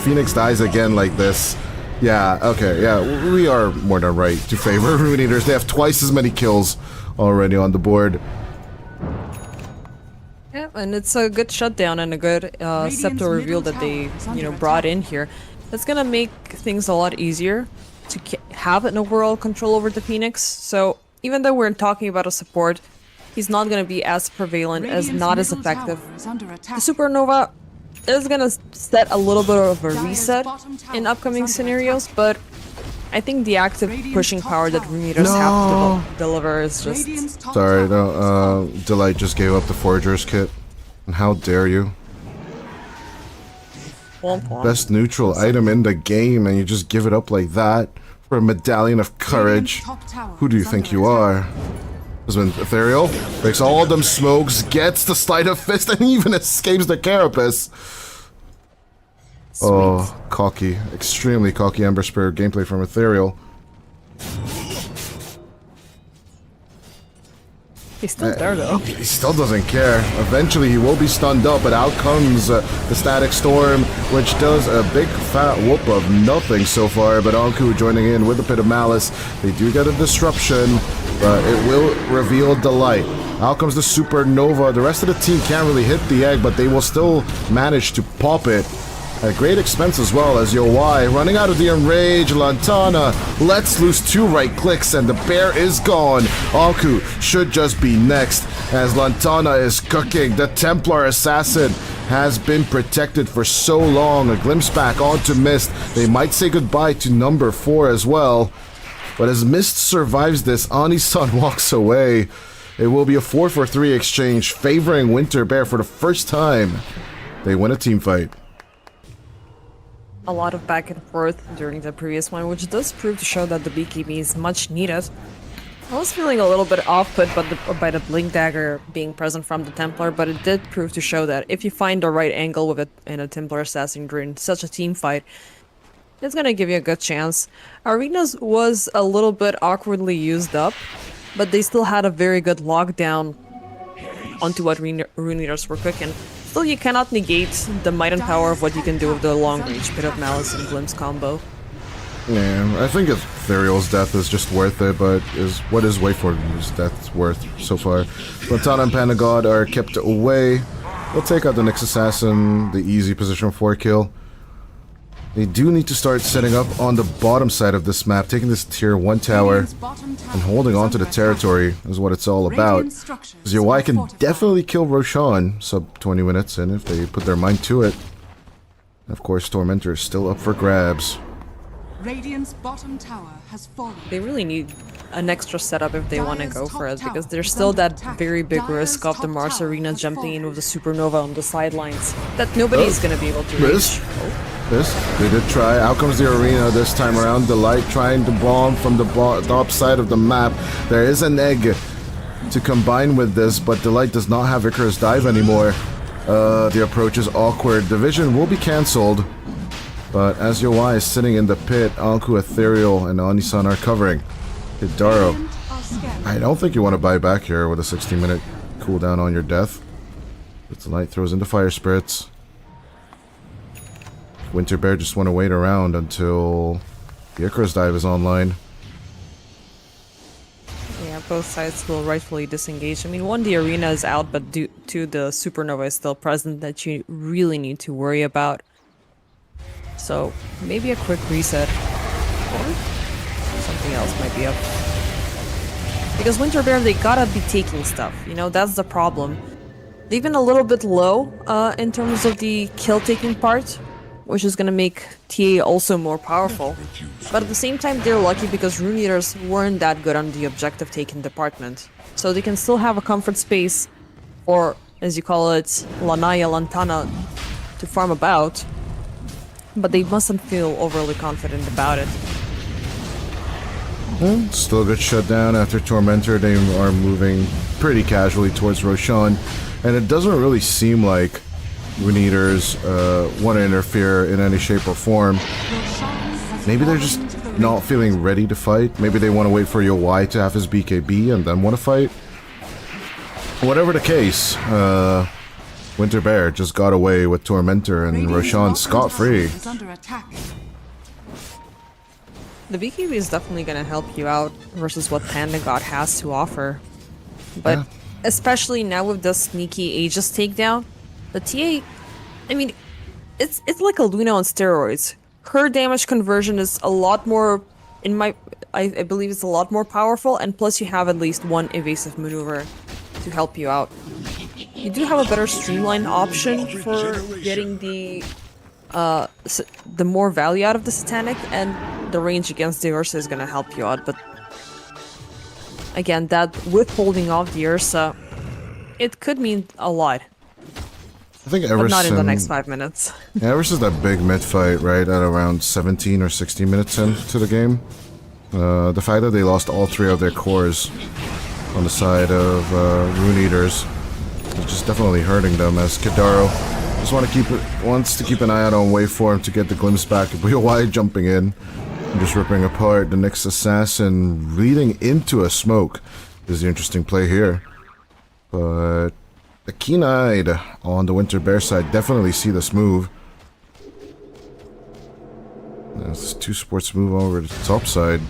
Phoenix dies again like this, yeah, okay, yeah, we are more than right to favor Rune Eaters. They have twice as many kills already on the board. Yeah, and it's a good shutdown and a good scepter reveal that they, you know, brought in here. That's gonna make things a lot easier to have an overall control over the Phoenix. So even though we're talking about a support, he's not going to be as prevalent, not as effective. The Supernova is going to set a little bit of a reset in upcoming scenarios, but I think the active pushing power that Rune Eaters have to deliver is just... Sorry, no, Delight just gave up the Forager's kit. And how dare you? Best neutral item in the game, and you just give it up like that for a medallion of courage. Who do you think you are? This one, Ethereal, takes all them smokes, gets the sleight of fist, and even escapes the carapace. Oh, cocky, extremely cocky Ember Spirit gameplay from Ethereal. He's still there though. He still doesn't care. Eventually he will be stunned up, but out comes the Static Storm, which does a big fat whoop of nothing so far, but Anku joining in with the Pit of Malice. They do get a disruption, but it will reveal Delight. Out comes the Supernova. The rest of the team can't really hit the egg, but they will still manage to pop it. At great expense as well, as Yowai running out of the enrage. Lantana lets loose 2 right clicks and the bear is gone. Anku should just be next as Lantana is cooking. The Templar Assassin has been protected for so long. A glimpse back onto Mist. They might say goodbye to number 4 as well. But as Mist survives this, Ani-san walks away. It will be a 4-for-3 exchange favoring Winter Bear for the first time. They win a team fight. A lot of back and forth during the previous one, which does prove to show that the BKB is much needed. I was feeling a little bit off-put by the Blink Dagger being present from the Templar, but it did prove to show that if you find the right angle with it in a Templar Assassin during such a team fight, it's gonna give you a good chance. Arenas was a little bit awkwardly used up, but they still had a very good lockdown onto what Rune Eaters were cooking. Still, you cannot negate the might and power of what you can do with the long-range Pit of Malice and Glimpse combo. Yeah, I think Ethereal's death is just worth it, but what is Wayforden's death worth so far? Lantana and Panagod are kept away. They'll take out the Nyx Assassin, the easy position 4 kill. They do need to start setting up on the bottom side of this map, taking this tier 1 tower and holding on to the territory is what it's all about. Yowai can definitely kill Roshan sub 20 minutes in if they put their mind to it. Of course, Tormentor is still up for grabs. Radiant's bottom tower has fallen. They really need an extra setup if they want to go for it, because there's still that very big risk of the Mars Arena jumping in with the Supernova on the sidelines that nobody's gonna be able to reach. They did try. Out comes the Arena this time around. Delight trying to bomb from the top side of the map. There is an egg to combine with this, but Delight does not have Icarus Dive anymore. The approach is awkward. The vision will be cancelled. But as Yowai is sitting in the pit, Anku, Ethereal, and Ani-san are covering. Hidaro, I don't think you want to buy back here with a 60-minute cooldown on your death. But Delight throws into Fire Spirits. Winter Bear just want to wait around until the Icarus Dive is online. Yeah, both sides will rightfully disengage. I mean, one, the Arena is out, but due to the Supernova is still present that you really need to worry about. So, maybe a quick reset. Or something else might be up. Because Winter Bear, they gotta be taking stuff. You know, that's the problem. They've been a little bit low in terms of the kill-taking part, which is gonna make TA also more powerful. But at the same time, they're lucky because Rune Eaters weren't that good on the objective-taking department. So they can still have a comfort space, or, as you call it, Lanaya Lantana, to farm about. But they mustn't feel overly confident about it. Still a good shutdown after Tormentor. They are moving pretty casually towards Roshan. And it doesn't really seem like Rune Eaters want to interfere in any shape or form. Maybe they're just not feeling ready to fight. Maybe they want to wait for Yowai to have his BKB and then want to fight. Whatever the case, Winter Bear just got away with Tormentor and Roshan scot-free. The BKB is definitely going to help you out versus what Panda God has to offer. But especially now with the sneaky Aegis takedown, the TA, I mean, it's like a Luna on steroids. Her damage conversion is a lot more, I believe it's a lot more powerful, and plus you have at least one evasive maneuver to help you out. You do have a better streamlined option for getting the more value out of the Satanic, and the range against the Ursa is gonna help you out, but again, that withholding of the Ursa, it could mean a lot. I think but not in the next 5 minutes. Yeah, ever since that big mid fight, right, at around 17 or 16 minutes into the game, the fact that they lost all 3 of their cores on the side of Rune Eaters is just definitely hurting them, as Kidaro just wants to keep an eye out on Waveform to get the glimpse back. Yowai jumping in and just ripping apart the Nyx Assassin, leading into a smoke is the interesting play here. But the keen-eyed on the Winter Bear side definitely see this move. That's 2 sports move over to the top side.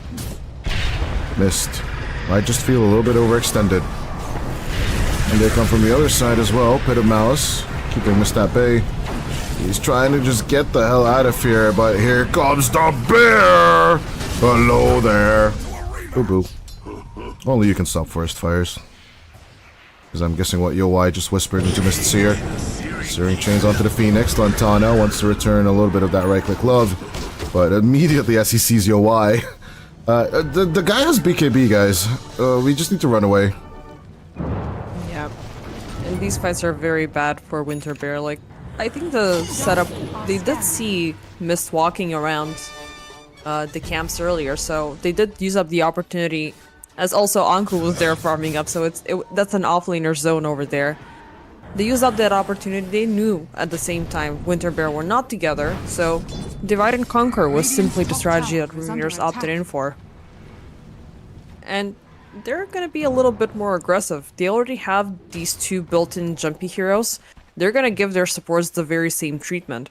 Missed. Might just feel a little bit overextended. And they come from the other side as well. Pit of Malice, keeping Mist at bay. He's trying to just get the hell out of here, but here comes the bear! Hello there. Boo-boo. Only you can stop forest fires. Because I'm guessing what Yo-Y just whispered into Mr. Seer. Searing chains onto the Phoenix. Lantana wants to return a little bit of that right-click love. But immediately as he sees Yo-Y... the guy has BKB, guys. We just need to run away. Yeah. And these fights are very bad for Winter Bear. Like, I think the setup... They did see Mist walking around the camps earlier, so they did use up the opportunity. As also Anku was there farming up, so that's an offlaner zone over there. They used up that opportunity. They knew at the same time Winter Bear were not together, so divide and conquer was simply the strategy that Runeaters opted in for. And they're gonna be a little bit more aggressive. They already have these two built-in jumpy heroes. They're gonna give their supports the very same treatment.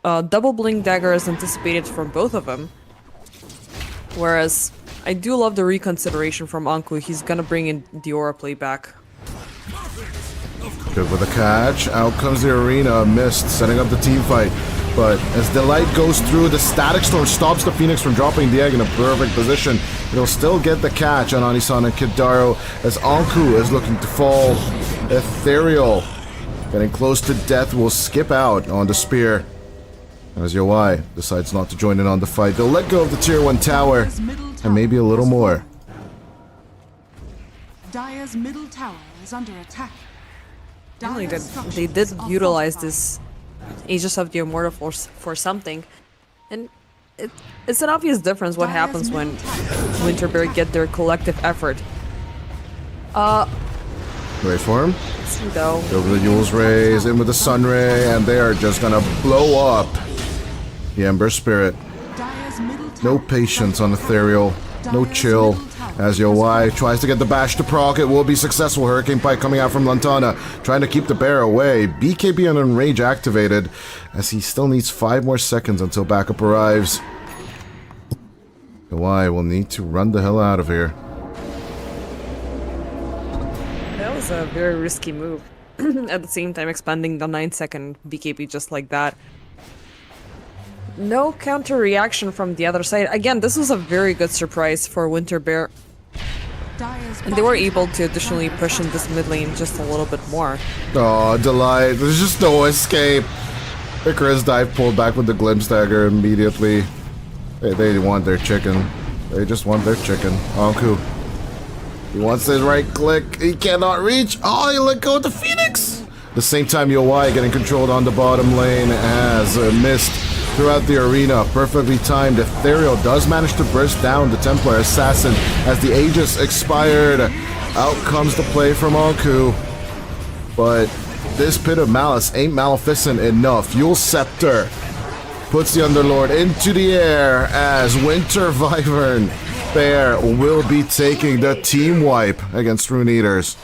Double Blink Dagger is anticipated from both of them. Whereas, I do love the reconsideration from Anku. He's gonna bring in the aura play back. Good with the catch. Out comes the arena. Mist setting up the team fight. But as the light goes through, the Static Storm stops the Phoenix from dropping the egg in a perfect position. It'll still get the catch on Anisan and Kidaro as Anku is looking to fall. Ethereal, getting close to death, will skip out on the spear. As Yo-Y decides not to join in on the fight, they'll let go of the tier 1 tower and maybe a little more. Dire's middle tower is under attack. Really they did utilize this Aegis of the Immortal for something, and it's an obvious difference what happens when Winter Bear get their collective effort. Wait for him. Let's see though. Over the Yule's Rays, in with the Sun Ray, and they are just gonna blow up the Ember Spirit. No patience on Ethereal, no chill. As Yo-Y tries to get the bash to proc, it will be successful. Hurricane Pike coming out from Lantana, trying to keep the bear away. BKB and Enrage activated, as he still needs 5 more seconds until backup arrives. Yo-Y will need to run the hell out of here. That was a very risky move. At the same time, expanding the 9-second BKB just like that. No counter reaction from the other side. Again, this was a very good surprise for Winter Bear. And they were able to additionally push in this mid lane just a little bit more. Oh, delight. There's just no escape. Icarus dive pulled back with the Glimpse Dagger immediately. They want their chicken. They just want their chicken. Anku. He wants his right click. He cannot reach. Oh, he let go of the Phoenix. At the same time, Yo-Y getting controlled on the bottom lane as Mist throughout the arena. Perfectly timed. Ethereal does manage to burst down the Templar Assassin as the Aegis expired. Out comes the play from Anku. But this Pit of Malice ain't maleficent enough. Yule Scepter puts the Underlord into the air as Winter Wyvern Bear will be taking the team wipe against Runeaters.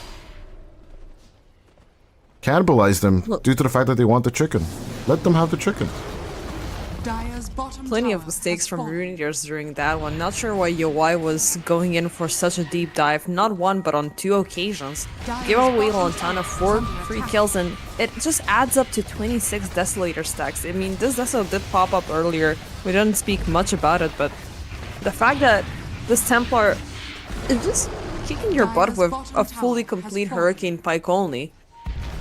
Cannibalize them due to the fact that they want the chicken. Let them have the chicken. Plenty of mistakes from Runeaters during that one. Not sure why Yo-Y was going in for such a deep dive. Not one, but on 2 occasions. Give away Lantana 4 free kills, and it just adds up to 26 Desolator stacks. I mean, this Deso did pop up earlier. We didn't speak much about it, but the fact that this Templar is just kicking your butt with a fully complete Hurricane Pike only.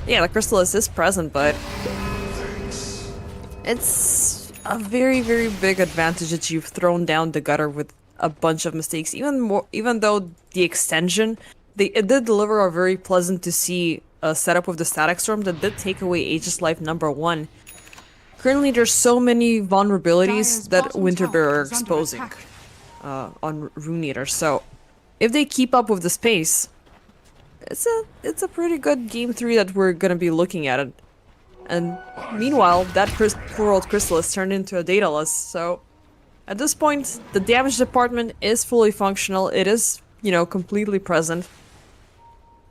Yeah, the Chrysalis is present, but it's a very, very big advantage that you've thrown down the gutter with a bunch of mistakes. Even though the extension, it did deliver a very pleasant to see setup with the Static Storm that did take away Aegis Life #1. Currently, there's so many vulnerabilities that Winter Bear are exposing on Runeater. So, if they keep up with the pace, it's a pretty good game 3 that we're gonna be looking at. And meanwhile, that poor old Chrysalis turned into a Daedalus, so at this point, the damage department is fully functional. It is, completely present.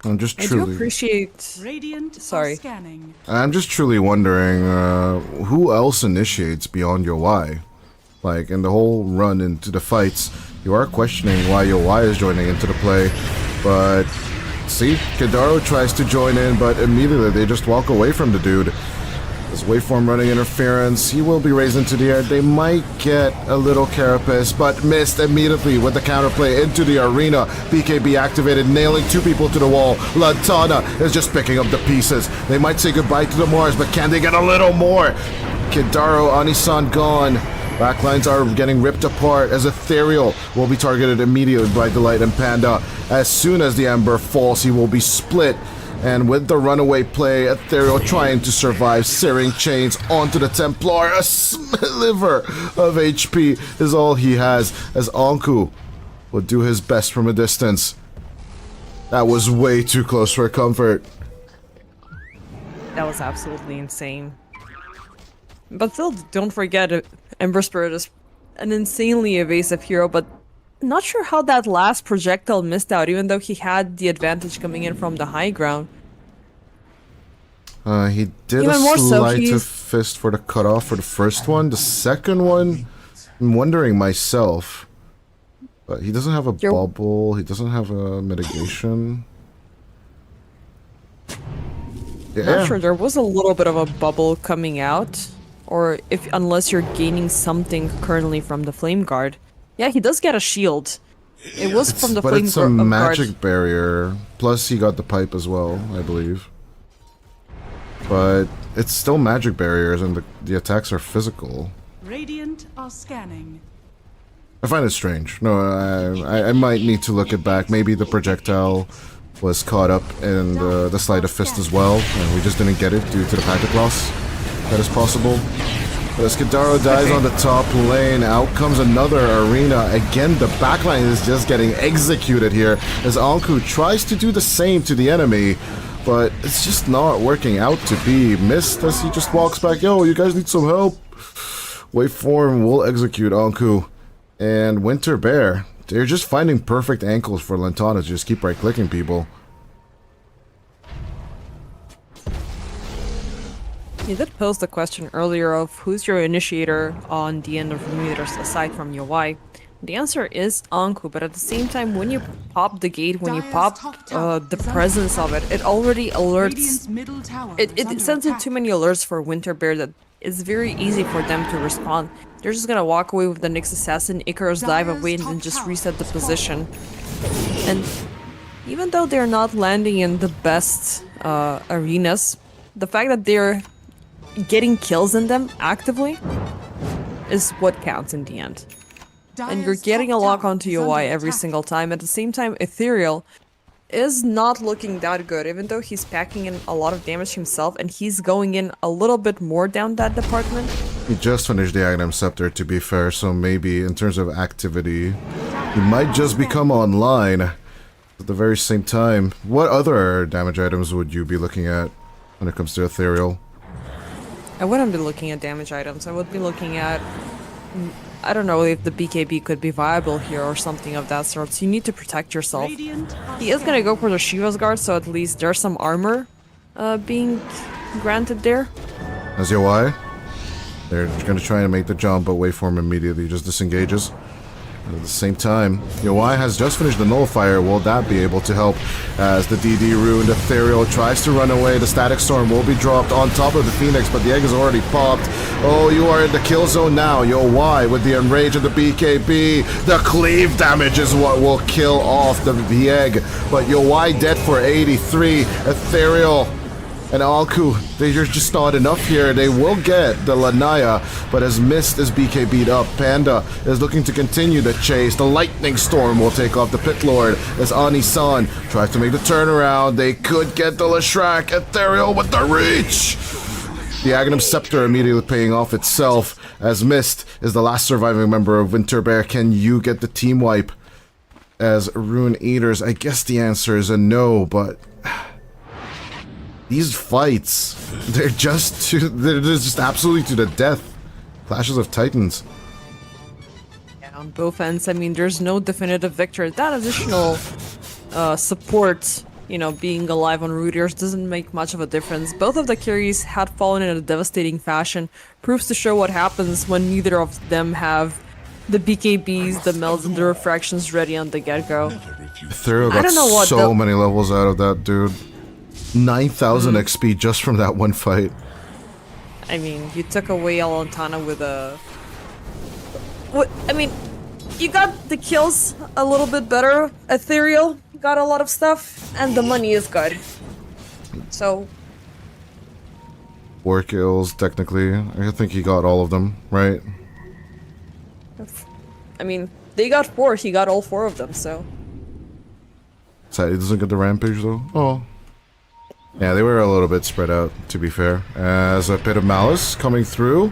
I'm just I do appreciate... Sorry. I'm just truly wondering, who else initiates beyond Yo-Y? Like, in the whole run into the fights, you are questioning why Yo-Y is joining into the play, but... See, Kidaro tries to join in, but immediately they just walk away from the dude. As Waveform running interference, he will be raised into the air. They might get a little carapace, but missed immediately with the counterplay into the arena. BKB activated, nailing 2 people to the wall. Lantana is just picking up the pieces. They might say goodbye to the Mars, but can they get a little more? Kidaro, Anisan gone. Backlines are getting ripped apart as Ethereal will be targeted immediately by Delight and Panda. As soon as the Ember falls, he will be split. And with the runaway play, Ethereal trying to survive, searing chains onto the Templar. A sliver of HP is all he has, as Anku will do his best from a distance. That was way too close for comfort. That was absolutely insane. But still, don't forget, Ember Spirit is an insanely evasive hero, but not sure how that last projectile missed out, even though he had the advantage coming in from the high ground. He did Even a more so, sleight of fist for the cutoff for the first one. The second one, I'm wondering myself. But he doesn't have a bubble. He doesn't have a mitigation. Yeah. Not sure, there was a little bit of a bubble coming out. Or unless you're gaining something currently from the Flame Guard. Yeah, he does get a shield. It was from the Flame Guard. But it's a magic barrier. Plus he got the pipe as well, I believe. But it's still magic barriers and the attacks are physical. Radiant are scanning. I find it strange. No, I might need to look it back. Maybe the projectile was caught up in the sleight of fist as well, and we just didn't get it due to the packet loss. That is possible. But as Kidaro dies on the top lane, out comes another arena. Again, the backline is just getting executed here as Anku tries to do the same to the enemy, but it's just not working out to be. Missed as he just walks back. Yo, you guys need some help. Waveform will execute Anku. And Winter Bear, they're just finding perfect ankles for Lantana to just keep right-clicking people. You did pose the question earlier of who's your initiator on the end of the meters aside from your Y. The answer is Anku, but at the same time, when you pop the gate, when you pop the presence of it, it already alerts. It sends in too many alerts for Winter Bear that it's very easy for them to respond. They're just gonna walk away with the Nyx Assassin, Icarus dive away, and then just reset the position. And even though they're not landing in the best arenas, the fact that they're getting kills in them actively is what counts in the end. And you're getting a lock onto your Y every single time. At the same time, Ethereal is not looking that good, even though he's packing in a lot of damage himself, and he's going in a little bit more down that department. He just finished the Aghanim Scepter, to be fair, so maybe in terms of activity, he might just become online. At the very same time, what other damage items would you be looking at when it comes to Ethereal? I wouldn't be looking at damage items. I would be looking at... I don't know if the BKB could be viable here or something of that sort. So you need to protect yourself. He is gonna go for the Shiva's Guard, so at least there's some armor being granted there. As your Y? They're gonna try and make the jump, but Waveform immediately just disengages. And at the same time, Yoi has just finished the Nullifier. Will that be able to help? As the DD Rune, Ethereal tries to run away. The Static Storm will be dropped on top of the Phoenix, but the egg is already popped. Oh, you are in the kill zone now. Yoi with the Enrage of the BKB. The cleave damage is what will kill off the egg. But Yoi dead for 83. Ethereal and Anku, they're just not enough here. They will get the Lanaya, but as missed as BKB'd up. Panda is looking to continue the chase. The Lightning Storm will take off the Pit Lord as Ani-san tries to make the turnaround. They could get the Leshrac. Ethereal with the reach. The Aghanim Scepter immediately paying off itself as Mist is the last surviving member of Winter Bear. Can you get the team wipe? As Rune Eaters, I guess the answer is a no, but... these fights, they're just absolutely to the death. Clashes of Titans. Yeah, on both ends, I mean, there's no definitive victor. That additional support, you know, being alive on Rooters doesn't make much of a difference. Both of the carries had fallen in a devastating fashion. Proves to show what happens when neither of them have the BKBs, the melds, and the refractions ready on the get-go. Ethereal got so many levels out of that, dude. 9,000 XP just from that one fight. I mean, you took away Alantana with a... What? I mean, you got the kills a little bit better. Ethereal got a lot of stuff, and the money is good. So... 4 kills, technically. I think he got all of them, right? I mean, they got 4, he got all 4 of them, so... Sad he doesn't get the rampage, though. Oh. Yeah, they were a little bit spread out, to be fair. As a Pit of Malice coming through.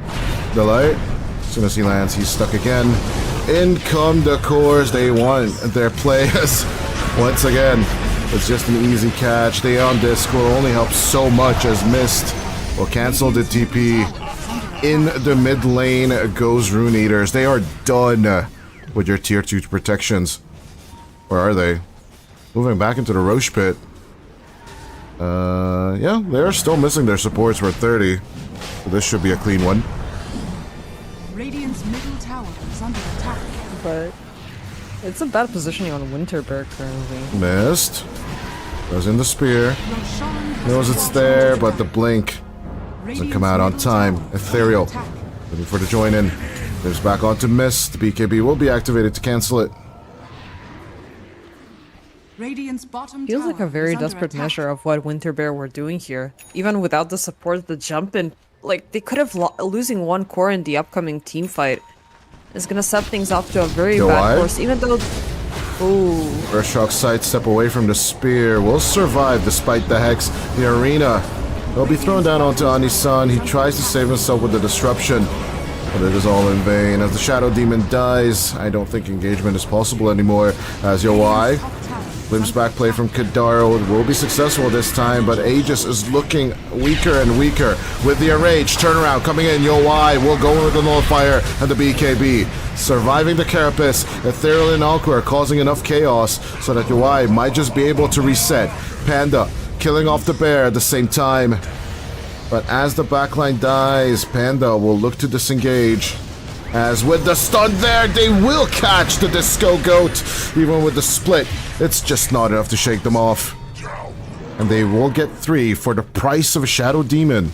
Delight. As soon as he lands, he's stuck again. In come the cores. They won their plays. Once again, it's just an easy catch. They on Discord only helps so much as Mist will cancel the TP. In the mid lane goes Rune Eaters. They are done with your tier 2 protections. Where are they? Moving back into the Roche pit. Yeah, they're still missing their supports. We're 30. So this should be a clean one. Radiant's middle tower is under attack. But... it's a bad positioning on Winterberg currently. Missed. Goes in the spear. Knows it's there, but the blink doesn't come out on time. Ethereal. Looking for the join in. Moves back onto Mist. The BKB will be activated to cancel it. Radiant's bottom Feels like a tower very is under desperate attack. measure of what Winterbear were doing here. Even without the support, the jump in, like, they could have losing 1 core in the upcoming team fight is gonna set things off to a very bad course, even though... Ooh. Earthshock sidestep away from the spear. Will survive despite the Hex. The arena will be thrown down onto Anisan. He tries to save himself with the disruption, but it is all in vain. As the Shadow Demon dies, I don't think engagement is possible anymore. As Yowai limps back play from Kadaro will be successful this time, but Aegis is looking weaker and weaker. With the Enrage turnaround coming in, Yowai will go with the Nullifier and the BKB. Surviving the Carapace, Ethereal and Alku are causing enough chaos so that Yowai might just be able to reset. Panda killing off the bear at the same time. But as the backline dies, Panda will look to disengage. As with the stun there, they will catch the Disco Goat. Even with the split, it's just not enough to shake them off. And they will get 3 for the price of a Shadow Demon.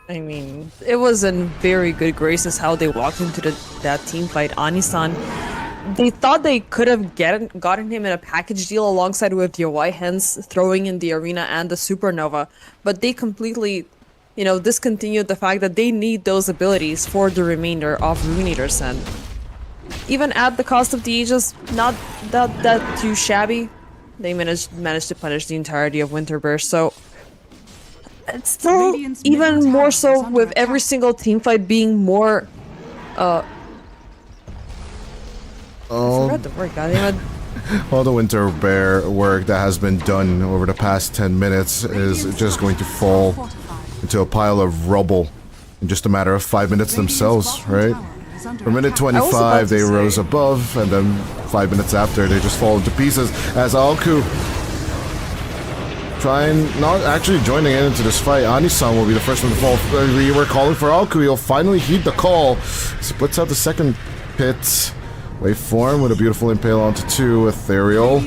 I mean, it was in very good graces how they walked into that team fight. Anisan, they thought they could have gotten him in a package deal alongside with Yowai, hence throwing in the arena and the Supernova, but they completely, you know, discontinued the fact that they need those abilities for the remainder of Rune Eaters, and even at the cost of the Aegis, not that too shabby, they managed to punish the entirety of Winterburst, so it's still even more so with every single team fight being more I forgot the word, goddammit. All the Winter Bear work that has been done over the past 10 minutes is just going to fall into a pile of rubble in just a matter of 5 minutes themselves, right? For minute 25, they rose above, and then 5 minutes after, they just fall into pieces as Alku trying, not actually joining in into this fight. Anisan will be the first one to fall. We were calling for Alku. He'll finally heed the call. Splits out the second pit. Waveform with a beautiful impale onto 2. Ethereal.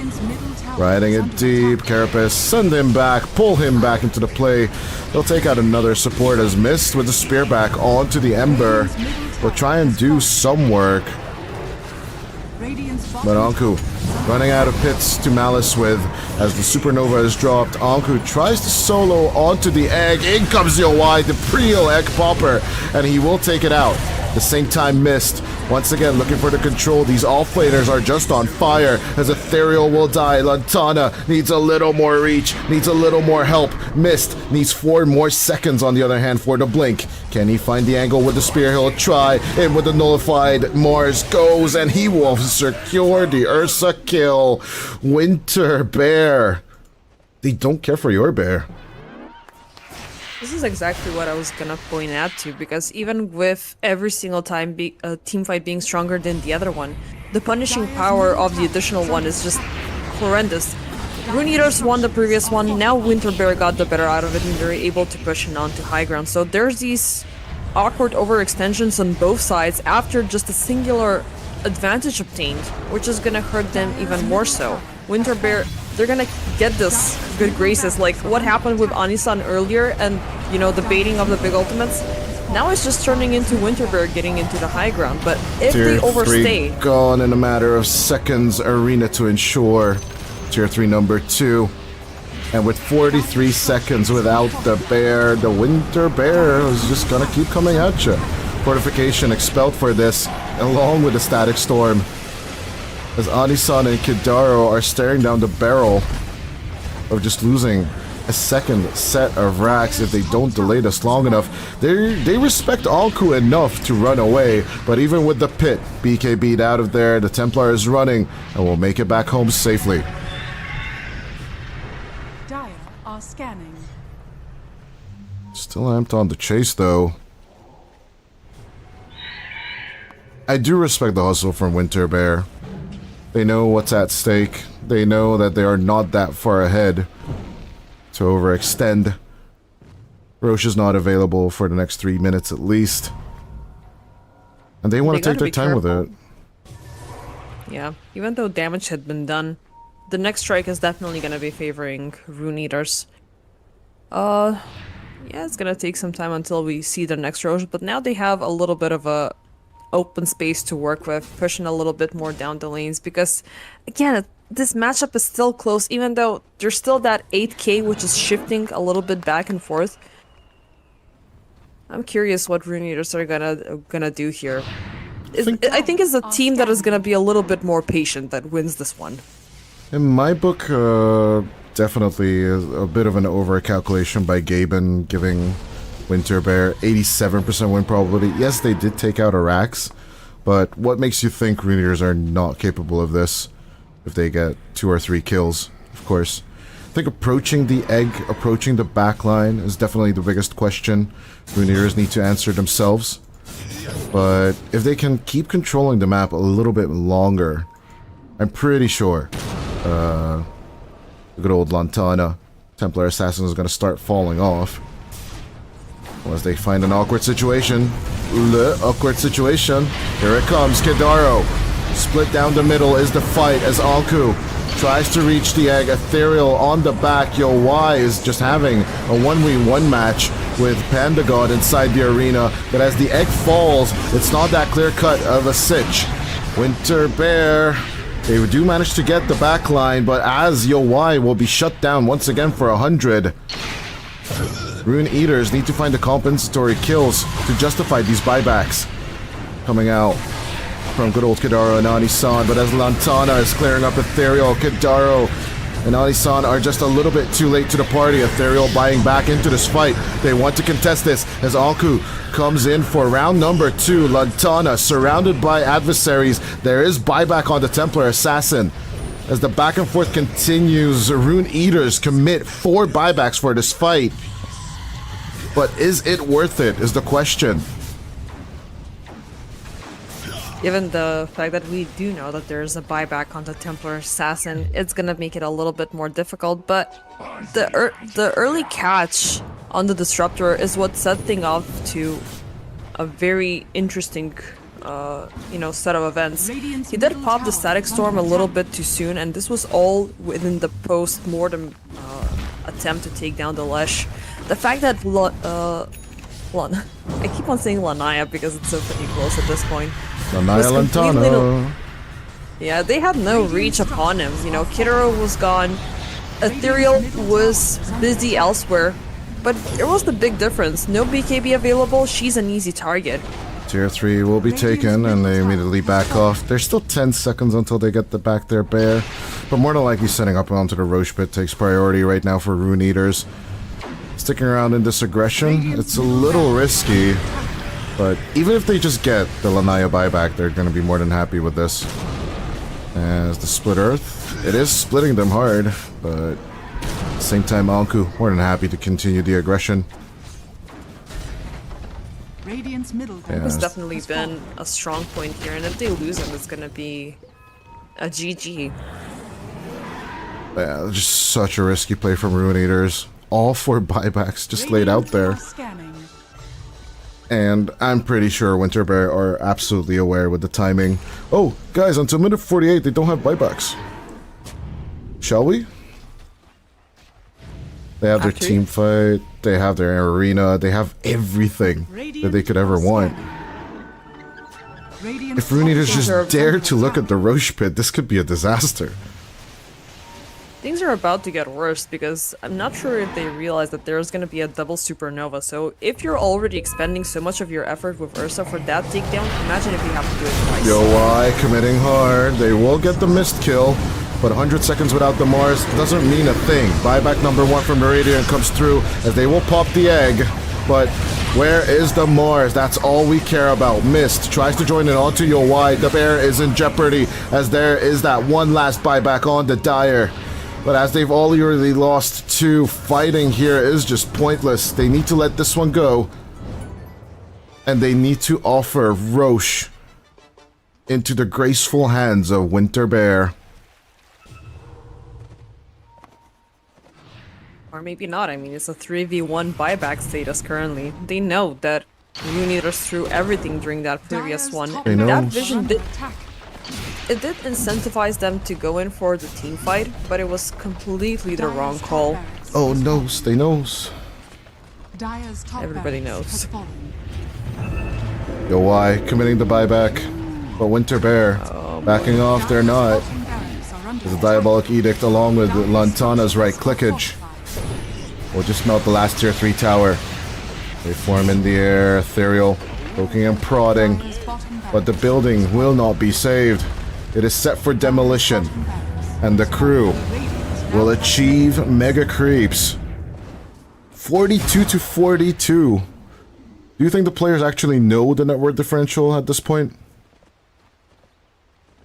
Riding it deep. Carapace, send him back. Pull him back into the play. They'll take out another support as Mist with the spear back onto the Ember. Will try and do some work. But Anku running out of pits to Malice with as the Supernova is dropped. Anku tries to solo onto the egg. In comes Yowai, the Priel egg popper, and he will take it out. The same time Mist once again looking for the control. These all-flaters are just on fire as Ethereal will die. Lantana needs a little more reach, needs a little more help. Mist needs 4 more seconds on the other hand for the blink. Can he find the angle with the spear? He'll try. In with the nullified. Mars goes and he will secure the Ursa kill. Winter Bear. They don't care for your bear. This is exactly what I was gonna point out to, because even with every single time a team fight being stronger than the other one, the punishing power of the additional one is just horrendous. Rune Eaters won the previous one, now Winter Bear got the better out of it and they're able to push it onto high ground. So there's these awkward overextensions on both sides after just a singular advantage obtained, which is gonna hurt them even more so. Winter Bear, they're gonna get this good graces, like what happened with Anisan earlier, and you know, the baiting of the big ultimates. Now it's just turning into Winterberg getting into the high ground, but if Tier they overstay... 3 gone in a matter of seconds. Arena to ensure Tier 3 number 2. And with 43 seconds without the bear, the Winter Bear is just gonna keep coming at you. Fortification expelled for this, along with the Static Storm. As Anisan and Kidaro are staring down the barrel of just losing a second set of racks if they don't delay this long enough. They respect Alku enough to run away, but even with the pit, BKB'd out of there, the Templar is running and will make it back home safely. Dire are scanning. Still amped on the chase though. I do respect the hustle from Winter Bear. They know what's at stake. They know that they are not that far ahead to overextend. Roche is not available for the next 3 minutes at least. And they want to take their time with it. Yeah, even though damage had been done, the next strike is definitely going to be favoring Rune Eaters. Yeah, it's going to take some time until we see the next Roche, but now they have a little bit of a open space to work with, pushing a little bit more down the lanes, because again, this matchup is still close, even though there's still that 8k which is shifting a little bit back and forth. I'm curious what Rune Eaters are gonna do here. I think it's a team that is gonna be a little bit more patient that wins this one. In my book, definitely is a bit of an over-calculation by Gaben, giving Winter Bear 87% win probability. Yes, they did take out Arax, but what makes you think Rune Eaters are not capable of this? If they get 2 or 3 kills, of course. I think approaching the egg, approaching the backline is definitely the biggest question Rune Eaters need to answer themselves. But if they can keep controlling the map a little bit longer, I'm pretty sure the good old Lantana, Templar Assassin, is going to start falling off. Unless they find an awkward situation. Awkward situation. Here it comes, Kidaro. Split down the middle is the fight as Alku tries to reach the egg. Ethereal on the back. Yo Y is just having a 1v1 match with Panda God inside the arena. But as the egg falls, it's not that clear cut of a sitch. Winter Bear, they do manage to get the back line, but as Yo Y will be shut down once again for 100. Rune Eaters need to find the compensatory kills to justify these buybacks. Coming out from good old Kidaro and Anisan, but as Lantana is clearing up Ethereal, Kidaro and Anisan are just a little bit too late to the party. Ethereal buying back into this fight. They want to contest this as Alku comes in for round number 2. Lantana surrounded by adversaries. There is buyback on the Templar Assassin. As the back and forth continues, Rune Eaters commit 4 buybacks for this fight. But is it worth it, is the question. Given the fact that we do know that there's a buyback on the Templar Assassin, it's gonna make it a little bit more difficult, but the early catch on the Disruptor is what set things off to a very interesting you know, set of events. He did pop the Static Storm a little bit too soon, and this was all within the post-mortem attempt to take down the Lesh. The fact that I keep on saying Lanaya because it's so pretty close at this point. Lanaya Lantana. Yeah, they had no reach upon him. You know, Kidaro was gone. Ethereal was busy elsewhere. But there was the big difference. No BKB available, she's an easy target. Tier 3 will be taken and they immediately back off. There's still 10 seconds until they get back their bear. But more than likely setting up onto the Roche pit takes priority right now for Rune Eaters. Sticking around in this aggression, it's a little risky. But even if they just get the Lanaya buyback, they're going to be more than happy with this. As the Split Earth, it is splitting them hard, but at the same time, Alku more than happy to continue the aggression. Radiant's middle It's definitely been a strong point here, and if they lose him, it's going to be a GG. Yeah, just such a risky play from Rune Eaters. All 4 buybacks just laid out there. And I'm pretty sure Winter Bear are absolutely aware with the timing. Oh, guys, until minute 48, they don't have buybacks. Shall we? They have their After team fight, they have their arena, they have everything that they could ever want. If Rune Eaters just dare to look at the Roche pit, this could be a disaster. Things are about to get worse because I'm not sure if they realize that there's gonna be a double supernova. So if you're already expending so much of your effort with Ursa for that takedown, imagine if you have to do it twice. Yo, committing hard. They will get the missed kill, but 100 seconds without the Mars doesn't mean a thing. Buyback number 1 from Meridian comes through as they will pop the egg. But where is the Mars? That's all we care about. Mist tries to join it onto Yowai. The bear is in jeopardy as there is that one last buyback on the Dire. But as they've already lost 2, fighting here is just pointless. They need to let this one go. And they need to offer Roche into the graceful hands of Winter Bear. Or maybe not. I mean, it's a 3v1 buyback status currently. They know that Rune Eaters threw everything during that previous one. They know. That vision did... It did incentivize them to go in for the team fight, but it was completely the wrong call. Oh, knows. They knows. Everybody knows. Yowai committing the buyback. But Winter Bear backing off, they're not. There's a Diabolic Edict along with Lantana's right clickage. We'll just melt the last tier 3 tower. They form in the air, Ethereal poking and prodding. But the building will not be saved. It is set for demolition. And the crew will achieve mega creeps. 42 to 42. Do you think the players actually know the net worth differential at this point?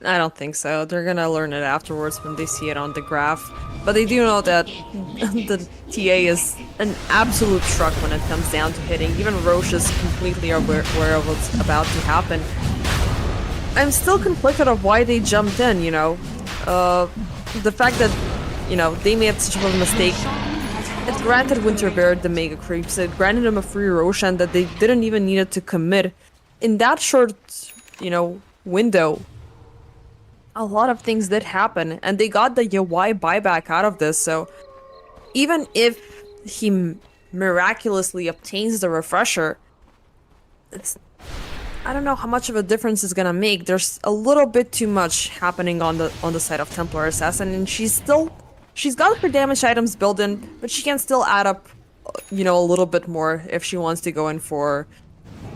I don't think so. They're gonna learn it afterwards when they see it on the graph. But they do know that the TA is an absolute truck when it comes down to hitting. Even Roche is completely aware of what's about to happen. I'm still conflicted of why they jumped in, you know. The fact that, you know, they made such a mistake. It granted Winter Bear the mega creeps. It granted him a free Roche and that they didn't even need it to commit. In that short, you know, window, a lot of things did happen, and they got the Yowai buyback out of this, so even if he miraculously obtains the refresher, I don't know how much of a difference it's gonna make. There's a little bit too much happening on the side of Templar Assassin, and she's got her damage items built in, but she can still add up, you know, a little bit more if she wants to go in for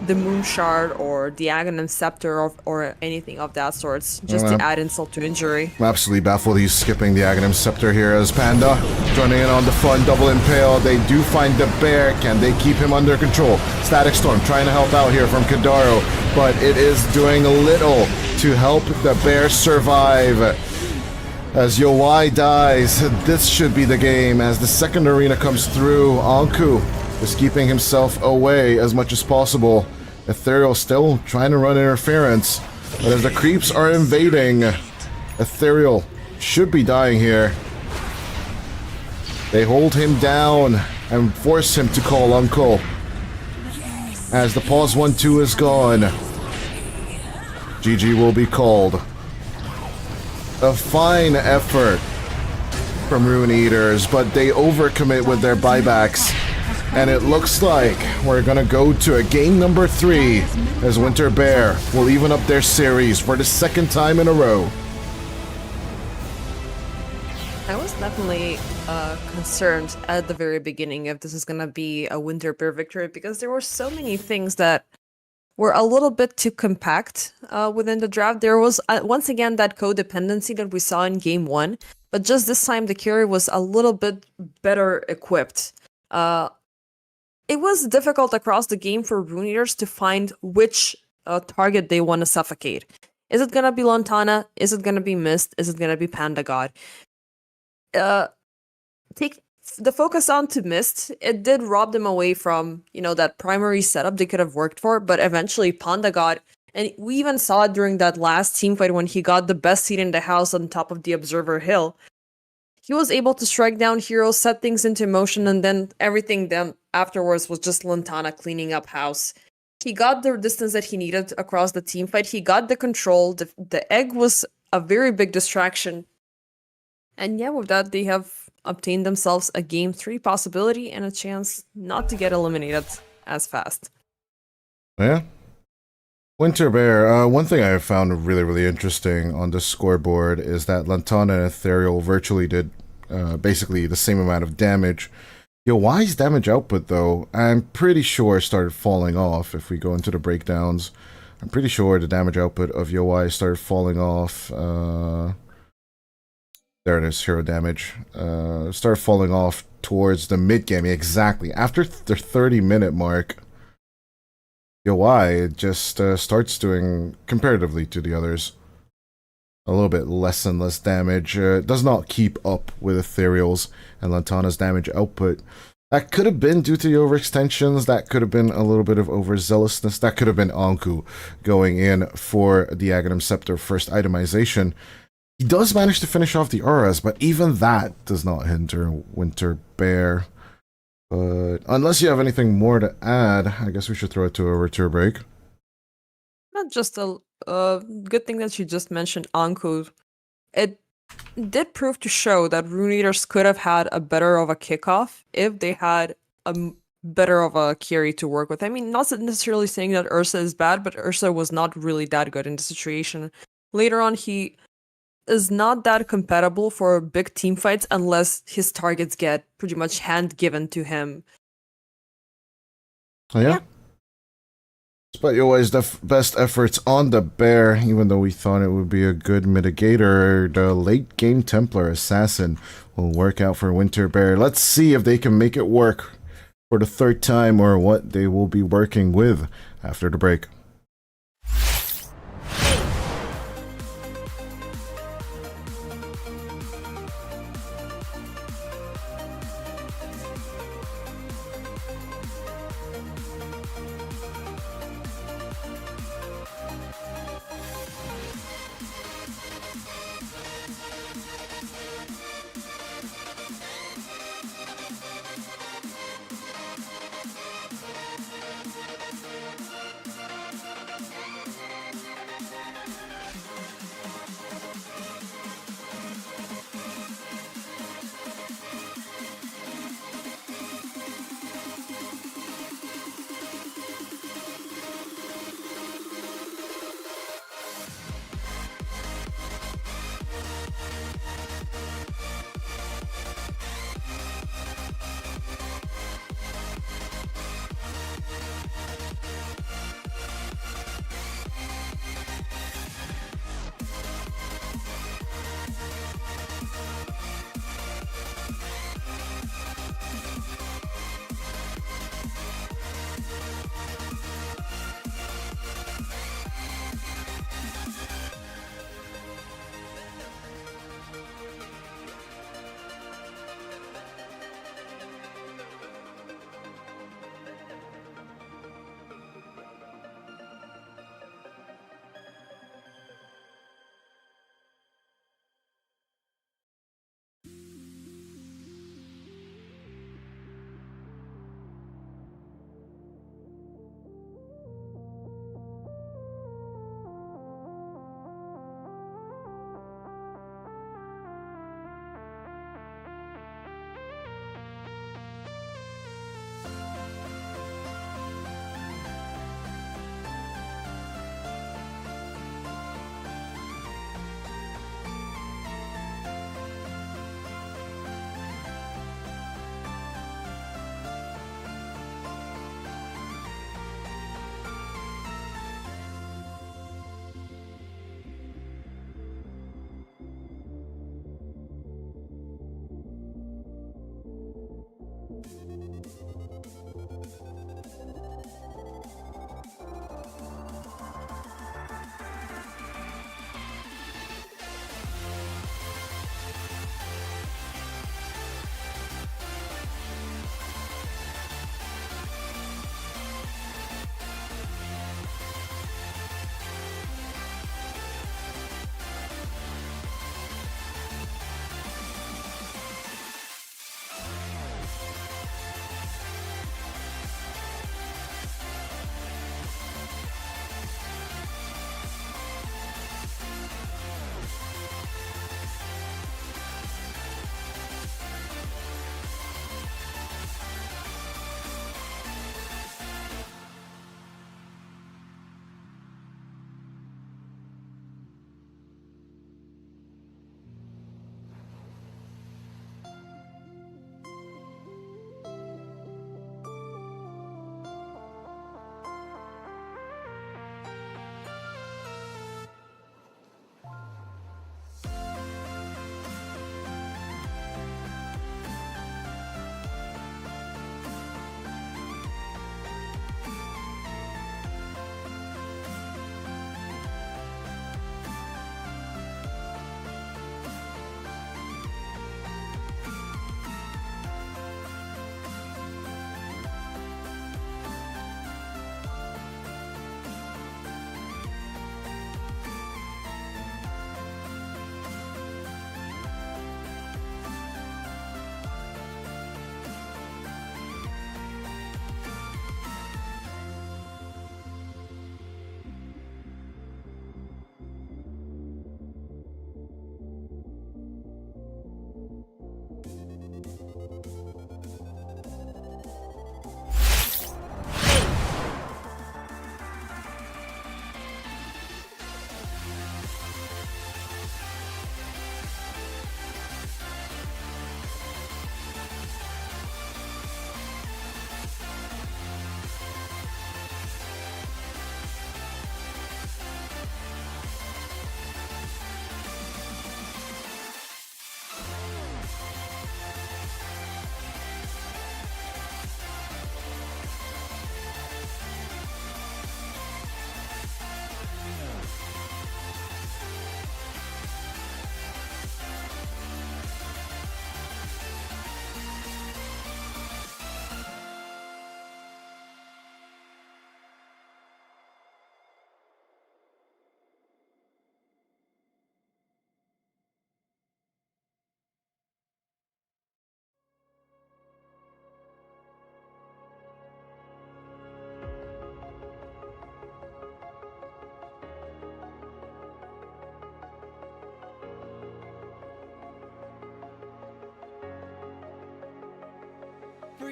the Moon Shard or the Aghanim Scepter or anything of that sort, just to add insult to injury. I'm absolutely baffled he's skipping the Aghanim Scepter here as Panda joining in on the fun, double impale. They do find the bear. Can they keep him under control? Static Storm trying to help out here from Kadaro, but it is doing little to help the bear survive. As Yowai dies, this should be the game as the second arena comes through. Anku is keeping himself away as much as possible. Ethereal still trying to run interference, but as the creeps are invading, Ethereal should be dying here. They hold him down and force him to call Uncle. As the pause 1-2 is gone, GG will be called. A fine effort from Rune Eaters, but they overcommit with their buybacks. And it looks like we're gonna go to a game number 3 as Winter Bear will even up their series for the second time in a row. I was definitely concerned at the very beginning if this is gonna be a Winter Bear victory because there were so many things that were a little bit too compact within the draft. There was once again that codependency that we saw in game 1, but just this time the carry was a little bit better equipped. It was difficult across the game for Rune Eaters to find which target they want to suffocate. Is it gonna be Lantana? Is it gonna be Mist? Is it gonna be Panda God? Take the focus on to Mist. It did rob them away from, you know, that primary setup they could have worked for, but eventually Panda God, and we even saw it during that last team fight when he got the best seat in the house on top of the Observer Hill. He was able to strike down heroes, set things into motion, and then everything then afterwards was just Lantana cleaning up house. He got the distance that he needed across the team fight. He got the control. The egg was a very big distraction. And yeah, with that, they have obtain themselves a Game 3 possibility and a chance not to get eliminated as fast. Yeah. Winter Bear, one thing I found really interesting on the scoreboard is that Lantana and Ethereal virtually did basically the same amount of damage. Yoai's damage output, though, I'm pretty sure started falling off if we go into the breakdowns. I'm pretty sure the damage output of Yoai started falling off. There it is, hero damage. Started falling off towards the mid-game, exactly. After the 30-minute mark, Yoai just starts doing, comparatively to the others, a little bit less and less damage. Does not keep up with Ethereal's and Lantana's damage output. That could have been due to the overextensions, that could have been a little bit of overzealousness, that could have been Anku going in for the Aghanim Scepter first itemization. He does manage to finish off the auras, but even that does not hinder Winter Bear. But unless you have anything more to add, I guess we should throw it to a return break. Not just a good thing that you just mentioned Anku. It did prove to show that Rune Eaters could have had a better of a kickoff if they had a better of a carry to work with. I mean, not necessarily saying that Ursa is bad, but Ursa was not really that good in the situation. Later on, he is not that compatible for big team fights unless his targets get pretty much hand given to him. Oh, yeah? Despite Yoai's best efforts on the bear, even though we thought it would be a good mitigator, the late game Templar Assassin will work out for Winter Bear. Let's see if they can make it work for the third time or what they will be working with after the break.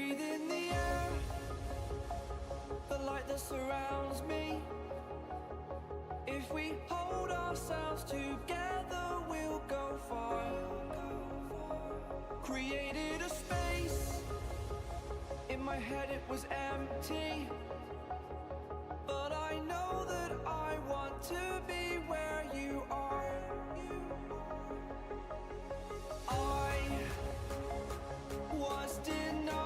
breathe in the air, the light that surrounds me. If we hold ourselves together, we'll go far. Created a space, in my head it was empty, but I know that I want to be where you are. I was denied.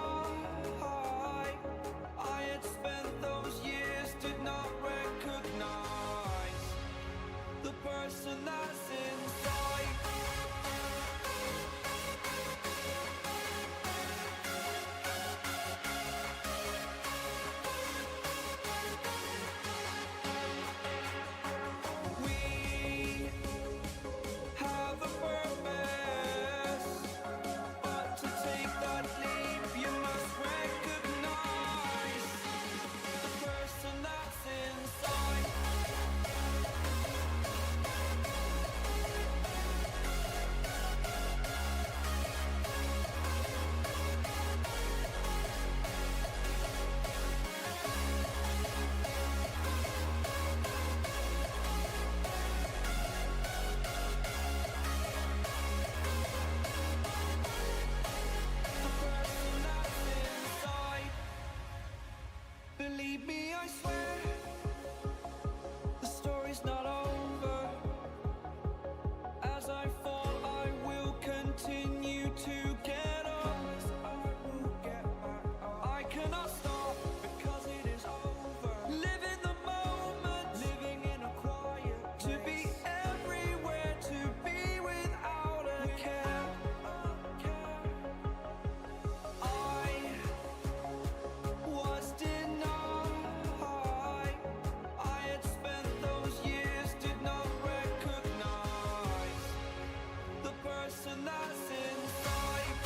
I had spent those years, did not recognize the person that's inside. We have a purpose, but to take that leap, you must recognize the person that's inside. Believe me, I swear, the story's not over. As I fall, I will continue to get up. I cannot stop because it is over. Live in the moment, living in a quiet place. To be everywhere, to be without a care. I was denied. I had spent those years, did not recognize the person that's inside.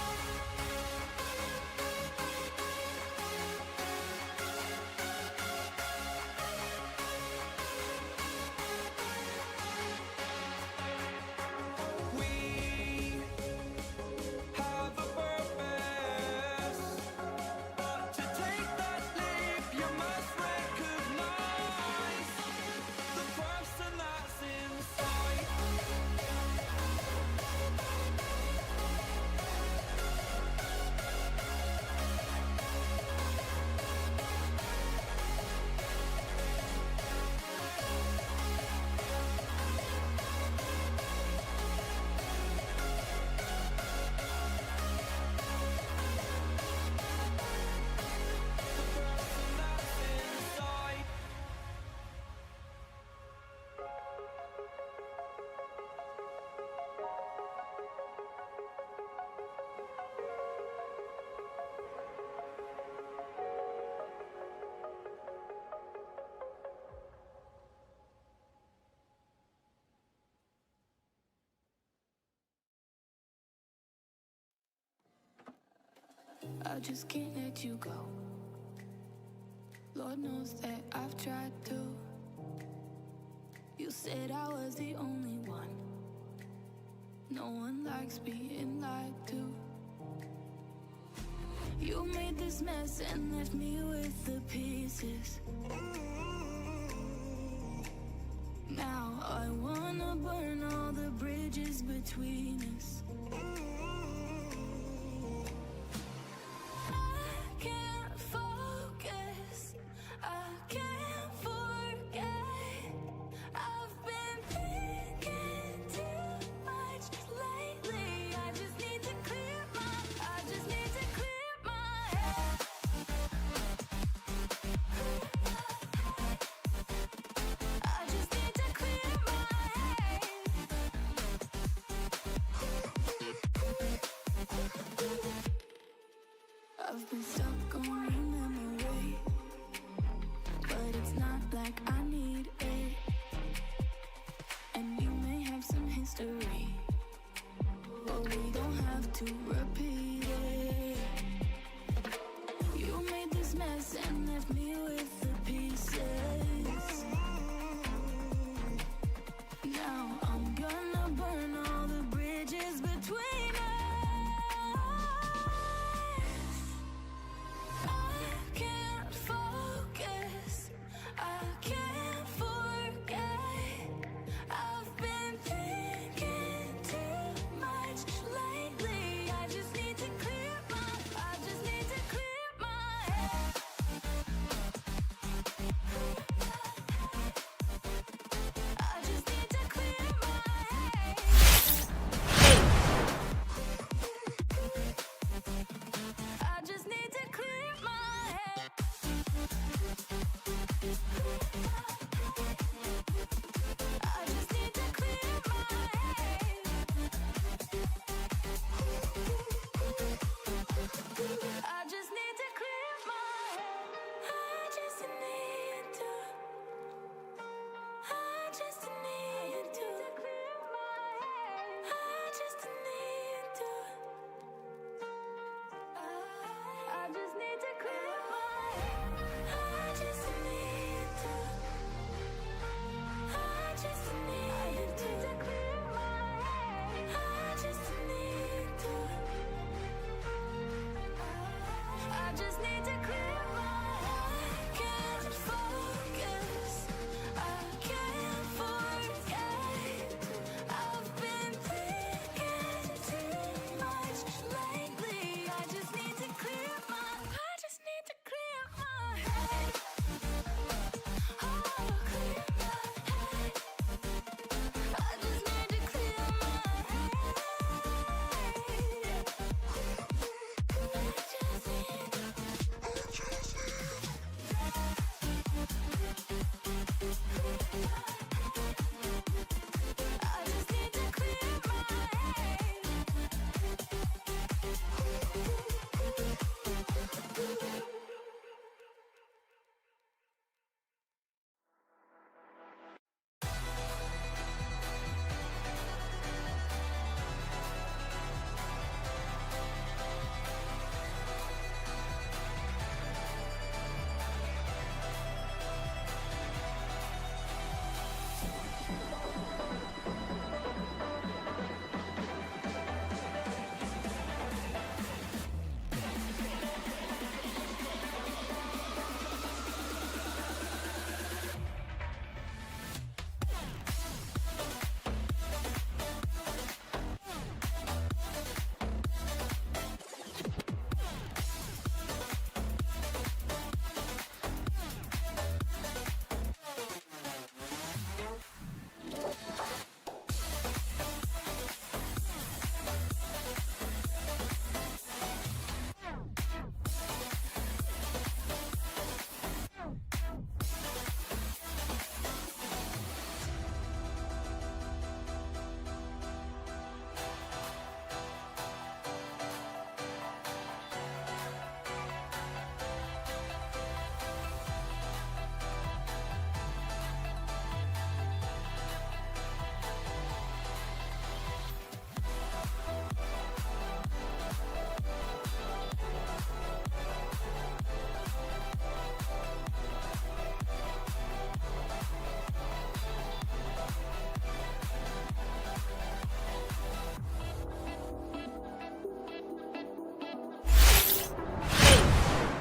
We have a purpose, but to take that leap, you must recognize the person that's inside. The person that's inside. I just can't let you go. Lord knows that I've tried to. You said I was the only one. No one likes being lied to. You made this mess and left me with the pieces. Now I wanna burn all the bridges between us. I can't focus, I can't forget. I've been thinking too much lately. I just need to clear my head. I just need to clear my head. I've been stuck on your memory, but it's not like I need it. And you may have some history, but we don't have to repeat it. You made this mess and left me with the pieces. Now I'm gonna burn all the bridges between us.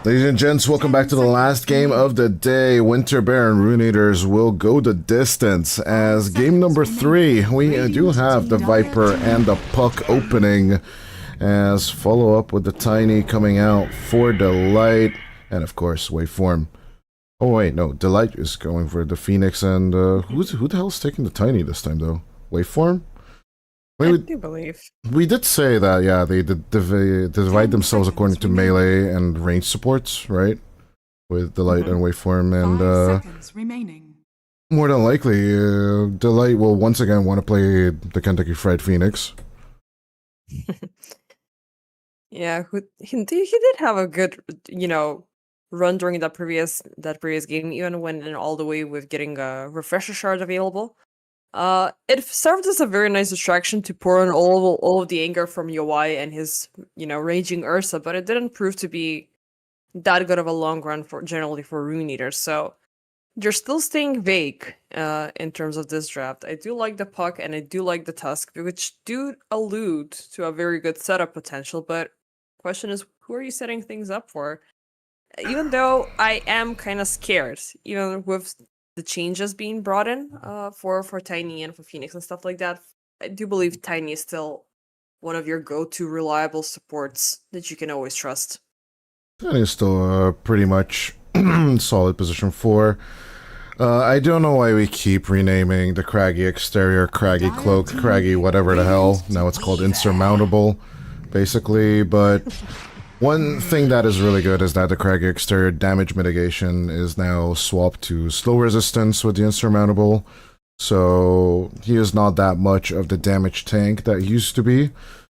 Ladies and gents, welcome back to the last game of the day. Winter Bear and Rune Eaters will go the distance as game number 3. We do have the Viper and the Puck opening as follow-up with the Tiny coming out for Delight and, of course, Waveform. Oh, wait, no. Delight is going for the Phoenix and who the hell's taking the Tiny this time, though? Waveform? I do believe. We did say that, yeah, they divide themselves according to melee and range supports, right? With Delight and Waveform, and more than likely, Delight will once again want to play the Kentucky Fried Phoenix. Yeah, he did have a good, run during that previous game, even when all the way with getting a refresher shard available. It served as a very nice distraction to pour in all of the anger from Yowai and his, raging Ursa, but it didn't prove to be that good of a long run generally for Rune Eaters. So you're still staying vague in terms of this draft. I do like the Puck and I do like the Tusk, which do allude to a very good setup potential, but question is, who are you setting things up for? Even though I am kind of scared, even with the changes being brought in for Tiny and for Phoenix and stuff like that, I do believe Tiny is still one of your go-to reliable supports that you can always trust. Tiny is still pretty much solid position 4. I don't know why we keep renaming the Craggy Exterior, Craggy Cloak, Craggy whatever the hell. Now it's called Insurmountable, basically, but one thing that is really good is that the Craggy Exterior damage mitigation is now swapped to slow resistance with the Insurmountable, so he is not that much of the damage tank that he used to be.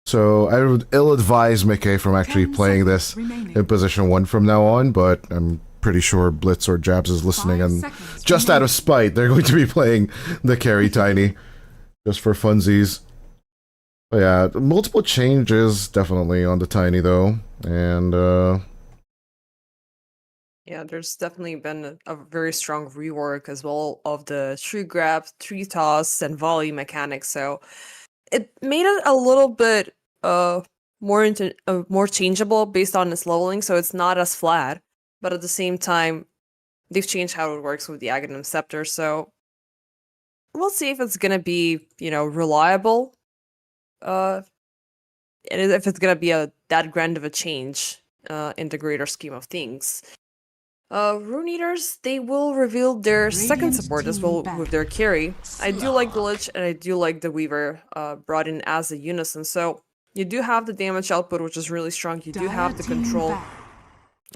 So I would ill-advise Mickey from actually playing this in position 1 from now on, but I'm pretty sure Blitz or Jabs is listening, and just out of spite, they're going to be playing the carry Tiny, just for funsies. But yeah, multiple changes definitely on the Tiny though, and yeah, there's definitely been a very strong rework as well of the tree grab, tree toss, and volley mechanics. So it made it a little bit more changeable based on its leveling, so it's not as flat. But at the same time, they've changed how it works with the Aghanim Scepter. So we'll see if it's gonna be reliable. And if it's gonna be that grand of a change in the greater scheme of things. Rune Eaters, they will reveal their second support as well with their carry. I do like the Lich and I do like the Weaver brought in as a unison. So you do have the damage output, which is really strong. You do have the control.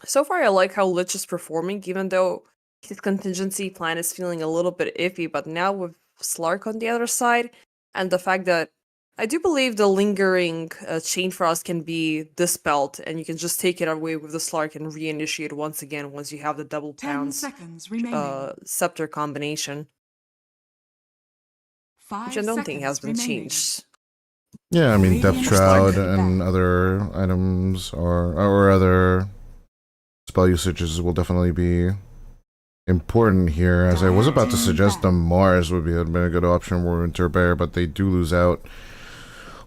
So far, I like how Lich is performing, even though his contingency plan is feeling a little bit iffy. But now with Slark on the other side, and the fact that I do believe the lingering Chain Frost can be dispelled, and you can just take it away with the Slark and reinitiate once again once you have the double pounds scepter combination. Which I don't think has been changed. yeah, I mean Depth Shroud and other items or other spell usages will definitely be important here, as I was about to suggest the Mars would have been a good option for Winter Bear, but they do lose out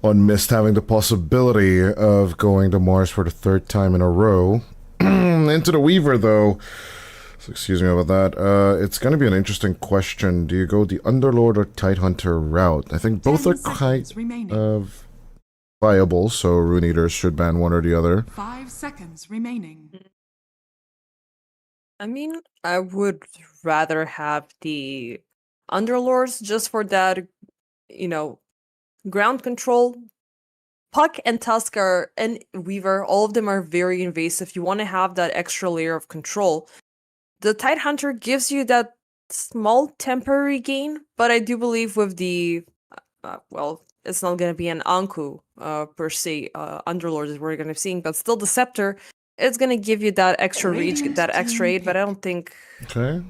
on Mist having the possibility of going to Mars for the 3rd time in a row. Into the Weaver, though, so excuse me about that, it's going to be an interesting question. Do you go the Underlord or Tidehunter route? I think both are quite viable, so Rune Eaters should ban one or the other. 5 seconds remaining. I mean, I would rather have the Underlords just for that, ground control. Puck and Tusk and Weaver, all of them are very invasive. You want to have that extra layer of control. The Tidehunter gives you that small temporary gain, but I do believe with the, it's not going to be an Anku per se, Underlord is we're going to be seeing, but still the Scepter, it's going to give you that extra reach, that extra aid, but I don't think DK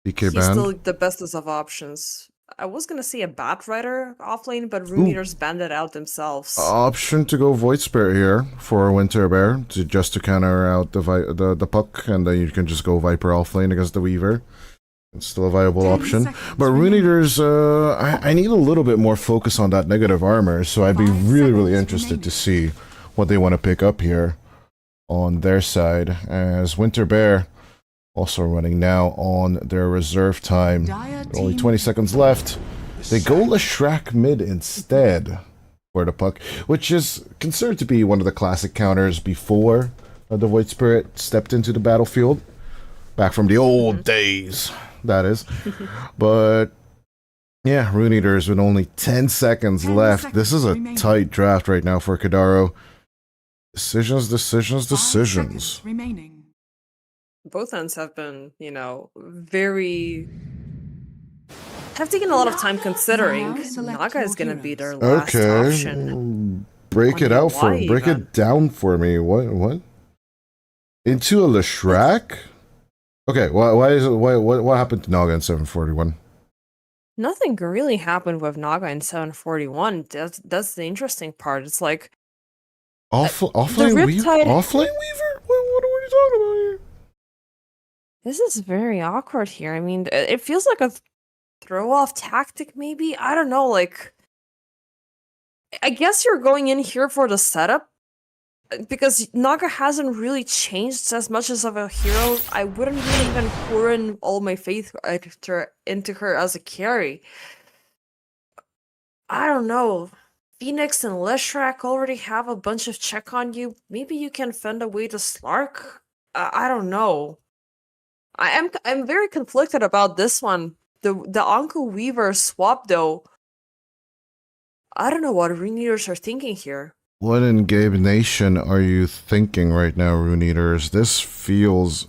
he's banned. still the bestest of options. I was going to say a Bat Rider offlane, but Rune Eaters banned it out themselves. Option to go Void Spirit here for Winter Bear, just to counter out the Puck, and then you can just go Viper offlane against the Weaver. It's still a viable option. But Rune Eaters, I need a little bit more focus on that negative armor, so I'd be really interested to see what they want to pick up here on their side, as Winter Bear also running now on their reserve time. Only 20 seconds left. They go Leshrac mid instead for the puck, which is considered to be one of the classic counters before the Void Spirit stepped into the battlefield. Back from the old days, that is. But yeah, Rune Eaters with only 10 seconds left. This is a tight draft right now for Kadaro. Decisions, decisions, decisions. Remaining. Both ends have been, have taken a lot of time considering Naga is gonna be their last option. Break it down for me. What? Into a Leshrac? Okay, what happened to Naga in 741? Nothing really happened with Naga in 741. That's the interesting part. It's like offlane Weaver? Offlane Weaver? What are we talking about here? This is very awkward here. I mean, it feels like a throw-off tactic, maybe? I don't know, like... I guess you're going in here for the setup, because Naga hasn't really changed as much as of a hero. I wouldn't really even pour in all my faith into her as a carry. I don't know. Phoenix and Leshrac already have a bunch of check on you. Maybe you can find a way to Slark? I don't know. I'm very conflicted about this one. The Uncle Weaver swap though. I don't know what Rune Eaters are thinking here. What in Gabe Nation are you thinking right now, Rune Eaters? This feels...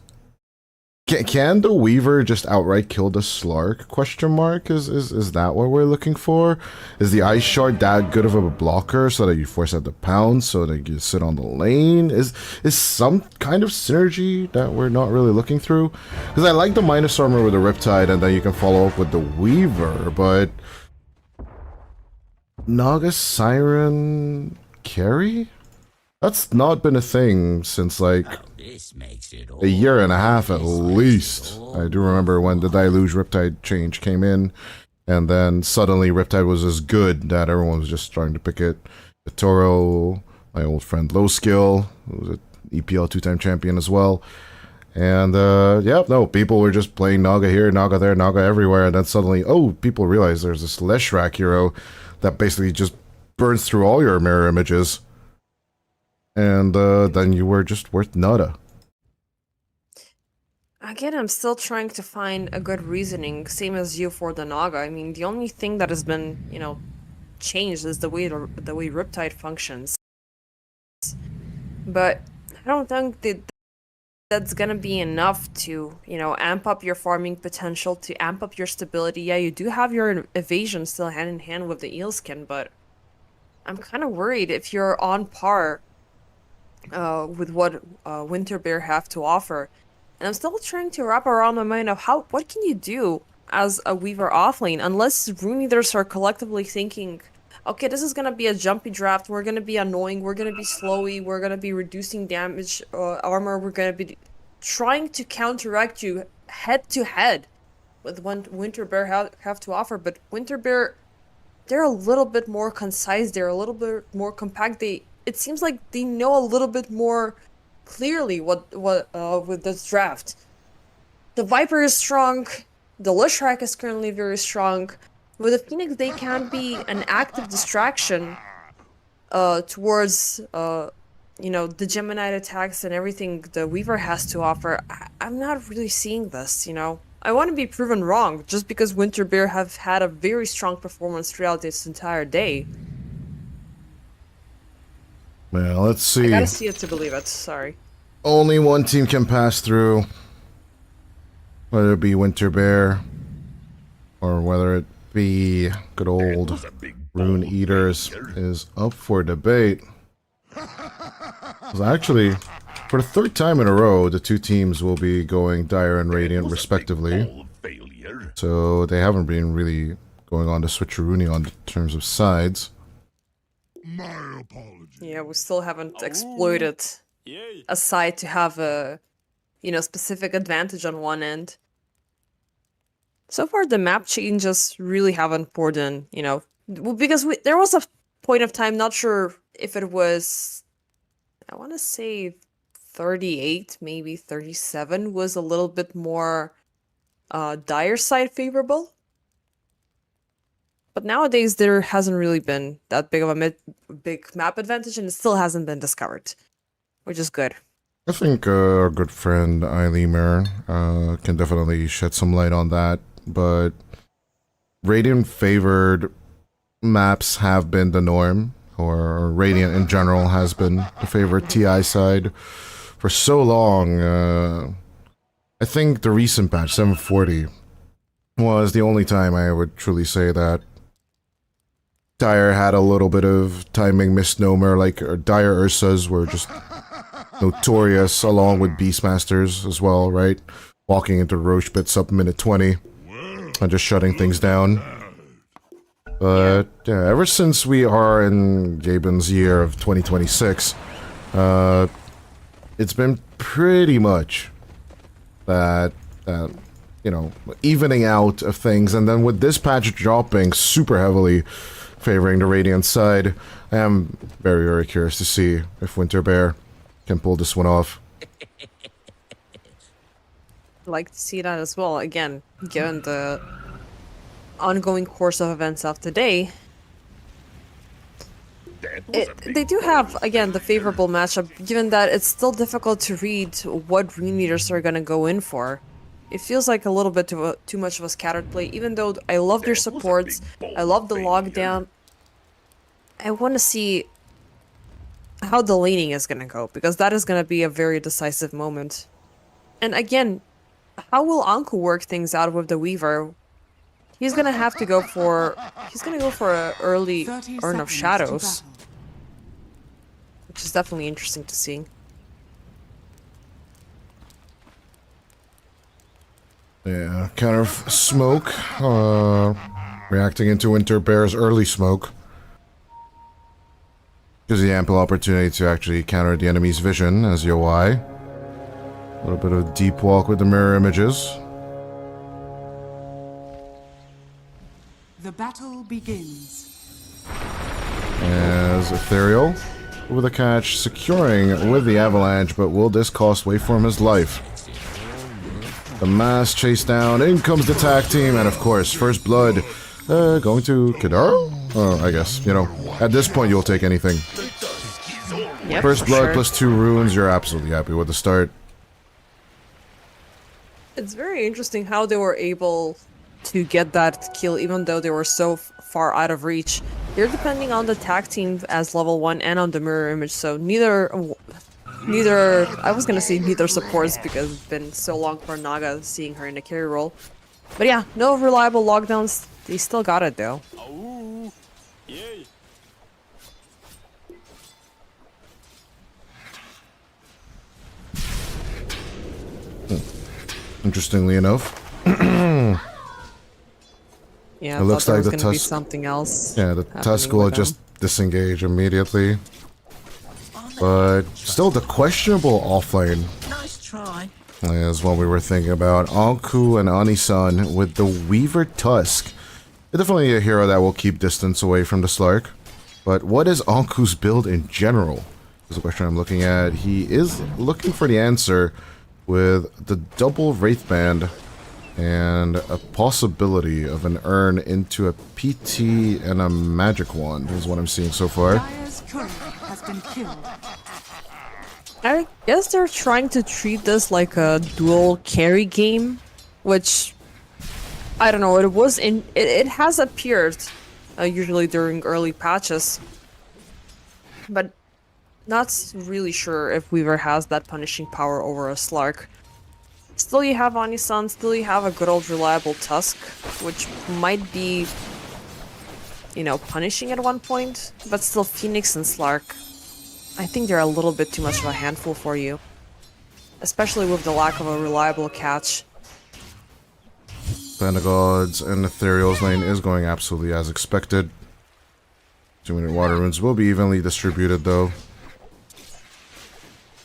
Can the Weaver just outright kill the Slark? Question mark? Is that what we're looking for? Is the Ice Shard that good of a blocker so that you force out the pound so that you sit on the lane? Is some kind of synergy that we're not really looking through? Because I like the minus armor with the Riptide and then you can follow up with the Weaver, but... Naga Siren carry? That's not been a thing since like a year and a half at least. I do remember when the Deluge Riptide change came in, and then suddenly Riptide was as good that everyone was just starting to pick it. The Toro, my old friend Low Skill, who was an EPL 2-time champion as well. And people were just playing Naga here, Naga there, Naga everywhere, and then suddenly, people realize there's this Leshrac hero that basically just burns through all your mirror images. And then you were just worth nada. Again, I'm still trying to find a good reasoning, same as you for the Naga. I mean, the only thing that has been, changed is the way Riptide functions. But I don't think that's gonna be enough to, amp up your farming potential, to amp up your stability. Yeah, you do have your evasion still hand in hand with the Eelskin, but I'm kind of worried if you're on par with what Winter Bear have to offer. And I'm still trying to wrap around my mind of what can you do as a Weaver offlane, unless Rune Eaters are collectively thinking, okay, this is gonna be a jumpy draft, we're gonna be annoying, we're gonna be slowy, we're gonna be reducing damage, armor, we're gonna be trying to counteract you head to head with what Winter Bear have to offer. But Winter Bear, they're a little bit more concise, they're a little bit more compact, it seems like they know a little bit more clearly what with this draft. The Viper is strong, the Leshrac is currently very strong. With the Phoenix, they can be an active distraction towards the Gemini attacks and everything the Weaver has to offer. I'm not really seeing this, I want to be proven wrong just because Winter Bear have had a very strong performance throughout this entire day. Well, let's see. I gotta see it to believe it, sorry. Only one team can pass through. Whether it be Winter Bear, or whether it be good old Rune Eaters is up for debate. Actually, for the third time in a row, the two teams will be going Dire and Radiant respectively. So they haven't been really going on to switcheroonie on terms of sides. Yeah, we still haven't exploited a side to have a, specific advantage on one end. So far, the map changes really haven't poured in, because there was a point of time, not sure if it was, I want to say 38, maybe 37 was a little bit more Dire side favorable. But nowadays there hasn't really been that big of a big map advantage, and it still hasn't been discovered, which is good. I think our good friend Eilemer can definitely shed some light on that, but Radiant favored maps have been the norm, or Radiant in general has been the favorite TI side for so long. I think the recent patch, 740, was the only time I would truly say that Dire had a little bit of timing misnomer, like Dire Ursas were just notorious, along with Beastmasters as well, right? Walking into Roche Pits up minute 20 and just shutting things down. But yeah, ever since we are in Gaben's year of 2026, it's been pretty much that, you know, evening out of things. And then with this patch dropping super heavily, favoring the Radiant side, I am very, very curious to see if Winterbear can pull this one off. I'd like to see that as well. Again, given the ongoing course of events of today, they do have, again, the favorable matchup, given that it's still difficult to read what Rune leaders are going to go in for. It feels like a little bit too much of a scattered play, even though I love their supports, I love the lockdown. I want to see how the laning is going to go, because that is going to be a very decisive moment. And again, how will Anku work things out with the Weaver? He's going to have to go for... He's going to go for an early Urn of Shadows, which is definitely interesting to see. Yeah, kind of smoke, reacting into Winterbear's early smoke. Gives the ample opportunity to actually counter the enemy's vision as UI. A little bit of deep walk with the mirror images. The battle begins. As Ethereal with a catch, securing with the avalanche, but will this cost Waveform his life? The mass chase down, in comes the tag team, and of course, first blood going to Kadaro? Oh, I guess, you know, at this point you'll take anything. Yep, First blood sure. plus 2 runes, you're absolutely happy with the start. It's very interesting how they were able to get that kill, even though they were so far out of reach. They're depending on the tag team as level 1 and on the mirror image, so neither, I was gonna say neither supports, because it's been so long for Naga seeing her in the carry role. But yeah, no reliable lockdowns. They still got it though. Interestingly enough. Yeah, It looks like there was the gonna be Tusk. something else. Yeah, the Tusk will with them. just disengage immediately. But still, the questionable offlane Nice try. is what we were thinking about. Anku and Anisan with the Weaver Tusk. Definitely a hero that will keep distance away from the Slark. But what is Anku's build in general? Is the question I'm looking at. He is looking for the answer with the double Wraith Band and a possibility of an urn into a PT and a magic wand is what I'm seeing so far. Dire's courier has been killed. I guess they're trying to treat this like a dual carry game, which I don't know. It has appeared usually during early patches, but not really sure if Weaver has that punishing power over a Slark. Still, you have Anisan. Still, you have a good old reliable Tusk, which might be, you know, punishing at one point, but still Phoenix and Slark, I think they're a little bit too much of a handful for you. Especially with the lack of a reliable catch. Pentagods and Ethereal's lane is going absolutely as expected. 2-minute water runes will be evenly distributed though.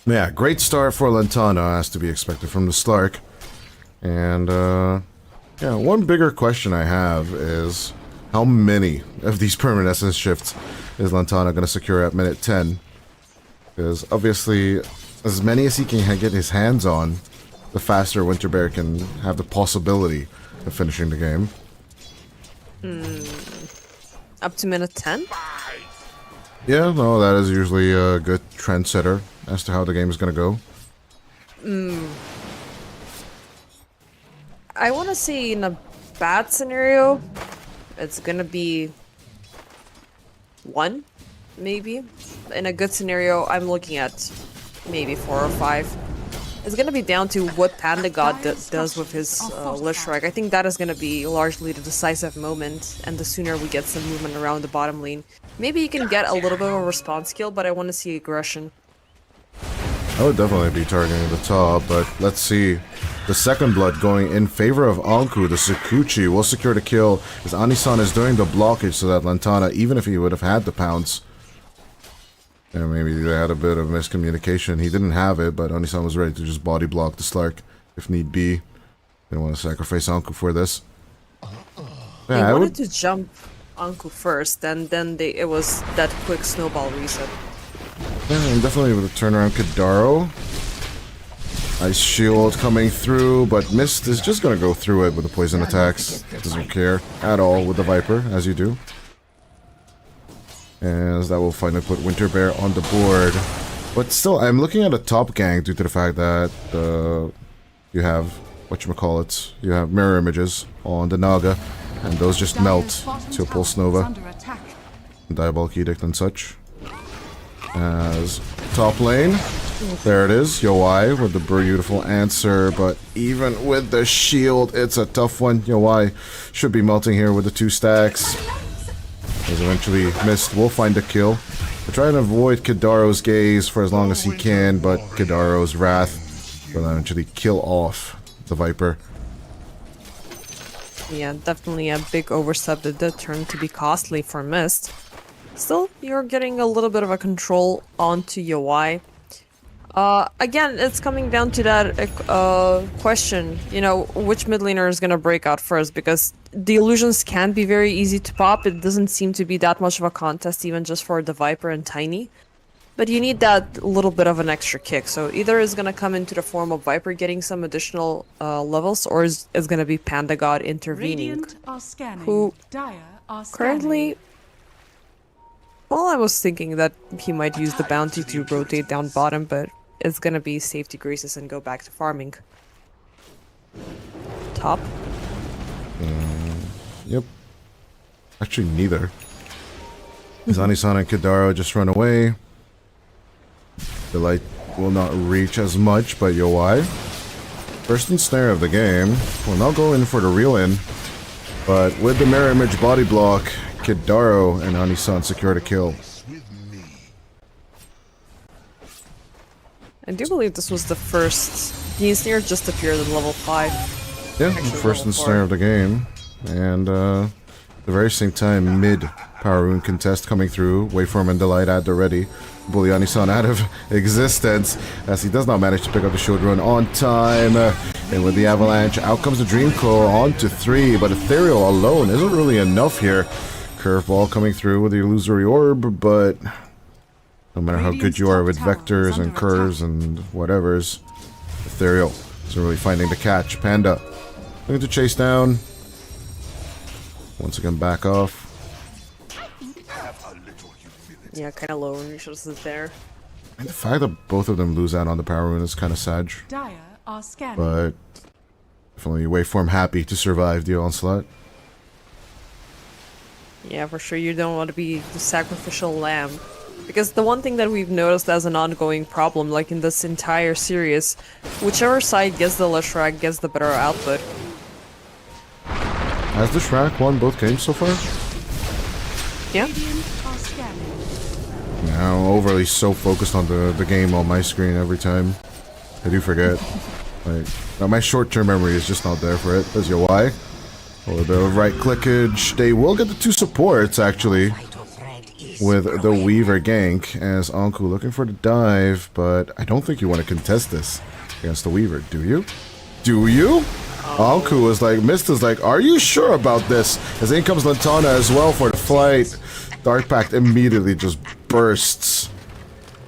Yeah, great start for Lantana, as to be expected from the Slark. And, yeah, one bigger question I have is how many of these permanent essence shifts is Lantana going to secure at minute 10? Because obviously as many as he can get his hands on, the faster Winterbear can have the possibility of finishing the game. Up to minute 10? Yeah, no, that is usually a good trendsetter as to how the game is gonna go. I want to say in a bad scenario, it's gonna be 1, maybe. In a good scenario, I'm looking at maybe 4 or 5. It's gonna be down to what Panda God does with his Lishrak. I think that is gonna be largely the decisive moment, and the sooner we get some movement around the bottom lane. Maybe you can get a little bit of a response skill, but I want to see aggression. I would definitely be targeting the top, but let's see. The second blood going in favor of Anku. The Sakuchi will secure the kill, as Anisan is doing the blockage so that Lantana, even if he would have had the pounce, and maybe they had a bit of miscommunication. He didn't have it, but Anisan was ready to just body block the Slark if need be. They want to sacrifice Anku for this. They wanted to jump Anku first, and then it was that quick snowball reset. Yeah, and definitely with a turnaround Kadaro. Ice shield coming through, but Mist is just gonna go through it with the poison attacks. Doesn't care at all with the Viper, as you do. As that will finally put Winterbear on the board. But still, I'm looking at a top gank due to the fact that you have, whatchamacallit, you have mirror images on the Naga, and those just melt to Pulse Nova, Diabolic Edict and such. As top lane, there it is, Yowai with the beautiful answer, but even with the shield, it's a tough one. Yowai should be melting here with the 2 stacks. As eventually Mist will find a kill. We're trying to avoid Kidaro's gaze for as long as he can, but Kidaro's wrath will eventually kill off the Viper. Yeah, definitely a big overstep that did turn to be costly for Mist. Still, you're getting a little bit of a control onto Yowai. Again, it's coming down to that question, you know, which mid laner is gonna break out first, because the illusions can be very easy to pop. It doesn't seem to be that much of a contest, even just for the Viper and Tiny. But you need that little bit of an extra kick, so either it's gonna come into the form of Viper getting some additional levels, or it's gonna be Panda God intervening, who currently... Well, I was thinking that he might use the bounty to rotate down bottom, but it's gonna be safety graces and go back to farming. Top? Yep. Actually, neither. Zani-san and Kidaro just run away. The light will not reach as much, but Yowai, first ensnare of the game, will not go in for the real in. But with the mirror image body block, Kidaro and Anisan secure the kill. I do believe this was the first... The ensnare just appeared in level 5. Yeah, the first ensnare of the game. And at the very same time, mid Power Rune contest coming through. Waveform and Delight at the ready. Bully Anisan out of existence, as he does not manage to pick up the shield run on time. And with the avalanche, out comes the Dream Core on to 3, but Ethereal alone isn't really enough here. Curveball coming through with the illusory orb, but no matter how good you are with vectors and curves and whatever's, Ethereal isn't really finding the catch. Panda looking to chase down. Once again, back off. Yeah, kind of low resources there. And the fact that both of them lose out on the Power Rune is kind of sad. But definitely Waveform happy to survive the onslaught. Yeah, for sure you don't want to be the sacrificial lamb. Because the one thing that we've noticed as an ongoing problem, like in this entire series, whichever side gets the Lishrak gets the better output. Has the Shrek won both games so far? Yeah. Yeah, I'm overly so focused on the game on my screen every time. I do forget. Like, my short-term memory is just not there for it. There's your why. A little bit of right clickage. They will get the 2 supports, actually, with the Weaver gank, as Anku looking for the dive, but I don't think you want to contest this against the Weaver, do you? Do you? Anku was like, Mist is like, are you sure about this? As in comes Lantana as well for the flight. Dark Pact immediately just bursts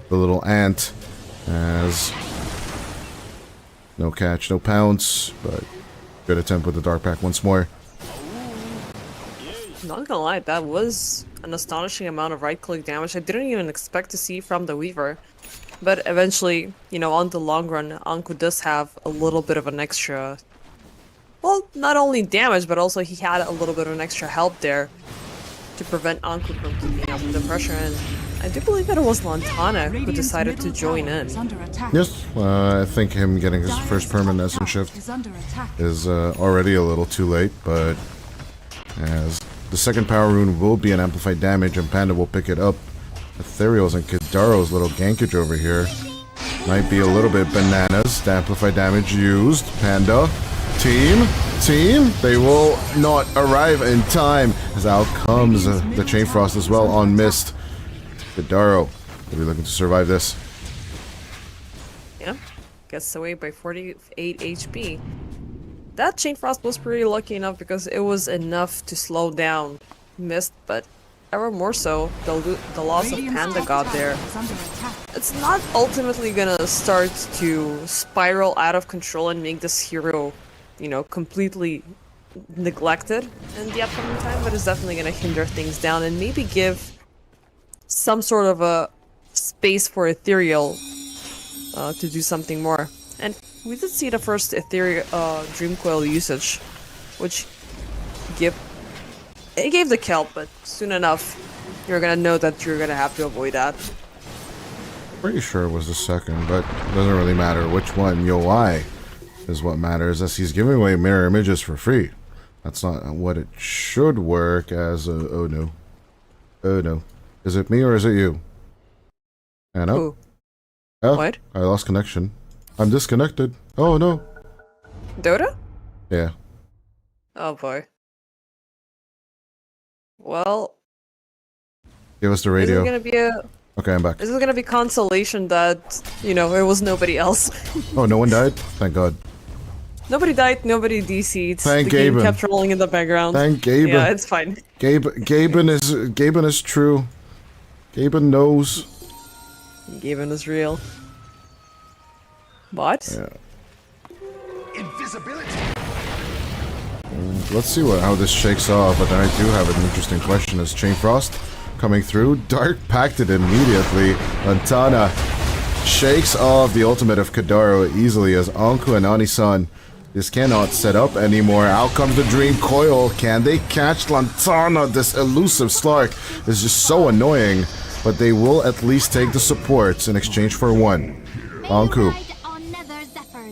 the little ant As no catch, no pounce, but good attempt with the Dark Pack once more. Not gonna lie, that was an astonishing amount of right-click damage I didn't even expect to see from the Weaver. But eventually, you know, on the long run, Anku does have a little bit of an extra... Well, not only damage, but also he had a little bit of an extra help there to prevent Anku from keeping up with the pressure. And I do believe that it was Lantana who decided to join in. Yes, I think him getting his first permanent Essence shift is already a little too late, but as the second power rune will be an amplified damage and Panda will pick it up. Ethereal's and Kidaro's little gankage over here might be a little bit bananas. The amplified damage used. Panda, team, they will not arrive in time as out comes the Chain Frost as well on Mist. Kidaro will be looking to survive this. Yeah, gets away by 48 HP. That Chain Frost was pretty lucky enough because it was enough to slow down Mist, but ever more so, the loss of Panda got there. It's not ultimately gonna start to spiral out of control and make this hero, you know, completely neglected in the upcoming time, but it's definitely gonna hinder things down and maybe give some sort of a space for Ethereal to do something more. And we did see the first Ethereal Dream Coil usage, which gave the kill, but soon enough you're gonna know that you're gonna have to avoid that. Pretty sure it was the second, but it doesn't really matter which one. Why is what matters, as he's giving away mirror images for free. That's not what it should work as. Oh no. Is it me or is it you? Anna? Ooh. Oh, What? I lost connection. I'm disconnected. Oh no. Dota? Yeah. Oh boy. Well, Give us the this is radio. gonna be a... Okay, I'm back. This is gonna be consolation that, you know, it was nobody else. Oh, no one died? Thank God. Nobody died, nobody DC'd. Thank the game Gaben. kept rolling in the background. Thank Gaben. Yeah, it's fine. Gaben is true. Gaben knows. Gaben is real. What? Yeah. Invisibility. Let's see how this shakes off, but then I do have an interesting question. Is Chain Frost coming through? Dark packed it immediately. Lantana shakes off the ultimate of Kidaro easily as Anku and Ani-san just cannot set up anymore. Out comes the Dream Coil. Can they catch Lantana? This elusive Slark is just so annoying, but they will at least take the supports in exchange for one. Anku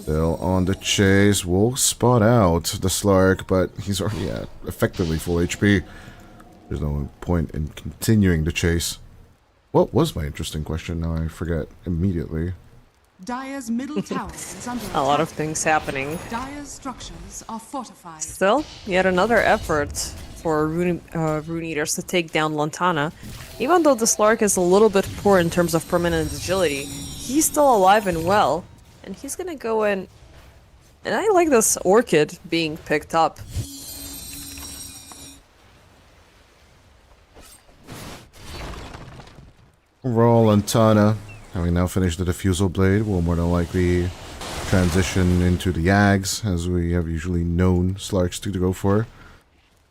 still on the chase, will spot out the Slark, but he's already at effectively full HP. There's no point in continuing the chase. What was my interesting question? Now I forget immediately. Dire's middle tower is under attack. A lot of things happening. Dire's structures are fortified. Still, yet another effort for Rune Eaters to take down Lantana. Even though the Slark is a little bit poor in terms of permanent agility, he's still alive and well. And he's gonna go in... And I like this Orchid being picked up. Overall, Lantana, having now finished the Diffusal Blade, will more than likely transition into the Yags, as we have usually known Slarks to go for.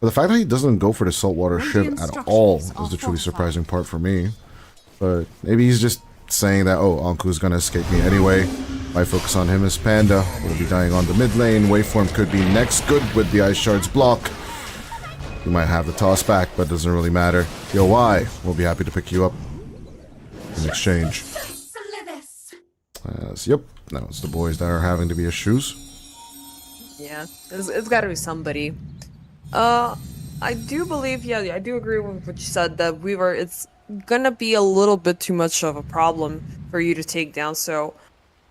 But the fact that he doesn't go for the Saltwater Ship at all is the truly surprising part for me. But maybe he's just saying that, oh, Anku's gonna escape me anyway. My focus on him is Panda. Will be dying on the mid lane. Waveform could be next. Good with the Ice Shards block. You might have the toss back, but doesn't really matter. Why? We'll be happy to pick you up in exchange. Yep, now it's the boys that are having to be his shoes. Yeah, it's gotta be somebody. I do believe, yeah, I do agree with what you said, that Weaver, it's gonna be a little bit too much of a problem for you to take down, so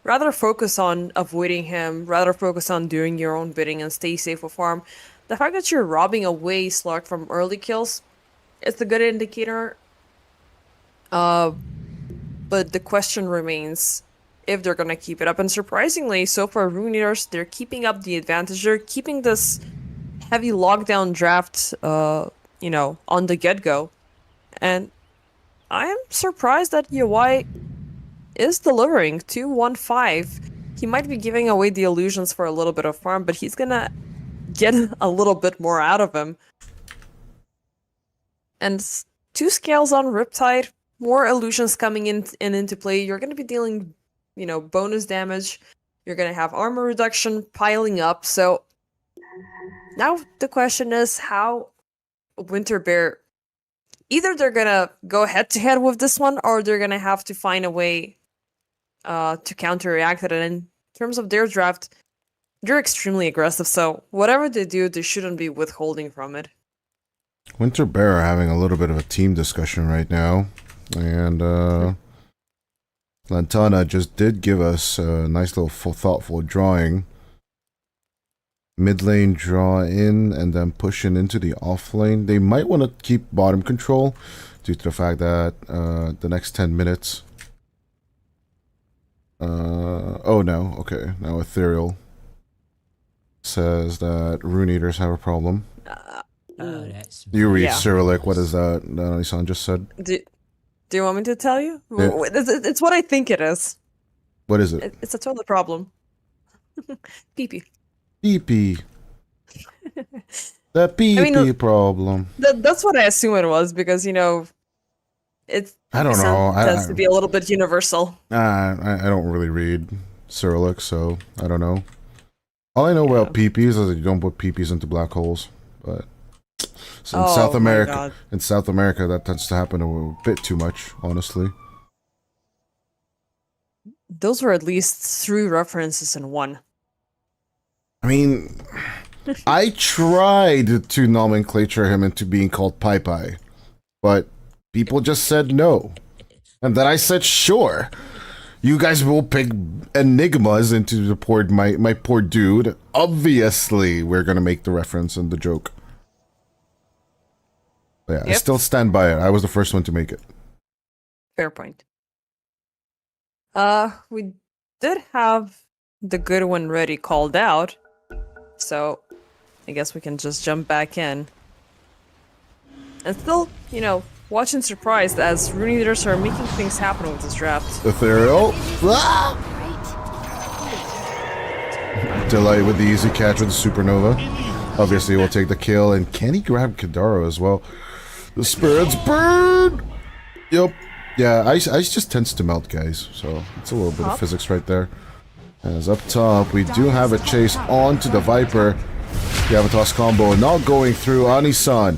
rather focus on avoiding him, rather focus on doing your own bidding and stay safe with farm. The fact that you're robbing away Slark from early kills, it's a good indicator. But the question remains if they're gonna keep it up. And surprisingly, so far, Rune Eaters, they're keeping up the advantage. They're keeping this heavy lockdown draft, you know, on the get-go. And I am surprised that UI is delivering 2-1-5. He might be giving away the illusions for a little bit of farm, but he's gonna get a little bit more out of him. And 2 scales on Riptide, more illusions coming in and into play. You're gonna be dealing, you know, bonus damage. You're gonna have armor reduction piling up. So now the question is how Winter Bear, either they're gonna go head to head with this one, or they're gonna have to find a way to counteract it. And in terms of their draft, they're extremely aggressive, so whatever they do, they shouldn't be withholding from it. Winter Bear are having a little bit of a team discussion right now, and Lantana just did give us a nice little thoughtful drawing. Mid lane draw in and then pushing into the off lane. They might want to keep bottom control due to the fact that the next 10 minutes. Oh no, okay. Now Ethereal says that Rune Eaters have a problem. You read Cyrillic, what is that Anisan just said? Do you want me to tell you? Yeah. It's what I think it is. What is it? It's a toilet problem. Pee-pee. Pee-pee. The pee-pee problem. That's what I assume it was, because, you know, I don't know. Tends to be a little bit universal. I don't really read Cyrillic, so I don't know. All I know about peepees is that you don't put peepees into black holes. But so in South America, that tends to happen a bit too much, honestly. Those were at least 3 references in one. I mean, I tried to nomenclature him into being called Pai Pai, but people just said no. And then I said, sure. You guys will pick enigmas into the my poor dude. Obviously, we're gonna make the reference and the joke. But yeah, I still stand by it. I was the first one to make it. Fair point. We did have the good one ready called out, so I guess we can just jump back in. And still, you know, watching surprised as Rune Eaters are making things happen with this draft. Ethereal. Delight with the easy catch with the Supernova. Obviously, we'll take the kill. And can he grab Kadaro as well? The spirits burn! Yep. Yeah, ice just tends to melt, guys. So, it's a little bit of physics right there. As up top, we do have a chase onto the Viper. The Avatos combo not going through. Anisan.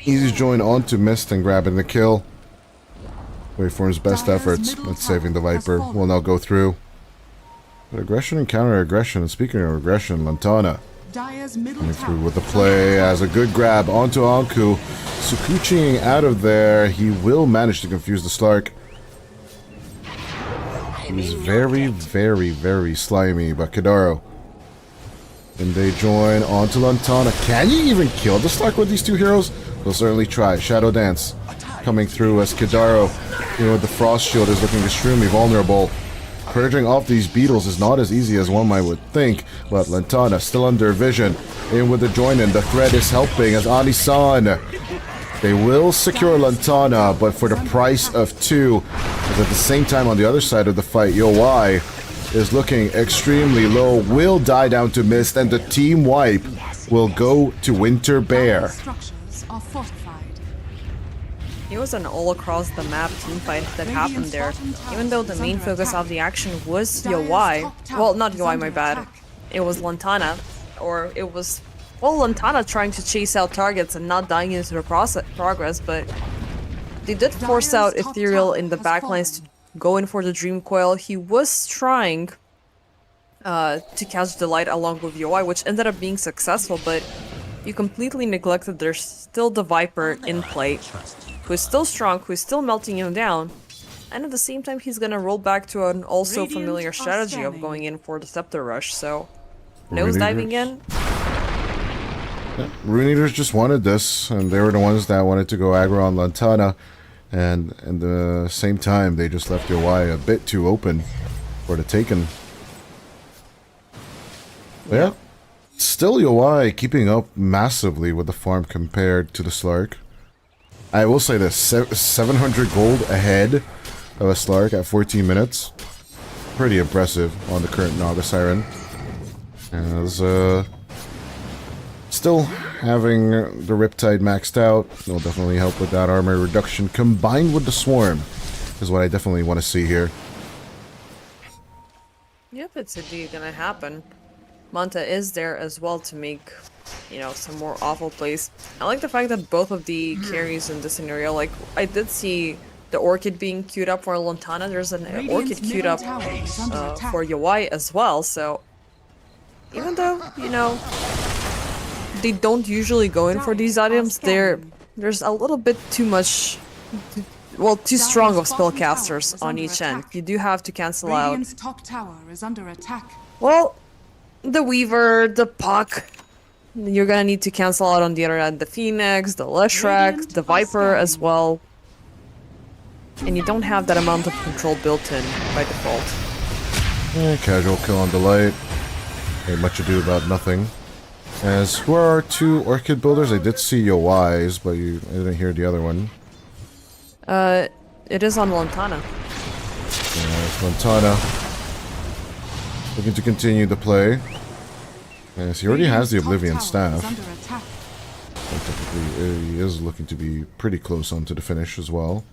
Easy join onto Mist and grabbing the kill. Waveform's best efforts at saving the Viper will now go through. But aggression and counter-aggression. And speaking of aggression, Lantana coming through with the play as a good grab onto Anku. Sukuchiing out of there. He will manage to confuse the Slark. He's very, very, very slimy, but Kadaro. And they join onto Lantana. Can you even kill the Slark with these 2 heroes? We'll certainly try. Shadow Dance coming through as Kadaro, you know, with the Frost Shield is looking extremely vulnerable. Purging off these beetles is not as easy as one might would think, but Lantana still under vision. In with the join-in, the threat is helping as Anisan. They will secure Lantana, but for the price of 2. As at the same time on the other side of the fight, Yowai is looking extremely low, will die down to Mist, and the team wipe will go to Winter Bear. It was an all-across-the-map teamfight that happened there. Even though the main focus of the action was Yowai, well, not Yowai, my bad. It was Lantana, or it was, well, Lantana trying to chase out targets and not dying into the progress, but they did force out Ethereal in the backlines to go in for the Dream Coil. He was trying to catch the light along with Yowai, which ended up being successful, but you completely neglected there's still the Viper in play, who's still strong, who's still melting him down, and at the same time he's gonna roll back to an also familiar strategy of going in for the Scepter Rush, so nose diving in. Yeah, Rune Eaters just wanted this, and they were the ones that wanted to go aggro on Lantana, and at the same time they just left Yowai a bit too open for the taken. But yeah, still Yowai keeping up massively with the farm compared to the Slark. I will say this, 700 gold ahead of a Slark at 14 minutes. Pretty impressive on the current Naga Siren. As, still having the Riptide maxed out will definitely help with that armor reduction, combined with the Swarm, is what I definitely want to see here. Yep, it's indeed gonna happen. Manta is there as well to make, you know, some more awful plays. I like the fact that both of the carries in this scenario, like, I did see the Orchid being queued up for Lantana. There's an Orchid queued up for Yawai as well, so even though, you know, they don't usually go in for these items, there's a little bit too much, well, too strong of spellcasters on each end. You do have to cancel out. Radiant's top tower is under attack. Well, the Weaver, the Puck, you're gonna need to cancel out on the other end the Phoenix, the Leshrac, the Viper as well. And you don't have that amount of control built in by default. Casual kill on Delight. Ain't much ado about nothing. As who are our two Orchid builders? I did see Yowai's, but I didn't hear the other one. It is on Lantana. Yeah, it's Lantana. Looking to continue the play. Yes, he already has the Oblivion Staff. And technically, he is looking to be pretty close onto the finish as well.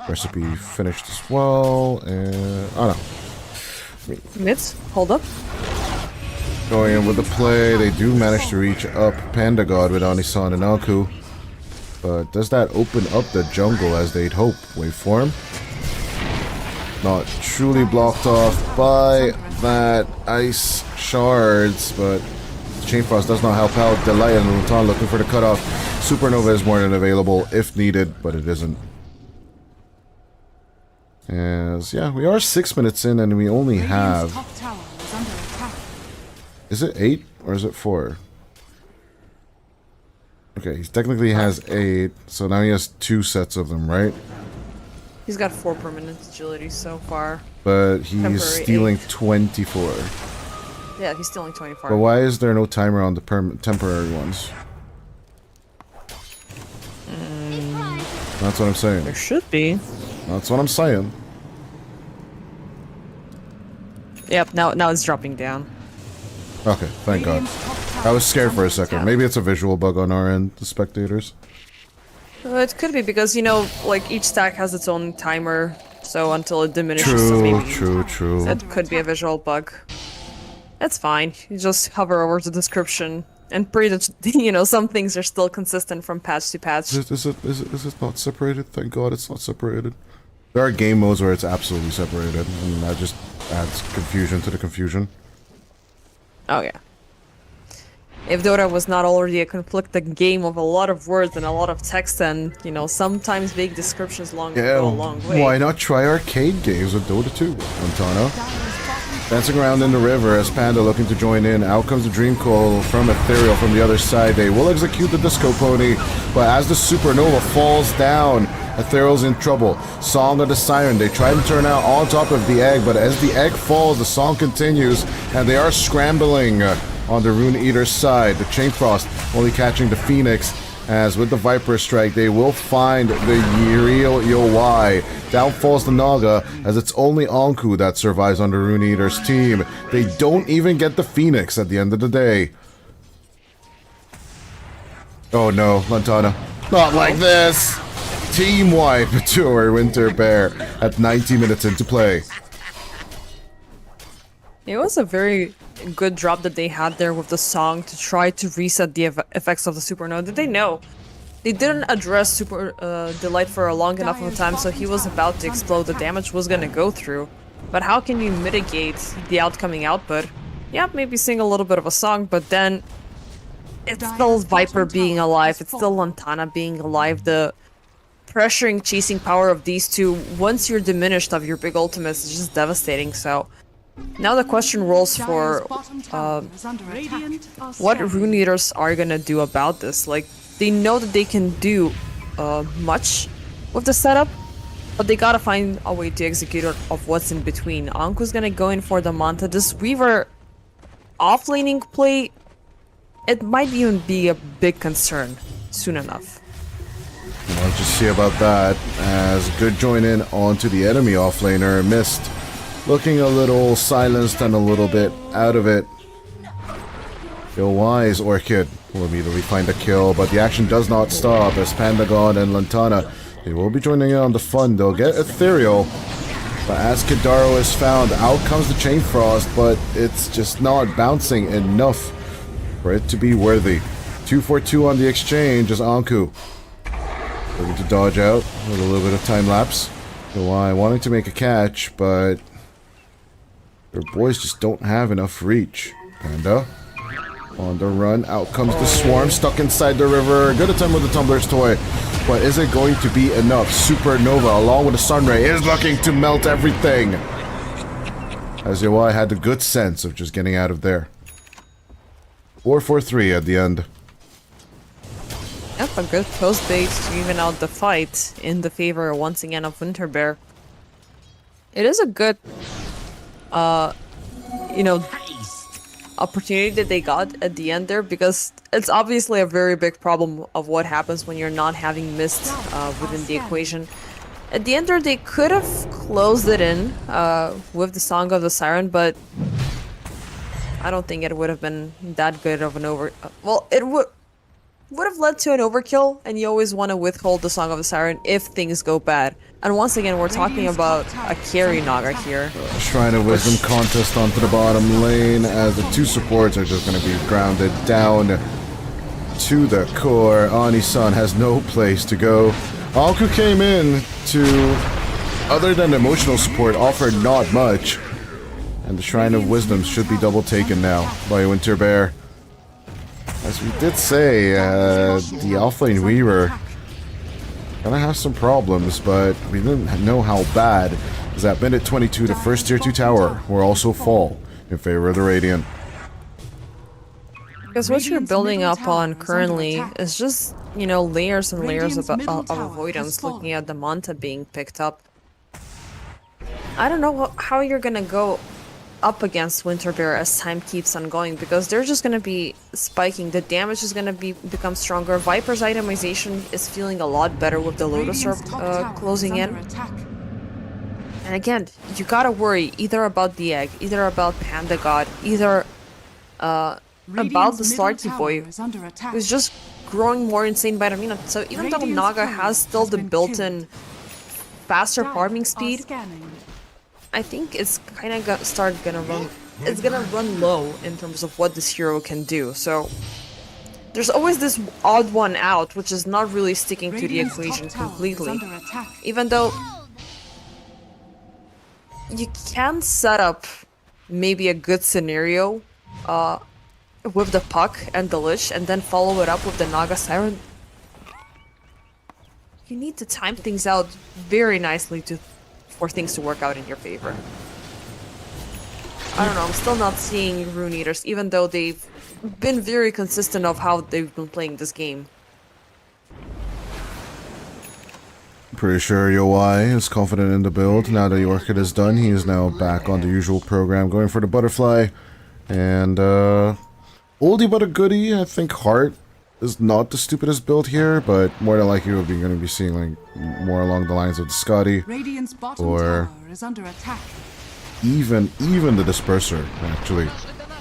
Recipe finished as well, and... oh no. Mids, hold up. Going in with the play, they do manage to reach up Panda God with Onisan and Aku. But does that open up the jungle as they'd hope? Waveform? Not truly blocked off by that ice shards, but Chainfrost does not help out. Delight and Luton looking for the cutoff. Supernova is more than available if needed, but it isn't. As, yeah, we are 6 minutes in and we only have... Is it 8 or is it 4? Okay, he technically has 8, so now he has 2 sets of them, right? He's got 4 permanent agility so far. But he's Temporary stealing 8. 24. Yeah, he's stealing 24. But why is there no timer on the temporary ones? That's what I'm saying. There should be. That's what I'm saying. Yep, now it's dropping down. Okay, thank God. I was scared for a second. Maybe it's a visual bug on our end, the spectators. It could be because, you know, like each stack has its own timer, so until it diminishes, True, maybe true. it could be a visual bug. It's fine. You just hover over the description, and pretty much, you know, some things are still consistent from patch to patch. Is it not separated? Thank God it's not separated. There are game modes where it's absolutely separated, and that just adds confusion to the confusion. Oh yeah. If Dota was not already a conflicted game of a lot of words and a lot of text and, you know, sometimes vague descriptions go a long way. Why not try arcade games with Dota 2, Montana? Dancing around in the river as Panda looking to join in. Out comes the Dream Call from Ethereal from the other side. They will execute the Disco Pony, but as the Supernova falls down, Ethereal's in trouble. Song of the Siren. They try to turn out on top of the egg, but as the egg falls, the song continues, and they are scrambling on the Rune Eater's side. The Chainfrost only catching the Phoenix, as with the Viper Strike, they will find the real Yowai. Down falls the Naga, as it's only Anku that survives on the Rune Eater's team. They don't even get the Phoenix at the end of the day. Oh no, Lantana. Not like this! Team wipe to our Winter Bear at 90 minutes into play. It was a very good drop that they had there with the song to try to reset the effects of the Supernova. Did they know? They didn't address Delight for a long enough of a time, so he was about to explode. The damage was gonna go through. But how can you mitigate the outcoming output? Yeah, maybe sing a little bit of a song, but then it's still Viper being alive, it's still Lantana being alive. The pressuring, chasing power of these two, once you're diminished of your big ultimates, is just devastating, so... Now the question rolls for what Rune Eaters are gonna do about this. Like, they know that they can do much with the setup, but they gotta find a way to execute it of what's in between. Anku's gonna go in for the Manta. This Weaver off-laning play, it might even be a big concern soon enough. Well, Let's just see about that. As good join in onto the enemy offlaner. Missed. Looking a little silenced and a little bit out of it. Yo, wise Orchid will immediately find a kill, but the action does not stop as Pandagon and Lantana, they will be joining in on the fun. They'll get Ethereal, but as Kidaro is found, out comes the Chain Frost, but it's just not bouncing enough for it to be worthy. 2-4-2 on the exchange as Anku looking to dodge out with a little bit of time lapse. Kawhi wanting to make a catch, but their boys just don't have enough reach. Panda on the run, out comes the swarm, stuck inside the river. Good attempt with the Tumbler's Toy, but is it going to be enough? Supernova, along with the Sunray, is looking to melt everything. As Yawai had the good sense of just getting out of there. 4-4-3 at the end. Yep, a good post bait to even out the fight in the favor once again of Winterbear. It is a good, you know, opportunity that they got at the end there, because it's obviously a very big problem of what happens when you're not having mist within the equation. At the end there, they could have closed it in with the Song of the Siren, but I don't think it would have been that good of an well, it would have led to an overkill, and you always want to withhold the Song of the Siren if things go bad. And once again, we're talking about a carry Naga here. Shrine of Wisdom contest onto the bottom lane as the two supports are just going to be grounded down to the core. Ani-san has no place to go. Alku came in to, other than emotional support, offered not much. And the Shrine of Wisdom should be double taken now by Winterbear. As we did say, the Alpha Weaver gonna have some problems, but we didn't know how bad. Because at minute 22, the first tier 2 tower will also fall in favor of the Radiant. Because what you're building up on currently is just, you know, layers and layers of avoidance, looking at the Manta being picked up. I don't know how you're gonna go up against Winterbear as time keeps on going, because they're just gonna be spiking. The damage is gonna become stronger. Viper's itemization is feeling a lot better with the Lotus Orb closing in. And again, you gotta worry either about the egg, either about Panda God, either about the Slarky Boy, who's just growing more insane by the minute. So even though Naga has still the built-in faster farming speed, I think it's kind of it's gonna run low in terms of what this hero can do. So there's always this odd one out, which is not really sticking to the equation completely. Even though you can set up maybe a good scenario with the Puck and the Lich, and then follow it up with the Naga Siren. You need to time things out very nicely for things to work out in your favor. I don't know, I'm still not seeing Rune Eaters, even though they've been very consistent of how they've been playing this game. Pretty sure Yowai is confident in the build. Now that the Orchid is done, he is now back on the usual program, going for the Butterfly. And, oldie but a goodie. I think Heart is not the stupidest build here, but more than likely we're going to be seeing like more along the lines of the Scotty, or even the Disperser. Actually,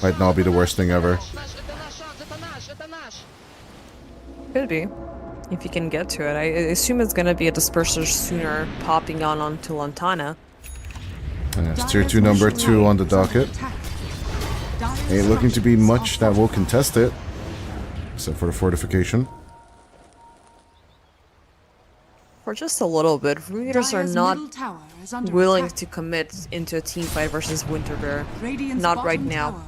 might not be the worst thing ever. Could be, if you can get to it. I assume it's going to be a Disperser sooner, popping onto Lantana. Yes, tier 2 number 2 on the docket. Ain't looking to be much that will contest it, except for the fortification. For just a little bit, Rune Eaters are not willing to commit into a team fight versus Winterbear. Not right now.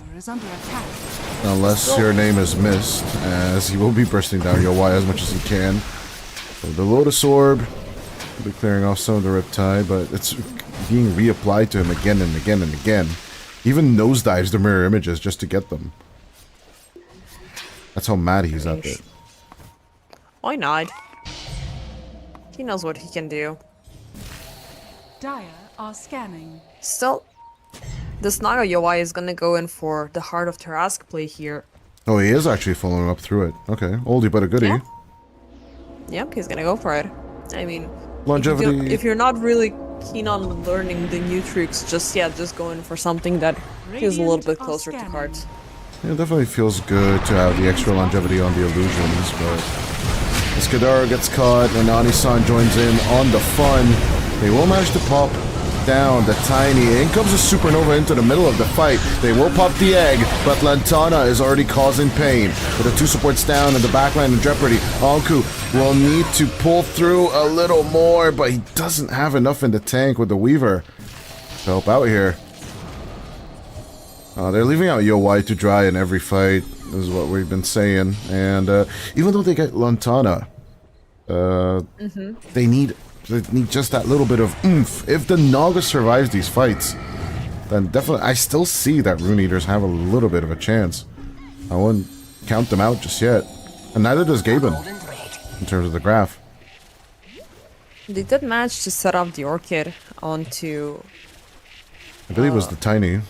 Unless your name is Mist, as he will be bursting down your Y as much as he can. So the Lotus Orb will be clearing off some of the Riptide, but it's being reapplied to him again and again and again. Even nosedives the mirror images just to get them. That's how mad he's at it. Why not? He knows what he can do. Dire are scanning. Still, this Naga Yowai is gonna go in for the Heart of Tarask play here. Oh, he is actually following up through it. Okay, oldie but a goodie. Yeah. Yep, he's gonna go for it. I mean, Longevity. if you're not really keen on learning the new tricks just yet, just go in for something that feels a little bit closer to cards. It definitely feels good to have the extra longevity on the illusions, but as Kadaro gets caught and Ani-san joins in on the fun, they will manage to pop down the tiny. In comes a supernova into the middle of the fight. They will pop the egg, but Lantana is already causing pain. With the two supports down and the backline in jeopardy, Anku will need to pull through a little more, but he doesn't have enough in the tank with the Weaver to help out here. They're leaving out Yo-Wai to dry in every fight, is what we've been saying. And even though they get Lantana, they need just that little bit of oomph. If the Naga survives these fights, then definitely I still see that Rune Eaters have a little bit of a chance. I wouldn't count them out just yet. And neither does Gaben, in terms of the graph. They did manage to set up the Orchid onto... I believe it was the Tiny.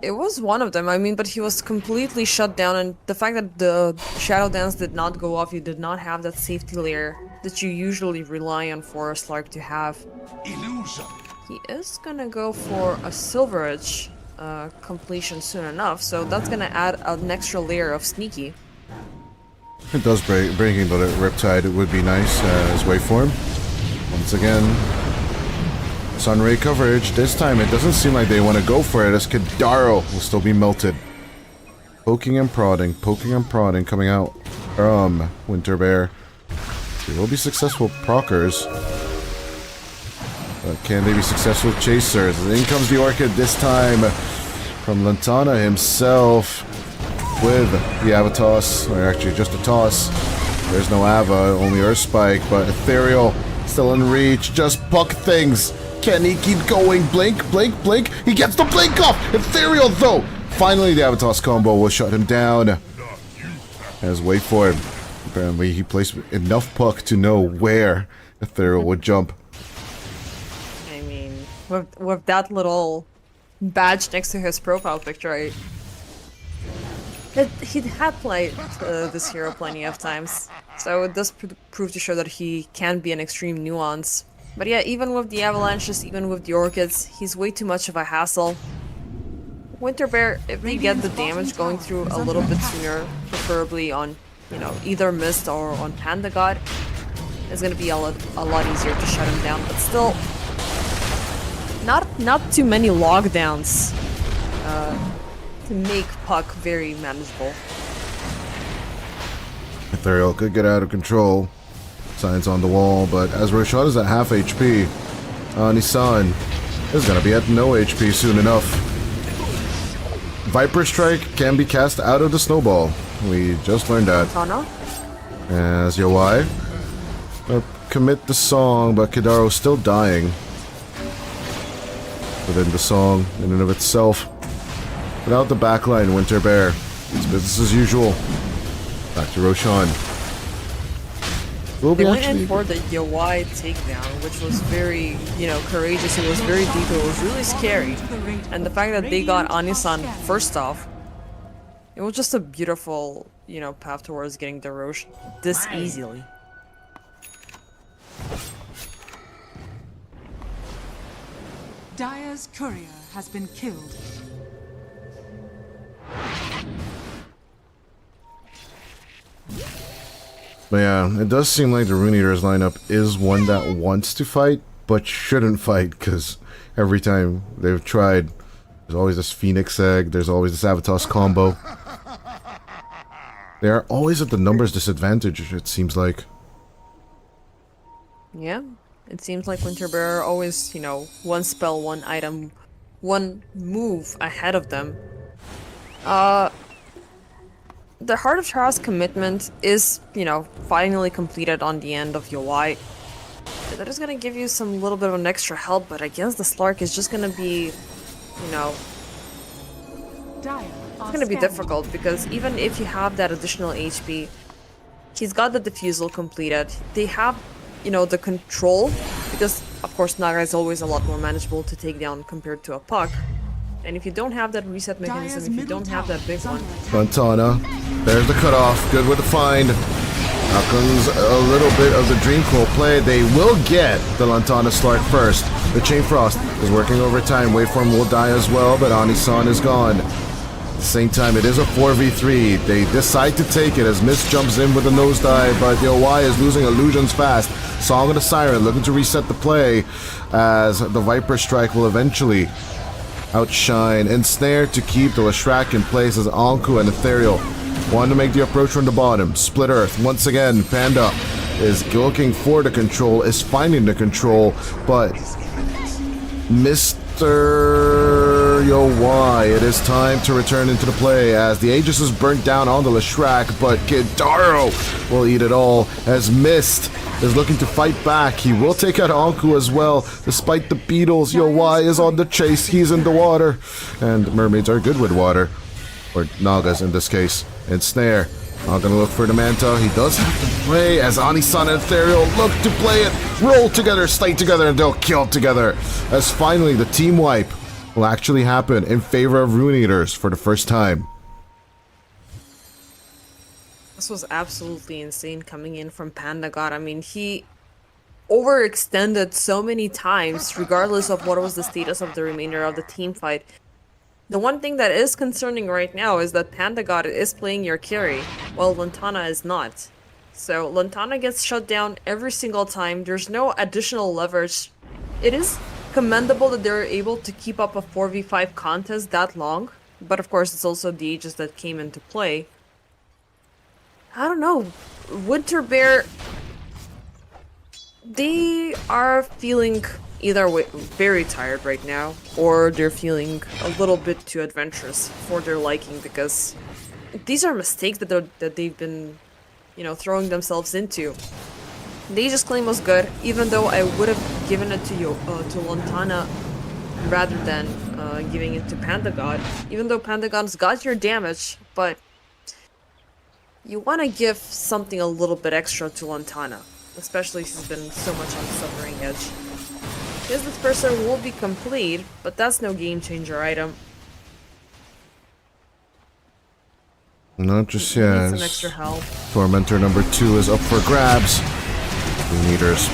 It was one of them, I mean, but he was completely shut down, and the fact that the Shadow Dance did not go off, you did not have that safety layer that you usually rely on for a Slark to have. Illusion. He is gonna go for a Silver Edge completion soon enough, so that's gonna add an extra layer of sneaky. It does breaking the Riptide. It would be nice as waveform. Once again, Sunray coverage. This time it doesn't seem like they want to go for it as Kadaro will still be melted. Poking and prodding coming out from Winter Bear. They will be successful proccers. But can they be successful chasers? In comes the Orchid this time from Lantana himself with the Ava toss, or actually just a toss. There's no Ava, only Earth Spike, but Ethereal still in reach. Just puck things. Can he keep going? Blink, blink, blink. He gets the blink off. Ethereal though. Finally, the Ava toss combo will shut him down. As wait for him. Apparently, he placed enough puck to know where Ethereal would jump. I mean, with that little badge next to his profile picture, he had played this hero plenty of times, so it does prove to show that he can be an extreme nuance. But yeah, even with the avalanches, even with the orchids, he's way too much of a hassle. Winter Bear, if they get the damage going through a little bit sooner, preferably on, you know, either Mist or on Panda God, it's gonna be a lot easier to shut him down. But still, not too many lockdowns to make Puck very manageable. Ethereal could get out of control. Signs on the wall, but as Roshan is at half HP, Nissan is gonna be at no HP soon enough. Viper Strike can be cast out of the snowball. We just learned that. Tana? As Yowai commit the song, but Kidaro's still dying within the song in and of itself. Without the backline, Winter Bear, it's business as usual. Back to Roshan. They went in for the Yowai takedown, which was very, you know, courageous. It was very deep. It was really scary. And the fact that they got Anisan first off, it was just a beautiful, you know, path towards getting the Roche this easily. Dire's courier has been killed. But yeah, it does seem like the Rune Eaters lineup is one that wants to fight, but shouldn't fight, because every time they've tried, there's always this Phoenix Egg, there's always this Avatos combo. They are always at the numbers disadvantage, it seems like. Yeah, it seems like Winter Bear are always, you know, one spell, one item, one move ahead of them. The Heart of Trash commitment is, you know, finally completed on the end of Yowai. That is gonna give you some little bit of an extra help, but against the Slark is just gonna be, you know, it's gonna be difficult, because even if you have that additional HP, he's got the defusal completed. They have, you know, the control, because of course Naga is always a lot more manageable to take down compared to a Puck. And if you don't have that reset mechanism, if you don't have that big one... Lantana, there's the cutoff, good with the find. Now comes a little bit of the Dream Coil play. They will get the Lantana start first. The Chain Frost is working overtime. Waveform will die as well, but Anisan is gone. At the same time, it is a 4v3. They decide to take it as Mist jumps in with a nosedive, but Y is losing illusions fast. Song of the Siren looking to reset the play as the Viper Strike will eventually outshine. Ensnare to keep the Leshrac in place as Anku and Ethereal want to make the approach from the bottom. Split Earth once again. Panda is looking for the control, is finding the control, but Mr. Y, it is time to return into the play as the Aegis is burnt down on the Leshrac, but Kidaro will eat it all as Mist is looking to fight back. He will take out Anku as well, despite the beetles. Y is on the chase, he's in the water, and mermaids are good with water, or Nagas in this case. And Snare, not gonna look for the Manta. He does have to play as Anisan and Ethereal look to play it, roll together, stay together, and they'll kill together. As finally the team wipe will actually happen in favor of Rune Eaters for the first time. This was absolutely insane coming in from Panda God. I mean, he overextended so many times, regardless of what was the status of the remainder of the team fight. The one thing that is concerning right now is that Panda God is playing your carry, while Lantana is not. So Lantana gets shut down every single time. There's no additional leverage. It is commendable that they're able to keep up a 4v5 contest that long, but of course it's also the Aegis that came into play. I don't know. Winter Bear, they are feeling either way very tired right now, or they're feeling a little bit too adventurous for their liking, because these are mistakes that they've been, you know, throwing themselves into. The Aegis claim was good, even though I would have given it to Lantana rather than giving it to Panda God. Even though Panda God's got your damage, but you want to give something a little bit extra to Lantana, especially since he's been so much on the suffering edge. His disperser will be complete, but that's no game changer item. Not just yet. Some extra help. Tormentor number 2 is up for grabs. Rune Eaters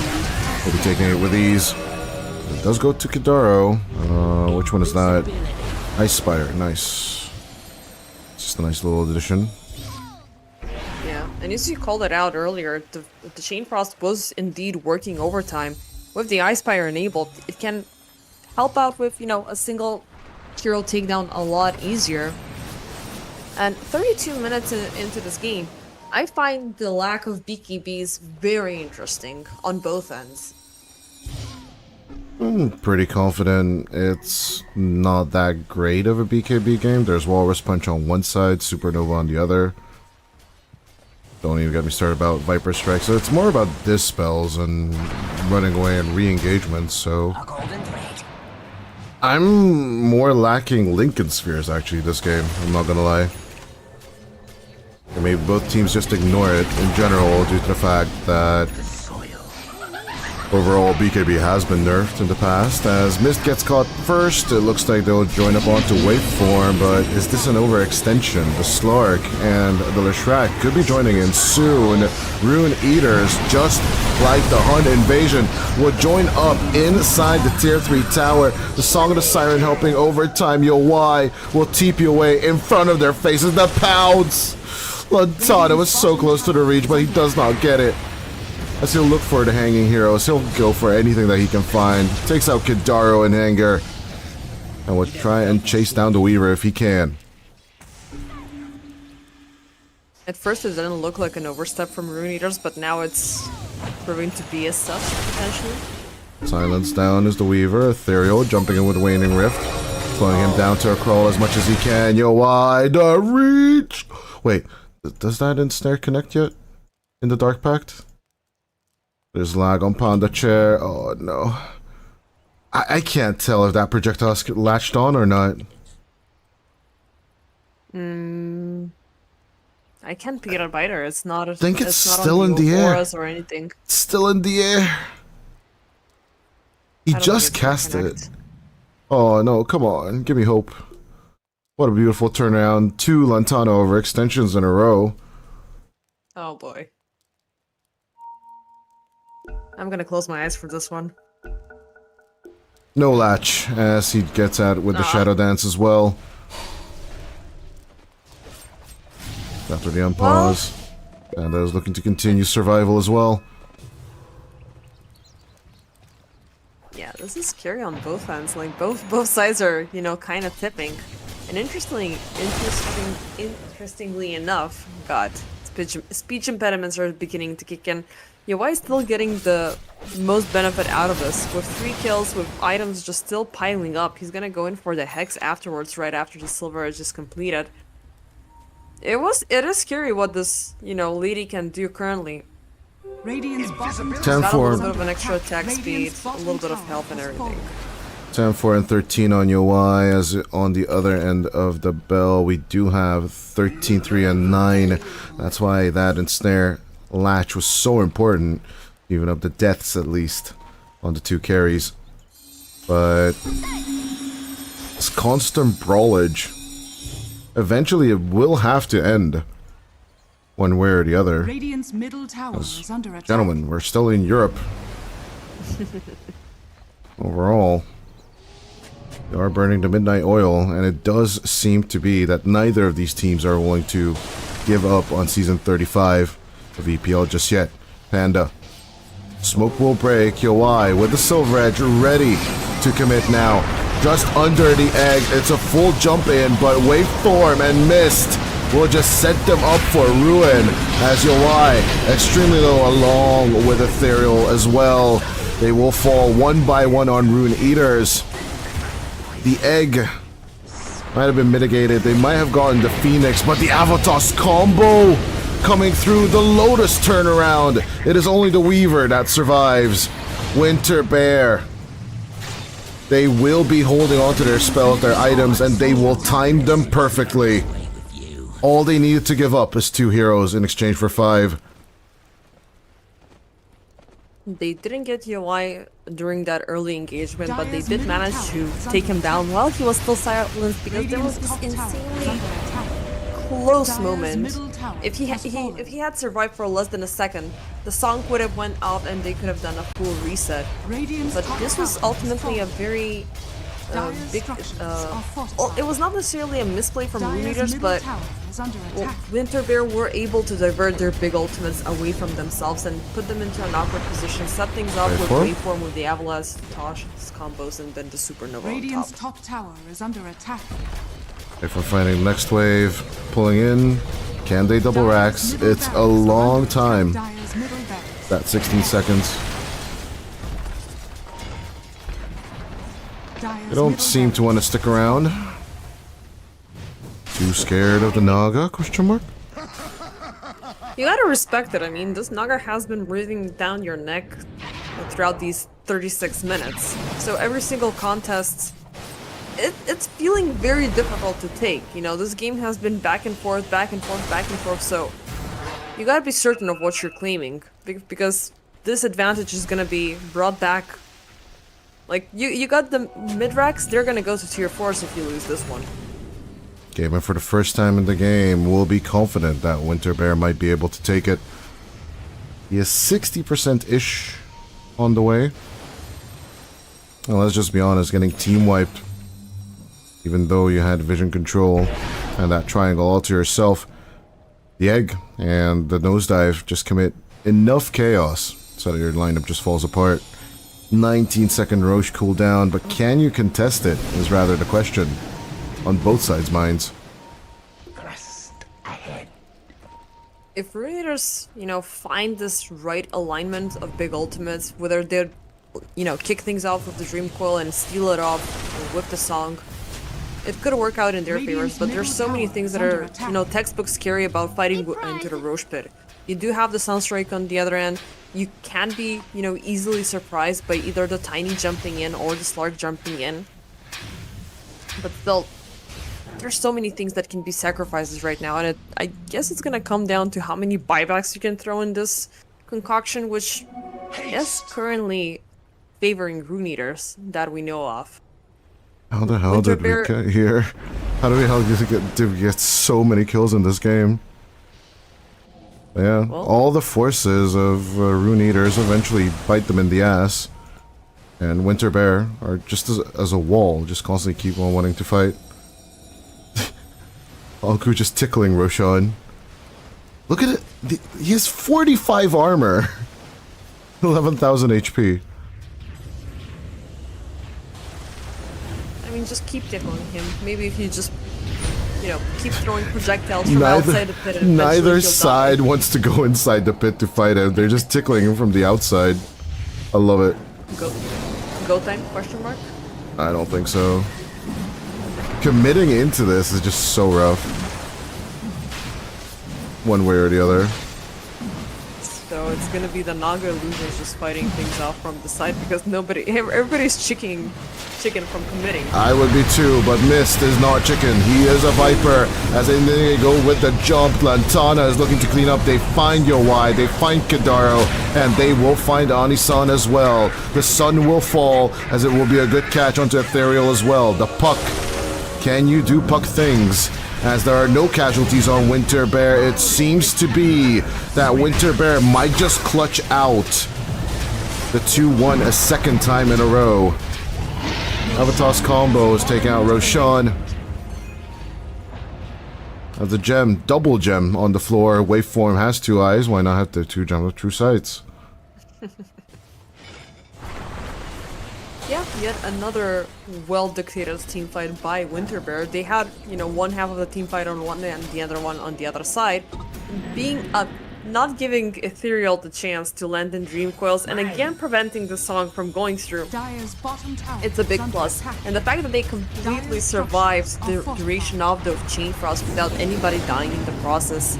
will be taking it with ease. It does go to Kidaro. Which one is that? Ice Spire, nice. Just a nice little addition. Yeah, and as you called it out earlier, the Chain Frost was indeed working overtime. With the Ice Spire enabled, it can help out with, you know, a single hero takedown a lot easier. And 32 minutes into this game, I find the lack of BKBs very interesting on both ends. I'm pretty confident it's not that great of a BKB game. There's Walrus Punch on one side, Supernova on the other. Don't even get me started about Viper Strike. So it's more about dispels and running away and re-engagement, so I'm more lacking Lincoln Spheres actually this game, I'm not gonna lie. Or maybe both teams just ignore it in general due to the fact that overall BKB has been nerfed in the past. As Mist gets caught first, it looks like they'll join up onto Waveform, but is this an overextension? The Slark and the Leshrac could be joining in soon. Rune Eaters, just like the Hun invasion, will join up inside the tier 3 tower. The Song of the Siren helping overtime. Y will TP away in front of their faces. The pounds! Lantana was so close to the reach, but he does not get it. As he'll look for the hanging heroes, he'll go for anything that he can find. Takes out Kidaro in anger, and will try and chase down the Weaver if he can. At first it didn't look like an overstep from Rune Eaters, but now it's proving to be a stuff, potentially. Silence down is the Weaver. Ethereal jumping in with Waning Rift, slowing him down to a crawl as much as he can. Wide the reach! Wait, does that ensnare connect yet? In the Dark Pact? There's lag on Panda Chair. Oh no. I can't tell if that projectile's latched on or not. I can't pick it up either. It's not. I think it's not still on in the air. Or anything. It's still in the air. He just cast it. Oh no, come on. Give me hope. What a beautiful turnaround. 2 Lantana overextensions in a row. Oh boy. I'm gonna close my eyes for this one. No latch, as he gets at with the Shadow Dance as well. After the unpause. And is looking to continue survival as well. Yeah, this is scary on both ends. Like both sides are, you know, kind of tipping. And interestingly enough, God, speech impediments are beginning to kick in. Yawai is still getting the most benefit out of this. With 3 kills, with items just still piling up, he's gonna go in for the Hex afterwards, right after the Silver is just completed. It is scary what this, you know, lady can do currently. Radiant's bottom Got a 10-4. little bit of an extra attack speed, a little bit of health and everything. 10-4 and 13 on Yawai, as on the other end of the bell we do have 13-3 and 9. That's why that ensnare latch was so important, even up the deaths at least on the 2 carries. But this constant brawlage, eventually it will have to end one way or the other. Radiant's middle tower is under attack. Gentlemen, we're still in Europe. Overall, they are burning the midnight oil, and it does seem to be that neither of these teams are willing to give up on Season 35 of EPL just yet. Panda. Smoke will break. Yawai with the Silver Edge ready to commit now. Just under the egg. It's a full jump in, but waveform and mist will just set them up for ruin, as Yawai extremely low along with Ethereal as well. They will fall one by one on Rune Eaters. The egg might have been mitigated. They might have gotten the Phoenix, but the Avatos combo coming through, the Lotus turnaround. It is only the Weaver that survives. Winter Bear. They will be holding onto their spells, their items, and they will time them perfectly. All they needed to give up is 2 heroes in exchange for 5. They didn't get Yawai during that early engagement, but they did manage to take him down while he was still silenced, because there was this insanely close moment. If he had survived for less than a second, the song would have went out and they could have done a full reset. But this was ultimately a very big. Well, it was not necessarily a misplay from Rune Eaters, but Winter Bear were able to divert their big ultimates away from themselves and put them into an awkward position, set things up with waveform, with the Avalas, Tosh's combos, and then the Supernova Radiant's on top. top tower is under attack. If we're finding next wave, pulling in, can they double racks? It's a long time. That 16 seconds. They don't seem to want to stick around. Too scared of the Naga? Question mark? You gotta respect it. I mean, this Naga has been breathing down your neck throughout these 36 minutes. So every single contest, it's feeling very difficult to take. You know, this game has been back and forth, back and forth, back and forth. So you gotta be certain of what you're claiming, because this advantage is gonna be brought back. Like, you got the mid-racks, they're gonna go to tier 4s if you lose this one. Gamer for the first time in the game will be confident that Winter Bear might be able to take it. He is 60%-ish on the way. Well, let's just be honest, getting team wiped, even though you had vision control and that triangle all to yourself, the egg and the nosedive just commit enough chaos so that your lineup just falls apart. 19-second Roche cooldown, but can you contest it is rather the question on both sides' minds. If Rune Eaters, you know, find this right alignment of big ultimates, whether they'd, you know, kick things off with the Dream Coil and steal it off or whip the song, it could work out in their favors. But there's so many things that are, you know, textbook scary about fighting into the Roche Pit. You do have the Sunstrike on the other end. You can be, you know, easily surprised by either the Tiny jumping in or the Slark jumping in. But still, there's so many things that can be sacrifices right now, and I guess it's gonna come down to how many buybacks you can throw in this concoction, which is currently favoring Rune Eaters that we know of. How the hell did we get here? How did we get so many kills in this game? Yeah, Well. all the forces of Rune Eaters eventually bite them in the ass. And Winter Bear are just as a wall, just constantly keep on wanting to fight. Anku just tickling Roshan. Look at it! He has 45 armor! 11,000 HP. I mean, just keep tickling him. Maybe if you just, you know, keep throwing projectiles from outside the pit. And Neither he'll side die. wants to go inside the pit to fight him. They're just tickling him from the outside. I love it. Go time? Question mark? I don't think so. Committing into this is just so rough. One way or the other. So it's gonna be the Naga losers just fighting things off from the side because everybody's chicken from committing. I would be too, but Mist is not chicken. He is a Viper. As they go with the jump, Lantana is looking to clean up. They find Yowai, they find Kadaro, and they will find Anisan as well. The sun will fall, as it will be a good catch onto Ethereal as well. The puck. Can you do puck things? As there are no casualties on Winter Bear, it seems to be that Winter Bear might just clutch out the 2-1 a second time in a row. Avatar's combo is taking out Roshan. As the gem, double gem on the floor. Waveform has 2 eyes. Why not have the 2 gems with true sights? Yeah, yet another well-dictated team fight by Winter Bear. They had, you know, one half of the team fight on one end and the other one on the other side. Not giving Ethereal the chance to land in Dream Coils and again preventing the song from going through. It's a big plus. And the fact that they completely survived the duration of the Chain Frost without anybody dying in the process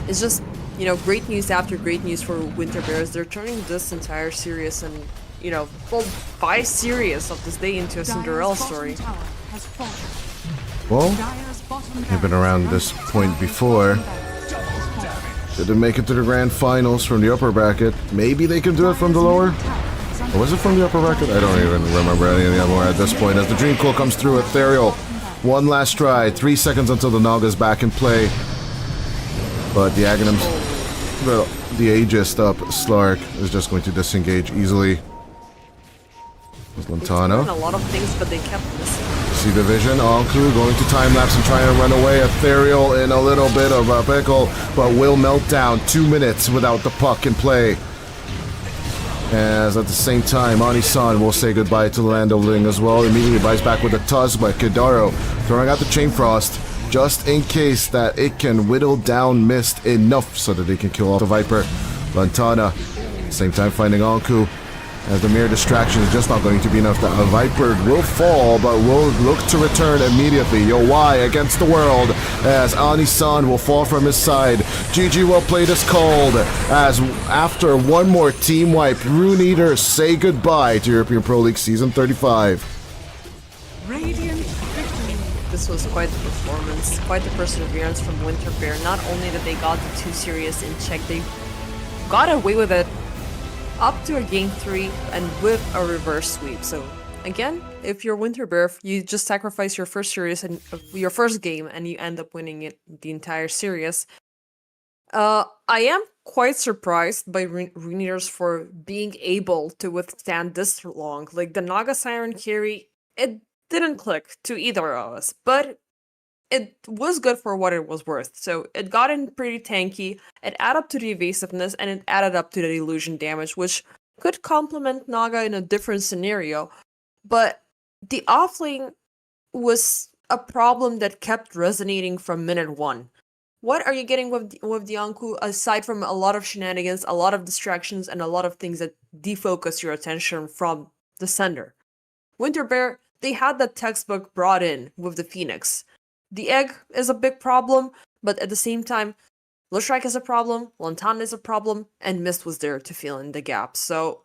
is just, you know, great news after great news for Winter Bears. They're turning this entire series and, you know, full 5 series of this day into a Cinderella story. Well, they've been around this point before. Didn't make it to the grand finals from the upper bracket. Maybe they can do it from the lower? Or was it from the upper bracket? I don't even remember any anymore at this point. As the Dream Coil comes through, Ethereal. One last try. 3 seconds until the Naga's back in play. But the Aghanim's, the Aegis up Slark is just going to disengage easily. Lantana. A lot of things, but they kept missing. See the vision. Anku going to time-lapse and try and run away. Ethereal in a little bit of a pickle, but will melt down. 2 minutes without the puck in play. As at the same time, Anisan will say goodbye to the Land of Living as well. Immediately buys back with a Tuz, but Kadaro throwing out the Chain Frost just in case that it can whittle down Mist enough so that they can kill off the Viper. Lantana, same time finding Anku. As the mere distraction is just not going to be enough. That a Viper will fall, but will look to return immediately. Yowai against the world, as Anisan will fall from his side. GG will play this cold, as after one more team wipe, Rune Eaters say goodbye to European Pro League Season 35. Radiant victory. This was quite the performance, quite the perseverance from Winter Bear. Not only that they got the 2 series in check, they got away with it up to a game 3 and with a reverse sweep. So again, if you're Winter Bear, you just sacrifice your first series and your first game and you end up winning it the entire series. I am quite surprised by Rune Eaters for being able to withstand this long. Like the Naga Siren carry, it didn't click to either of us, but it was good for what it was worth. So it got in pretty tanky, it added up to the evasiveness, and it added up to the illusion damage, which could complement Naga in a different scenario. But the offlane was a problem that kept resonating from minute 1. What are you getting with the Anku, aside from a lot of shenanigans, a lot of distractions, and a lot of things that defocus your attention from the sender? Winter Bear, they had that textbook brought in with the Phoenix. The egg is a big problem, but at the same time, Lustrike is a problem, Lantana is a problem, and Mist was there to fill in the gaps. So,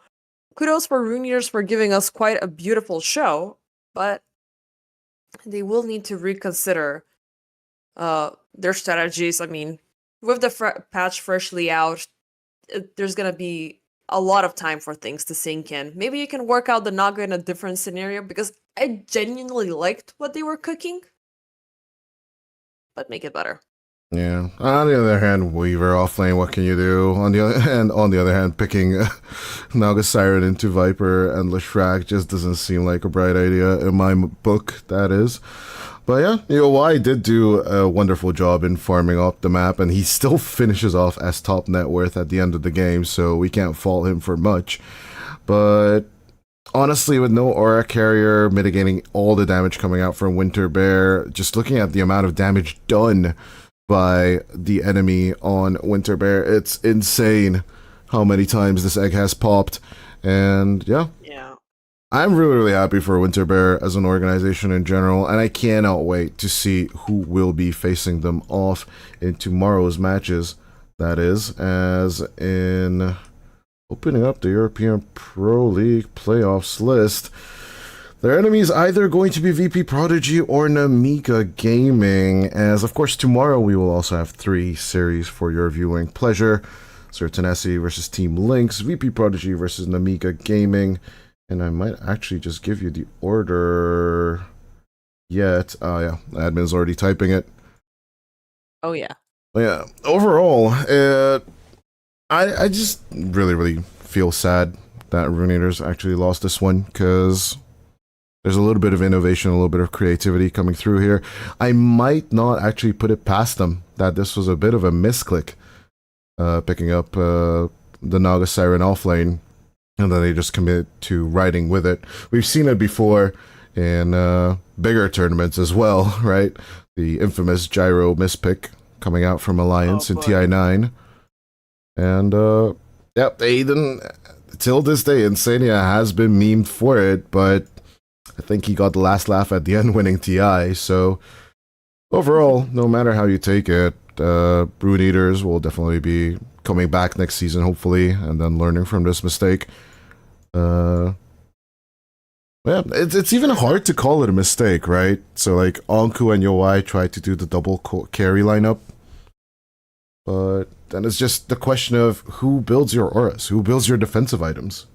kudos for Rune Eaters for giving us quite a beautiful show, but they will need to reconsider their strategies. I mean, with the patch freshly out, there's gonna be a lot of time for things to sink in. Maybe you can work out the Naga in a different scenario, because I genuinely liked what they were cooking. But make it better. Yeah. On the other hand, Weaver offlane, what can you do? On the other hand, picking Naga Siren into Viper and Leshrac just doesn't seem like a bright idea in my book, that is. But yeah, EOY did do a wonderful job in farming up the map, and he still finishes off as top net worth at the end of the game, so we can't fault him for much. But honestly, with no aura carrier mitigating all the damage coming out from Winter Bear, just looking at the amount of damage done by the enemy on Winter Bear, it's insane how many times this egg has popped. And yeah, I'm really, really happy for Winter Bear as an organization in general, and I cannot wait to see who will be facing them off in tomorrow's matches. That is, as in opening up the European Pro League playoffs list. Their enemy is either going to be VP Prodigy or Namiga Gaming, as of course tomorrow we will also have 3 series for your viewing pleasure. Sir Tenacity versus Team Lynx, VP Prodigy versus Namiga Gaming, and I might actually just give you the order yet. Yeah, the admin's already typing it. Oh yeah. But yeah, overall, I just really feel sad that Runeators actually lost this one, because there's a little bit of innovation, a little bit of creativity coming through here. I might not actually put it past them that this was a bit of a misclick, picking up the Naga Siren offlane, and then they just commit to riding with it. We've seen it before in bigger tournaments as well, right? The infamous Gyro mispick coming out from Alliance in TI9. And, yep, Aiden, till this day, Insania has been memed for it, but I think he got the last laugh at the end winning TI, so overall, no matter how you take it, Runeators will definitely be coming back next season, hopefully, and then learning from this mistake. Yeah, it's even hard to call it a mistake, right? So, like, Anku and Yoi tried to do the double carry lineup, but then it's just the question of who builds your auras, who builds your defensive items.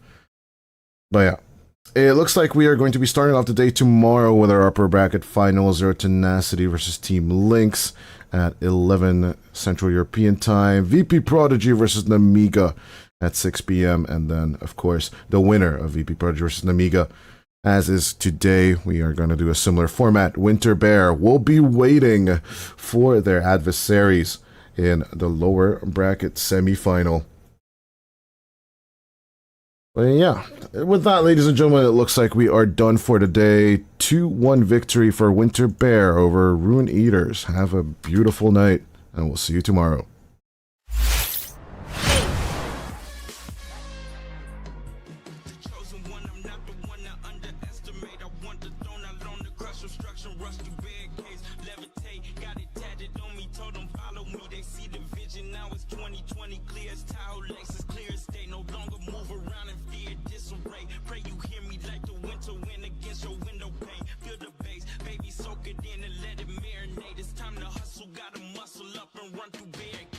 But yeah. It looks like we are going to be starting off the day tomorrow with our upper bracket finals. Zero Tenacity versus Team Lynx at 11 Central European Time. VP Prodigy versus Namiga at 6 p.m. And then, of course, the winner of VP Prodigy versus Namiga. As is today, we are going to do a similar format. Winter Bear will be waiting for their adversaries in the lower bracket semifinal. But yeah, with that, ladies and gentlemen, it looks like we are done for today. 2-1 victory for Winter Bear over Rune Eaters. Have a beautiful night, and we'll see you tomorrow. Soak it in and let it marinate. It's time to hustle, gotta muscle up and run through barricades.